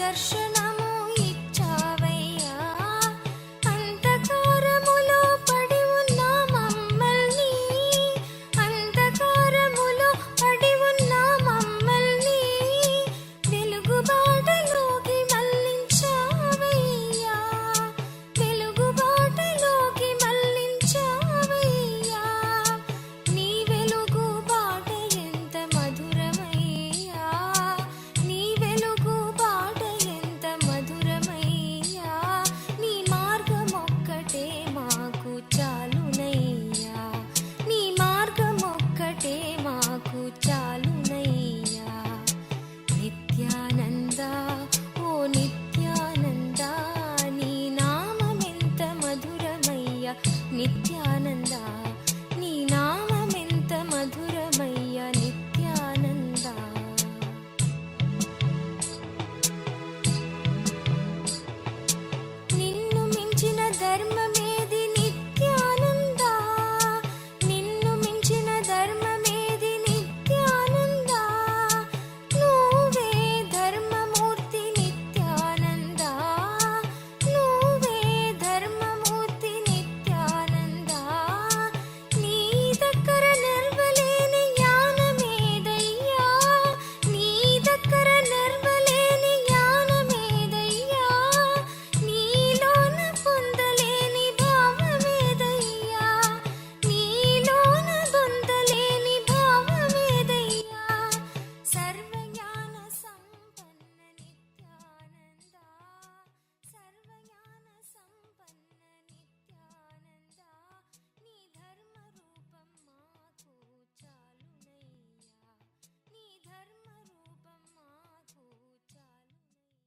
దర్శనము ఇచ్చావయ్యా అంధకారములో పడి ఉన్న మమ్మల్ని అంధకారములో పడి ఉన్న మమ్మల్ని వెలుగుబాటలోకి మళ్ళించావయ్యా వెలుగుబాటలోకి మళ్ళించావయ్యా నీ వెలుగుబాట ఎంత మధురమయ్యా నీ వెలుగుబాట ఎంత మధురమయ్యా నీ మార్గం ఒక్కటే మాకు చాలునయ్యా నీ మార్గం ఒక్కటే మాకు చాలునయ్యా నిత్యానంద ఓ నిత్యానంద నీ నామమెంత మధురమయ్యా నిత్యానంద నీ నామమెంత మధురమయ్యా నిత్యానంద నిన్ను మించిన ధర్మమేది నిత్యానంద నిన్ను మించిన ధర్మమేది నిత్యానంద నువ్వే ధర్మమూర్తి నిత్యానంద నువ్వే ధర్మమూర్తి నిత్యానంద నీ దగ్గర నిర్వలేని జ్ఞానమేదయ్యా నీ దగ్గర నిర్వలేని జ్ఞానమేదయ్యా నీలోన పొందలేని భావమేదయ్యా నీలోన పొందలేని భావమేదయ్యా సర్వజ్ఞాన సంపన్న నిత్యానంద సర్వజ్ఞాన సంపన్న నిత్యానంద నీ ధర్మ రూపం మాకు చాలునయ్యా నీ ధర్మ రూపం మాకు చాలునయ్యా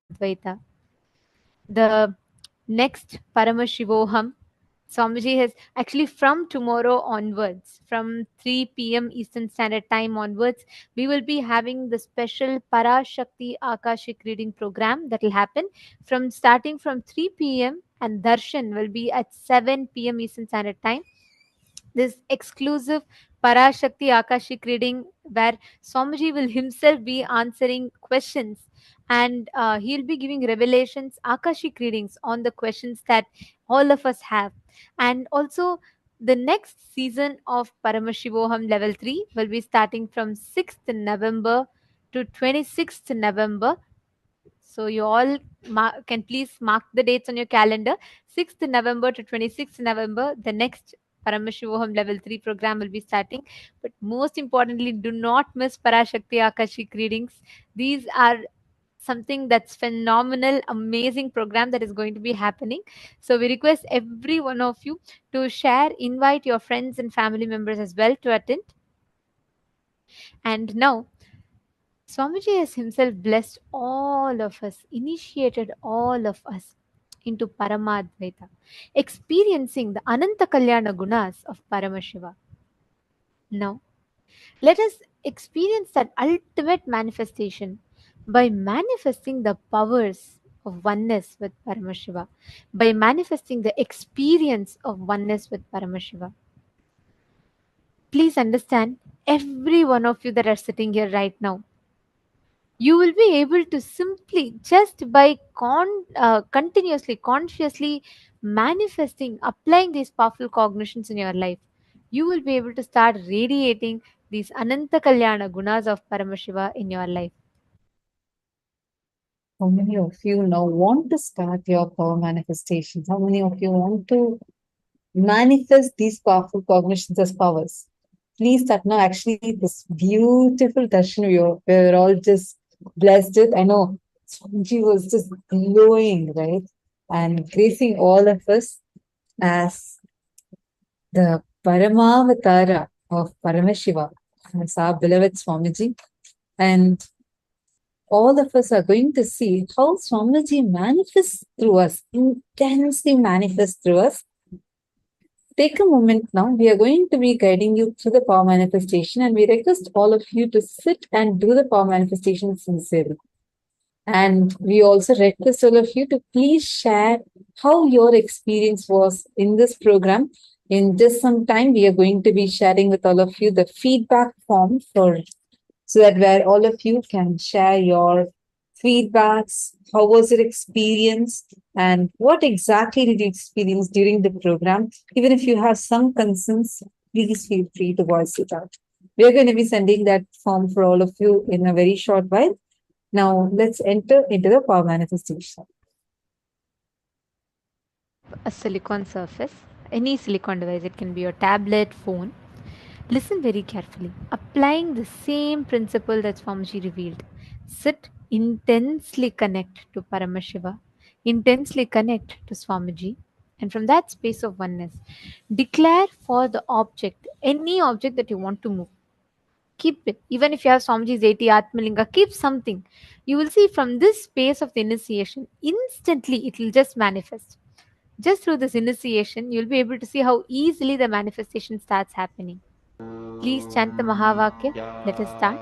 Advaita. The next Paramashivoham, Swamiji has actually from tomorrow onwards, from 3 p.m. Eastern Standard Time onwards, we will be having the special Parashakti Akashik reading program that will happen from starting from 3 p.m. and Darshan will be at 7 p.m. Eastern Standard Time. This exclusive Parashakti Akashik reading where Swamiji will himself be answering questions and he'll be giving revelations, Akashik readings on the questions that all of us have. And also, the next season of Paramashivoham Level 3 will be starting from 6th November to 26th November. So you all can please mark the dates on your calendar. 6th November to 26th November, the next Paramashivoham Level 3 program will be starting. But most importantly, do not miss Parashakti Akashik readings. These are something that's phenomenal, amazing program that is going to be happening. So we request every one of you to share, invite your friends and family members as well to attend. And now Swamiji has himself blessed all of us, initiated all of us into Paramadvaita, experiencing the Ananta Kalyana Gunas of Paramashiva. Now, let us experience that ultimate manifestation by manifesting the powers of oneness with Paramashiva, by manifesting the experience of oneness with Paramashiva. Please understand, every one of you that are sitting here right now, you will be able to simply just by continuously consciously manifesting, applying these powerful cognitions in your life, you will be able to start radiating these ananta kalyana gunas of Paramashiva in your life. How many of you now want to start your power manifestations? How many of you want to manifest these powerful cognitions as powers? Please start now. Actually, this beautiful darshan we're all just blessed with. I know Swamiji was just glowing, right? And gracing all of us as the Paramavatara of Paramashiva, as our beloved Swamiji. And all of us are going to see how Swamiji manifests through us, intensely manifests through us. Take a moment now. We are going to be guiding you through the power manifestation, and we request all of you to sit and do the power manifestation sincerely. And we also request all of you to please share how your experience was in this program. In just some time, we are going to be sharing with all of you the feedback form so that where all of you can share your feedbacks, how was your experience, and what exactly did you experience during the program. Even if you have some concerns, please feel free to voice it out. We're going to be sending that form for all of you in a very short while. Now, let's enter into the power manifestation. A silicon surface, any silicon device, it can be your tablet, phone. Listen very carefully, applying the same principle that Swamiji revealed. Sit, intensely connect to Paramashiva, intensely connect to Swamiji, and from that space of oneness, declare for the object, any object that you want to move. Keep it. Even if you have Swamiji's 80 Atmalinga, keep something. You will see from this space of the initiation, instantly it will just manifest. Just through this initiation, you'll be able to see how easily the manifestation starts happening. Please chant the Mahavakya. Let us start.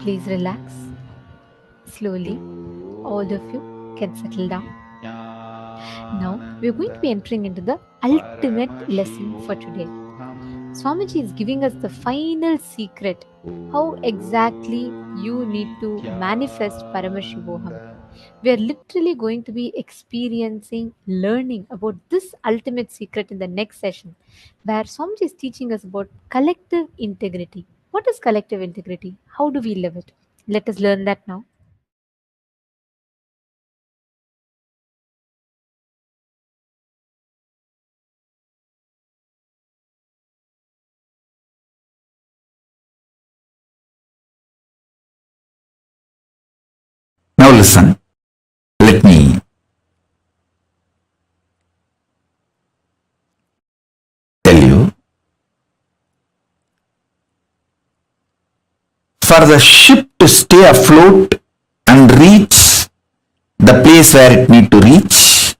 Please relax. Slowly, all of you can settle down. Now, we're going to be entering into the ultimate lesson for today. Swamiji is giving us the final secret how exactly you need to manifest Paramashivoham. We are literally going to be experiencing, learning about this ultimate secret in the next session, where Swamiji is teaching us about collective integrity. What is collective integrity? How do we live it? Let us learn that now. Now listen, let me tell you. For the ship to stay afloat and reach the place where it need to reach,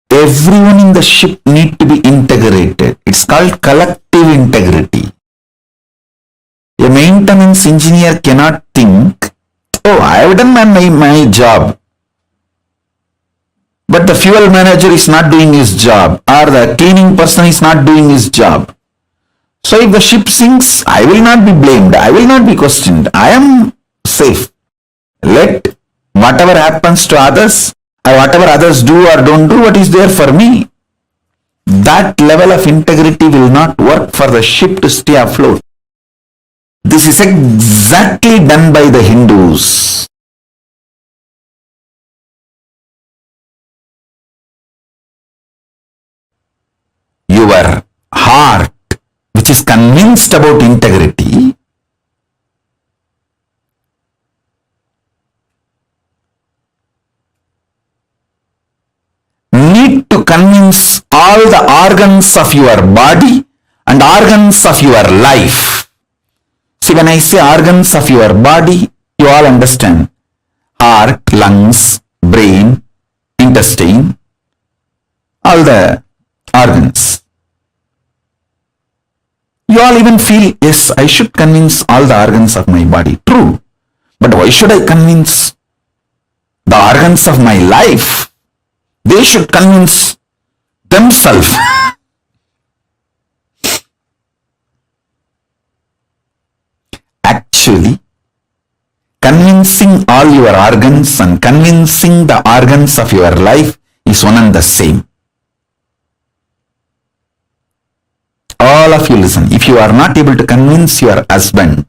everyone in the ship need to be integrated. It's called collective integrity. A maintenance engineer cannot think, oh, I have done my job, but the fuel manager is not doing his job, or the cleaning person is not doing his job. So if the ship sinks, I will not be blamed, I will not be questioned, I am safe. Let whatever happens to others, or whatever others do or don't do, what is there for me. That level of integrity will not work for the ship to stay afloat. This is exactly done by the Hindus. Your heart, which is convinced about integrity, need to convince all the organs of your body and organs of your life. See, when I say organs of your body, you all understand. Heart, lungs, brain, intestine, all the organs. You all even feel, yes, I should convince all the organs of my body. True. But why should I convince the organs of my life? They should convince themselves. Actually, convincing all your organs and convincing the organs of your life is one and the same. All of you listen. If you are not able to convince your husband,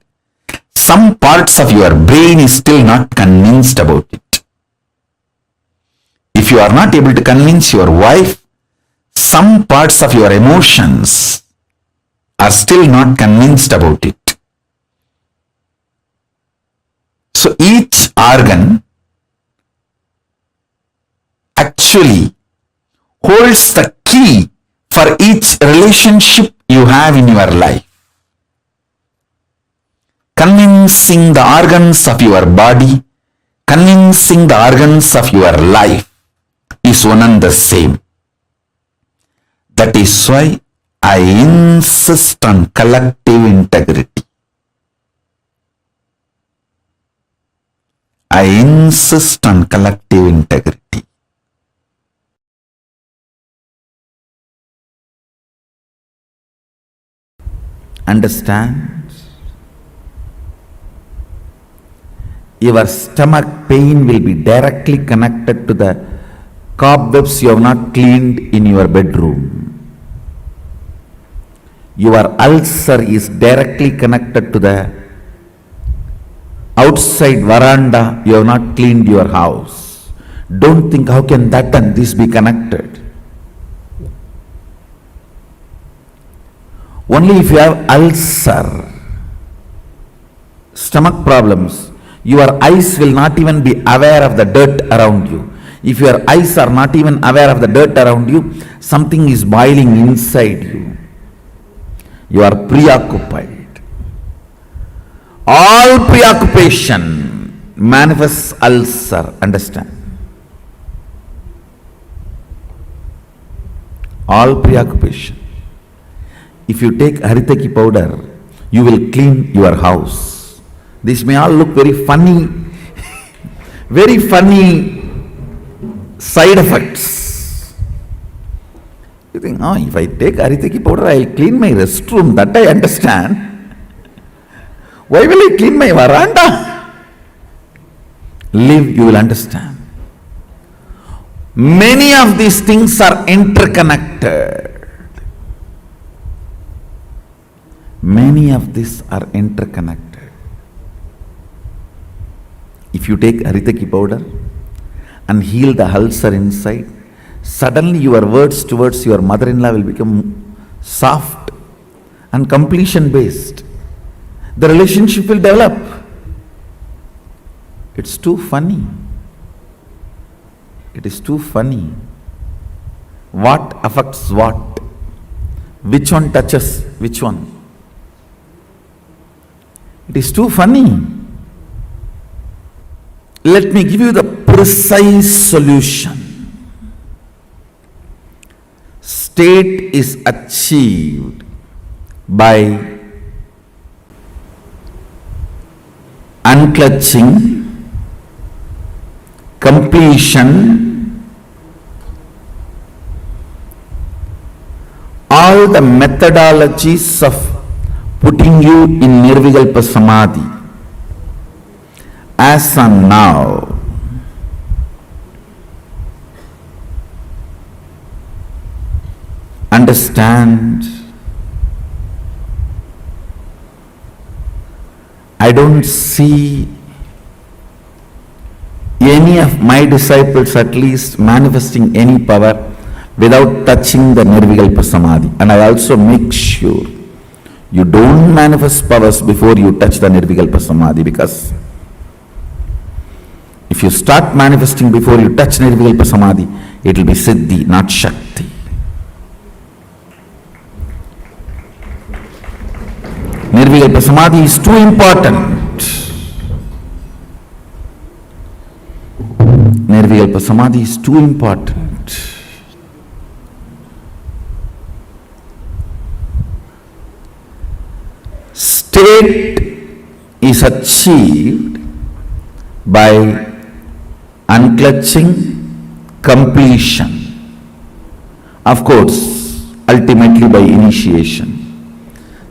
some parts of your brain is still not convinced about it. If you are not able to convince your wife, some parts of your emotions are still not convinced about it. So each organ actually holds the key for each relationship you have in your life. Convincing the organs of your body, convincing the organs of your life is one and the same. That is why I insist on collective integrity. I insist on collective integrity. Understand? Your stomach pain will be directly connected to the cobwebs you have not cleaned in your bedroom. Your ulcer is directly connected to the outside veranda you have not cleaned your house. Don't think how can that and this be connected. Only if you have ulcer, stomach problems, your eyes will not even be aware of the dirt around you. If your eyes are not even aware of the dirt around you, something is boiling inside you. You are preoccupied. All preoccupation manifests ulcer. Understand? All preoccupation. If you take haritaki powder, you will clean your house. This may all look very funny, very funny side effects. You think, oh, if I take haritaki powder, I will clean my restroom. That I understand. Why will I clean my veranda? Live, you will understand. Many of these things are interconnected. Many of these are interconnected. If you take haritaki powder and heal the ulcer inside, suddenly your words towards your mother-in-law will become soft and completion based. The relationship will develop. It's too funny. It is too funny. What affects what? Which one touches which one? It is too funny. Let me give you the precise solution. State is achieved by unclutching, completion, all the methodologies of putting you in Nirvikalpa Samadhi. As on now, understand, I don't see any of my disciples at least manifesting any power without touching the Nirvikalpa Samadhi. And I also make sure you don't manifest powers before you touch the Nirvikalpa Samadhi, because if you start manifesting before you touch Nirvikalpa Samadhi, it will be Siddhi, not Shakti. Nirvikalpa Samadhi is too important. Nirvikalpa Samadhi is too important. State is achieved by unclutching, completion. Of course, ultimately by initiation.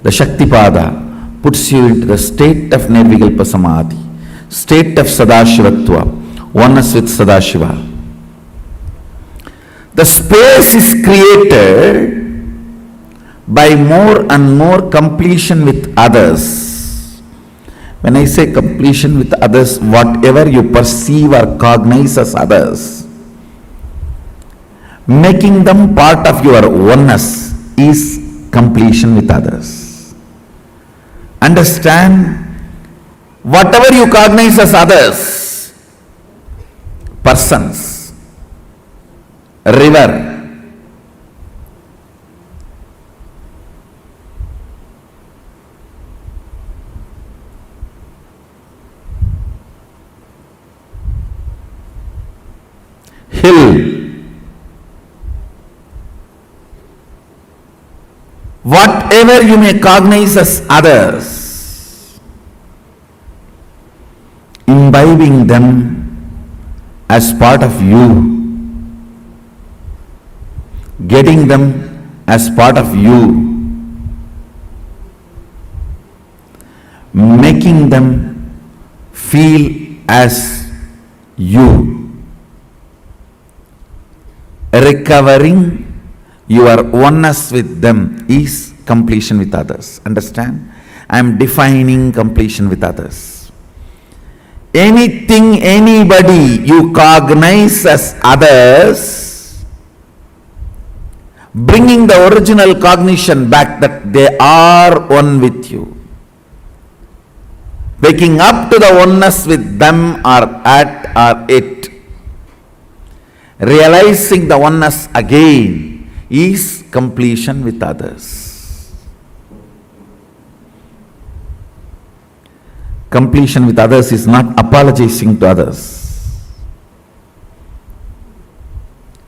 The Shaktipada puts you into the state of Nirvikalpa Samadhi, state of Sadashivatva, oneness with Sadashiva. The space is created by more and more completion with others. When I say completion with others, whatever you perceive or cognize as others, making them part of your oneness is completion with others. Understand, whatever you cognize as others, persons, river, hill, whatever you may cognize as others, imbibing them as part of you, getting them as part of you, making them feel as you, recovering your oneness with them is completion with others. Understand? I am defining completion with others. Anything, anybody you cognize as others, bringing the original cognition back that they are one with you, waking up to the oneness with them or at or it, realizing the oneness again is completion with others. Completion with others is not apologizing to others,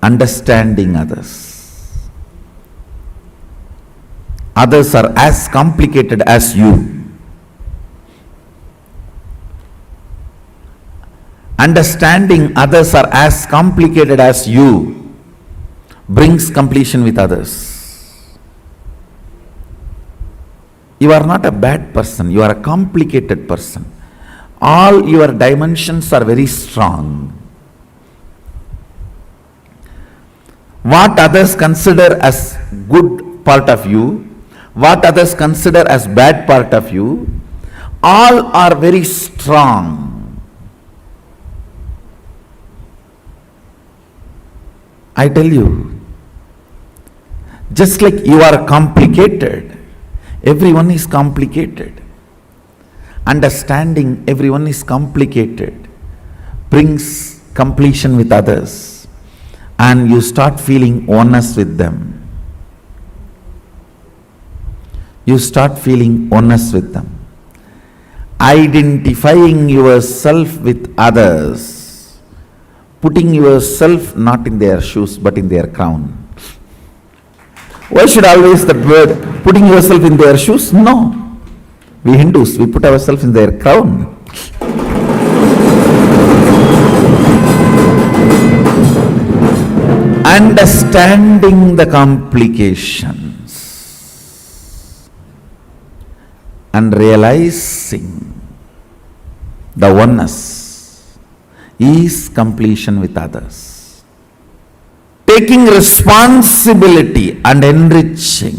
understanding others. Others are as complicated as you. Understanding others are as complicated as you brings completion with others. You are not a bad person, you are a complicated person. All your dimensions are very strong. What others consider as good part of you, what others consider as bad part of you, all are very strong. I tell you, just like you are complicated, everyone is complicated. Understanding everyone is complicated brings completion with others, and you start feeling oneness with them. You start feeling oneness with them. Identifying yourself with others, putting yourself not in their shoes but in their crown. Why should always that word, putting yourself in their shoes? No. We Hindus, we put ourselves in their crown. Understanding the complications and realizing the oneness is completion with others. Taking responsibility and enriching.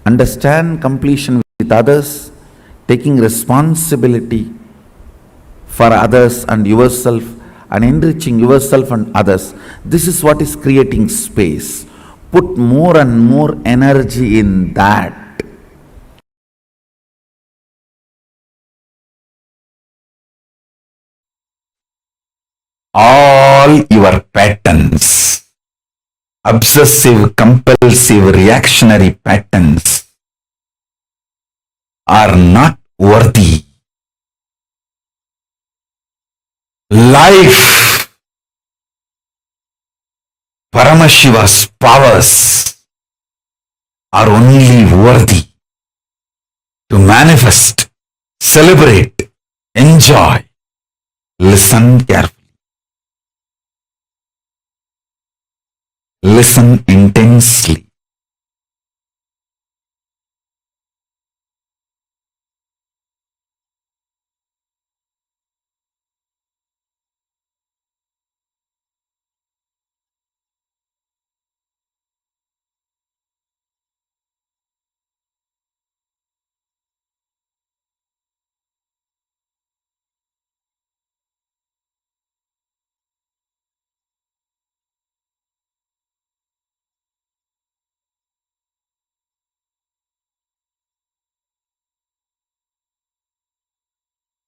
Understand completion with others, taking responsibility for others and yourself, and enriching yourself and others. This is what is creating space. Put more and more energy in that. All your patterns, obsessive, compulsive, reactionary patterns, are not worthy. Life, Paramashiva's powers are only worthy to manifest, celebrate, enjoy. Listen carefully. Listen intensely.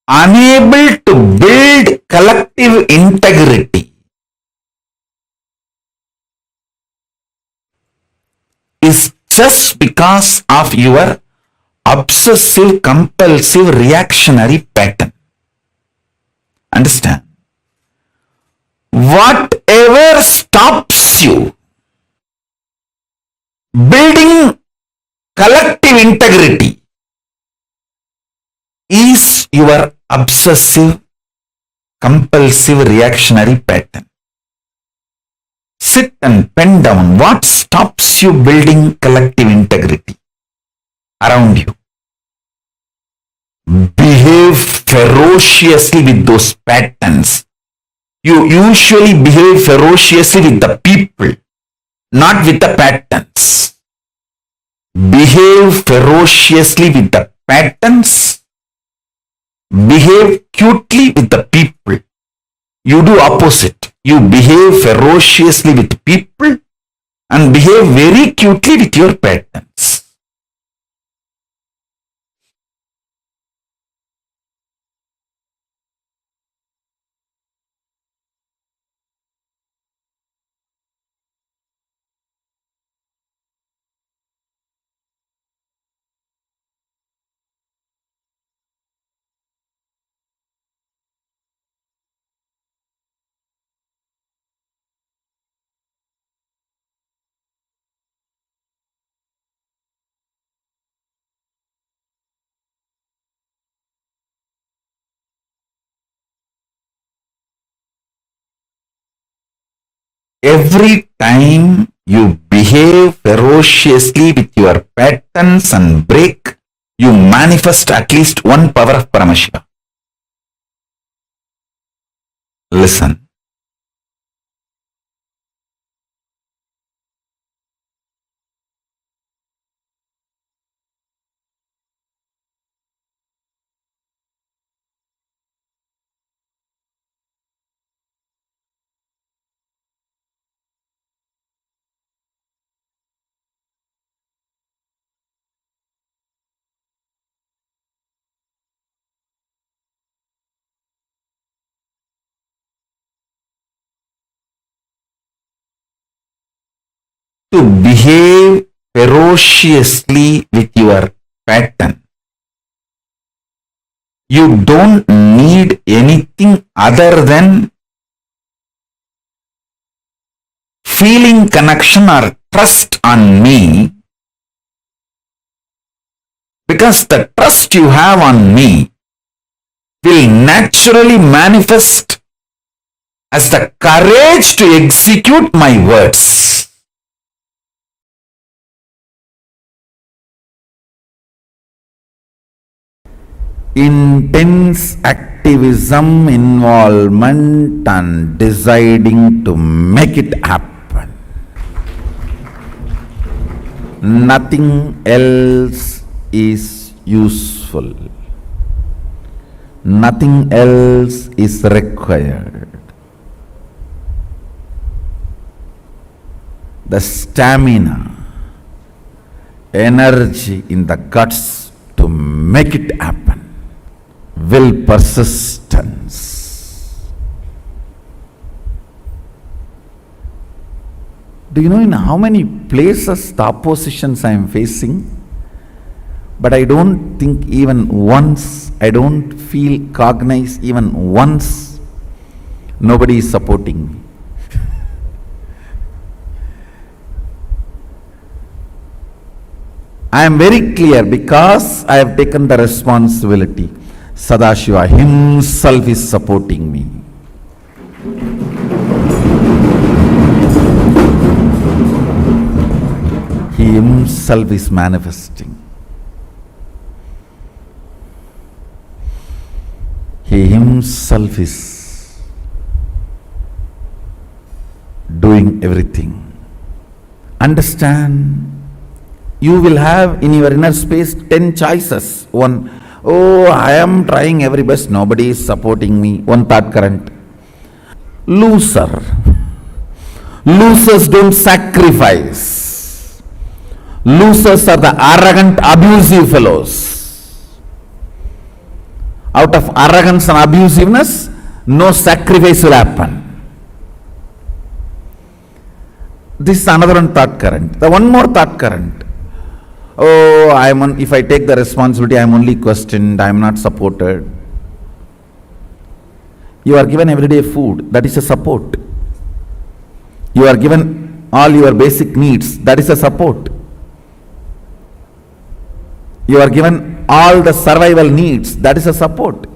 Unable to build collective integrity, is just because of your obsessive compulsive reactionary pattern. Understand? Whatever stops you building collective integrity is your obsessive compulsive reactionary pattern. Sit and pen down what stops you building collective integrity around you. Behave ferociously with those patterns. You usually behave ferociously with the people, not with the patterns. Behave ferociously with the patterns. Behave cutely with the people. You do opposite. You behave ferociously with people and behave very cutely with your patterns. Every time you behave ferociously with your patterns and break, you manifest at least one power of Paramashiva. Listen. To behave ferociously with your pattern, you don't need anything other than feeling connection or trust on me, because the trust you have on me will naturally manifest as the courage to execute my words. Intense activism, involvement, and deciding to make it happen. Nothing else is useful. Nothing else is required. The stamina, energy in the guts to make it happen. Will, persistence. Do you know in how many places the oppositions I am facing? But I don't think even once, I don't feel cognized even once, nobody is supporting me. I am very clear because I have taken the responsibility. Sadashiva himself is supporting me. He himself is manifesting. He himself is doing everything. Understand? You will have in your inner space 10 choices. One, oh, I am trying every best, nobody is supporting me. One thought current. Loser. Losers don't sacrifice. Losers are the arrogant, abusive fellows. Out of arrogance and abusiveness, no sacrifice will happen. This is another one thought current. The one more thought current. Oh, if I take the responsibility, I am only questioned, I am not supported. You are given everyday food, that is a support. You are given all your basic needs, that is a support. You are given all the survival needs, that is a support.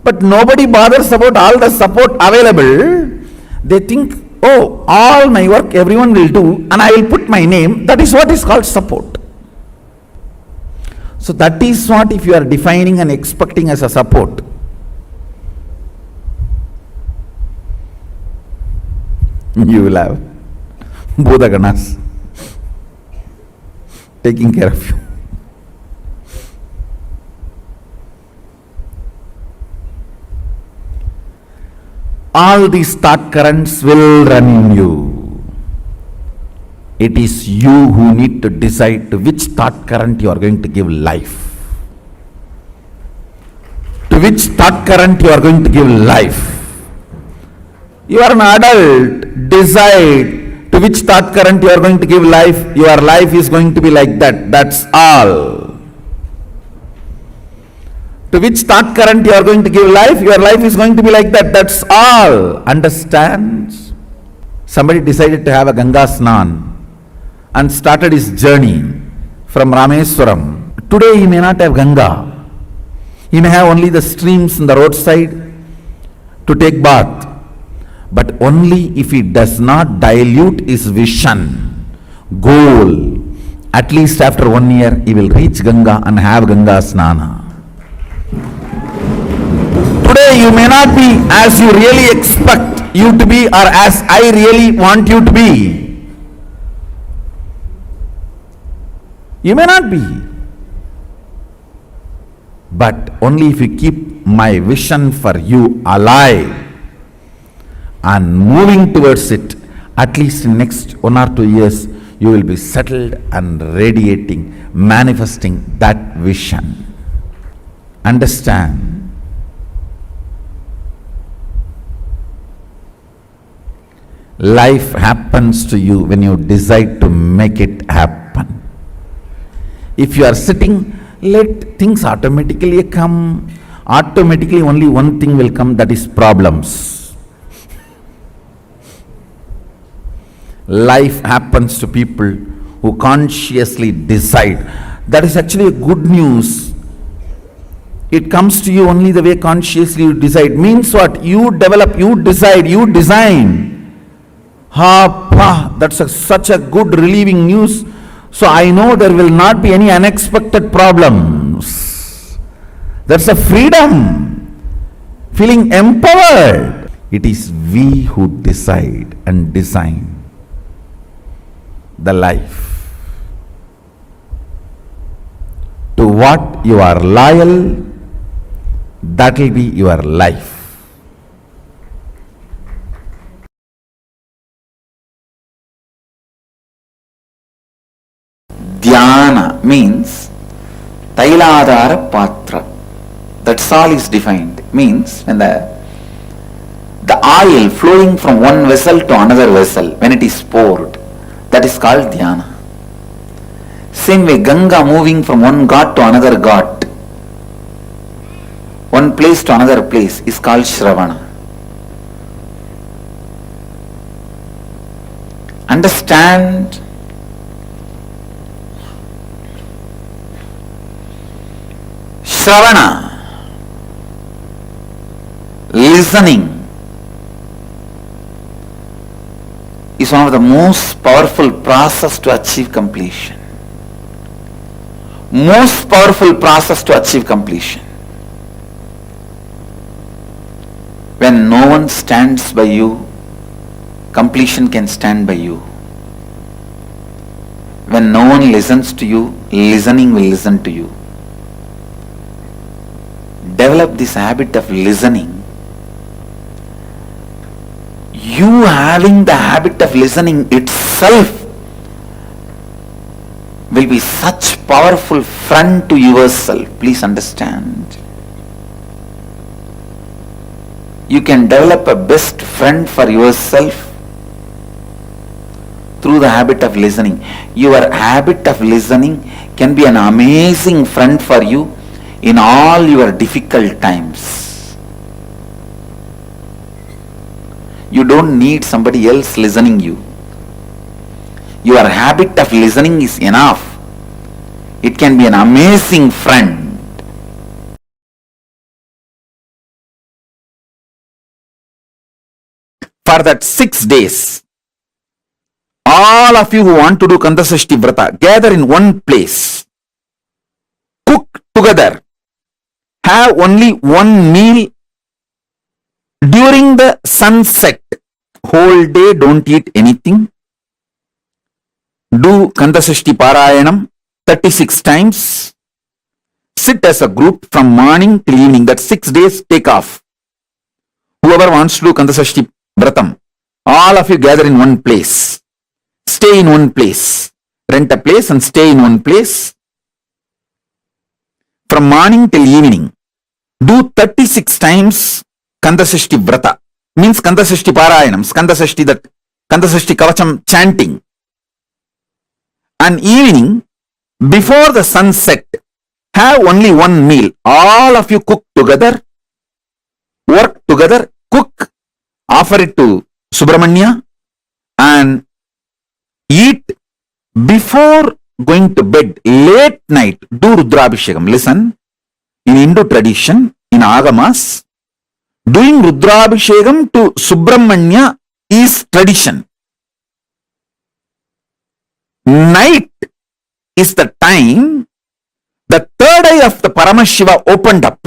But nobody bothers about all the support available. They think, oh, all my work everyone will do and I will put my name, that is what is called support. So that is what if you are defining and expecting as a support. You will have Bodhaganas taking care of you. All these thought currents will run in you. It is you who need to decide to which thought current you are going to give life. To which thought current you are going to give life. You are an adult, decide to which thought current you are going to give life. Your life is going to be like that, that's all. To which thought current you are going to give life, your life is going to be like that, that's all. Understand? Somebody decided to have a Ganga Snan and started his journey from Rameswaram. Today he may not have Ganga. He may have only the streams in the roadside to take bath. But only if he does not dilute his vision, goal, at least after 1 year he will reach Ganga and have Ganga Snana. Today you may not be as you really expect you to be or as I really want you to be. You may not be. But only if you keep my vision for you alive and moving towards it, at least in next 1 or 2 years, you will be settled and radiating, manifesting that vision. Understand? Life happens to you when you decide to make it happen. If you are sitting, let things automatically come. Automatically only one thing will come, that is problems. Life happens to people who consciously decide. That is actually a good news. It comes to you only the way consciously you decide. Means what? You develop, you decide, you design. That's such a good relieving news. So I know there will not be any unexpected problems. That's a freedom. Feeling empowered. It is we who decide and design the life. To what you are loyal, that will be your life. Dhyana means Tailadhara Patra. That's all is defined. Means when the oil flowing from one vessel to another vessel, when it is poured, that is called dhyana. Same way, Ganga moving from one ghat to another ghat, one place to another place, is called Shravana. Understand? Shravana, listening, is one of the most powerful process to achieve completion. Most powerful process to achieve completion. When no one stands by you, completion can stand by you. When no one listens to you, listening will listen to you. Develop this habit of listening. You having the habit of listening itself will be such powerful friend to yourself. Please understand. You can develop a best friend for yourself through the habit of listening. Your habit of listening can be an amazing friend for you in all your difficult times. You don't need somebody else listening you. Your habit of listening is enough. It can be an amazing friend. For that 6 days, all of you who want to do Kandasashti Vrata, gather in one place. Cook together. Have only one meal during the sunset. Whole day don't eat anything. Do Kandasashti Parayanam 36 times. Sit as a group from morning till evening. That 6 days take off. Whoever wants to do Kandasashti Vratam, all of you gather in one place. Stay in one place. Rent a place and stay in one place. From morning till evening. Do 36 times Kandasashti Vrata. Means Kandasashti Parayanam. Kandasashti Kavacham chanting. And evening, before the sunset, have only one meal. All of you cook together. Work together. Cook. Offer it to Subramanya. And eat before going to bed. Late night, do Rudrabhishekam. Listen, in Hindu tradition, in Agamas, doing Rudrabhishekam to Subramanya is tradition. Night is the time the third eye of the Paramashiva opened up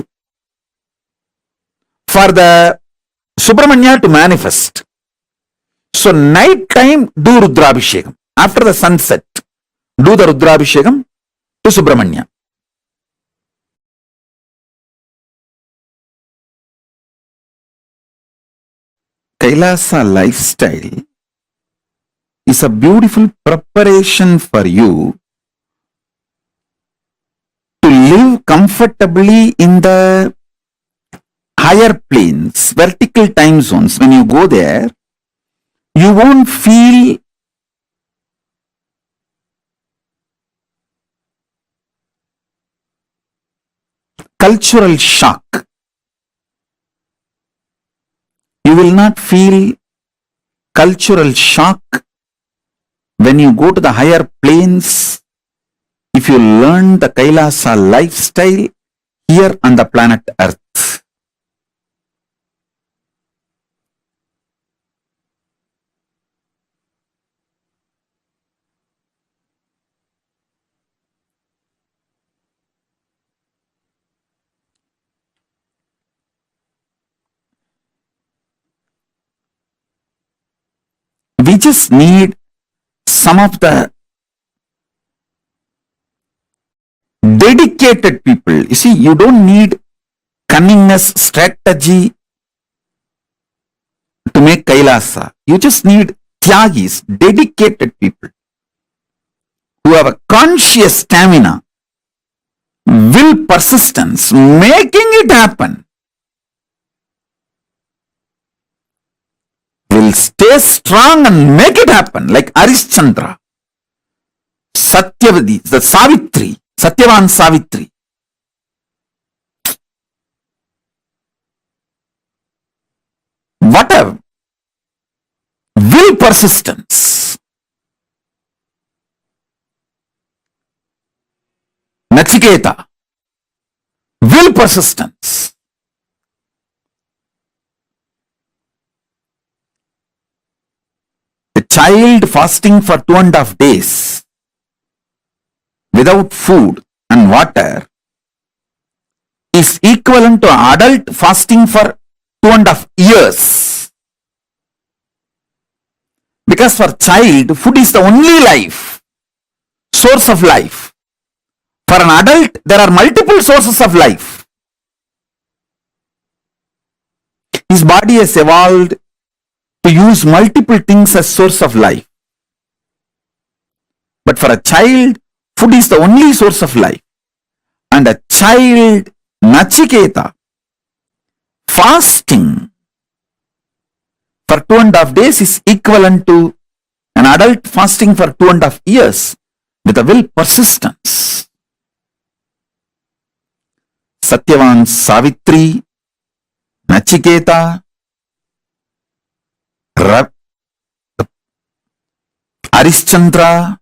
for the Subramanya to manifest. So night time, do Rudrabhishekam. After the sunset, do the Rudrabhishekam to Subramanya. Kailasa lifestyle is a beautiful preparation for you to live comfortably in the higher planes, vertical time zones. When you go there, you won't feel cultural shock. You will not feel cultural shock when you go to the higher planes if you learn the Kailasa lifestyle here on the planet Earth. We just need some of the dedicated people. You see, you don't need cunningness, strategy to make Kailasa. You just need Tyagis, dedicated people who have a conscious stamina, will, persistence, making it happen. Will stay strong and make it happen, like Arishchandra, Satyavadi, the Savitri, Satyavan Savitri. Whatever. Will, persistence. Nachiketa. Will, persistence. A child fasting for 2.5 days without food and water is equivalent to an adult fasting for 2.5 years. Because for child, food is the only life, source of life. For an adult, there are multiple sources of life. His body has evolved to use multiple things as source of life. But for a child, food is the only source of life. And a child, Nachiketa, fasting for 2.5 days is equivalent to An adult fasting for 2.5 years with a will persistence. Satyavan Savitri, Nachiketa, Arishchandra,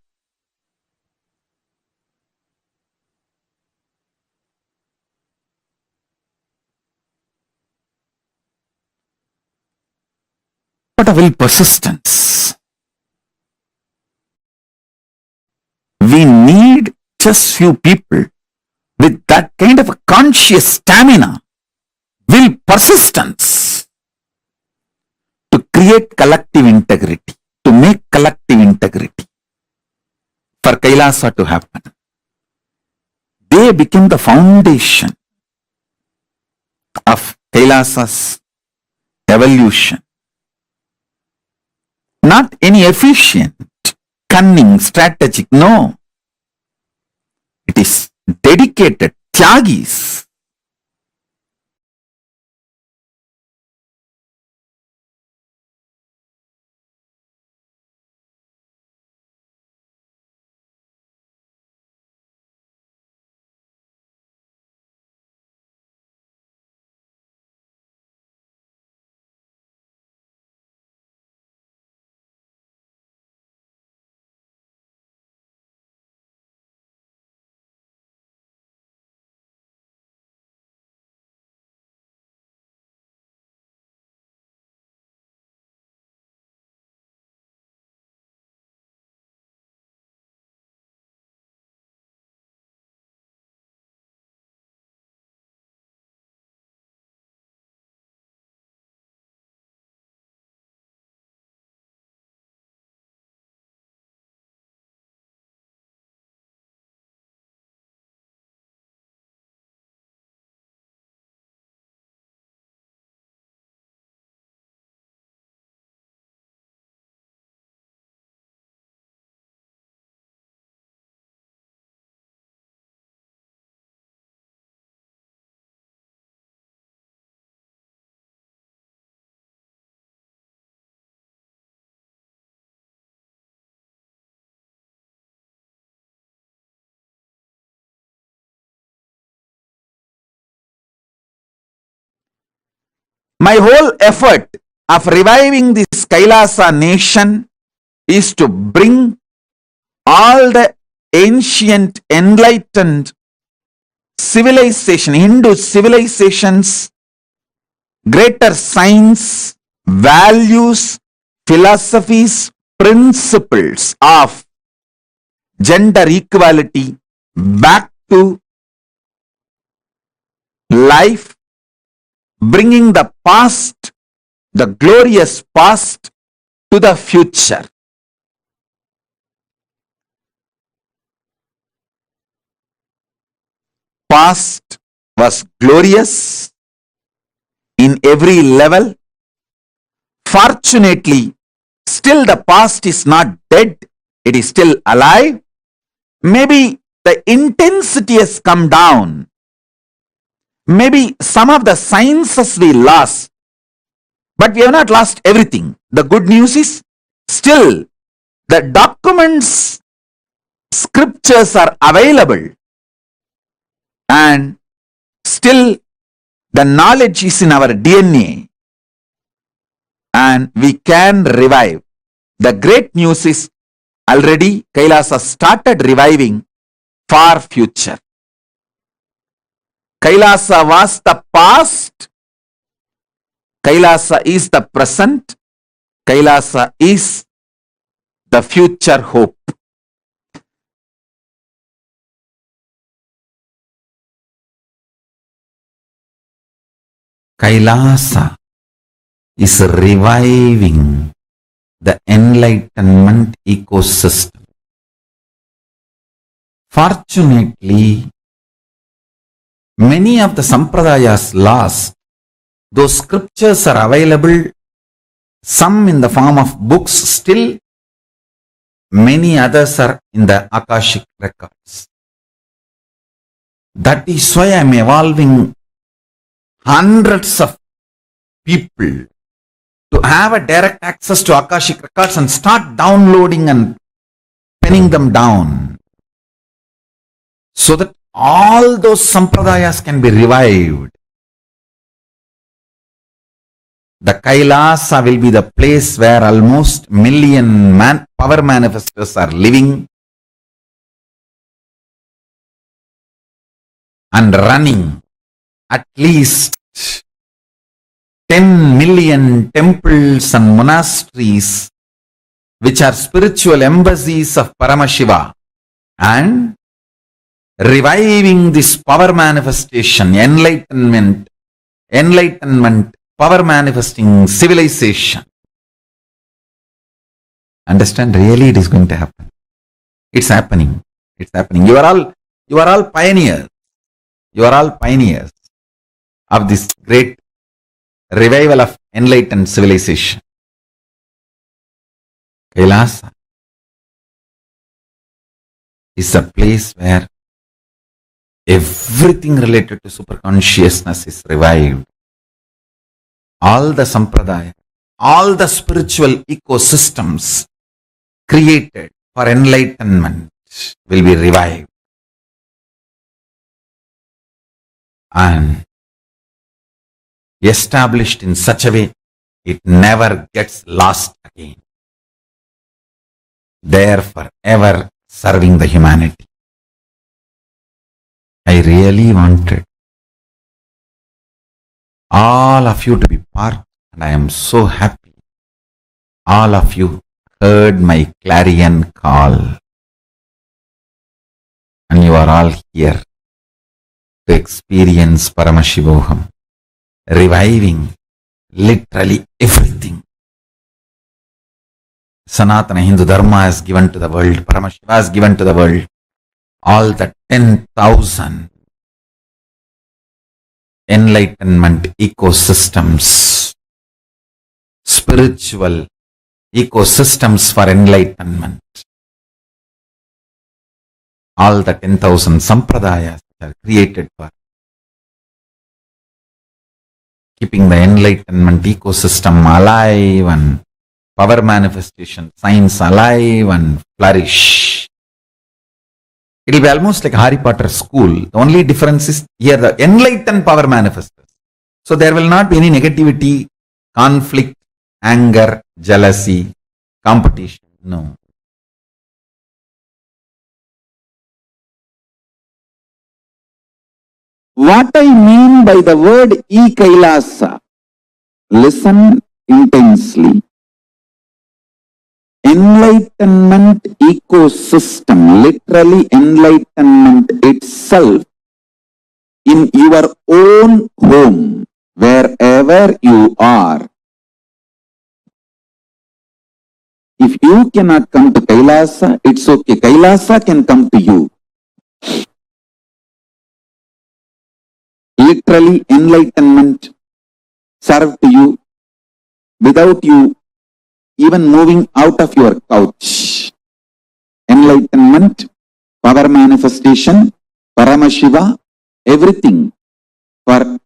what a will persistence. We need just few people with that kind of a conscious stamina, will persistence to create collective integrity, to make collective integrity for Kailasa to happen. They became the foundation of Kailasa's evolution. Not any efficient, cunning, strategic, no. It is dedicated Tyagis. My whole effort of reviving this Kailasa nation is to bring all the ancient enlightened civilization, Hindu civilizations, greater science, values, philosophies, principles of gender equality back to life, bringing the past, the glorious past, to the future. Past was glorious in every level. Fortunately, still the past is not dead, it is still alive. Maybe the intensity has come down. Maybe some of the sciences we lost, but we have not lost everything. The good news is still the documents, scriptures are available, and still the knowledge is in our DNA, and we can revive. The great news is already Kailasa started reviving for future. Kailasa was the past, Kailasa is the present, Kailasa is the future hope. Kailasa is reviving the enlightenment ecosystem. Fortunately, many of the sampradayas lost. Those scriptures are available, some in the form of books still, many others are in the Akashic records. That is why I am evolving hundreds of people to have a direct access to Akashic records and start downloading and penning them down so that all those sampradayas can be revived. The Kailasa will be the place where almost million power manifestors are living and running. At least 10 million temples and monasteries which are spiritual embassies of Paramashiva, and reviving this power manifestation, enlightenment, power manifesting civilization. Understand? Really it is going to happen. It's happening. It's happening. You are all pioneers. You are all pioneers of this great revival of enlightened civilization. Kailasa is a place where everything related to superconsciousness is revived. All the sampradaya, all the spiritual ecosystems created for enlightenment will be revived. And established in such a way, it never gets lost again. There forever serving the humanity. I really wanted all of you to be part, and I am so happy. All of you heard my clarion call, and you are all here to experience Paramashivoham, reviving literally everything. Sanatana Hindu Dharma has given to the world, Paramashiva has given to the world, all the 10,000 enlightenment ecosystems, spiritual ecosystems for enlightenment. All the 10,000 sampradayas are created for keeping the enlightenment ecosystem alive and power manifestation, science alive and flourish. It will be almost like Harry Potter school. The only difference is here the enlightened power manifestors. So there will not be any negativity, conflict, anger, jealousy, competition. No. What I mean by the word E-Kailasa, listen intensely. Enlightenment ecosystem, literally enlightenment itself in your own home, wherever you are. If you cannot come to Kailasa, it's okay. Kailasa can come to you. Literally enlightenment serve to you without you even moving out of your couch. Enlightenment, power manifestation, Paramashiva, everything for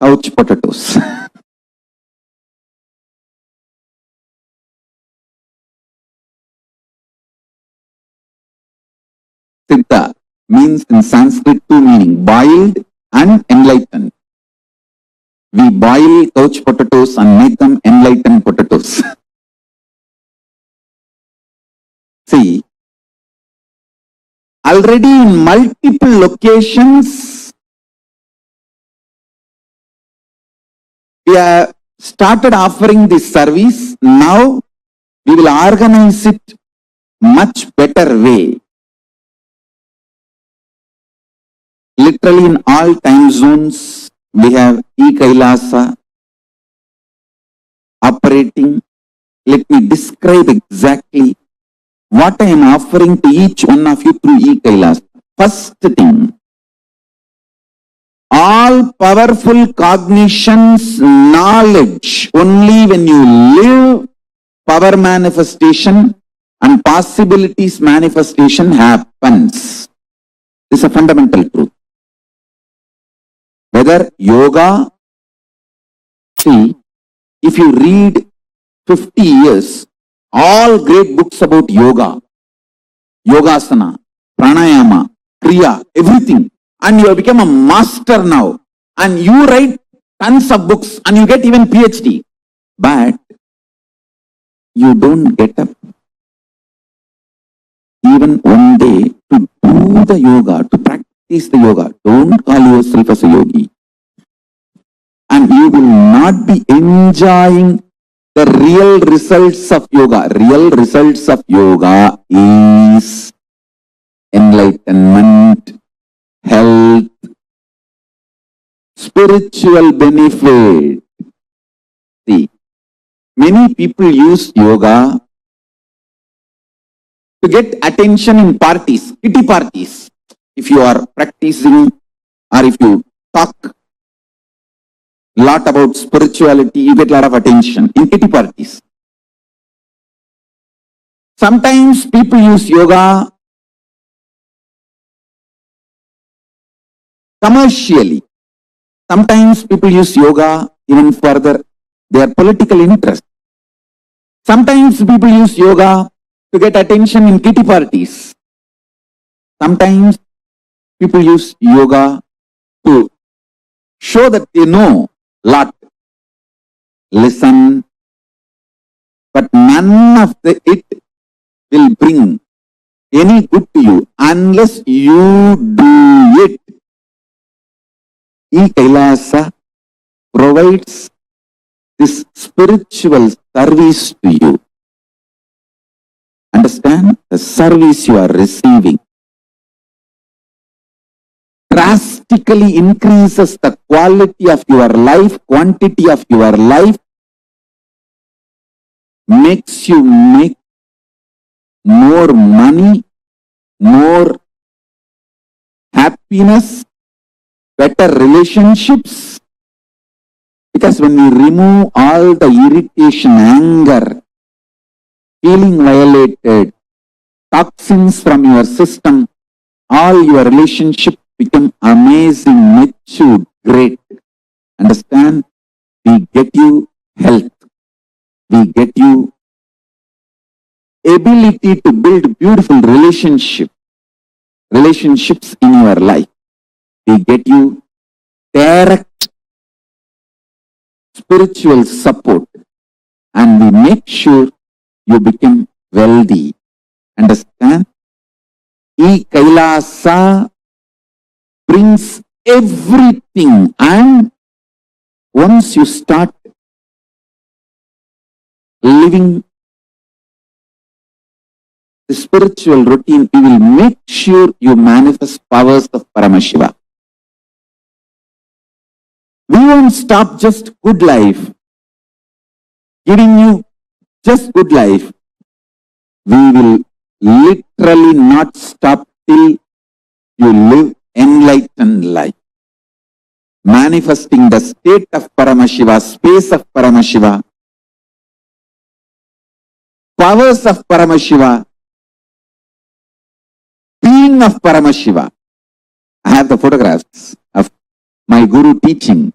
couch potatoes. Siddha means in Sanskrit two meaning, boiled and enlightened. We boil couch potatoes and make them enlightened potatoes. See, already in multiple locations, we have started offering this service. Now, we will organize it much better way. Literally in all time zones, we have E-Kailasa operating. Let me describe exactly what I am offering to each one of you through E-Kailasa. First thing, all powerful cognitions, knowledge, only when you live, power manifestation and possibilities manifestation happens. This is a fundamental truth. Whether yoga, see, if you read 50 years, all great books about yoga, yogasana, pranayama, kriya, everything. And you have become a master now. And you write tons of books and you get even PhD. But you don't get up even one day to do the yoga, to practice the yoga. Don't call yourself as a yogi. And you will not be enjoying the real results of yoga. Real results of yoga is enlightenment, health, spiritual benefit. See, many people use yoga to get attention in parties, kitty parties. If you are practicing or if you talk a lot about spirituality, you get a lot of attention in kitty parties. Sometimes people use yoga commercially. Sometimes people use yoga even further their political interest. Sometimes people use yoga to get attention in kitty parties. Sometimes people use yoga to show that they know a lot. Listen, but none of it will bring any good to you unless you do it. Kailasa provides this spiritual service to you. Understand? The service you are receiving drastically increases the quality of your life, quantity of your life, makes you make more money, more happiness, better relationships. Because when you remove all the irritation, anger, feeling violated, toxins from your system, all your relationships become amazing, mature, great. Understand? We get you health. We get you ability to build beautiful relationships in your life. We get you direct spiritual support and we make sure you become wealthy. Understand? Kailasa brings everything, and once you start living the spiritual routine, you will make sure you manifest powers of Paramashiva. We won't stop just good life, giving you just good life. We will literally not stop till you live enlightened life. Manifesting the state of Paramashiva, space of Paramashiva, powers of Paramashiva, being of Paramashiva. I have the photographs of my guru teaching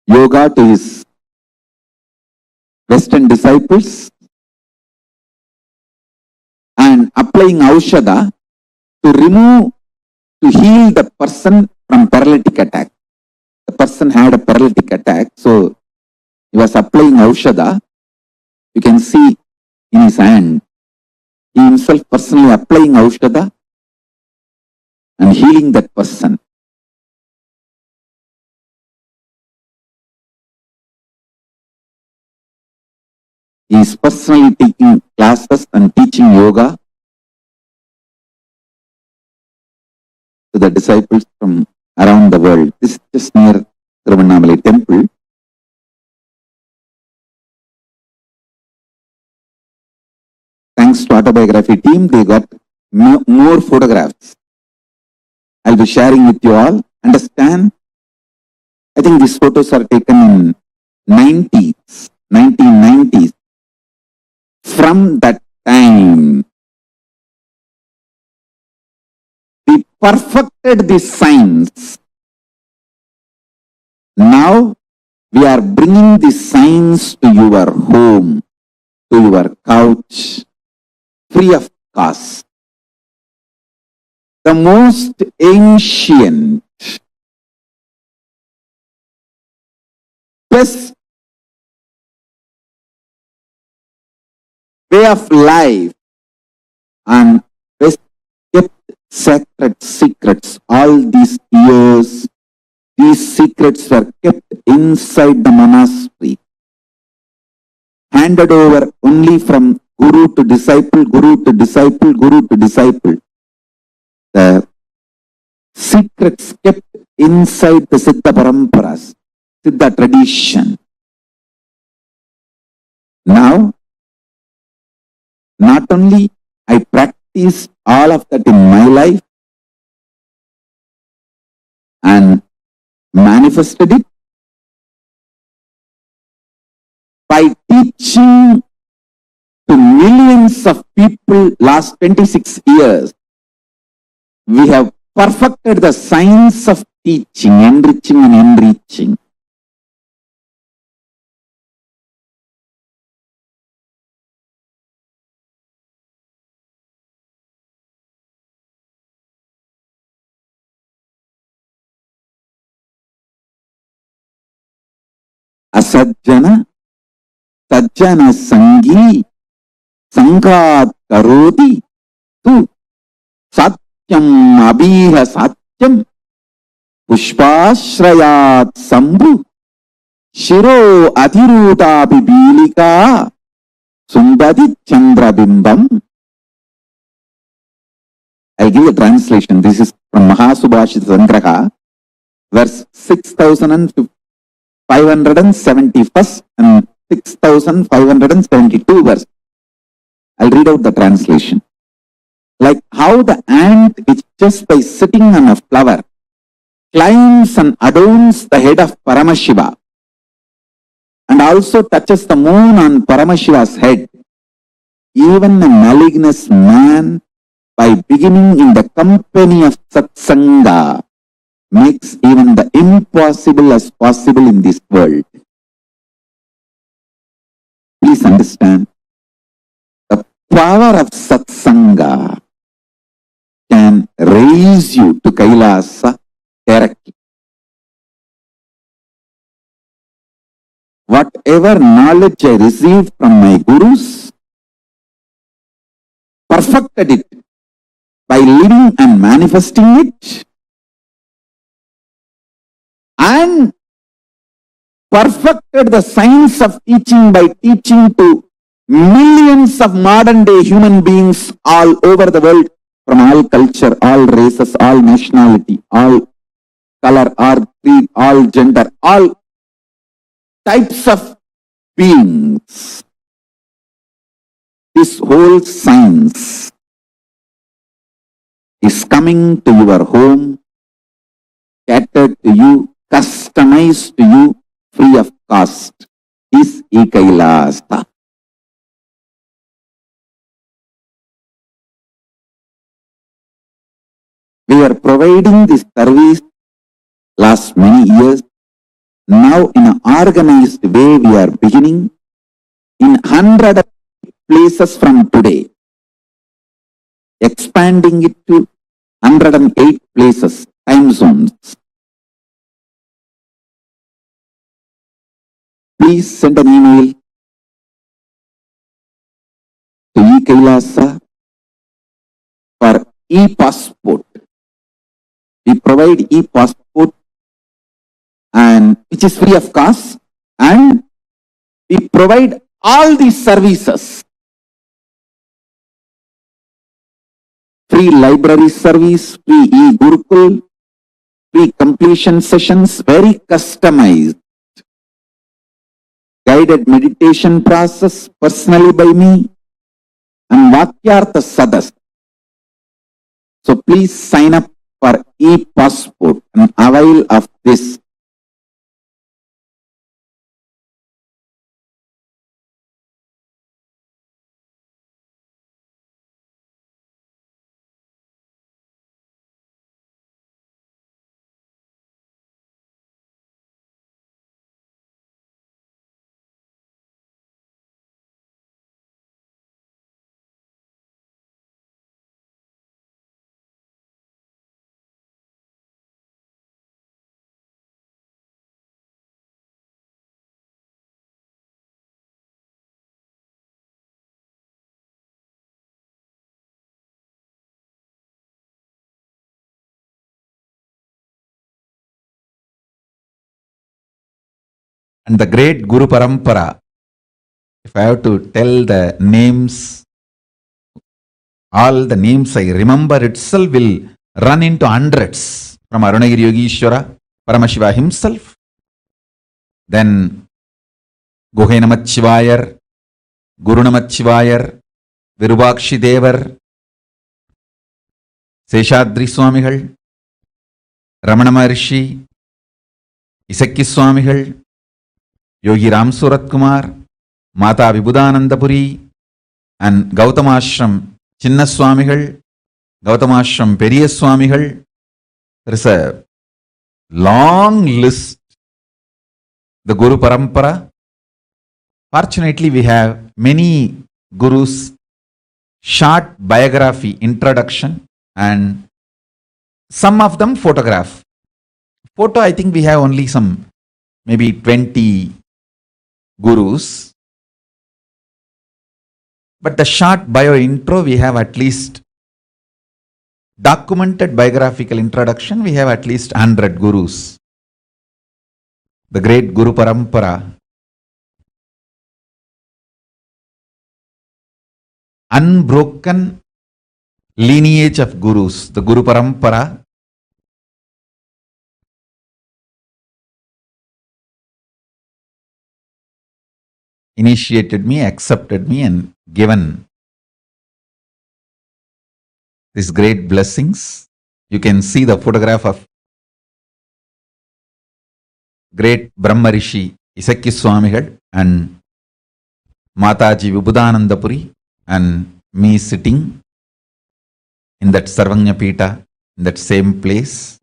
yoga to his Western disciples and applying Aushadha to heal the person from paralytic attack. The person had a paralytic attack, so he was applying Aushadha. You can see in his hand, he himself personally applying Aushadha and healing that person. He is personally taking classes and teaching yoga to the disciples from around the world. This is just near Tiruvannamalai temple. Thanks to autobiography team, they got more photographs. I'll be sharing with you all. Understand? I think these photos are taken in 1990s. From that time, we perfected the science. Now, We are bringing the science to your home, to your couch, free of cost. The most ancient, best way of life and best kept sacred secrets. All these years, these secrets were kept inside the monastery, handed over only from guru to disciple, guru to disciple, guru to disciple. The secrets kept inside the Siddha Paramparas, Siddha tradition. Now, not only I practice all of that in my life and manifested it by teaching to millions of people last 26 years. We have perfected the science of teaching, enriching and enriching. Asajjana, sajjana sangi, sangat karoti, tu satyam abhiha satyam, pushpashrayat sambhu, shiro adhiruta bibilika, sundati chandrabimbam. I'll give you a translation. This is from Mahasubhashita Sangraha, verse 6571 and 6572 verse. I'll read out the translation. Like how the ant, which just by sitting on a flower, climbs and adorns the head of Paramashiva, and also touches the moon on Paramashiva's head, even a malignous man, by beginning in the company of Satsanga, makes even the impossible as possible in this world. Please understand, the power of Satsanga can raise you to Kailasa directly. Whatever knowledge I received from my gurus, perfected it by living and manifesting it, and perfected the science of teaching by teaching to millions of modern day human beings all over the world, from all culture, all races, all nationality, all color, all creed, all gender, all types of beings. This whole science is coming to your home, catered to you, customized to you, free of cost. Is Ekailasa. We are providing this service last many years. Now in an organized way we are beginning in 100 places from today, expanding it to 108 places, time zones. Please send an email to eKailasa for e-passport. We provide e-passport, and which is free of cost, and we provide all these services. Free library service, free e-Gurukul, free completion sessions, very customized. Guided meditation process personally by me, and Vakyartha Sadas. So please sign up for e-passport and avail of this. And the great Guru Parampara, if I have to tell the names, all the names I remember itself will run into hundreds. From Arunagiri Yogishwara, Paramashiva himself, then Guhe Namachivayar, Guru Namachivayar, Virubakshi Devar, Seshadri Swamigal, Ramana Maharishi, Isakki Swamigal, Yogi Ram Surat Kumar, Mata Vibhudanandapuri, and Gautamashram Chinna Swamigal, Gautamashram Periya Swamigal. There is a long list. The Guru Parampara. Fortunately, we have many gurus, short biography, introduction, and some of them photograph. Photo, I think we have only some, maybe 20 gurus. But the short bio intro, we have at least documented biographical introduction, we have at least 100 gurus. The great Guru Parampara, unbroken lineage of gurus, the Guru Parampara, initiated me, accepted me, and given these great blessings. You can see the photograph of great Brahma Rishi Isakki Swamigal and Mataji Vibhudanandapuri, and me sitting in that Sarvanya Pita, in that same place.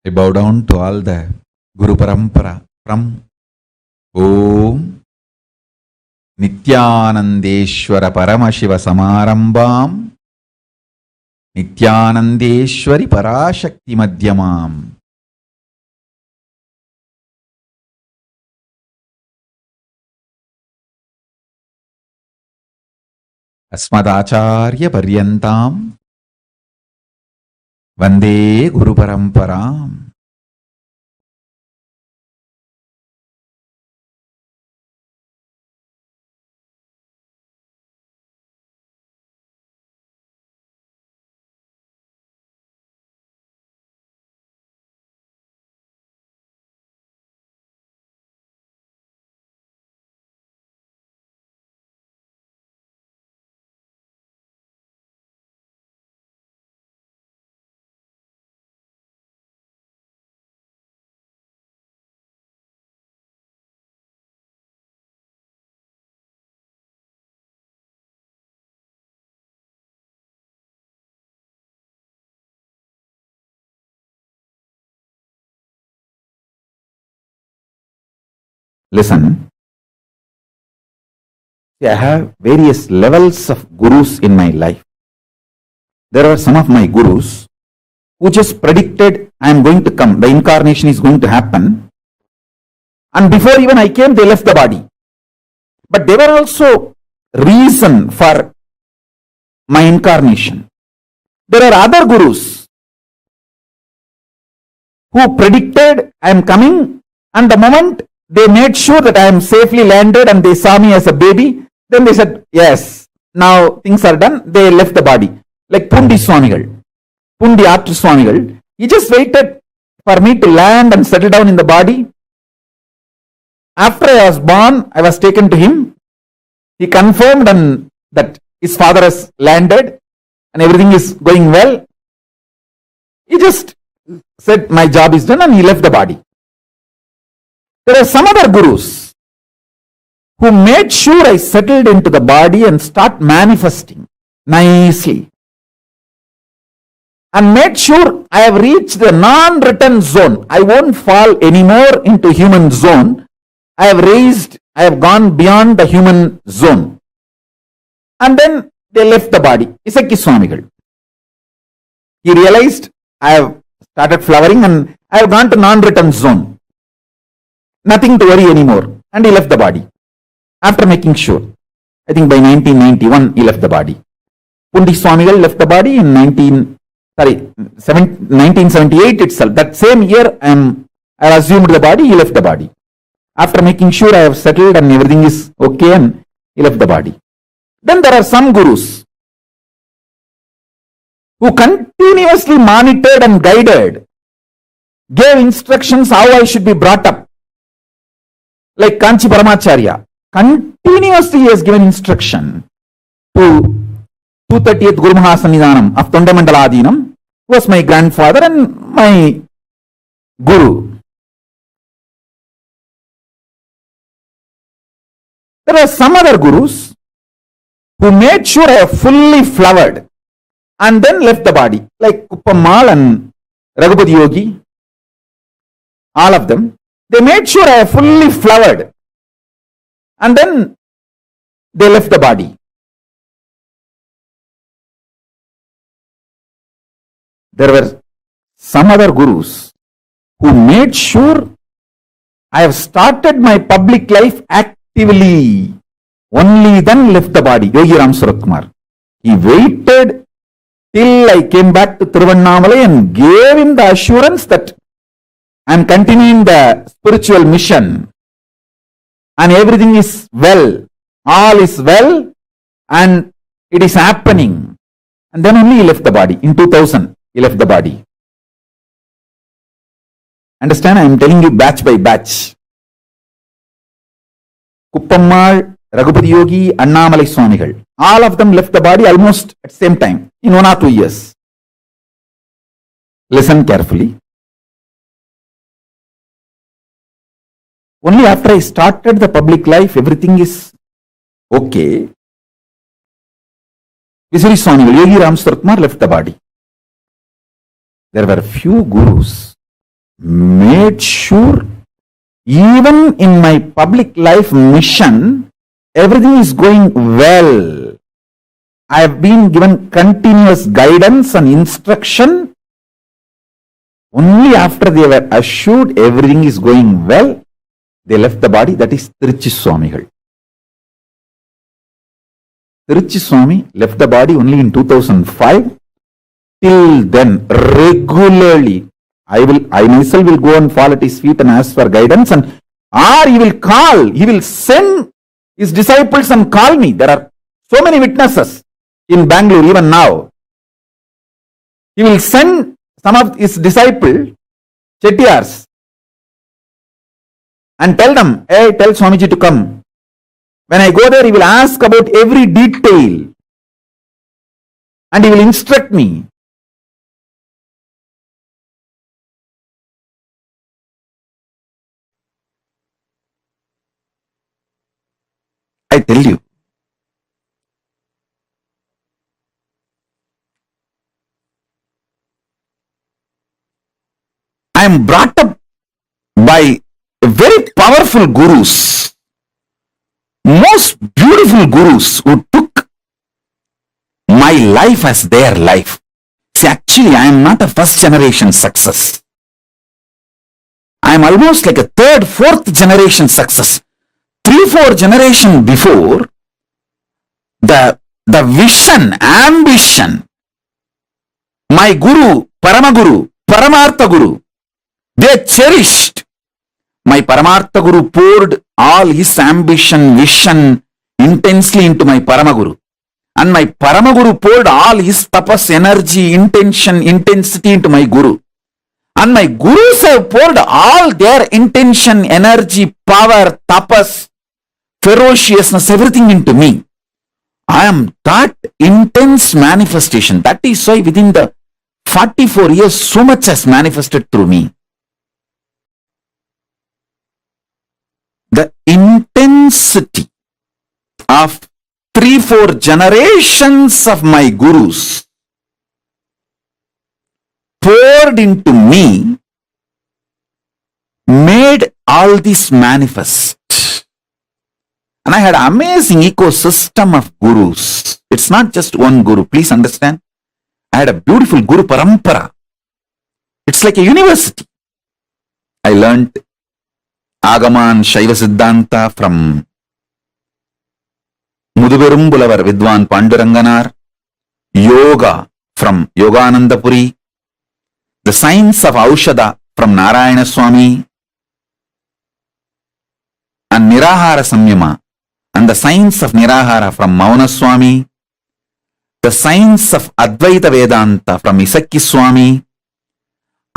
I bow down to all the Guru Parampara from Om Nityanandeshwara Paramashiva Samarambam Nityanandeshwari Parashakti Madhyamam Asmadacharya Paryantam Vande Guru Paramparam. Listen, I have various levels of gurus in my life. There are some of my gurus who just predicted I am going to come, the incarnation is going to happen, and before even I came, they left the body. But they were also reason for my incarnation. There are other gurus who predicted I am coming, and the moment they made sure that I am safely landed and they saw me as a baby, then they said, yes, now things are done, they left the body. Like Pundi Swamigal, Pundi Artu Swamigal, he just waited for me to land and settle down in the body. After I was born, I was taken to him. He confirmed and that his father has landed and everything is going well. He just said, my job is done, and he left the body. There are some other gurus who made sure I settled into the body and start manifesting nicely, and made sure I have reached the non-return zone. I won't fall anymore into human zone. I have gone beyond the human zone. And then they left the body. Isakki Swamigal. He realized I have started flowering and I have gone to non-return zone. Nothing to worry anymore. And he left the body. After making sure. I think by 1991 he left the body. Pundi Swamigal left the body in 1978 itself. That same year I assumed the body, he left the body. After making sure I have settled and everything is okay, and he left the body. Then there are some gurus who continuously monitored and guided, gave instructions how I should be brought up. Like Kanchi Paramacharya, continuously he has given instruction to 230th Guru Mahasannidhanam of Tondamandaladinam, who was my grandfather and my guru. There are some other gurus who made sure I have fully flowered and then left the body, like Kuppamal and Raghupati Yogi, all of them. They made sure I have fully flowered and then they left the body. There were some other gurus who made sure I have started my public life actively. Only then left the body. Yogi Ram Surat Kumar. He waited till I came back to Tiruvannamalai and gave him the assurance that I am continuing the spiritual mission and everything is well. All is well and it is happening. And then only he left the body. In 2000, he left the body. Understand? I am telling you batch by batch. Kuppammal, Raghupati Yogi, Annamalai Swamigal. All of them left the body almost at the same time, in 1 or 2 years. Listen carefully. Only after I started the public life, everything is okay. Visuri Swamigal, Yogi Ram Surat Kumar left the body. There were few gurus made sure even in my public life mission, everything is going well. I have been given continuous guidance and instruction. Only after they were assured everything is going well, they left the body. That is Tiruchi Swamigal. Tiruchi Swami left the body only in 2005. Till then, regularly, I myself will go and fall at his feet and ask for guidance, or he will send his disciples and call me. There are so many witnesses in Bangalore even now. He will send some of his disciples, Chettiars, and tell them, hey, tell Swamiji to come. When I go there, he will ask about every detail and he will instruct me. I tell you, I am brought up by very powerful gurus, most beautiful gurus who took my life as their life. See, actually, I am not a first generation success. I am almost like a third, fourth generation success. 3-4 generations before, the vision, ambition, my guru, Paramaguru, Paramartha Guru, they cherished. My Paramartha Guru poured all his ambition, vision intensely into my Paramaguru. And my Paramaguru poured all his tapas, energy, intention, intensity into my Guru. And my Gurus have poured all their intention, energy, power, tapas, ferociousness, everything into me. I am that intense manifestation. That is why within the 44 years, so much has manifested through me. The intensity of 3-4 generations of my gurus poured into me made all this manifest. And I had amazing ecosystem of gurus. It's not just one guru. Please understand. I had a beautiful Guru Parampara. It's like a university. I learnt Agama and Shaiva Siddhanta from Muduverumbulavar Vidwan Panduranganar, Yoga from Yoganandapuri, the science of Aushada from Narayana Swami, and Nirahara Samyama, and the science of Nirahara from Mauna Swami, the science of Advaita Vedanta from Isakki Swami,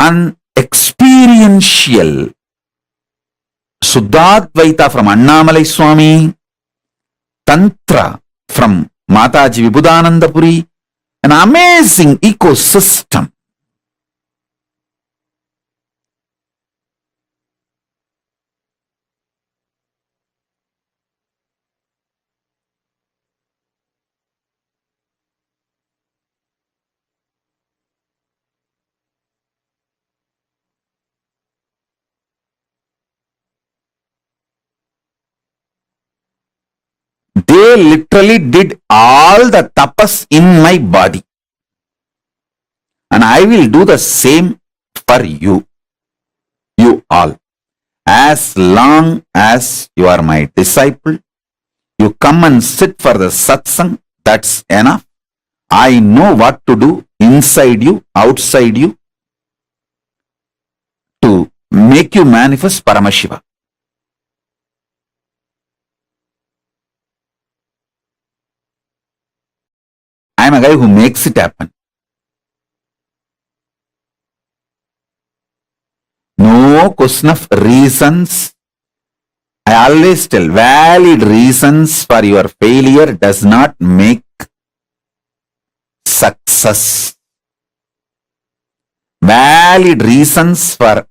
and experiential Suddhadvaita from Annamalai Swami, Tantra from Mataji Vibhudanandapuri, an amazing ecosystem. They literally did all the tapas in my body. And I will do the same for you all. As long as you are my disciple, you come and sit for the satsang, that's enough. I know what to do inside you, outside you, to make you manifest Paramashiva. I am a guy who makes it happen. No question of reasons. I always tell, valid reasons for your failure does not make success. Valid reasons for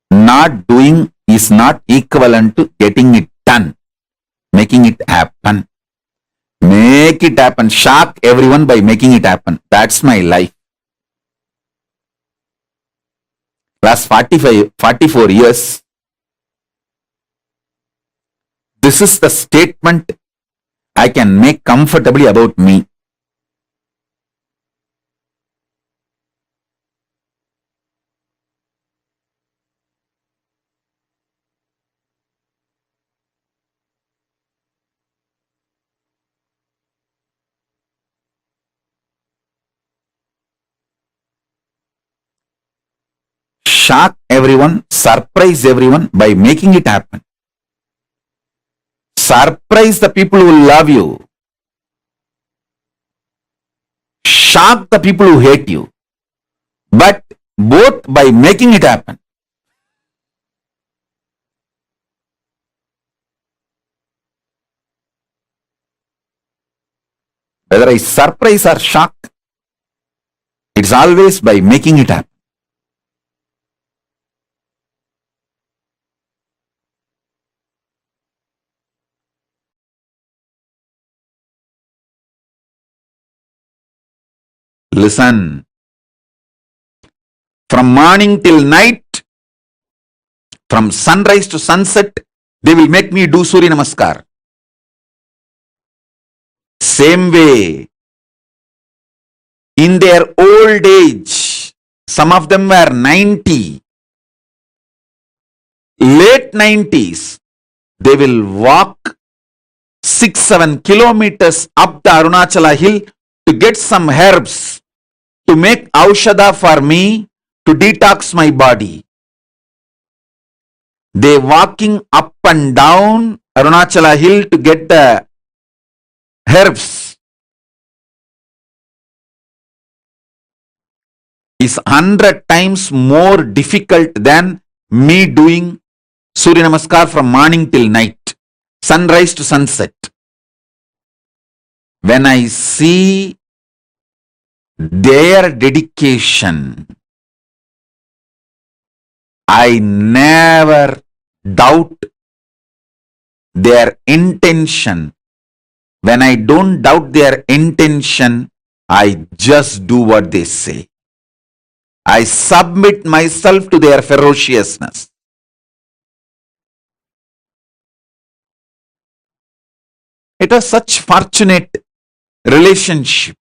not doing is not equivalent to getting it done, making it happen. Make it happen. Shock everyone by making it happen. That's my life. Last 44 years, this is the statement I can make comfortably about me. Shock everyone, surprise everyone by making it happen. Surprise the people who love you. Shock the people who hate you. But both by making it happen. Whether I surprise or shock, it's always by making it happen. Listen. From morning till night, from sunrise to sunset, they will make me do Surya Namaskar. Same way, in their old age, some of them were 90, late 90s, they will walk 6-7 kilometers up the Arunachala hill to get some herbs to make aushada for me to detox my body. They walking up and down Arunachala hill to get the herbs is 100 times more difficult than me doing Surya Namaskar from morning till night, sunrise to sunset. When I see their dedication, I never doubt their intention. When I don't doubt their intention, I just do what they say. I submit myself to their ferociousness. It was such fortunate relationship.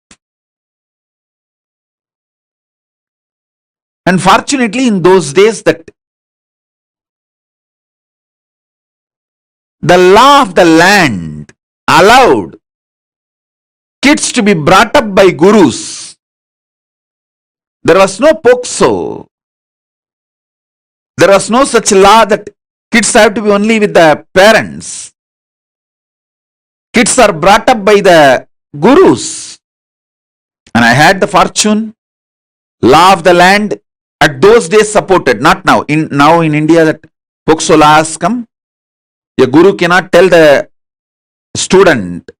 And fortunately, in those days, that the law of the land allowed kids to be brought up by gurus. There was no POXO. There was no such law that kids have to be only with the parents. Kids are brought up by the gurus. And I had the fortune, law of the land at those days supported, not now. Now in India that POXO law has come. A guru cannot tell the student.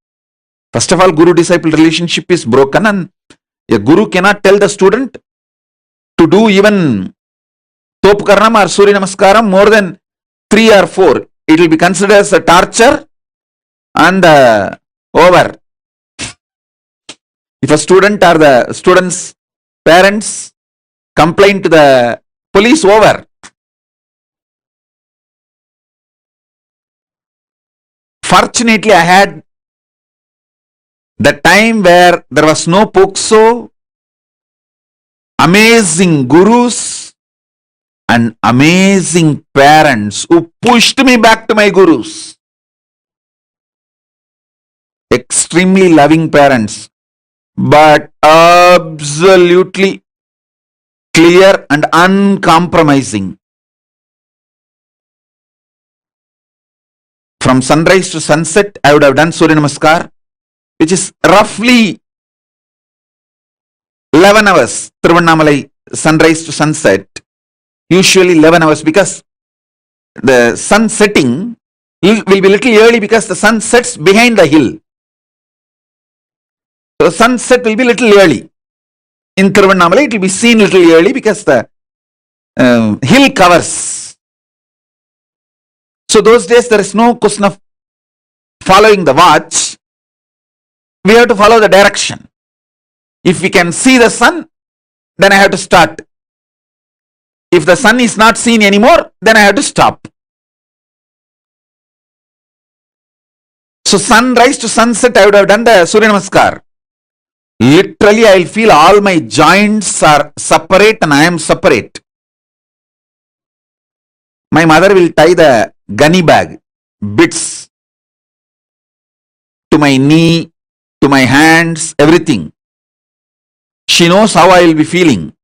First of all, guru-disciple relationship is broken, and a guru cannot tell the student to do even Topkaranam or Surya Namaskaram more than 3 or 4. It will be considered as a torture and over. If a student or the student's parents complain to the police, over. Fortunately, I had the time where there was no POXO, amazing gurus and amazing parents who pushed me back to my gurus. Extremely loving parents, but absolutely clear and uncompromising. From sunrise to sunset, I would have done Surya Namaskar, which is roughly 11 hours. Tiruvannamalai, sunrise to sunset, usually 11 hours, because the sun setting will be little early because the sun sets behind the hill. So sunset will be little early. In Tiruvannamalai, it will be seen little early because the hill covers. So those days there is no question of following the watch. We have to follow the direction. If we can see the sun, then I have to start. If the sun is not seen anymore, then I have to stop. So sunrise to sunset, I would have done the Surya Namaskar. Literally, I will feel all my joints are separate and I am separate. My mother will tie the gunny bag, bits, to my knee, to my hands, everything. She knows how I will be feeling.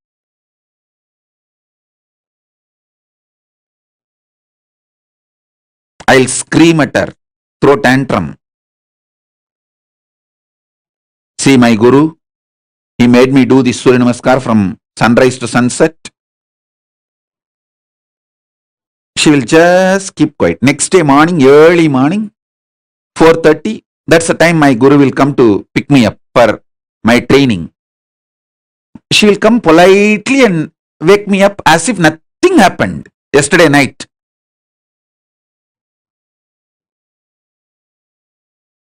I'll scream at her, throw tantrum. See my guru, he made me do this Surya Namaskar from sunrise to sunset. She will just keep quiet. Next day morning, early morning, 4:30, that's the time my guru will come to pick me up for my training. She will come politely and wake me up as if nothing happened yesterday night.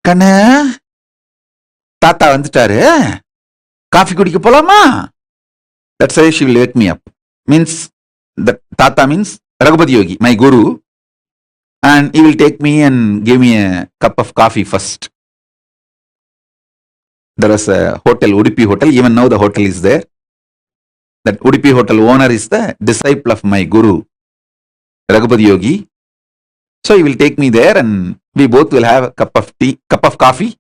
Kanna, Tata வந்துட்டாரு, coffee குடிக்க போலாமா? That's why she will wake me up. Means, the Tata means Raghupati Yogi, my guru, and he will take me and give me a cup of coffee first. There was a hotel, Udupi Hotel, even now the hotel is there. That Udupi Hotel owner is the disciple of my guru, Raghupati Yogi. So he will take me there and we both will have a cup of coffee,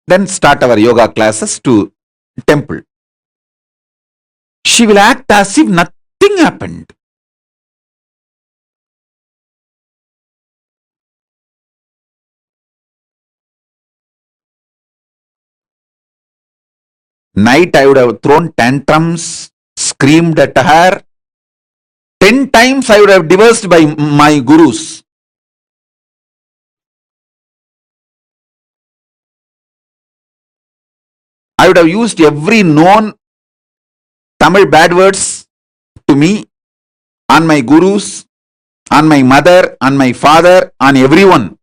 then start our yoga classes to temple. She will act as if nothing happened. Night I would have thrown tantrums, screamed at her. 10 times I would have divorced by my gurus. I would have used every known Tamil bad words to me, on my gurus, on my mother, on my father, on everyone.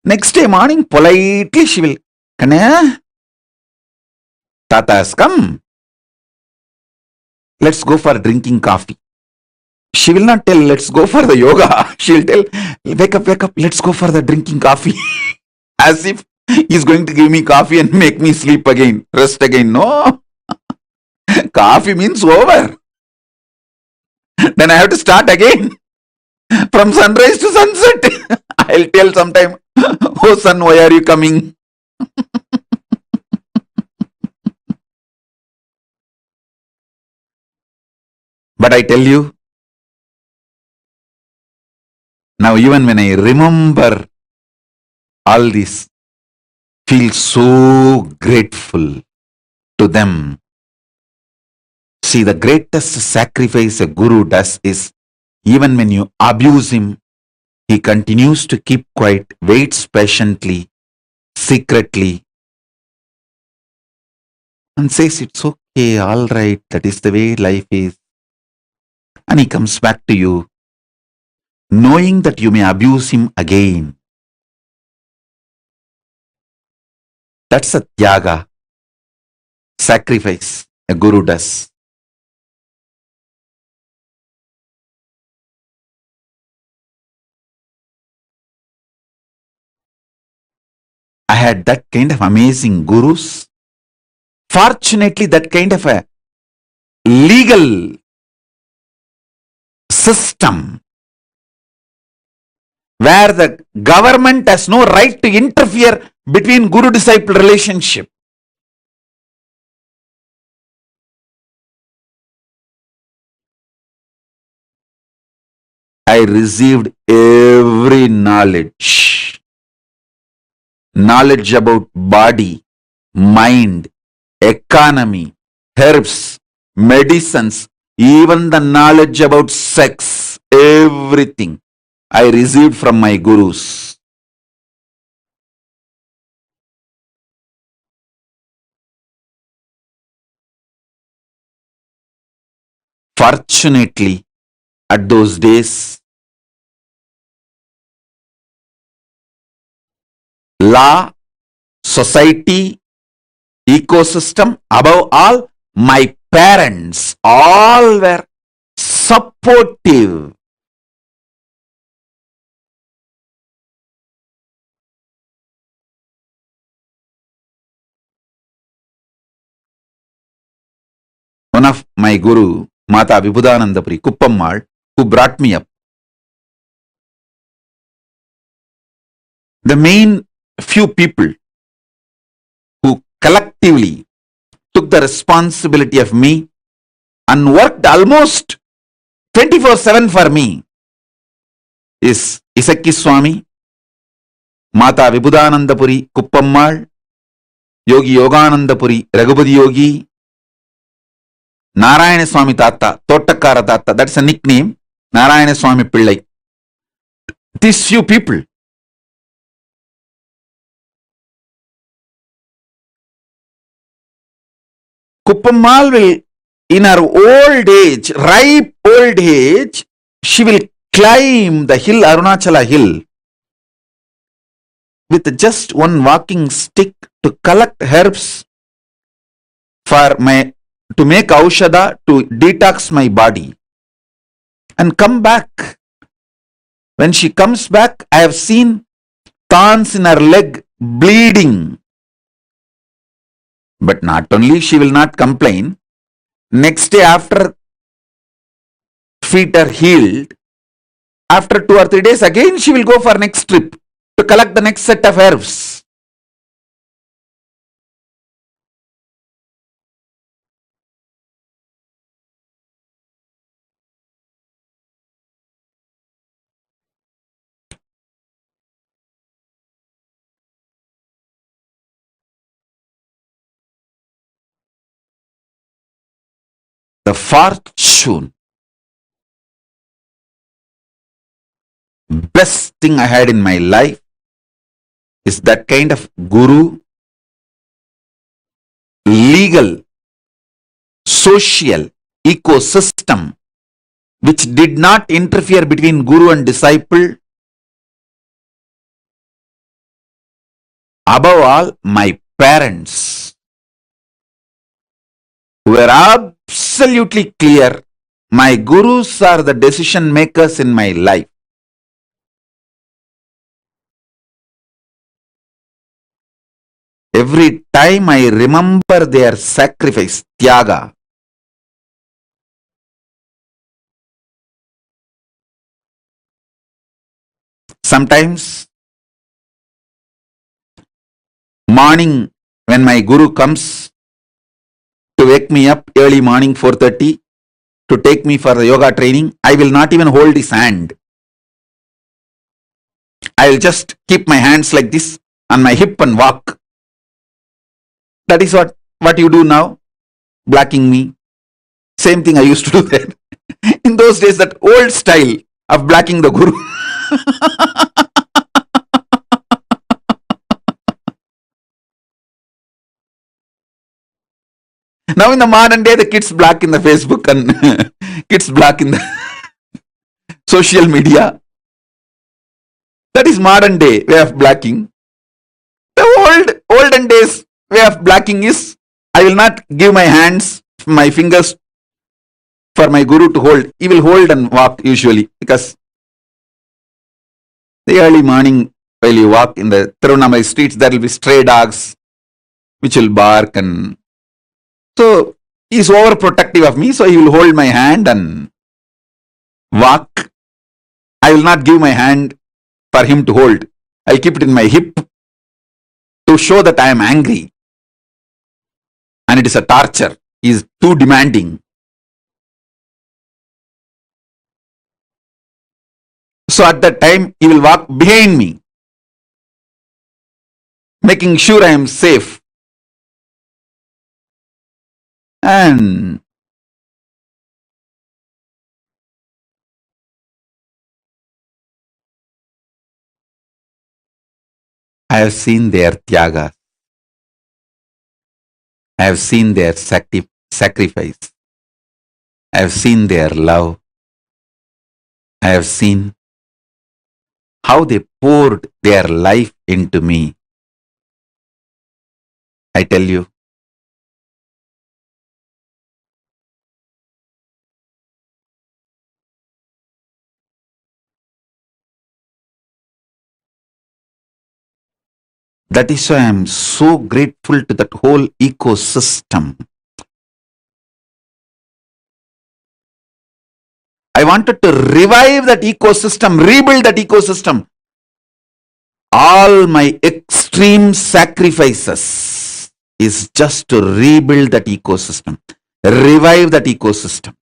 Next day morning, politely she will, Kanna, Tata has come. Let's go for drinking coffee. She will not tell, let's go for the yoga. She will tell, wake up, let's go for the drinking coffee. As if he's going to give me coffee and make me sleep again, rest again. No. coffee means over. Then I have to start again from sunrise to sunset. I'll tell sometime, oh son, why are you coming? But I tell you, now even when I remember all this, feel so grateful to them. See, the greatest sacrifice a guru does is, even when you abuse him, he continues to keep quiet, waits patiently, secretly, and says, it's okay, all right, that is the way life is. And he comes back to you, knowing that you may abuse him again. That's a tyaga, sacrifice a guru does. I had that kind of amazing gurus. Fortunately, that kind of a legal system where the government has no right to interfere between guru-disciple relationship. I received every knowledge. Knowledge about body, mind, economy, herbs, medicines, even the knowledge about sex, everything I received from my gurus. Fortunately, at those days, law, society, ecosystem, above all, my parents, all were supportive. One of my guru, Mata Vibhudanandapuri Kuppammal, who brought me up, the main few people who collectively took the responsibility of me and worked almost 24/7 for me is Isakki Swami, Mata Vibhudanandapuri Kuppammal, Yogi Yoganandapuri Raghupati Yogi, Narayana Swami Tata, Tottakara Tata, that's a nickname, Narayana Swami Pillai. These few people. Kuppammal will, in her old age, ripe old age, she will climb the hill, Arunachala hill, with just one walking stick to collect herbs to make aushadha, to detox my body, and come back. When she comes back, I have seen thorns in her leg bleeding. But not only she will not complain, next day after feet are healed, after 2 or 3 days again she will go for next trip to collect the next set of herbs. The fortune, best thing I had in my life is that kind of guru, legal, social ecosystem which did not interfere between guru and disciple. Above all, my parents were absolutely clear. My gurus are the decision makers in my life. Every time I remember their sacrifice, tyaga, Sometimes morning when my guru comes to wake me up early morning 4:30 to take me for the yoga training, I will not even hold his hand. I will just keep my hands like this on my hip and walk. That is what you do now, blocking me. Same thing I used to do then. In those days, that old style of blocking the guru. Now in the modern day, the kids block in the Facebook and kids block in the social media. That is modern day way of blocking. The olden days way of blocking is, I will not give my hands, my fingers for my guru to hold. He will hold and walk usually, because the early morning while you walk in the Tirunamai streets, there will be stray dogs which will bark, and so he is overprotective of me, so he will hold my hand and walk. I will not give my hand for him to hold. I'll keep it in my hip to show that I am angry. And it is a torture. He is too demanding. So at that time, he will walk behind me, making sure I am safe. And I have seen their tyaga. I have seen their sacrifice. I have seen their love. I have seen how they poured their life into me. I tell you, that is why I am so grateful to that whole ecosystem. I wanted to revive that ecosystem, rebuild that ecosystem. All my extreme sacrifices is just to rebuild that ecosystem, revive that ecosystem.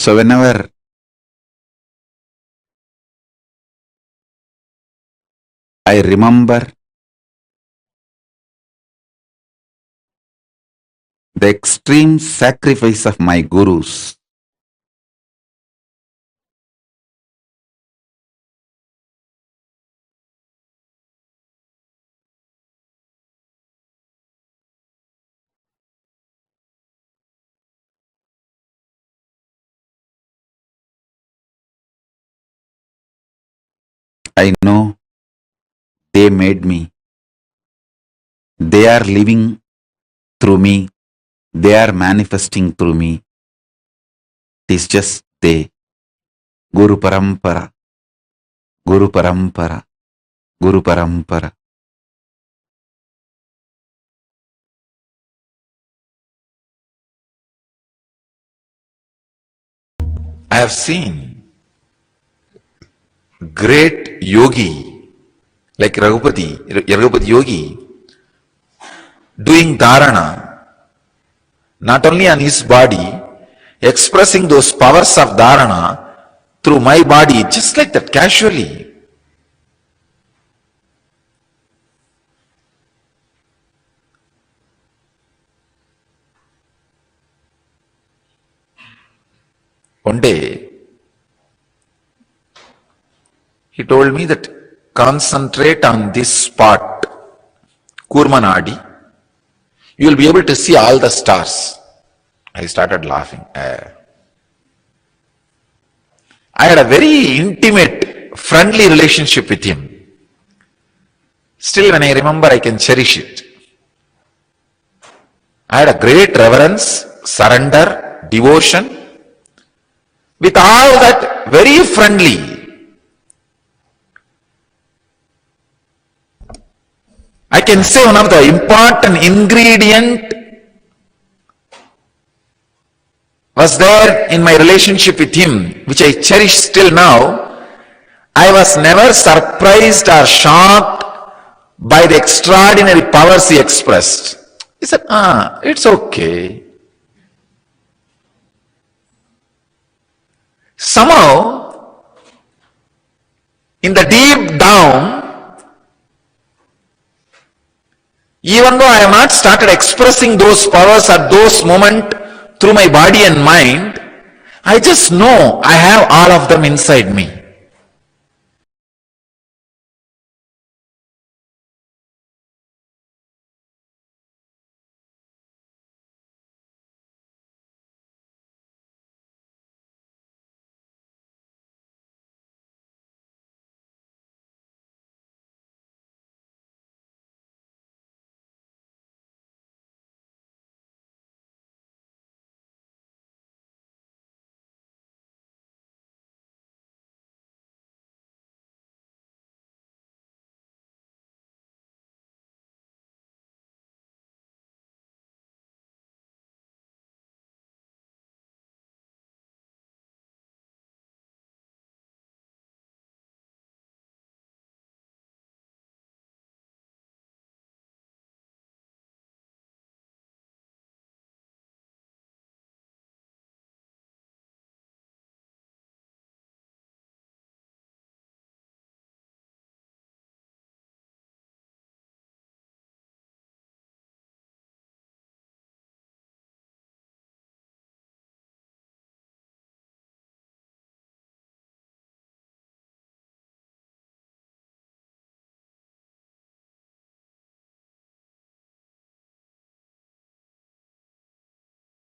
So whenever I remember the extreme sacrifice of my gurus, I know they made me. They are living through me. They are manifesting through me. It is just they. Guru Parampara, Guru Parampara, Guru Parampara. I have seen great yogi like Raghupati Yogi doing dharana, not only on his body, expressing those powers of dharana through my body, just like that, casually. One day, he told me that concentrate on this spot, Kurmanadi, you will be able to see all the stars. I started laughing. I had a very intimate, friendly relationship with him. Still, when I remember, I can cherish it. I had a great reverence, surrender, devotion. With all that, very friendly. I can say one of the important ingredient was there in my relationship with him, which I cherish still now. I was never surprised or shocked by the extraordinary powers he expressed. He said, it's okay. Somehow, in the deep down, even though I have not started expressing those powers at those moments through my body and mind, I just know I have all of them inside me.